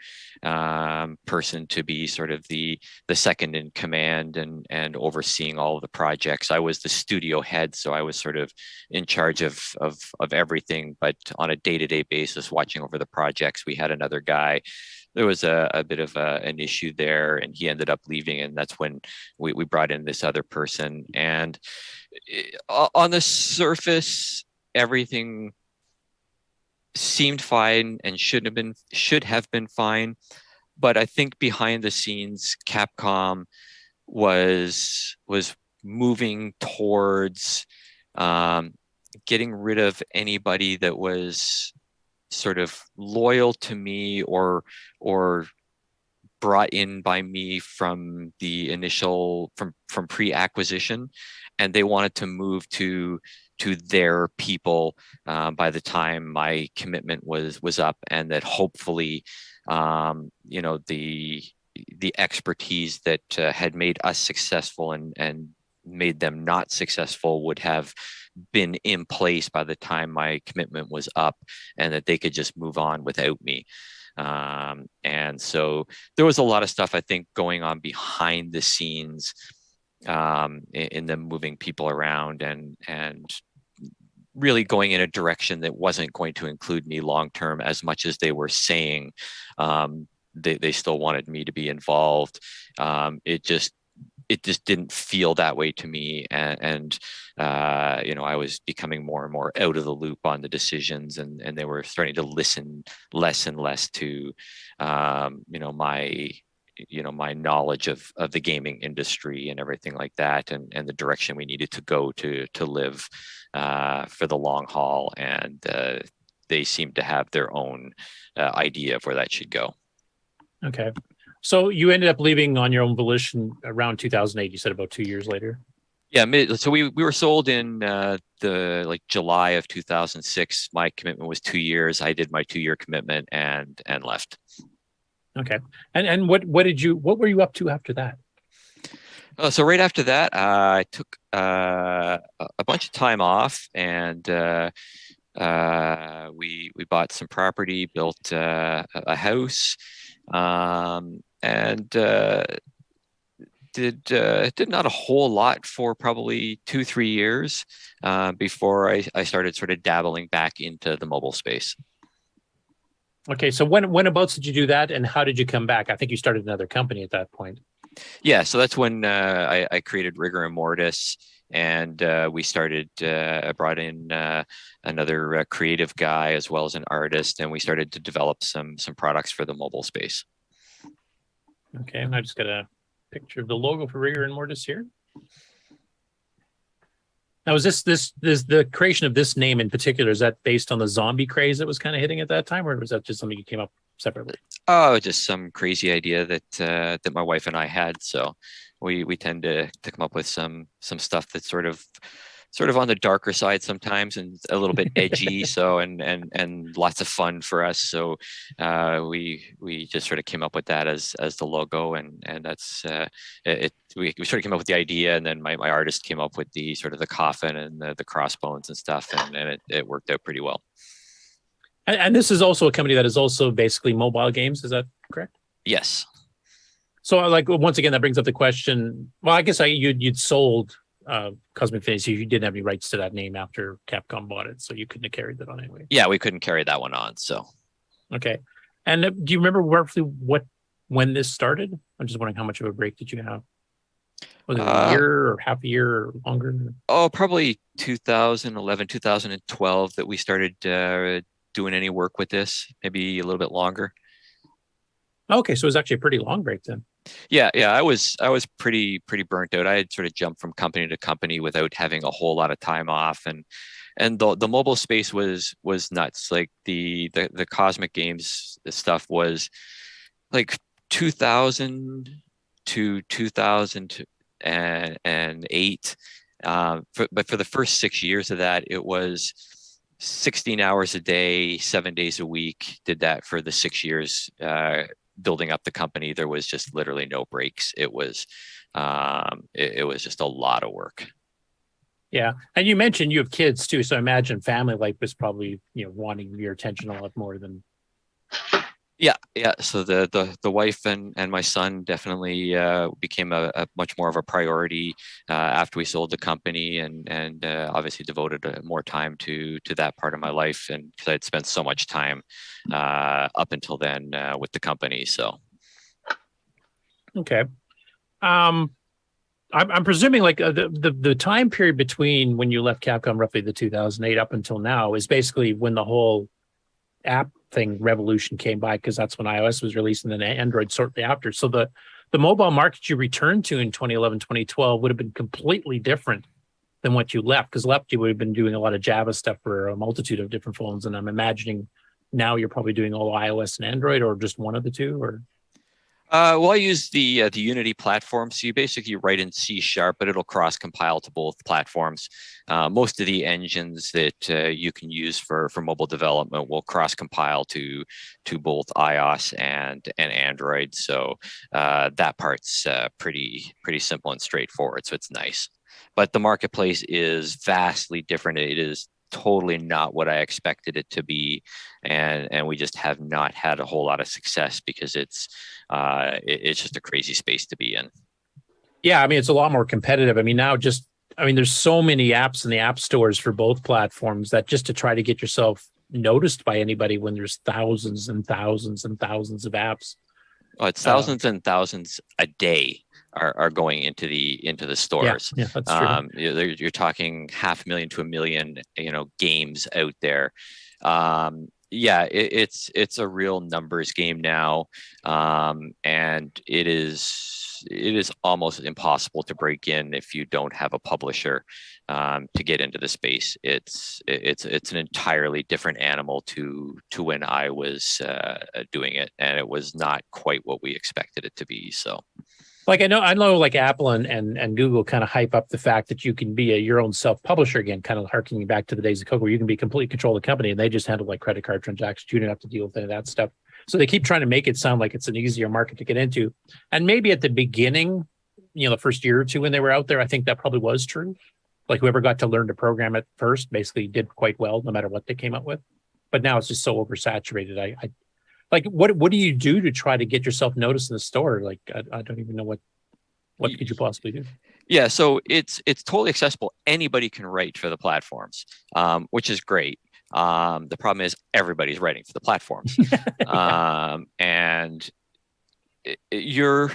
person to be sort of the second in command and overseeing all of the projects. I was the studio head, so I was sort of in charge of everything, but on a day-to-day basis, watching over the projects. We had another guy. There was a bit of an issue there, and he ended up leaving, and that's when we brought in this other person. And on the surface, everything seemed fine and should have been fine, but I think behind the scenes, Capcom was moving towards getting rid of anybody that was sort of loyal to me or brought in by me from the initial from pre-acquisition, and they wanted to move to their people by the time my commitment was up, and that hopefully the expertise that had made us successful and made them not successful would have been in place by the time my commitment was up, and that they could just move on without me. And so there was a lot of stuff, I think, going on behind the scenes in them moving people around and really going in a direction that wasn't going to include me long term, as much as they were saying they still wanted me to be involved. It just didn't feel that way to me, and I was becoming more and more out of the loop on the decisions, and they were starting to listen less and less to my knowledge of the gaming industry and everything like that, and the direction we needed to go to live for the long haul. And they seemed to have their own idea of where that should go. Okay. So you ended up leaving on your own volition around 2008. You said about 2 years later. Yeah. So we were sold in the July of 2006. My commitment was 2 years. I did my 2-year commitment and left. Okay. And what were you up to after that? So right after that, I took a bunch of time off, and we bought some property, built a house, and did not a whole lot for probably 2-3 years before I started sort of dabbling back into the mobile space. Okay, so whenabouts did you do that, and how did you come back? I think you started another company at that point. Yeah, so that's when I created Rigor and Mortis, and we started. I brought in another creative guy as well as an artist, and we started to develop some products for the mobile space. Okay, and I just got a picture of the logo for Rigor and Mortis here. Now, is this the creation of this name in particular? Is that based on the zombie craze that was kind of hitting at that time, or was that just something you came up separately? Oh, just some crazy idea that my wife and I had. So we tend to come up with some stuff that's sort of on the darker side sometimes, and a little bit edgy. So and lots of fun for us. So we just sort of came up with that as the logo, and that's it. We sort of came up with the idea, and then my artist came up with the sort of the coffin and the crossbones and stuff, and it worked out pretty well. And this is also a company that is also basically mobile games. Is that correct? Yes. So, once again, that brings up the question. Well, I guess you'd sold Cosmic Fantasy. You didn't have any rights to that name after Capcom bought it, so you couldn't have carried that on anyway. Yeah, we couldn't carry that one on. So. Okay. And do you remember roughly when this started? I'm just wondering how much of a break did you have? Was it a year or half a year or longer? Oh, probably 2011, 2012 that we started doing any work with this, maybe a little bit longer. Okay, so it was actually a pretty long break then. Yeah, I was pretty burnt out. I had sort of jumped from company to company without having a whole lot of time off, and the mobile space was nuts. Like the Cosmic Games stuff was like 2000 to 2008. But for the first 6 years of that, it was 16 hours a day, 7 days a week. Did that for the 6 years, building up the company. There was just literally no breaks. It was just a lot of work. Yeah, and you mentioned you have kids too, so I imagine family life was probably wanting your attention a lot more than. Yeah. So the wife and my son definitely became a much more of a priority after we sold the company, and obviously devoted more time to that part of my life, and because I'd spent so much time up until then with the company. So. Okay. I'm presuming the time period between when you left Capcom, roughly the 2008 up until now, is basically when the whole app thing revolution came by, because that's when iOS was released and then Android shortly after. So the mobile market you returned to in 2011, 2012 would have been completely different than what you left, because you would have been doing a lot of Java stuff for a multitude of different phones. And I'm imagining now you're probably doing all iOS and Android, or just one of the two, or. Well, I use the Unity platform. So you basically write in C#, but it'll cross compile to both platforms. Most of the engines that you can use for mobile development will cross compile to both iOS and Android. So that part's pretty simple and straightforward. So it's nice. But the marketplace is vastly different. It is totally not what I expected it to be, and we just have not had a whole lot of success because it's just a crazy space to be in. Yeah, I mean, it's a lot more competitive. I mean, there's so many apps in the app stores for both platforms that just to try to get yourself noticed by anybody when there's thousands and thousands and thousands of apps. Oh, it's thousands and thousands a day are going into the stores. Yeah, that's true. You're talking 500,000 to 1 million, games out there. It's a real numbers game now, and it is almost impossible to break in if you don't have a publisher to get into the space. It's an entirely different animal to when I was doing it, and it was not quite what we expected it to be. So. Like I know like Apple and Google kind of hype up the fact that you can be your own self-publisher again, kind of harkening back to the days of Coco, where you can be completely control the company and they just handle like credit card transactions. You don't have to deal with any of that stuff. So they keep trying to make it sound like it's an easier market to get into. And maybe at the beginning, the first year or two when they were out there, I think that probably was true. Like whoever got to learn to program at first basically did quite well, no matter what they came up with. But now it's just so oversaturated. Like, what do you do to try to get yourself noticed in the store? Like, I don't even know what could you possibly do? Yeah, so it's totally accessible. Anybody can write for the platforms, which is great. The problem is everybody's writing for the platforms, and the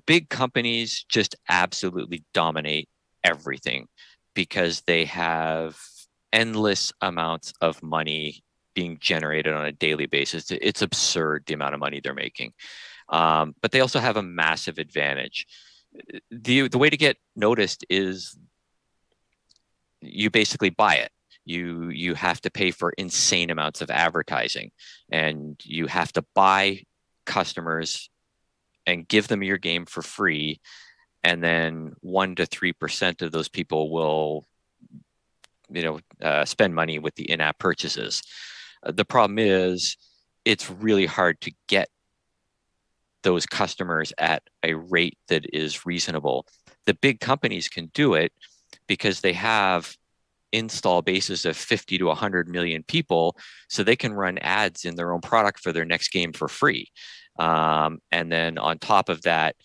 big companies just absolutely dominate everything because they have endless amounts of money being generated on a daily basis. It's absurd the amount of money they're making. But they also have a massive advantage. The way to get noticed is you basically buy it. You have to pay for insane amounts of advertising, and you have to buy customers and give them your game for free. And then 1 to 3% of those people will, spend money with the in-app purchases. The problem is it's really hard to get those customers at a rate that is reasonable. The big companies can do it because they have install bases of 50 to 100 million people, so they can run ads in their own product for their next game for free. And then on top of that,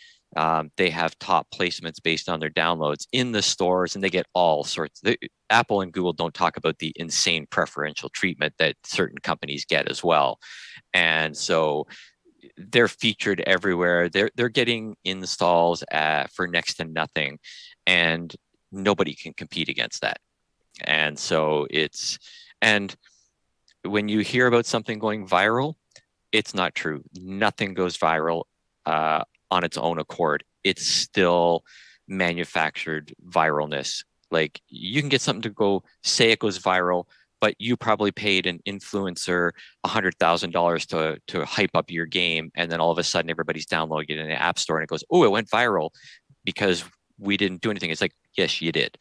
they have top placements based on their downloads in the stores, and they get all sorts. Apple and Google don't talk about the insane preferential treatment that certain companies get as well. And so they're featured everywhere. They're getting installs for next to nothing, and nobody can compete against that. And so and when you hear about something going viral, it's not true. Nothing goes viral on its own accord. It's still manufactured viralness. Like you can get something to go say it goes viral, but you probably paid an influencer $100,000 to hype up your game, and then all of a sudden everybody's downloading it in the app store and it goes, oh, it went viral because we didn't do anything. It's like, yes, you did.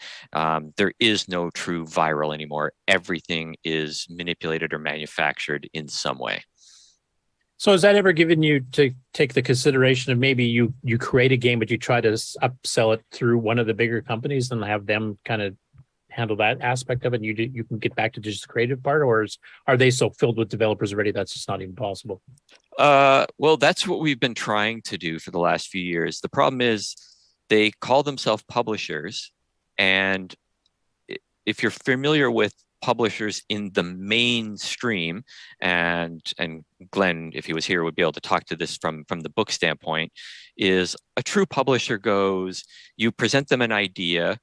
There is no true viral anymore. Everything is manipulated or manufactured in some way. So has that ever given you to take the consideration of maybe you create a game, but you try to upsell it through one of the bigger companies and have them kind of handle that aspect of it, and you can get back to just the creative part, or are they so filled with developers already that's just not even possible? Well, that's what we've been trying to do for the last few years. The problem is they call themselves publishers, and if you're familiar with publishers in the mainstream, and Glenn, if he was here, would be able to talk to this from the book standpoint, is a true publisher goes, you present them an idea,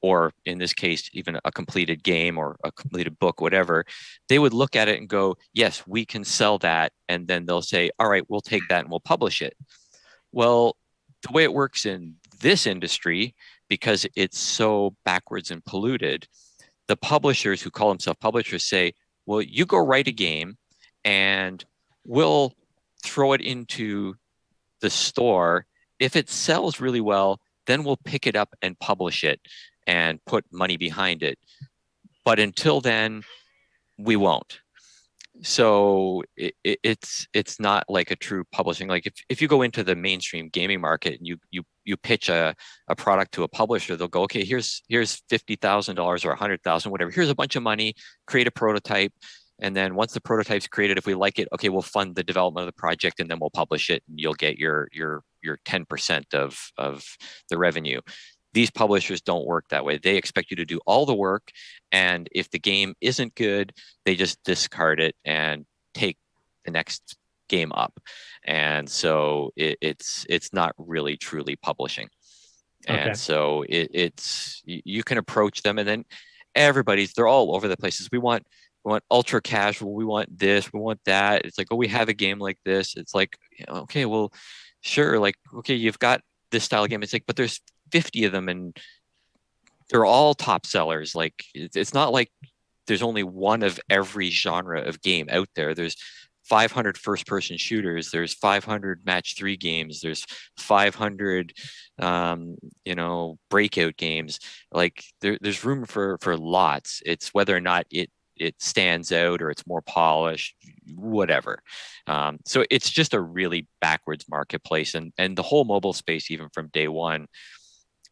or in this case, even a completed game or a completed book, whatever, they would look at it and go, yes, we can sell that. And then they'll say, all right, we'll take that and we'll publish it. Well, the way it works in this industry, because it's so backwards and polluted, the publishers who call themselves publishers say, well, you go write a game and we'll throw it into the store. If it sells really well, then we'll pick it up and publish it and put money behind it. But until then, we won't. So it's not like a true publishing. Like if you go into the mainstream gaming market and you pitch a product to a publisher, they'll go, okay, here's $50,000 or $100,000, whatever. Here's a bunch of money, create a prototype. And then once the prototype's created, if we like it, okay, we'll fund the development of the project and then we'll publish it and you'll get your 10% of the revenue. These publishers don't work that way. They expect you to do all the work. And if the game isn't good, they just discard it and take the next game up. And so it's not really truly publishing. And so it's you can approach them, and then they're all over the places. We want ultra casual. We want this. We want that. It's like, oh, we have a game like this. It's like, okay, well, sure. Like, okay, you've got this style of game. It's like, but there's 50 of them and they're all top sellers. Like, it's not like there's only one of every genre of game out there. There's 500 first-person shooters. There's 500 match 3 games. There's 500, breakout games. Like, there's room for lots. It's whether or not it stands out or it's more polished, whatever. So it's just a really backwards marketplace, and the whole mobile space, even from day one,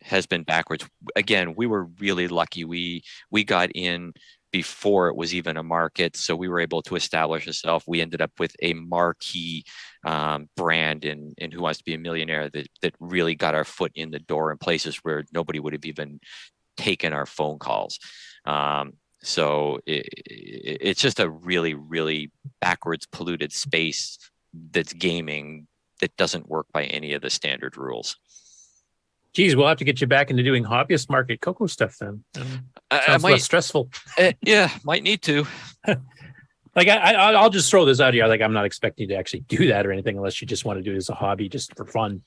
has been backwards. Again, we were really lucky. We got in before it was even a market, so we were able to establish ourselves. We ended up with a marquee brand in Who Wants to Be a Millionaire that really got our foot in the door in places where nobody would have even taken our phone calls. So it's just a really, really backwards, polluted space that's gaming that doesn't work by any of the standard rules. Geez, we'll have to get you back into doing hobbyist market Coco stuff then. Sounds less stressful. Yeah, might need to. Like I'll just throw this out here. Like, I'm not expecting you to actually do that or anything unless you just want to do it as a hobby, just for fun.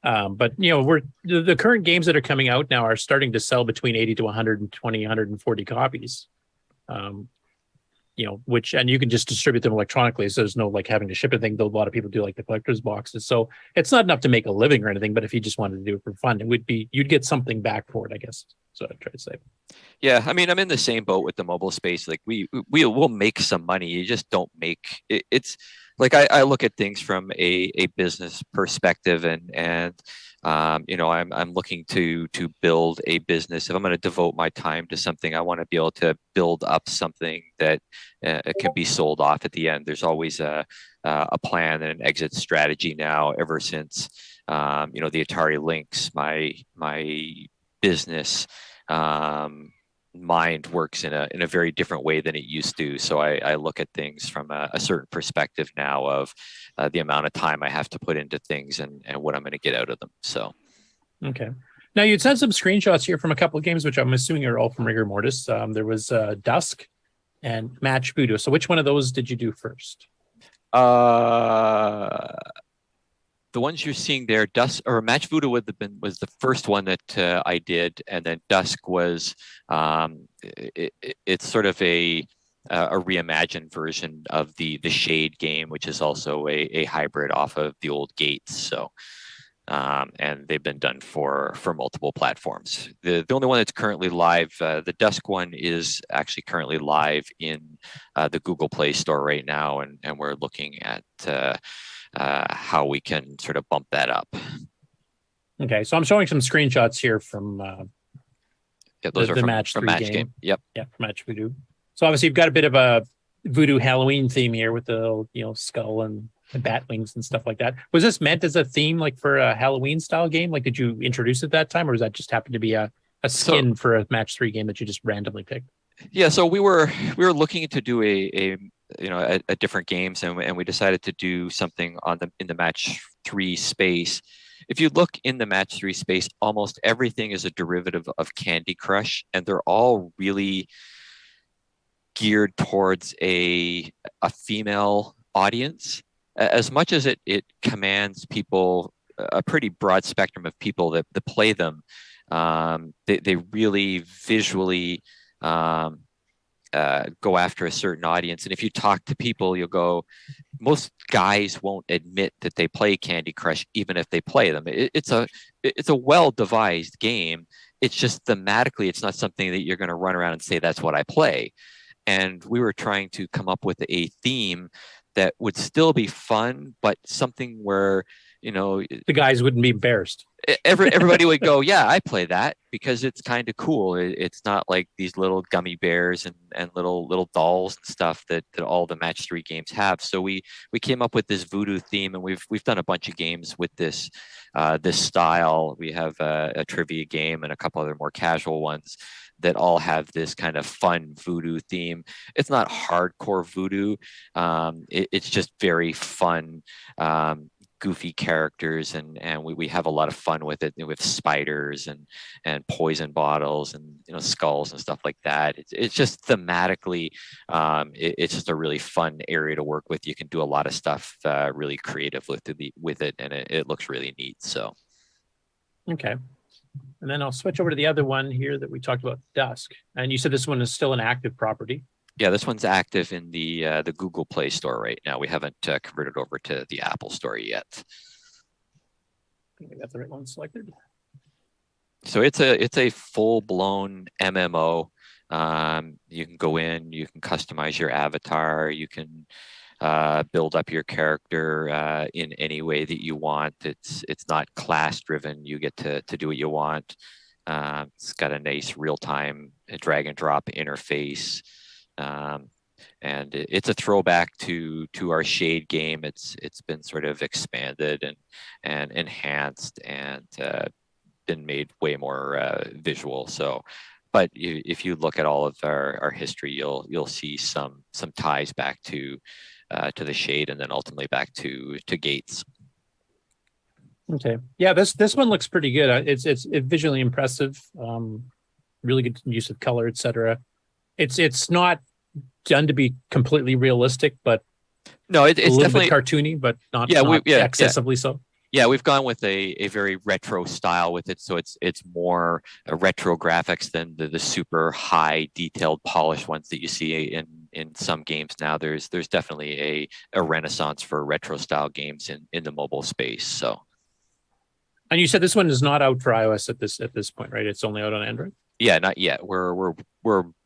But the current games that are coming out now are starting to sell between 80 to 120, 140 copies. And you can just distribute them electronically, so there's no like having to ship anything. Though a lot of people do like the collector's boxes, so it's not enough to make a living or anything. But if you just wanted to do it for fun, you'd get something back for it, I guess. So I try to say. Yeah, I mean, I'm in the same boat with the mobile space. Like we will make some money. You just don't make it. It's like I look at things from a business perspective, and I'm looking to build a business. If I'm going to devote my time to something, I want to be able to build up something that can be sold off at the end. There's always a plan and an exit strategy now. Ever since the Atari Lynx, my business mind works in a very different way than it used to. So I look at things from a certain perspective now of the amount of time I have to put into things and what I'm going to get out of them. So, okay. Now you'd sent some screenshots here from a couple of games, which I'm assuming are all from Rigor Mortis. There was Dusk and Match Voodoo. So which one of those did you do first? The ones you're seeing there, Dusk or Match Voodoo was the first one that I did, and then Dusk was it's sort of a reimagined version of the Shade game, which is also a hybrid off of the old Gates. So, and they've been done for multiple platforms. The only one that's currently live, the Dusk one, is actually currently live in the Google Play Store right now, and we're looking at how we can sort of bump that up. Okay, so I'm showing some screenshots here from those are the from Match 3 Match game. Yep. Yeah, Match Voodoo. So obviously you've got a bit of a Voodoo Halloween theme here with the skull and the bat wings and stuff like that. Was this meant as a theme, like for a Halloween style game? Like, did you introduce it that time, or was that just happen to be a skin for a Match 3 game that you just randomly picked? Yeah, so we were looking to do a different games, and we decided to do something in the Match 3 space. If you look in the Match 3 space, almost everything is a derivative of Candy Crush, and they're all really geared towards a female audience. As much as it commands people, a pretty broad spectrum of people that play them, they really visually go after a certain audience. And if you talk to people, you'll go, most guys won't admit that they play Candy Crush, even if they play them. It's a well-devised game. It's just thematically, it's not something that you're going to run around and say, that's what I play. And we were trying to come up with a theme that would still be fun, but something where, the guys wouldn't be embarrassed. Everybody would go, yeah, I play that because it's kind of cool. It's not like these little gummy bears and little dolls and stuff that all the Match 3 games have. So we came up with this voodoo theme, and we've done a bunch of games with this style. We have a trivia game and a couple other more casual ones that all have this kind of fun voodoo theme. It's not hardcore voodoo. It's just very fun. Goofy characters, and we have a lot of fun with it, with spiders and poison bottles and skulls and stuff like that. It's just thematically, it's just a really fun area to work with. You can do a lot of stuff really creative with it, and it looks really neat. So, okay, and then I'll switch over to the other one here that we talked about, Dusk. And you said this one is still an active property. Yeah, this one's active in the Google Play Store right now. We haven't converted over to the Apple Store yet. I think I got the right one selected. So it's a full-blown MMO. You can go in, you can customize your avatar, you can build up your character in any way that you want. It's not class-driven. You get to do what you want. It's got a nice real-time drag and drop interface. And it's a throwback to our Shade game. It's been sort of expanded and enhanced and been made way more visual. So, but if you look at all of our history, you'll see some ties back to the Shade, and then ultimately back to Gates. Okay, yeah, this one looks pretty good. It's visually impressive. Really good use of color, etc. It's not done to be completely realistic, but no, it's a little definitely bit cartoony, but not excessively so. Yeah, we've gone with a very retro style with it, so it's more retro graphics than the super high detailed polished ones that you see in some games now. There's definitely a renaissance for retro style games in the mobile space. So, and you said this one is not out for iOS at this point, right? It's only out on Android. Yeah, not yet. We're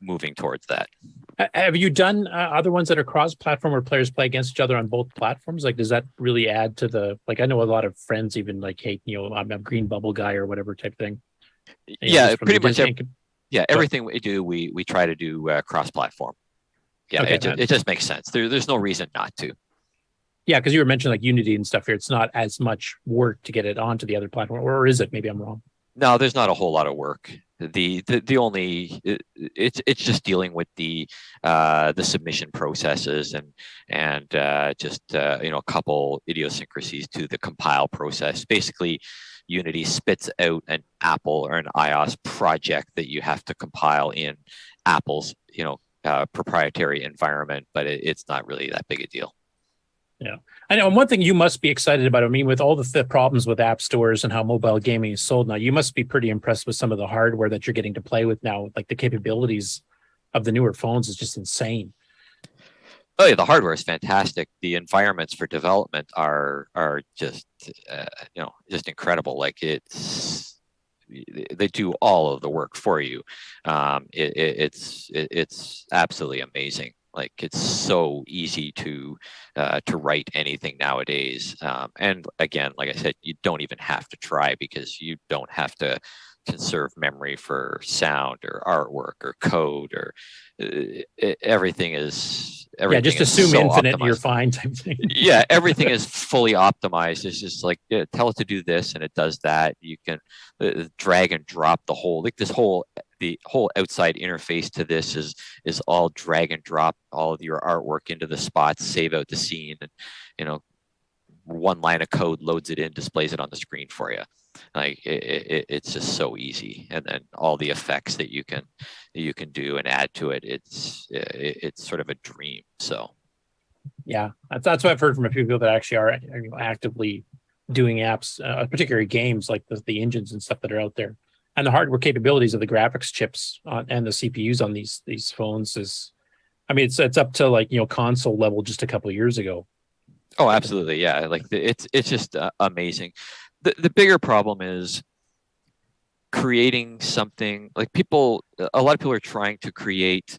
moving towards that. Have you done other ones that are cross-platform where players play against each other on both platforms? Like, does that really add to the, like, I know a lot of friends even like hate, I'm a green bubble guy or whatever type thing. Yeah, pretty much. Everything we do, we try to do cross-platform. Yeah, okay, it just makes sense. There's no reason not to. Yeah, because you were mentioning like Unity and stuff here. It's not as much work to get it onto the other platform, or is it? Maybe I'm wrong. No, there's not a whole lot of work. The only it's just dealing with the submission processes and just a couple idiosyncrasies to the compile process. Basically, Unity spits out an Apple or an iOS project that you have to compile in Apple's proprietary environment, but it's not really that big a deal. Yeah, I know. And one thing you must be excited about, I mean, with all the problems with app stores and how mobile gaming is sold now, you must be pretty impressed with some of the hardware that you're getting to play with now. Like the capabilities of the newer phones is just insane. Oh yeah, the hardware is fantastic. The environments for development are just just incredible. Like they do all of the work for you. It's absolutely amazing. Like it's so easy to write anything nowadays. And again, like I said, you don't even have to try because you don't have to conserve memory for sound or artwork or code or everything is just assume so infinite, optimized. You're fine type thing. Yeah, everything is fully optimized. It's just like tell it to do this and it does that. You can drag and drop the whole outside interface to this is all drag and drop all of your artwork into the spots, save out the scene, and one line of code loads it in, displays it on the screen for you. Like it's just so easy, and then all the effects that you can do and add to it. It's sort of a dream. So yeah, that's what I've heard from a few people that actually are actively doing apps, particularly games, like the engines and stuff that are out there, and the hardware capabilities of the graphics chips and the CPUs on these phones is I mean, it's up to like, console level just a couple of years ago. Oh, absolutely. Yeah. Like it's just amazing. The bigger problem is creating something like a lot of people are trying to create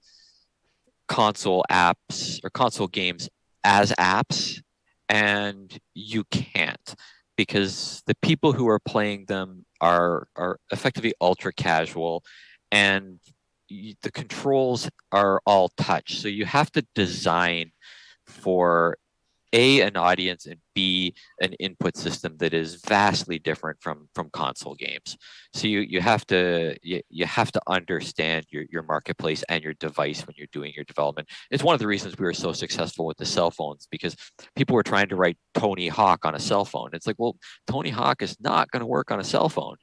console apps or console games as apps, and you can't, because the people who are playing them are effectively ultra casual, and the controls are all touch. So you have to design for an audience, and B, an input system that is vastly different from console games. So you have to understand your marketplace and your device when you're doing your development. It's one of the reasons we were so successful with the cell phones, because people were trying to write Tony Hawk on a cell phone. It's like, well, Tony Hawk is not going to work on a cell phone,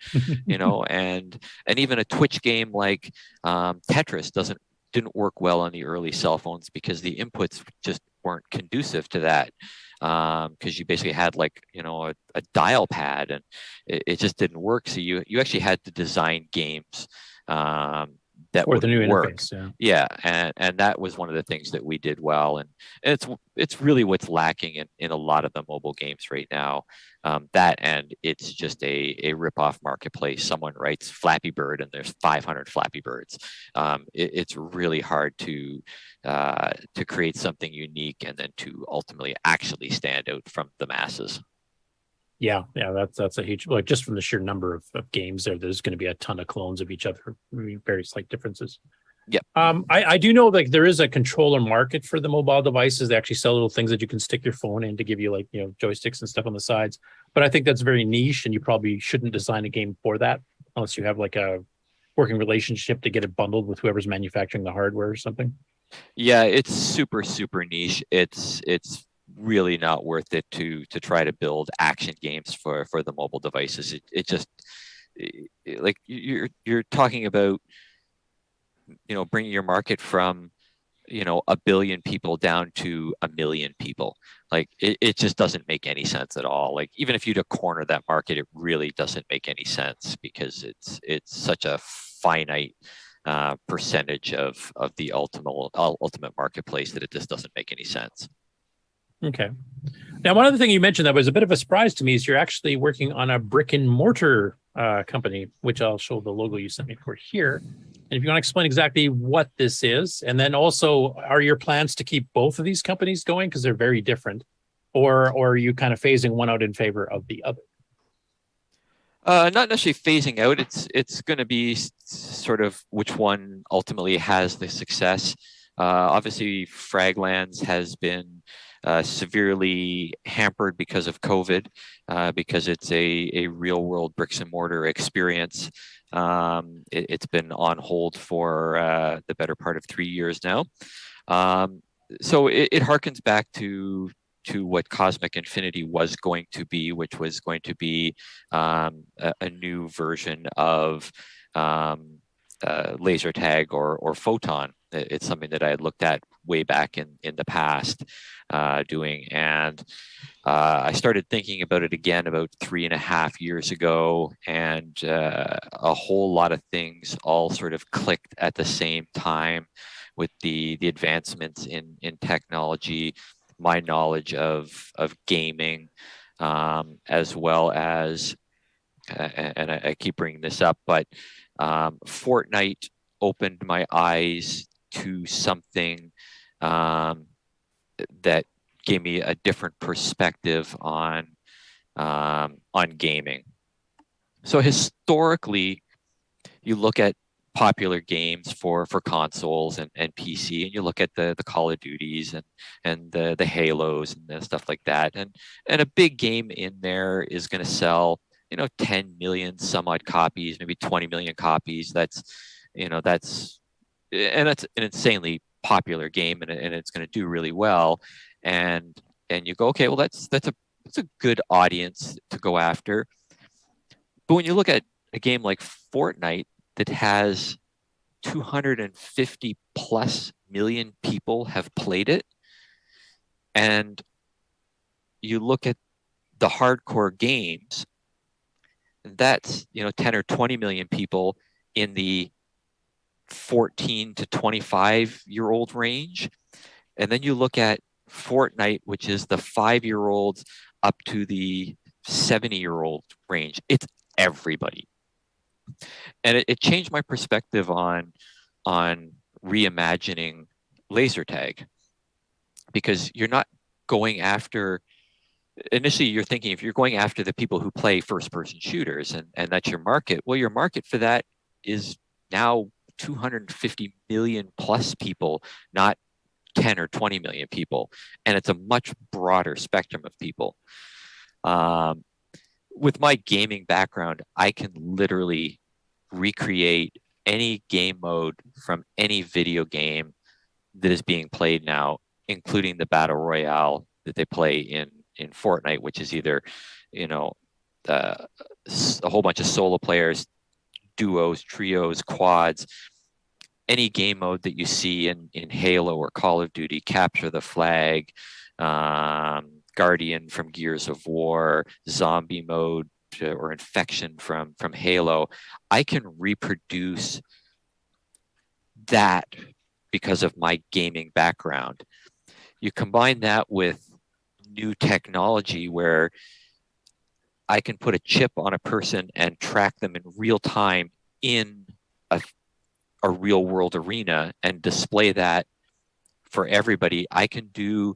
and even a Twitch game like Tetris didn't work well on the early cell phones, because the inputs just weren't conducive to that, because you basically had like a dial pad, and it just didn't work. So you actually had to design games that Or would the new work. interface, Yeah, and that was one of the things that we did well, and it's really what's lacking in a lot of the mobile games right now. That, and it's just a rip-off marketplace. Someone writes Flappy Bird and there's 500 Flappy Birds. It's really hard to create something unique and then to ultimately actually stand out from the masses. Yeah, that's a huge, like, just from the sheer number of games there's going to be a ton of clones of each other. I mean, very slight differences. Yeah. I do know, like, there is a controller market for the mobile devices. They actually sell little things that you can stick your phone in to give you, like, joysticks and stuff on the sides. But I think that's very niche, and you probably shouldn't design a game for that unless you have like a working relationship to get it bundled with whoever's manufacturing the hardware or something. Yeah, it's super, super niche. It's really not worth it to try to build action games for the mobile devices. It just, like, you're talking about bringing your market from 1 billion people down to 1 million people. Like, it just doesn't make any sense at all. Like, even if you to corner that market, it really doesn't make any sense, because it's such a finite percentage of the ultimate marketplace that it just doesn't make any sense. Okay. Now, one other thing you mentioned that was a bit of a surprise to me is you're actually working on a brick and mortar company, which I'll show the logo you sent me for here. And if you want to explain exactly what this is, and then also, are your plans to keep both of these companies going because they're very different, or are you kind of phasing one out in favor of the other? Not necessarily phasing out. It's going to be sort of which one ultimately has the success. Obviously, Fraglands has been severely hampered because of COVID, because it's a real world bricks and mortar experience. It's been on hold for the better part of 3 years now. So it harkens back to what Cosmic Infinity was going to be, which was going to be a new version of laser tag or photon. It's something that I had looked at way back in the past doing. And I started thinking about it again about 3.5 years ago, and a whole lot of things all sort of clicked at the same time with the advancements in technology, my knowledge of gaming, as well as, and I keep bringing this up, but Fortnite opened my eyes to something that gave me a different perspective on gaming. So historically, you look at popular games for consoles and PC, and you look at the Call of Duties and the Halos and stuff like that, and a big game in there is going to sell 10 million some odd copies, maybe 20 million copies. That's an insanely popular game, and it's going to do really well. And you go, okay, well that's a good audience to go after. But when you look at a game like Fortnite that has 250 plus million people have played it, and you look at the hardcore games, that's 10 or 20 million people in the 14 to 25-year-old range. And then you look at Fortnite, which is the 5-year-olds up to the 70-year-old range. It's everybody. And it changed my perspective on reimagining laser tag, because you're not going after, initially you're thinking if you're going after the people who play first person shooters and that's your market, well, your market for that is now 250 million plus people, not 10 or 20 million people. And it's a much broader spectrum of people. With my gaming background, I can literally recreate any game mode from any video game that is being played now, including the battle royale that they play in Fortnite, which is either, a whole bunch of solo players, duos, trios, quads, any game mode that you see in Halo or Call of Duty, Capture the Flag, Guardian from Gears of War, zombie mode, or infection from Halo. I can reproduce that because of my gaming background. You combine that with new technology where I can put a chip on a person and track them in real time in a real world arena and display that for everybody. I can do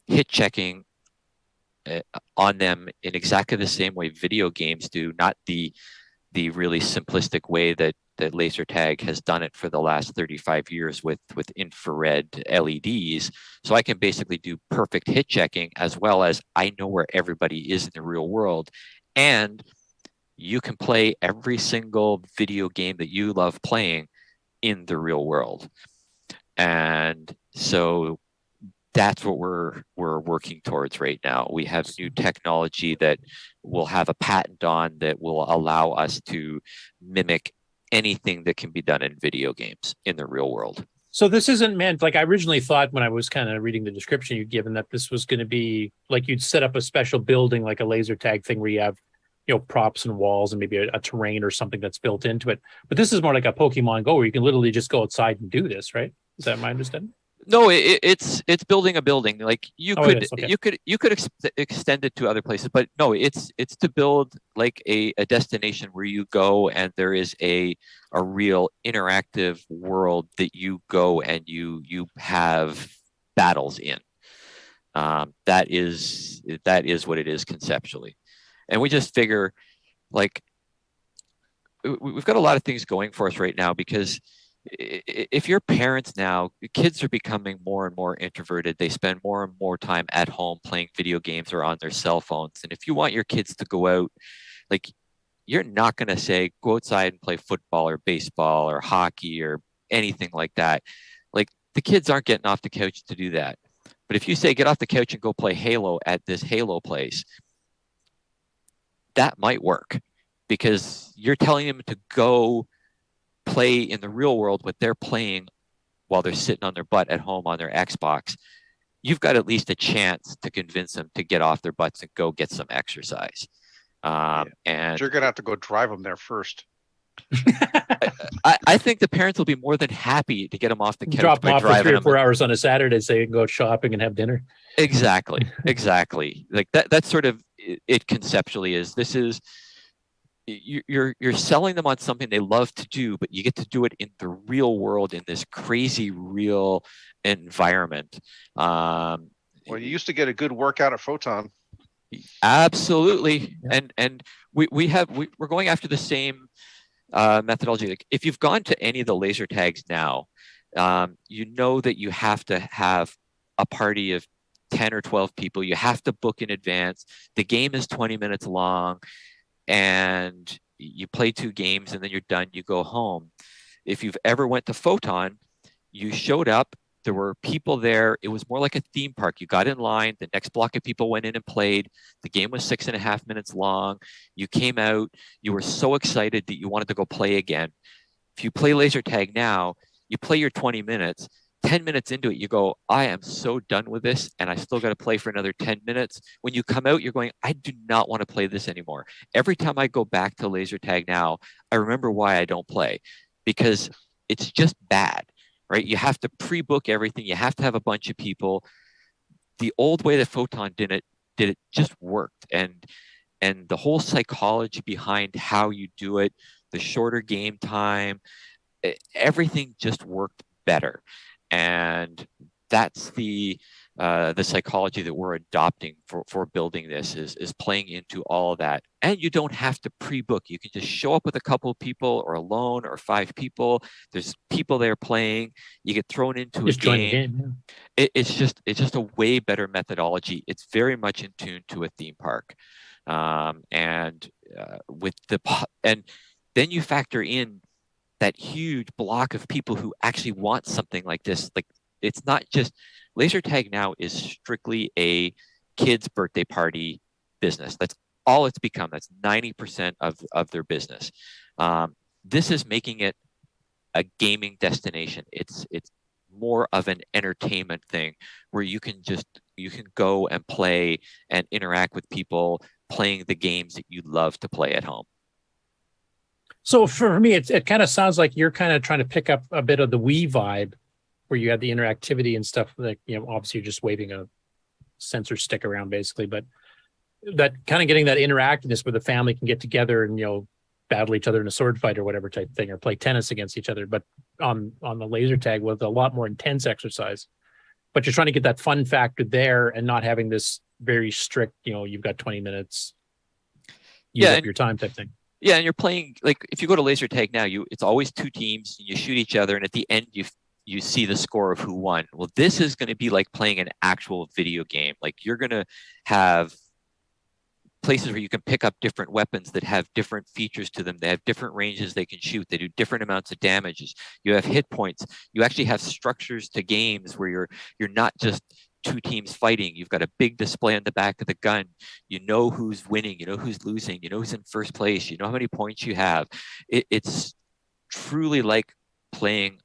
hit checking on them in exactly the same way video games do, not the really simplistic way that laser tag has done it for the last 35 years with infrared LEDs. So I can basically do perfect hit checking, as well as I know where everybody is in the real world. And you can play every single video game that you love playing in the real world. And so that's what we're working towards right now. We have new technology that we'll have a patent on that will allow us to mimic anything that can be done in video games in the real world. So this isn't meant, like I originally thought when I was kind of reading the description you'd given, that this was going to be like you'd set up a special building, like a laser tag thing where you have, props and walls and maybe a terrain or something that's built into it. But this is more like a Pokemon Go where you can literally just go outside and do this, right? Is that my understanding? No, it's building a building. Like you could okay. you could extend it to other places, but no, it's to build like a destination where you go and there is a real interactive world that you go and you have battles in. That is what it is conceptually, and we just figure like we've got a lot of things going for us right now, because if you're parents now, kids are becoming more and more introverted. They spend more and more time at home playing video games or on their cell phones. And if you want your kids to go out, like you're not going to say, go outside and play football or baseball or hockey or anything like that. Like the kids aren't getting off the couch to do that. But if you say, get off the couch and go play Halo at this Halo place, that might work, because you're telling them to go play in the real world what they're playing while they're sitting on their butt at home on their Xbox. You've got at least a chance to convince them to get off their butts and go get some exercise. And you're gonna have to go drive them there first. I think the parents will be more than happy to get them off the couch. Drop them by off for driving 3 or them. 4 hours on a Saturday so you can go shopping and have dinner. Exactly. Like that's sort of it conceptually is. This is you're selling them on something they love to do, but you get to do it in the real world in this crazy real environment. Well, you used to get a good workout at Photon. Absolutely. Yeah. And we're going after the same methodology. Like if you've gone to any of the laser tags now, you know that you have to have a party of 10 or 12 people. You have to book in advance. The game is 20 minutes long. And you play 2 games and then you're done, you go home. If you've ever went to Photon, you showed up, there were people there. It was more like a theme park. You got in line, the next block of people went in and played. The game was 6.5 minutes long. You came out, you were so excited that you wanted to go play again. If you play laser tag now, you play your 20 minutes. 10 minutes into it, you go, I am so done with this, and I still got to play for another 10 minutes. When you come out, you're going, I do not want to play this anymore. Every time I go back to laser tag now, I remember why I don't play, because it's just bad, right? You have to pre-book everything. You have to have a bunch of people. The old way that Photon did it just worked. And the whole psychology behind how you do it, the shorter game time, everything just worked better. And that's the psychology that we're adopting for building this is playing into all of that. And you don't have to pre-book. You can just show up with a couple of people or alone or 5 people. There's people there playing. You get thrown into Just a join game. the game. It's just a way better methodology. It's very much in tune to a theme park. And then you factor in that huge block of people who actually want something like this. Like, it's not just laser tag now is strictly a kid's birthday party business. That's all it's become. That's 90% of their business. This is making it a gaming destination. It's more of an entertainment thing where you can go and play and interact with people playing the games that you love to play at home. So for me, it kind of sounds like you're kind of trying to pick up a bit of the Wii vibe, where you have the interactivity and stuff. Like, obviously you're just waving a sensor stick around basically, but that kind of getting that interactiveness where the family can get together and battle each other in a sword fight or whatever type thing, or play tennis against each other, but on the laser tag with a lot more intense exercise. But you're trying to get that fun factor there and not having this very strict, you've got 20 minutes, use up your time type thing. Yeah, and you're playing, like, if you go to laser tag now, it's always 2 teams, you shoot each other, and at the end you see the score of who won. Well, this is going to be like playing an actual video game. Like, you're going to have places where you can pick up different weapons that have different features to them. They have different ranges they can shoot. They do different amounts of damages. You have hit points. You actually have structures to games where you're not just 2 teams fighting. You've got a big display on the back of the gun. You know who's winning. You know who's losing. You know who's in first place. You know how many points you have. It's truly like playing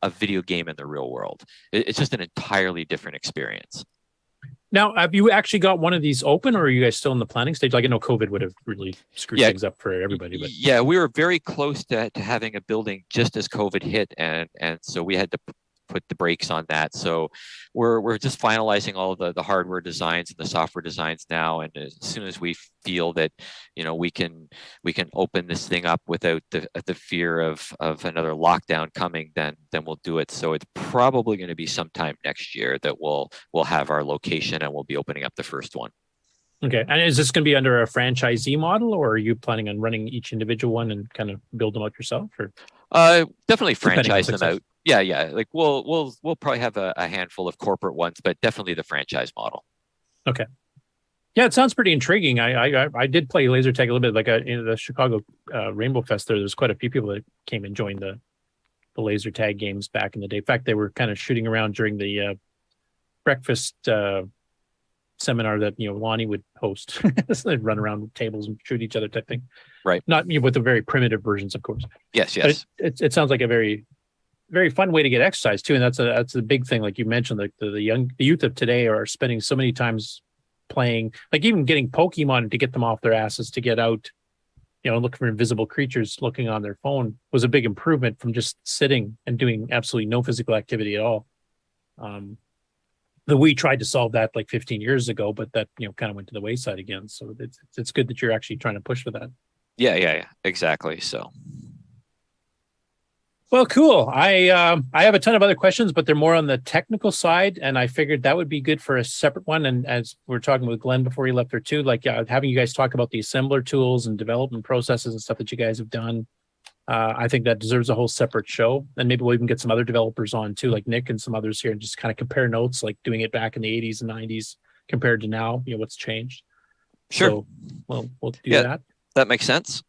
a video game in the real world. It's just an entirely different experience. Now, have you actually got one of these open, or are you guys still in the planning stage? Like, I know COVID would have really screwed things up for everybody. But yeah, we were very close to having a building just as COVID hit, and so we had to put the brakes on that. So we're just finalizing all of the hardware designs and the software designs now. And as soon as we feel that we can open this thing up without the fear of another lockdown coming, then we'll do it. So it's probably going to be sometime next year that we'll have our location and we'll be opening up the first one. Okay. And is this going to be under a franchisee model, or are you planning on running each individual one and kind of build them out yourself? Or definitely franchise them out. Yeah. Like we'll probably have a handful of corporate ones, but definitely the franchise model. Okay. Yeah, it sounds pretty intriguing. I did play laser tag a little bit, like in the Chicago Rainbow Fest. There's quite a few people that came and joined the laser tag games back in the day. In fact, they were kind of shooting around during the breakfast seminar that Lonnie would host. They'd run around tables and shoot each other type thing. Right. Not with the very primitive versions, of course. Yes. It sounds like a very, very fun way to get exercise too, and that's a big thing. Like you mentioned, like the youth of today are spending so many times playing, like even getting Pokemon to get them off their asses to get out, looking for invisible creatures, looking on their phone was a big improvement from just sitting and doing absolutely no physical activity at all. The Wii tried to solve that like 15 years ago, but that kind of went to the wayside again. So it's good that you're actually trying to push for that. Yeah, exactly. So. Well, cool. I have a ton of other questions, but they're more on the technical side, and I figured that would be good for a separate one. And as we were talking with Glenn before he left there too, like having you guys talk about the assembler tools and development processes and stuff that you guys have done, I think that deserves a whole separate show. And maybe we'll even get some other developers on too, like Nick and some others here, and just kind of compare notes, like doing it back in the 80s and 90s compared to now, what's changed. Sure. So, we'll do that. That makes sense.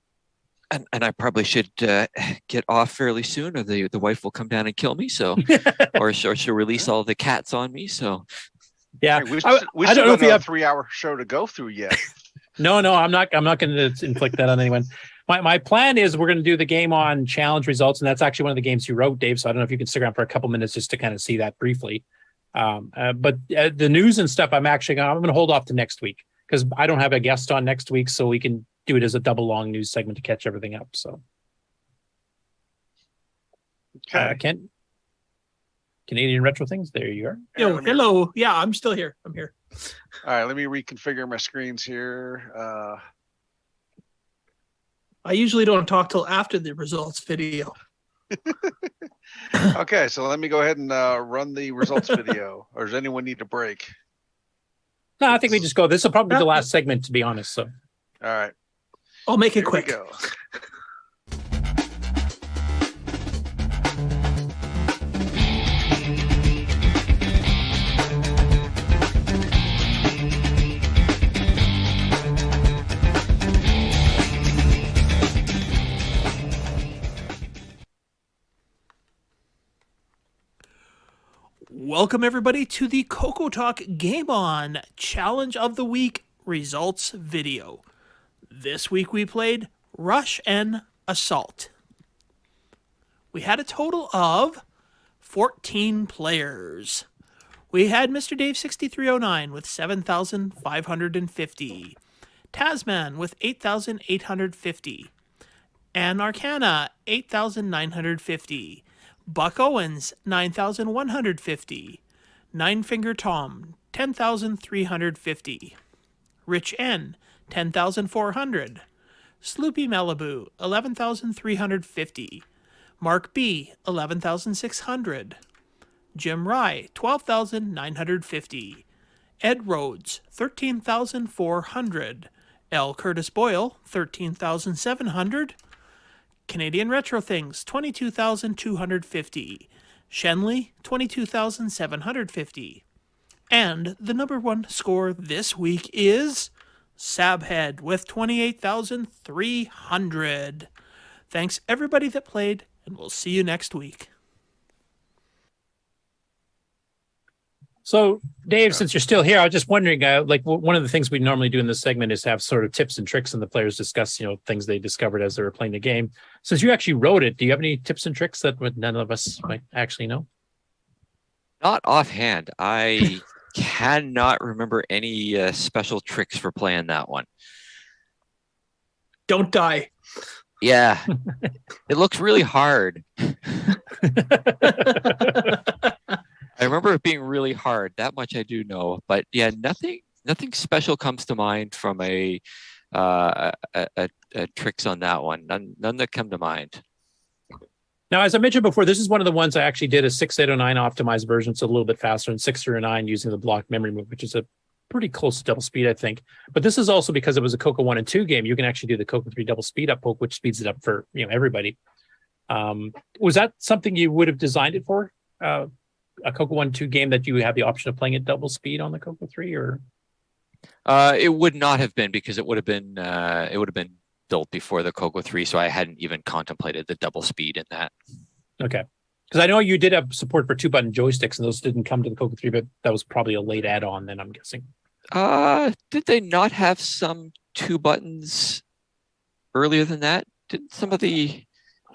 And I probably should get off fairly soon, or the wife will come down and kill me. So, or she'll release all the cats on me. So, yeah, we still don't know if you have a 3-hour show to go through yet. No, I'm not going to inflict that on anyone. My plan is we're going to do the game on challenge results, and that's actually one of the games you wrote, Dave. So I don't know if you can stick around for a couple minutes just to kind of see that briefly. But the news and stuff, I'm going to hold off to next week because I don't have a guest on next week, so we can do it as a double long news segment to catch everything up. So Kent, Canadian Retro Things. There you are. Yo, hello. Yeah, I'm still here. I'm here. All right, let me reconfigure my screens here. I usually don't talk till after the results video. Okay, so let me go ahead and run the results video. Or does anyone need a break? No, I think we just go. This will probably be the last segment, to be honest. So, all right, I'll make it here we quick. go. Welcome everybody to the CoCoTALK Game On Challenge of the Week results video. This week we played Rush and Assault. We had a total of 14 players. We had Mr. Dave 6309 with 7,550, Tasman with 8,850, and Arcana 8,950. Buck Owens, 9,150. Nine Finger Tom, 10,350. Rich N, 10,400. Sloopy Malibu, 11,350. Mark B, 11,600. Jim Rye, 12,950. Ed Rhodes, 13,400. L. Curtis Boyle, 13,700. Canadian Retro Things, 22,250. Shenley, 22,750. And the number one score this week is Sabhead with 28,300. Thanks everybody that played, and we'll see you next week. So, Dave, since you're still here, I was just wondering, one of the things we normally do in this segment is have sort of tips and tricks, and the players discuss, things they discovered as they were playing the game. Since you actually wrote it, do you have any tips and tricks that none of us might actually know? Not offhand. I cannot remember any special tricks for playing that one. Don't die. Yeah, it looks really hard. I remember it being really hard. That much I do know. But yeah, nothing special comes to mind from a tricks on that one. None that come to mind. Now, as I mentioned before, this is one of the ones I actually did a 6809 optimized version. It's a little bit faster than 609 using the block memory move, which is a pretty close to double speed, I think. But this is also because it was a CoCo 1 and 2 game. You can actually do the CoCo 3 double speed up poke, which speeds it up for everybody. Was that something you would have designed it for? A CoCo 1-2 game that you have the option of playing at double speed on the CoCo 3, or it would not have been, because it would have been built before the CoCo 3, so I hadn't even contemplated the double speed in that. Okay, because I know you did have support for 2-button joysticks, and those didn't come to the CoCo 3, but that was probably a late add-on. Then I'm guessing. Did they not have some 2 buttons earlier than that? Didn't some of the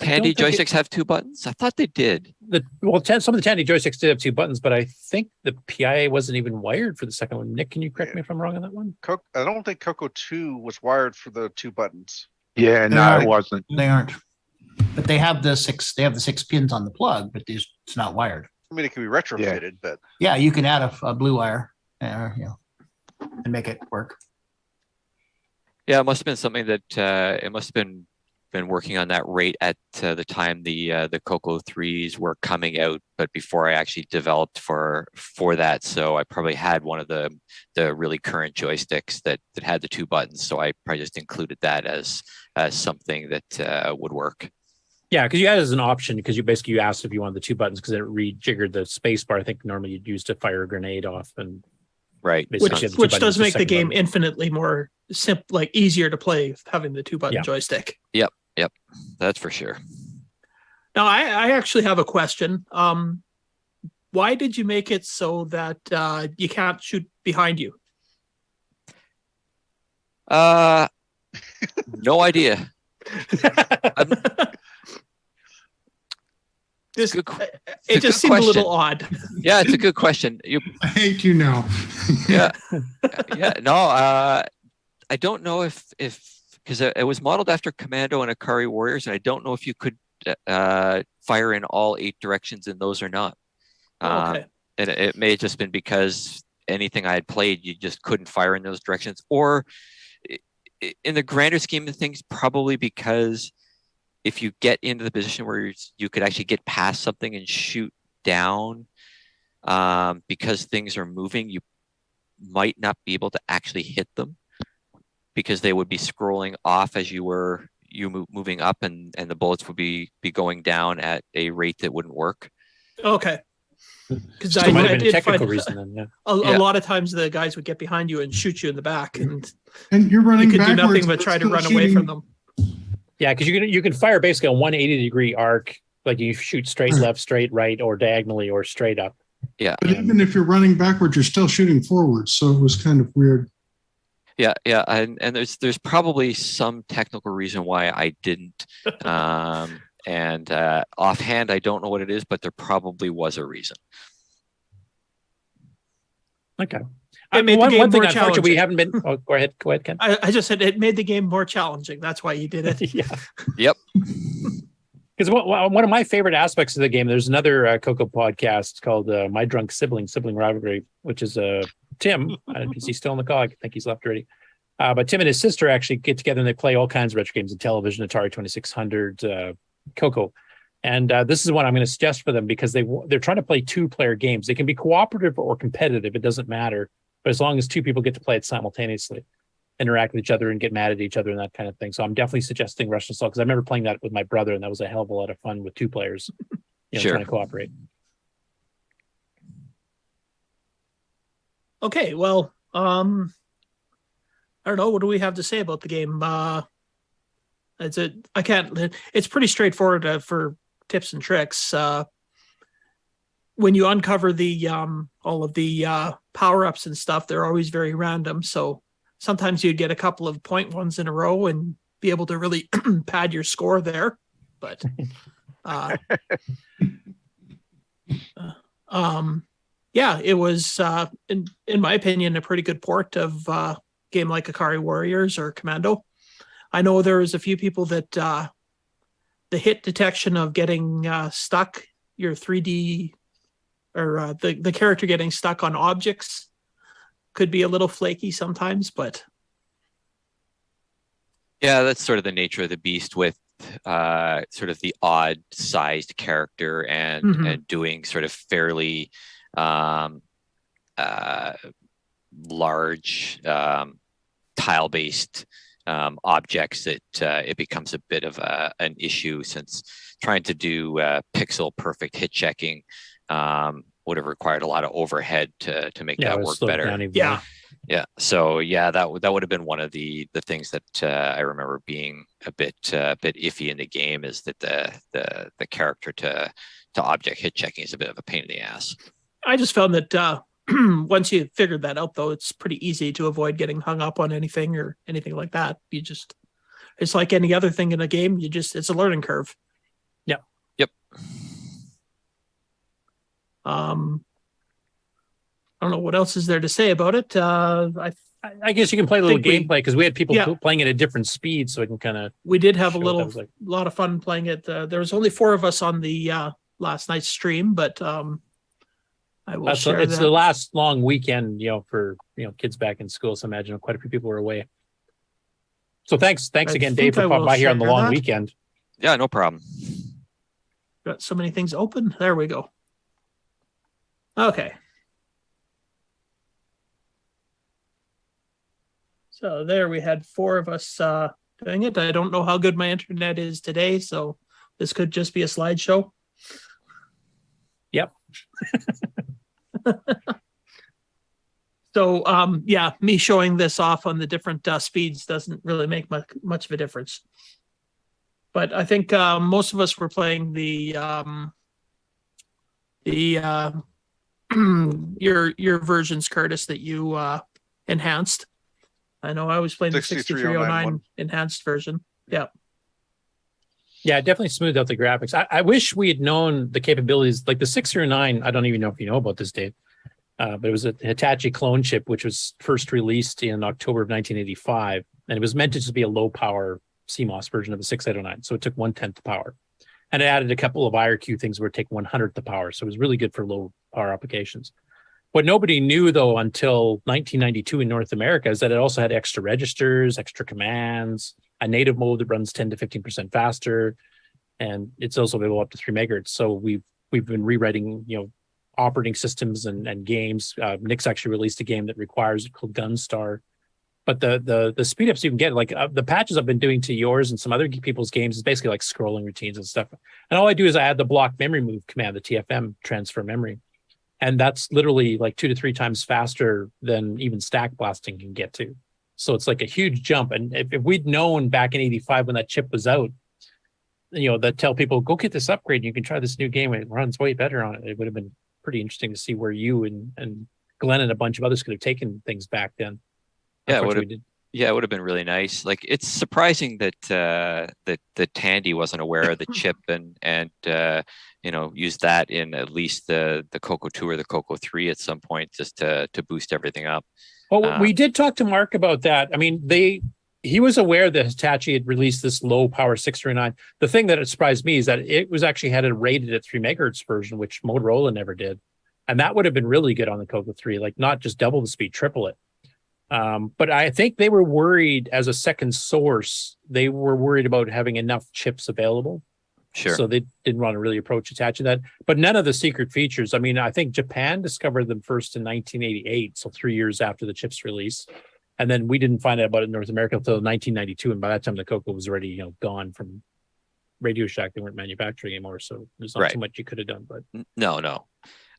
Tandy joysticks have 2 buttons? I thought they did. Some of the Tandy joysticks did have 2 buttons, but I think the PIA wasn't even wired for the second one. Nick, can you correct me if I'm wrong on that one? I don't think CoCo 2 was wired for the 2 buttons. Yeah, no, it wasn't. They aren't. But they have the 6 pins on the plug, but it's not wired. I mean, it can be retrofitted, but yeah, you can add a blue wire and make it work. Yeah, it must have been something that it must have been working on that rate at the time the CoCo 3s were coming out, but before I actually developed for that. So I probably had one of the really current joysticks that had the 2 buttons. So I probably just included that as something that would work. Yeah, because you had it as an option, because you asked if you wanted the 2 buttons, because it rejiggered the space bar. I think normally you'd use to fire a grenade off, and right, which does make the game infinitely more simple, easier to play having the 2-button joystick. Yep, that's for sure. Now, I actually have a question. Why did you make it so that you can't shoot behind you? No idea. It just seemed a little odd. Yeah, it's a good question. I hate you now. Yeah. No, I don't know if because it was modeled after Commando and Akari Warriors, and I don't know if you could fire in all 8 directions and those are not. Okay. And it may have just been because anything I had played, you just couldn't fire in those directions. Or in the grander scheme of things, probably because if you get into the position where you could actually get past something and shoot down, because things are moving, you might not be able to actually hit them because they would be scrolling off as you were moving up, and the bullets would be going down at a rate that wouldn't work. Okay. Because So it might have been a did technical find reason then, yeah. a Yeah. lot of times the guys would get behind you and shoot you in the back, and you're running you could do backwards, nothing but try to still run away shooting. from them. Yeah, because you can fire basically a 180-degree arc, like you shoot straight left, straight right, or diagonally, or straight up. Yeah. But even if you're running backwards, you're still shooting forwards. So it was kind of weird. Yeah, and there's probably some technical reason why I didn't. And offhand, I don't know what it is, but there probably was a reason. Okay. It made the one game thing, more unfortunately, we challenging. haven't been. Oh, go ahead, Ken. I just said it made the game more challenging. That's why you did it. Yeah. Yep. Because one of my favorite aspects of the game, there's another Coco podcast called My Drunk Sibling Rivalry, which is Tim. Is he still on the call? I think he's left already. But Tim and his sister actually get together and they play all kinds of retro games in television, Atari 2600, Coco. And this is what I'm going to suggest for them because they're trying to play 2-player games. They can be cooperative or competitive. It doesn't matter. But as long as 2 people get to play it simultaneously, interact with each other and get mad at each other and that kind of thing. So I'm definitely suggesting Russian Assault because I remember playing that with my brother and that was a hell of a lot of fun with 2 players, Sure. trying to cooperate. Okay, well, I don't know. What do we have to say about the game? It's pretty straightforward for tips and tricks. When you uncover the all of the power-ups and stuff, they're always very random. So sometimes you'd get a couple of point ones in a row and be able to really pad your score there. But yeah, it was in my opinion a pretty good port of game like Ikari Warriors or Commando. I know there was a few people that the hit detection of getting stuck, your 3D or the character getting stuck on objects could be a little flaky sometimes, but Yeah, that's sort of the nature of the beast with sort of the odd sized character and doing sort of fairly large tile based objects that it becomes a bit of an issue, since trying to do pixel perfect hit checking would have required a lot of overhead to make that work better. Yeah. So yeah, that would have been one of the things that I remember being a bit iffy in the game, is that the character to object hit checking is a bit of a pain in the ass. I just found that once you figured that out, though, it's pretty easy to avoid getting hung up on anything or anything like that. It's like any other thing in a game. It's a learning curve. Yeah. Yep. I don't know what else is there to say about it. I guess you can play a little gameplay because we had people Yeah. playing it at different speeds, so we can kind of. We did have a show what that was like. lot of fun playing it. There was only 4 of us on the last night's stream, but I will share It's that. the last long weekend, for kids back in school. So imagine quite a few people were away. So thanks I again, think Dave, for I popping will by here on the share long that. weekend. Yeah, no problem. Got so many things open. There we go. Okay. So there we had 4 of us doing it. I don't know how good my internet is today, so this could just be a slideshow. Yep. So yeah, me showing this off on the different speeds doesn't really make much of a difference. But I think most of us were playing the your versions, Curtis, that you enhanced. I know I was playing the 6309 enhanced version. Yeah. Yeah, it definitely smoothed out the graphics. I wish we had known the capabilities, like the 609. I don't even know if you know about this, Dave, but it was a Hitachi clone chip, which was first released in October of 1985. And it was meant to just be a low power CMOS version of the 6809. So it took 1/10 the power. And it added a couple of IRQ things where it take 1/100th the power. So it was really good for low power applications. What nobody knew, though, until 1992 in North America is that it also had extra registers, extra commands, a native mode that runs 10 to 15% faster, and it's also available up to 3 megahertz. So we've been rewriting, operating systems and games. Nick's actually released a game that requires it called Gunstar. But the speed ups you can get, like the patches I've been doing to yours and some other people's games, is basically like scrolling routines and stuff. And all I do is I add the block memory move command, the TFM, transfer memory. And that's literally like 2 to 3 times faster than even stack blasting can get to. So it's like a huge jump. And if we'd known back in 85 when that chip was out, that tell people, go get this upgrade, you can try this new game, it runs way better on it. It would have been pretty interesting to see where you and Glenn and a bunch of others could have taken things back then. Yeah, it would have been really nice. Like, it's surprising that that Tandy wasn't aware of the chip and used that in at least the CoCo 2 or the CoCo 3 at some point, just to boost everything up. Well, we did talk to Mark about that. I mean, he was aware that Hitachi had released this low power 639. The thing that surprised me is that it was actually had a rated at 3 megahertz version, which Motorola never did. And that would have been really good on the CoCo 3, like not just double the speed, triple it. But I think they were worried, as a second source, they were worried about having enough chips available. Sure. So they didn't want to really approach attaching that. But none of the secret features. I mean, I think Japan discovered them first in 1988, so 3 years after the chip's release. And then we didn't find out about it in North America until 1992. And by that time, the CoCo was already, gone from Radio Shack. They weren't manufacturing anymore. So there's not so much you could have done. But No.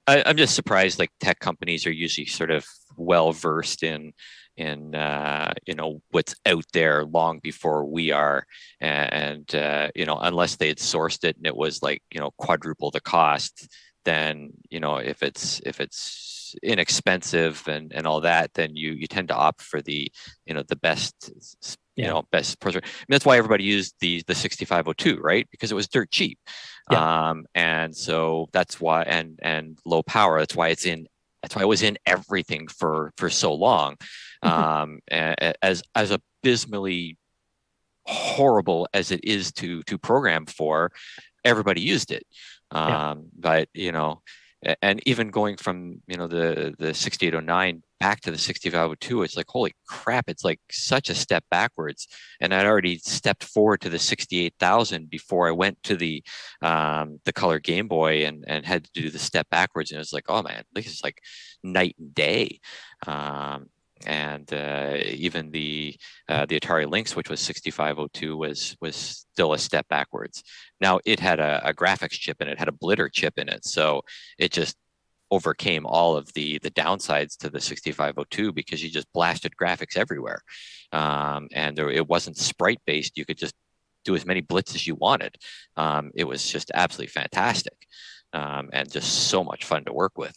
I'm just surprised, like, tech companies are usually sort of well-versed in what's out there long before we are. And unless they had sourced it and it was like, quadruple the cost, then, if it's inexpensive and all that, then you tend to opt for the best best processor. That's why everybody used the 6502, right? Because it was dirt cheap. And so that's why, and low power, that's why it was in everything for so long. As abysmally horrible as it is to program for, everybody used it. But and even going from the 6809 back to the 6502, it's like, holy crap, it's like such a step backwards. And I'd already stepped forward to the 68,000 before I went to the color Game Boy and had to do the step backwards. And it was like, oh man, this is like night and day. And even the Atari Lynx, which was 6502, was still a step backwards. Now it had a graphics chip in it, had a blitter chip in it, so it just overcame all of the downsides to the 6502 because you just blasted graphics everywhere, and it wasn't sprite based. You could just do as many blitz as you wanted. It was just absolutely fantastic, and just so much fun to work with.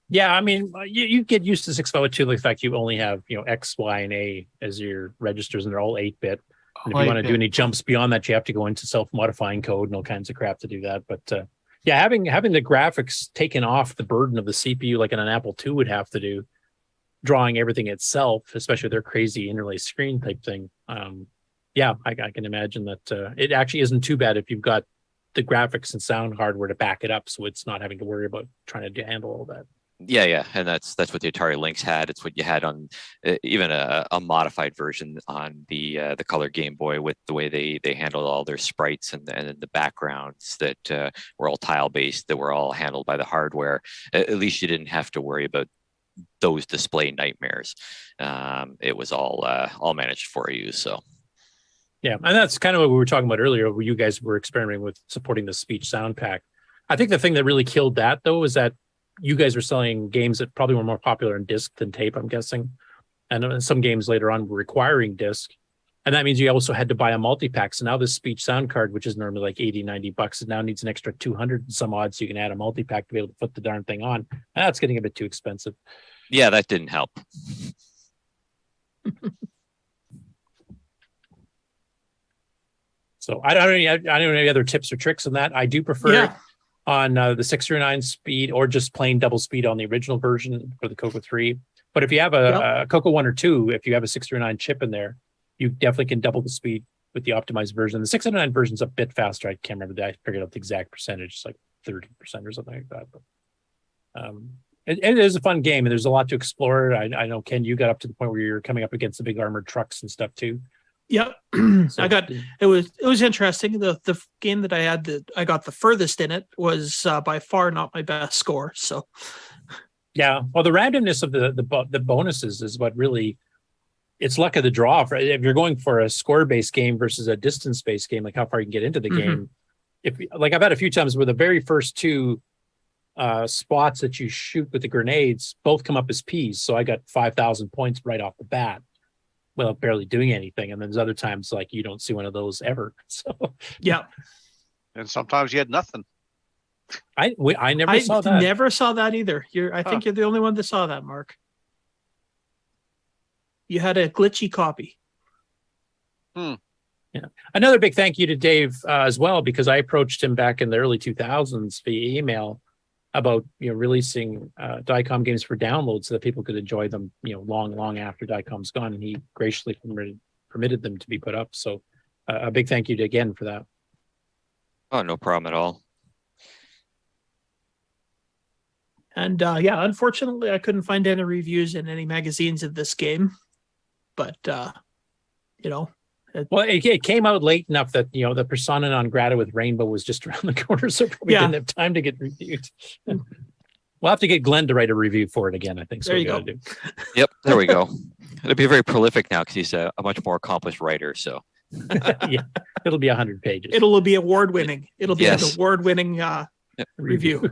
Yeah, I mean, you get used to 6502, the fact you only have, X, Y, and A as your registers, and they're all 8-bit. And if you want to do any jumps beyond that, you have to go into self-modifying code and all kinds of crap to do that. But having the graphics taken off the burden of the CPU, like an Apple II would have to do, drawing everything itself, especially with their crazy interlace screen type thing. I can imagine that it actually isn't too bad if you've got the graphics and sound hardware to back it up, so it's not having to worry about trying to handle all that. Yeah, and that's what the Atari Lynx had. It's what you had on even a modified version on the color Game Boy, with the way they handled all their sprites and the backgrounds that were all tile based, that were all handled by the hardware. At least you didn't have to worry about those display nightmares. It was all managed for you. So. Yeah, and that's kind of what we were talking about earlier, where you guys were experimenting with supporting the speech sound pack. I think the thing that really killed that, though, is that you guys were selling games that probably were more popular in disc than tape, I'm guessing. And some games later on were requiring disc. And that means you also had to buy a multi-pack. So now this speech sound card, which is normally like $80-90, it now needs an extra 200 and some odd, so you can add a multi-pack to be able to put the darn thing on. And that's getting a bit too expensive. Yeah, that didn't help. So I don't know any other tips or tricks on that. I do prefer it on the 609 speed, or just plain double speed on the original version for the CoCo 3. But if you have a CoCo 1 or 2, if you have a 609 chip in there, you definitely can double the speed with the optimized version. The 609 version's a bit faster. I can't remember that. I figured out the exact percentage, it's like 30% or something like that. But it is a fun game, and there's a lot to explore. I know, Ken, you got up to the point where you're coming up against the big armored trucks and stuff too. Yep. It was interesting. The game that I had that I got the furthest in it was by far not my best score. So yeah, well, the randomness of the bonuses is what really, it's luck of the draw. If you're going for a score-based game versus a distance-based game, like how far you can get into the game. If like I've had a few times where the very first two spots that you shoot with the grenades both come up as P's, so I got 5,000 points right off the bat without barely doing anything. And then there's other times like you don't see one of those ever. So yeah, and sometimes you had nothing. I never saw that. Never saw that either. I think you're the only one that saw that, Mark. You had a glitchy copy. Yeah. Another big thank you to Dave as well, because I approached him back in the early 2000s via email about releasing Diecom games for download so that people could enjoy them long after Diecom's gone, and he graciously permitted them to be put up. So a big thank you again for that. Oh, no problem at all. And unfortunately, I couldn't find any reviews in any magazines of this game. But it came out late enough that the Persona non grata with Rainbow was just around the corner, so probably didn't have time to get reviewed. We'll have to get Glenn to write a review for it again, I think. So there you go. Yep, there we go. It'll be very prolific now because he's a much more accomplished writer. So yeah, it'll be 100 pages. It'll be award winning. It'll be an award winning review.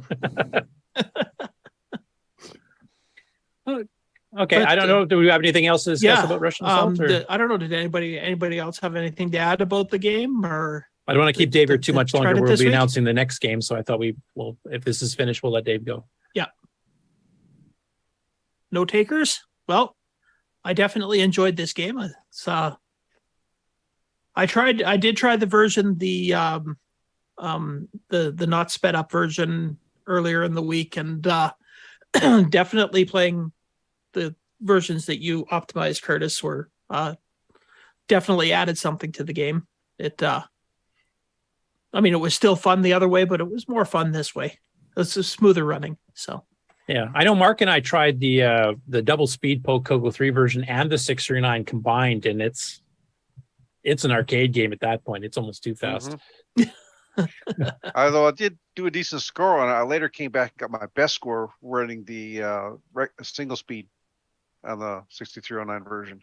Okay, but, I don't know. Do we have anything else to discuss about Russian Assault? I don't know. Did anybody else have anything to add about the game? Or I don't want to keep Dave here too much longer. We'll be announcing the next game, so I thought if this is finished, we'll let Dave go. Yeah. No takers? Well, I definitely enjoyed this game. I did try the version, the not sped up version earlier in the week, and definitely playing the versions that you optimized, Curtis, were definitely added something to the game. It was still fun the other way, but it was more fun this way. It's a smoother running. So yeah, I know Mark and I tried the double speed Post-Coco 3 version and the 639 combined, and it's an arcade game at that point. It's almost too fast. Although I did do a decent score on it, I later came back and got my best score running the single speed on the 6309 version.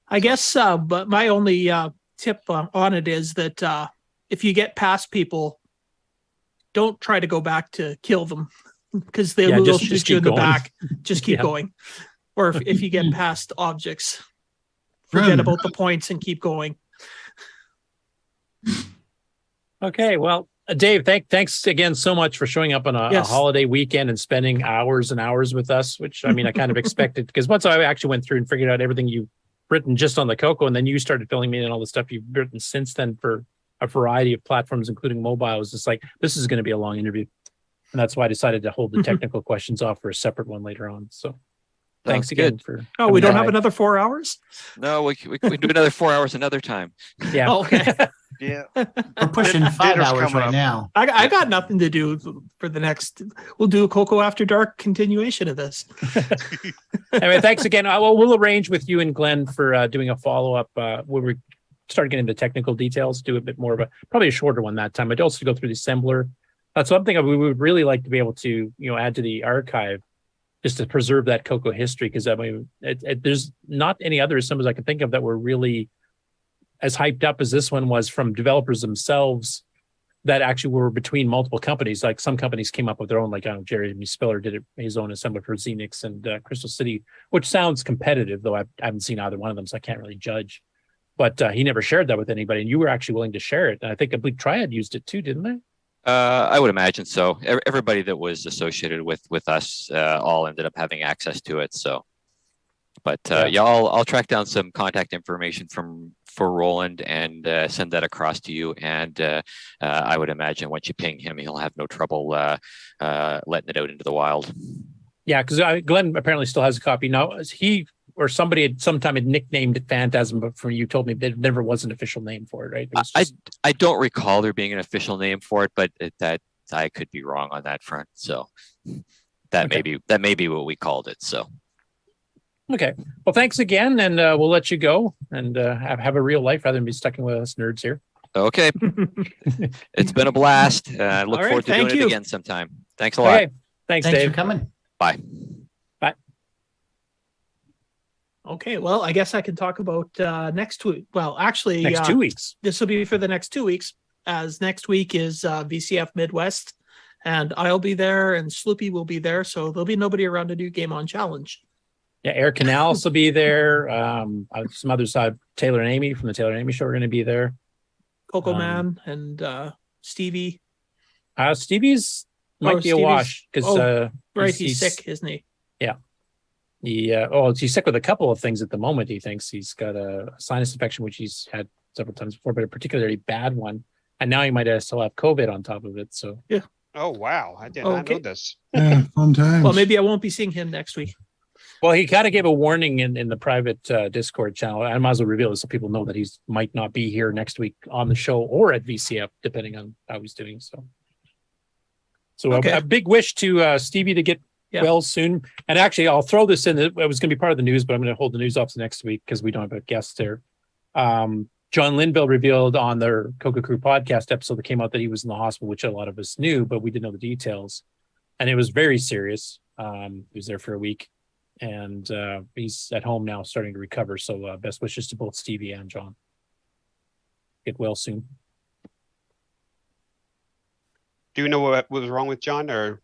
I guess, but my only tip on it is that if you get past people, don't try to go back to kill them, because they will shoot you in the back. Just keep going. Or if you get past objects, forget about the points and keep going. Okay, well, Dave, thanks again so much for showing up on a holiday weekend and spending hours and hours with us, which I kind of expected, because once I actually went through and figured out everything you've written just on the Coco, and then you started filling me in all the stuff you've written since then for a variety of platforms, including mobile, I was just like, this is going to be a long interview. And that's why I decided to hold the technical questions off for a separate one later on. So thanks again for. Oh, we don't have another 4 hours? No, we can do another 4 hours another time. Yeah. Oh, okay. Yeah. We're pushing 5 hours right now. I got nothing to do for the next. We'll do a Coco After Dark continuation of this. Anyway, thanks again. We'll arrange with you and Glenn for doing a follow-up where we start getting into technical details, do a bit more of probably a shorter one that time. I'd also go through the assembler. That's something we would really like to be able to, add to the archive, just to preserve that Coco history. Because there's not any other assemblers I can think of that were really as hyped up as this one was from developers themselves, that actually were between multiple companies. Like some companies came up with their own, like Jeremy Spiller did his own assembler for Xenix and Crystal City, which sounds competitive, though I haven't seen either one of them, so I can't really judge. But he never shared that with anybody, and you were actually willing to share it. And I believe Triad used it too, didn't they? I would imagine so. Everybody that was associated with us all ended up having access to it. So, but I'll track down some contact information for Roland and send that across to you. And I would imagine once you ping him, he'll have no trouble letting it out into the wild. Yeah, because Glenn apparently still has a copy now. or somebody had sometime had nicknamed it Phantasm, but from you told me there never was an official name for it, right? It was just, I don't recall there being an official name for it, but that I could be wrong on that front. So that may be what we called it. So okay. Well, thanks again, and we'll let you go and have a real life rather than be stuck with us nerds here. Okay. It's been a blast. I look All right, forward to doing thank you. it again sometime. Thanks a lot. Okay. Thanks Thanks Dave. for coming. Bye. Bye. Okay, well, I guess I can talk about next week. Well, actually, Next 2 weeks. This will be for the next 2 weeks, as next week is VCF Midwest, and I'll be there, and Sloopy will be there, so there'll be nobody around to do Game On Challenge. Yeah, Eric Canals will be there. Some others, Taylor and Amy from the Taylor and Amy Show are going to be there. Coco Man and Stevie. Stevie's might be a wash because right, he's sick, isn't he? Yeah. He's sick with a couple of things at the moment. He thinks he's got a sinus infection, which he's had several times before, but a particularly bad one. And now he might still have COVID on top of it. So yeah. Oh wow, I did not know this. Yeah, fun times. Well, maybe I won't be seeing him next week. Well, he kind of gave a warning in the private Discord channel. I might as well reveal it so people know that he might not be here next week on the show or at VCF, depending on how he's doing. So Okay. a big wish to Stevie to get well soon. And actually, I'll throw this in. It was going to be part of the news, but I'm going to hold the news off to next week because we don't have a guest there. John Linville revealed on their Coco Crew podcast episode that came out that he was in the hospital, which a lot of us knew, but we didn't know the details. And it was very serious. He was there for a week. And he's at home now starting to recover. So best wishes to both Stevie and John. Get well soon. Do you know what was wrong with John? Or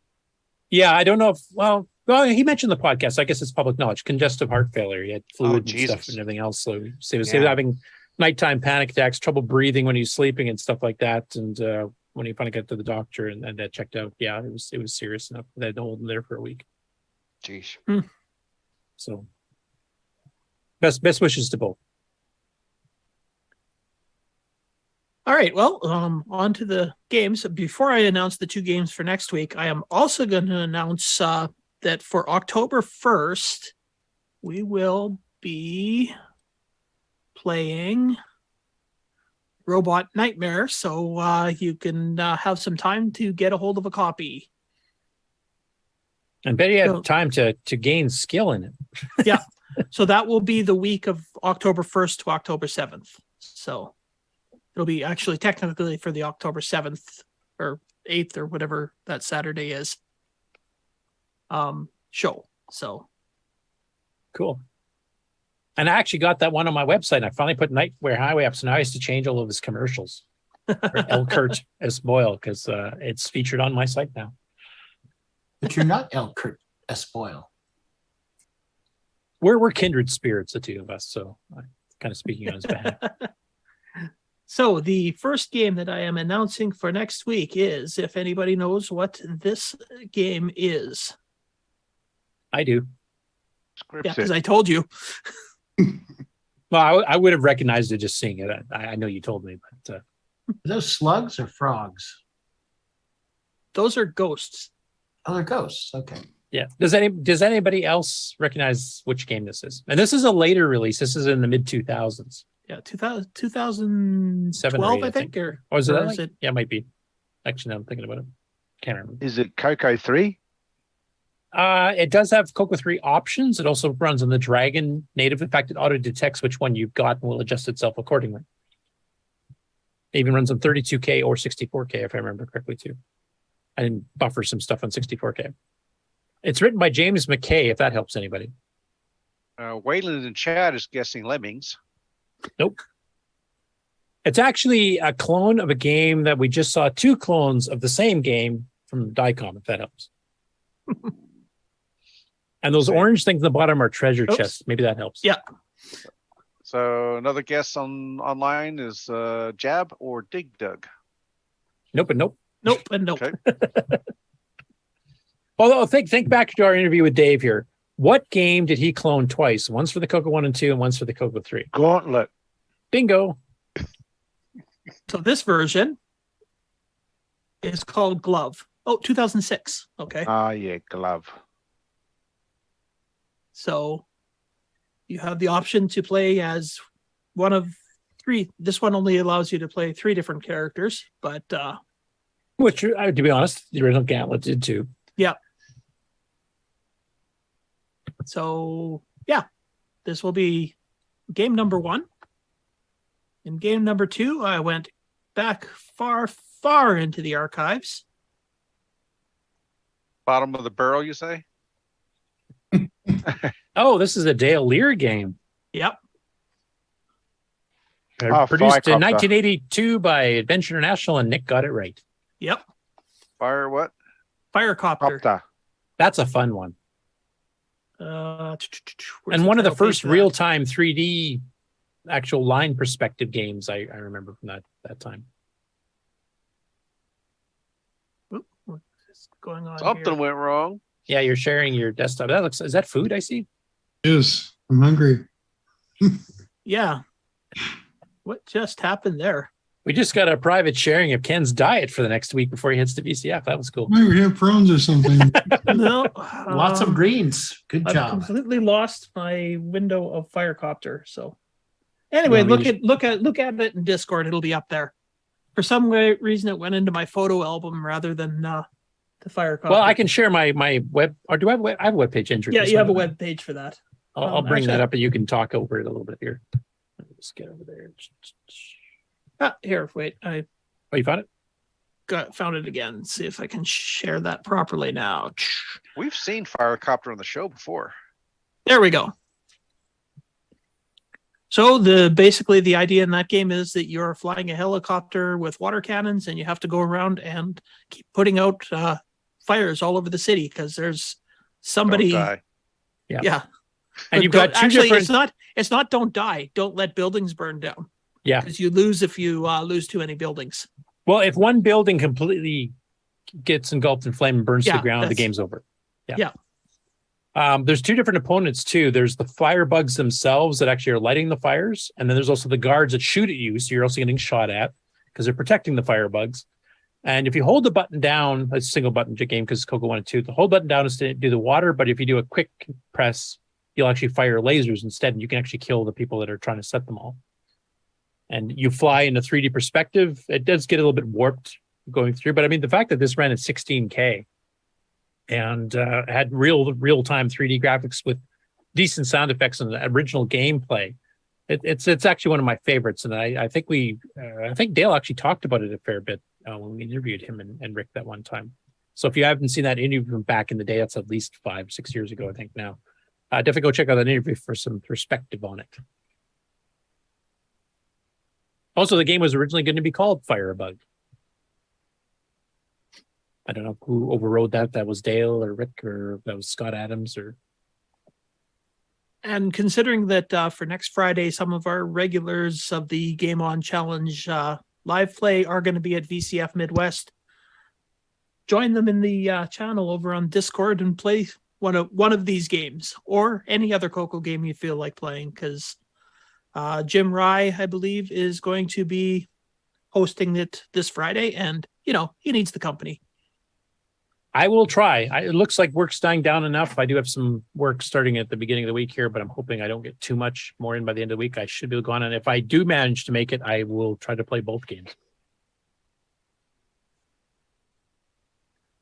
Yeah, I don't know if, well, he mentioned the podcast. I guess it's public knowledge. Congestive heart failure. He had fluid and stuff and everything else. So he was having nighttime panic attacks, trouble breathing when he was sleeping and stuff like that. And when he finally got to the doctor and that checked out, yeah, it was serious enough. They had to hold him there for a week. Jeez. So best wishes to both. All right, well, on to the games. Before I announce the 2 games for next week, I am also going to announce that for October 1st, we will be playing Robot Nightmare, so you can have some time to get a hold of a copy. And bet you have time to gain skill in it. Yeah. So that will be the week of October 1st to October 7th. So it'll be actually technically for the October 7th or 8th or whatever that Saturday is show. So cool. And I actually got that one on my website. I finally put Nightmare Highway up. So now I used to change all of his commercials. For Elkert S. Boyle, because it's featured on my site now. But you're not Elkert S. Boyle. We're kindred spirits, the two of us. So I'm kind of speaking on his behalf. So the first game that I am announcing for next week is, if anybody knows what this game is. I do. Yeah, because I told you. Well, I would have recognized it just seeing it. I know you told me, but Are those slugs or frogs? Those are ghosts. Oh, they're ghosts. Okay. Yeah. Does anybody else recognize which game this is? And this is a later release. This is in the mid 2000s. Yeah, 2012, I think. Or is it? or That is it? Yeah, it might be. Actually, now I'm thinking about it. Can't remember. Is it Coco 3? It does have Coco 3 options. It also runs on the Dragon native. In fact, it auto detects which one you've got and will adjust itself accordingly. It even runs on 32K or 64K, if I remember correctly, too. I didn't buffer some stuff on 64K. It's written by James McKay, if that helps anybody. Wayland in chat is guessing Lemmings. Nope. It's actually a clone of a game that we just saw 2 clones of the same game from Diecom, if that helps. And those orange things at the bottom are treasure chests. Maybe that helps. Yeah. So another guess online is Jab or Dig Dug. Nope and nope. Nope and nope. Okay. Although think back to our interview with Dave here. What game did he clone twice? Once for the Coco 1 and 2 and once for the Coco 3. Gauntlet. Bingo. So this version is called Glove. Oh, 2006. Okay. Ah, yeah, Glove. So you have the option to play as one of three. This one only allows you to play 3 different characters, but which, to be honest, the original Gauntlet did too. yeah. So yeah, this will be game number 1. In game number 2, I went back far into the archives. Bottom of the barrel, you say? Oh, this is a Dale Lear game. Yep. Produced in 1982 by Adventure International, and Nick got it right. Yep. Fire what? Firecopter. That's a fun one. And one of the first real-time 3D actual line perspective games I remember from that time. What's going on? Something here? went wrong. Yeah, you're sharing your desktop. Is that food I see? Yes, I'm hungry. Yeah. What just happened there? We just got a private sharing of Ken's diet for the next week before he heads to VCF. That was cool. Maybe we have prawns or something. No. Lots of greens. Good I've job. completely lost my window of Firecopter. So anyway, Well, look at it in Discord. It'll be up there. For some reason, it went into my photo album rather than the Firecopter. Well, I can share my web, or do I have a web page entry? Yeah, you have a web page for that. I'll bring that up, and you can talk over it a little bit here. Let me just get over there. Here, wait. Oh, you found it? Found it again. See if I can share that properly now. We've seen Firecopter on the show before. There we go. So basically the idea in that game is that you're flying a helicopter with water cannons, and you have to go around and keep putting out fires all over the city because there's somebody. Don't die. Yeah. And you've got two actually, different. it's not don't die. Don't let buildings burn down. Yeah. Because you lose if you lose too many buildings. Well, if one building completely gets engulfed in flame and burns to the ground, the that's- game's over. Yeah. There's 2 different opponents too. There's the firebugs themselves that actually are lighting the fires, and then there's also the guards that shoot at you, so you're also getting shot at because they're protecting the firebugs. And if you hold the button down, it's a single button game because Coco 1 and 2. The hold button down is to do the water, but if you do a quick press, you'll actually fire lasers instead, and you can actually kill the people that are trying to set them all. And you fly in a 3D perspective. It does get a little bit warped going through, but I mean, the fact that this ran at 16K and had real-time 3D graphics with decent sound effects and original gameplay, it's actually one of my favorites. And I think Dale actually talked about it a fair bit when we interviewed him and Rick that one time. So if you haven't seen that interview from back in the day, that's at least 5-6 years ago, I think now. Definitely go check out that interview for some perspective on it. Also, the game was originally going to be called Firebug. I don't know who overrode that. That was Dale or Rick, or that was Scott Adams, or. And considering that for next Friday, some of our regulars of the Game On Challenge live play are going to be at VCF Midwest, join them in the channel over on Discord and play one of these games or any other Coco game you feel like playing, because Jim Rye, I believe, is going to be hosting it this Friday, and he needs the company. I will try. It looks like work's dying down enough. I do have some work starting at the beginning of the week here, but I'm hoping I don't get too much more in by the end of the week. I should be able to go on, and if I do manage to make it, I will try to play both games.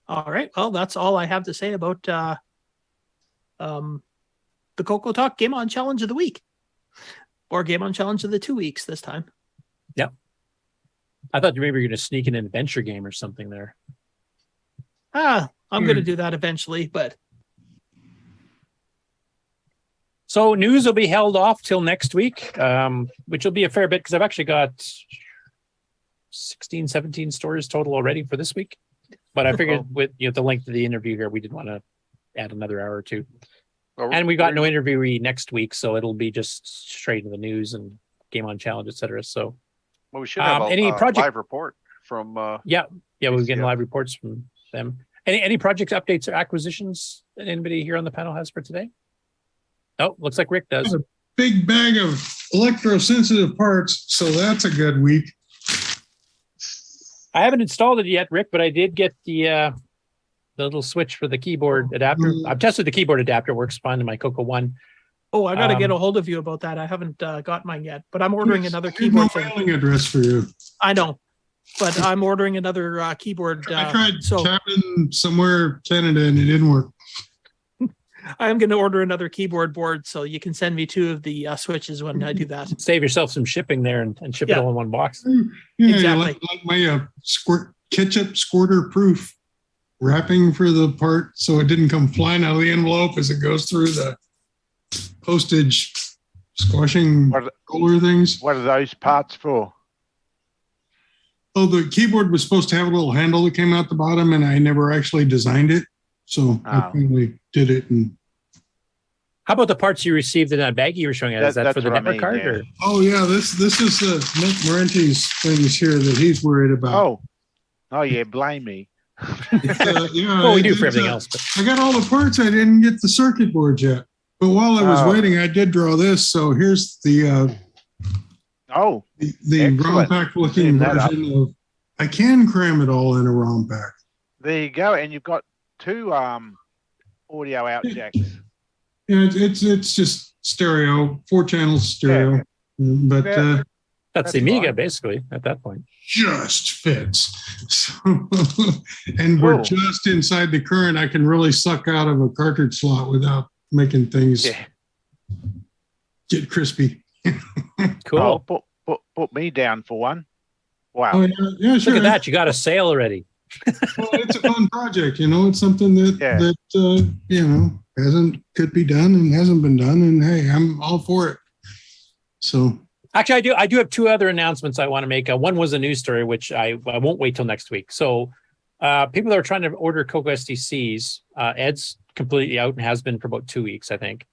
All right. Well, that's all I have to say about the CoCoTALK Game On Challenge of the week. Or Game On Challenge of the 2 weeks this time. Yep. I thought maybe you were going to sneak in an adventure game or something there. I'm going to do that eventually, but. So news will be held off till next week, which will be a fair bit because I've actually got 16, 17 stories total already for this week. But I figured with the length of the interview here, we didn't want to add another hour or two. And we got no interviewee next week, so it'll be just straight to the news and Game On Challenge, etc. So, well, we should have any project live report from. We're getting live reports from them. Any project updates or acquisitions that anybody here on the panel has for today? Oh, looks like Rick does. A big bag of electro-sensitive parts, so that's a good week. I haven't installed it yet, Rick, but I did get the little switch for the keyboard adapter. I've tested the keyboard adapter; works fine in my Coco 1. Oh, I got to get a hold of you about that. I haven't got mine yet, but I'm ordering another I have keyboard no thing. mailing address for you. I know, but I'm ordering another keyboard. I tried tapping somewhere Canada and it didn't work. I'm going to order another keyboard board, so you can send me 2 of the switches when I do that. Save yourself some shipping there and ship it all in one box. Yeah, Exactly. like my ketchup squirter proof wrapping for the part so it didn't come flying out of the envelope as it goes through the postage squashing roller things. What are those parts for? Oh, the keyboard was supposed to have a little handle that came out the bottom, and I never actually designed it. So I finally did it. And how about the parts you received in that baggie you were showing us? Is that for the network card? Yeah. Or? Oh yeah, this is Nick Marenti's things here that he's worried about. Oh yeah, blame me. Yeah, well, we do for everything else. But. I got all the parts. I didn't get the circuit board yet. But while I was waiting, I did draw this. So here's the the ROM pack looking version of. I can cram it all in a ROM pack. There you go, and you've got 2 audio out jacks. Yeah, it's just stereo, 4 channels stereo, but that's the Amiga basically at that point. Just fits. So, and we're just inside the current. I can really suck out of a cartridge slot without making things get crispy. Cool. Oh, put me down for one. Wow. Oh, yeah, sure. Look at that. You got a sale already. Well, it's a fun project, It's something that could be done and hasn't been done, and hey, I'm all for it. So actually, I do have 2 other announcements I want to make. One was a news story, which I won't wait till next week. So people that are trying to order CoCo SDCs, Ed's completely out and has been for about 2 weeks, I think.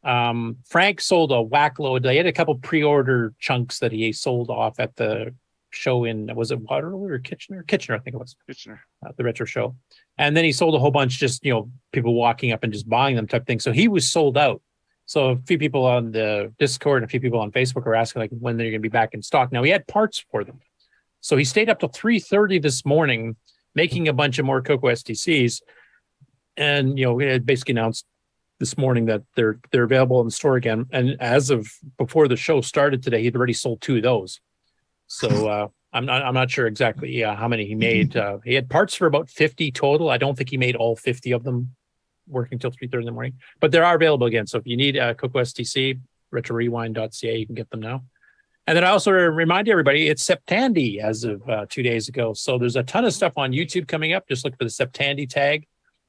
Frank sold a whack load. They had a couple pre-order chunks that he sold off at the show in, was it Waterloo or Kitchener? Kitchener, I think it was. Kitchener. The retro show. And then he sold a whole bunch, just, people walking up and just buying them type thing. So he was sold out. So a few people on the Discord and a few people on Facebook are asking like when they're going to be back in stock. Now he had parts for them. So he stayed up till 3:30 this morning, making a bunch of more CoCo SDCs. And, he had basically announced this morning that they're available in the store again. And as of before the show started today, he'd already sold 2 of those. So I'm not sure exactly how many he made. He had parts for about 50 total. I don't think he made all 50 of them working till 3:30 in the morning, but they are available again. So if you need CoCo SDC, retrorewind.ca, you can get them now. And then I also remind everybody it's Septandy as of 2 days ago. So there's a ton of stuff on YouTube coming up. Just look for the Septandy tag.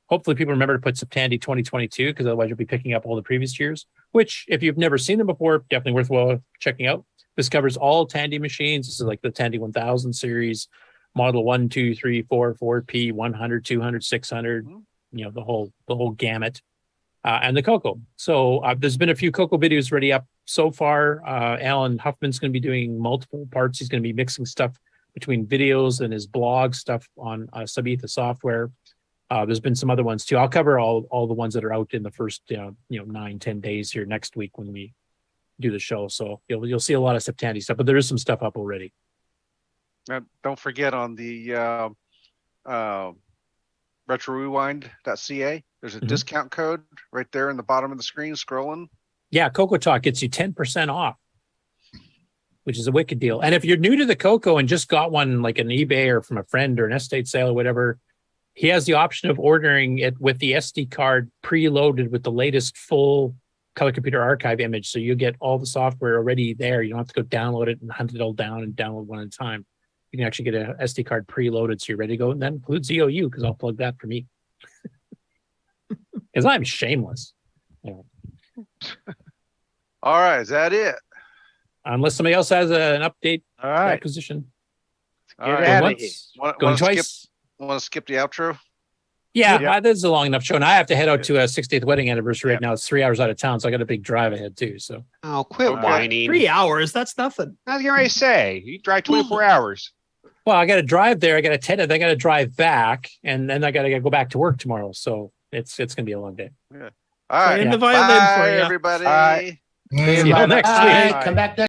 Hopefully people remember to put Septandy 2022 because otherwise you'll be picking up all the previous years, which if you've never seen them before, definitely worthwhile checking out. This covers all Tandy machines. This is like the Tandy 1000 series, model 1, 2, 3, 4, 4P, 100, 200, 600, the whole gamut, and the CoCo. So there's been a few CoCo videos already up so far. Alan Huffman's going to be doing multiple parts. He's going to be mixing stuff between videos and his blog stuff on Subetha software. There's been some other ones too. I'll cover all the ones that are out in the first 9-10 days here next week when we do the show. So you'll see a lot of Septandy stuff, but there is some stuff up already. Now, don't forget on the retrorewind.ca, there's a discount code right there in the bottom of the screen scrolling. Yeah, CoCoTALK gets you 10% off, which is a wicked deal. And if you're new to the CoCo and just got one like an eBay or from a friend or an estate sale or whatever, he has the option of ordering it with the SD card preloaded with the latest full color computer archive image. So you get all the software already there. You don't have to go download it and hunt it all down and download one at a time. You can actually get an SD card preloaded so you're ready to go. And that includes EOU because I'll plug that for me. Because I'm shameless. All right, is that it? Unless somebody else has an update acquisition. Going twice. Want to skip the outro? Yeah, this is a long enough show, and I have to head out to a 60th wedding anniversary right now. It's 3 hours out of town, so I got a big drive ahead too. So quit whining. 3 hours? That's nothing. I was going to say you drive 24 hours. Well, I got to drive there. I got to attend it. I got to drive back, and then I got to go back to work tomorrow. So it's going to be a long day. Yeah. All right. In the violin Bye, for you. everybody. See you all next week. Come back next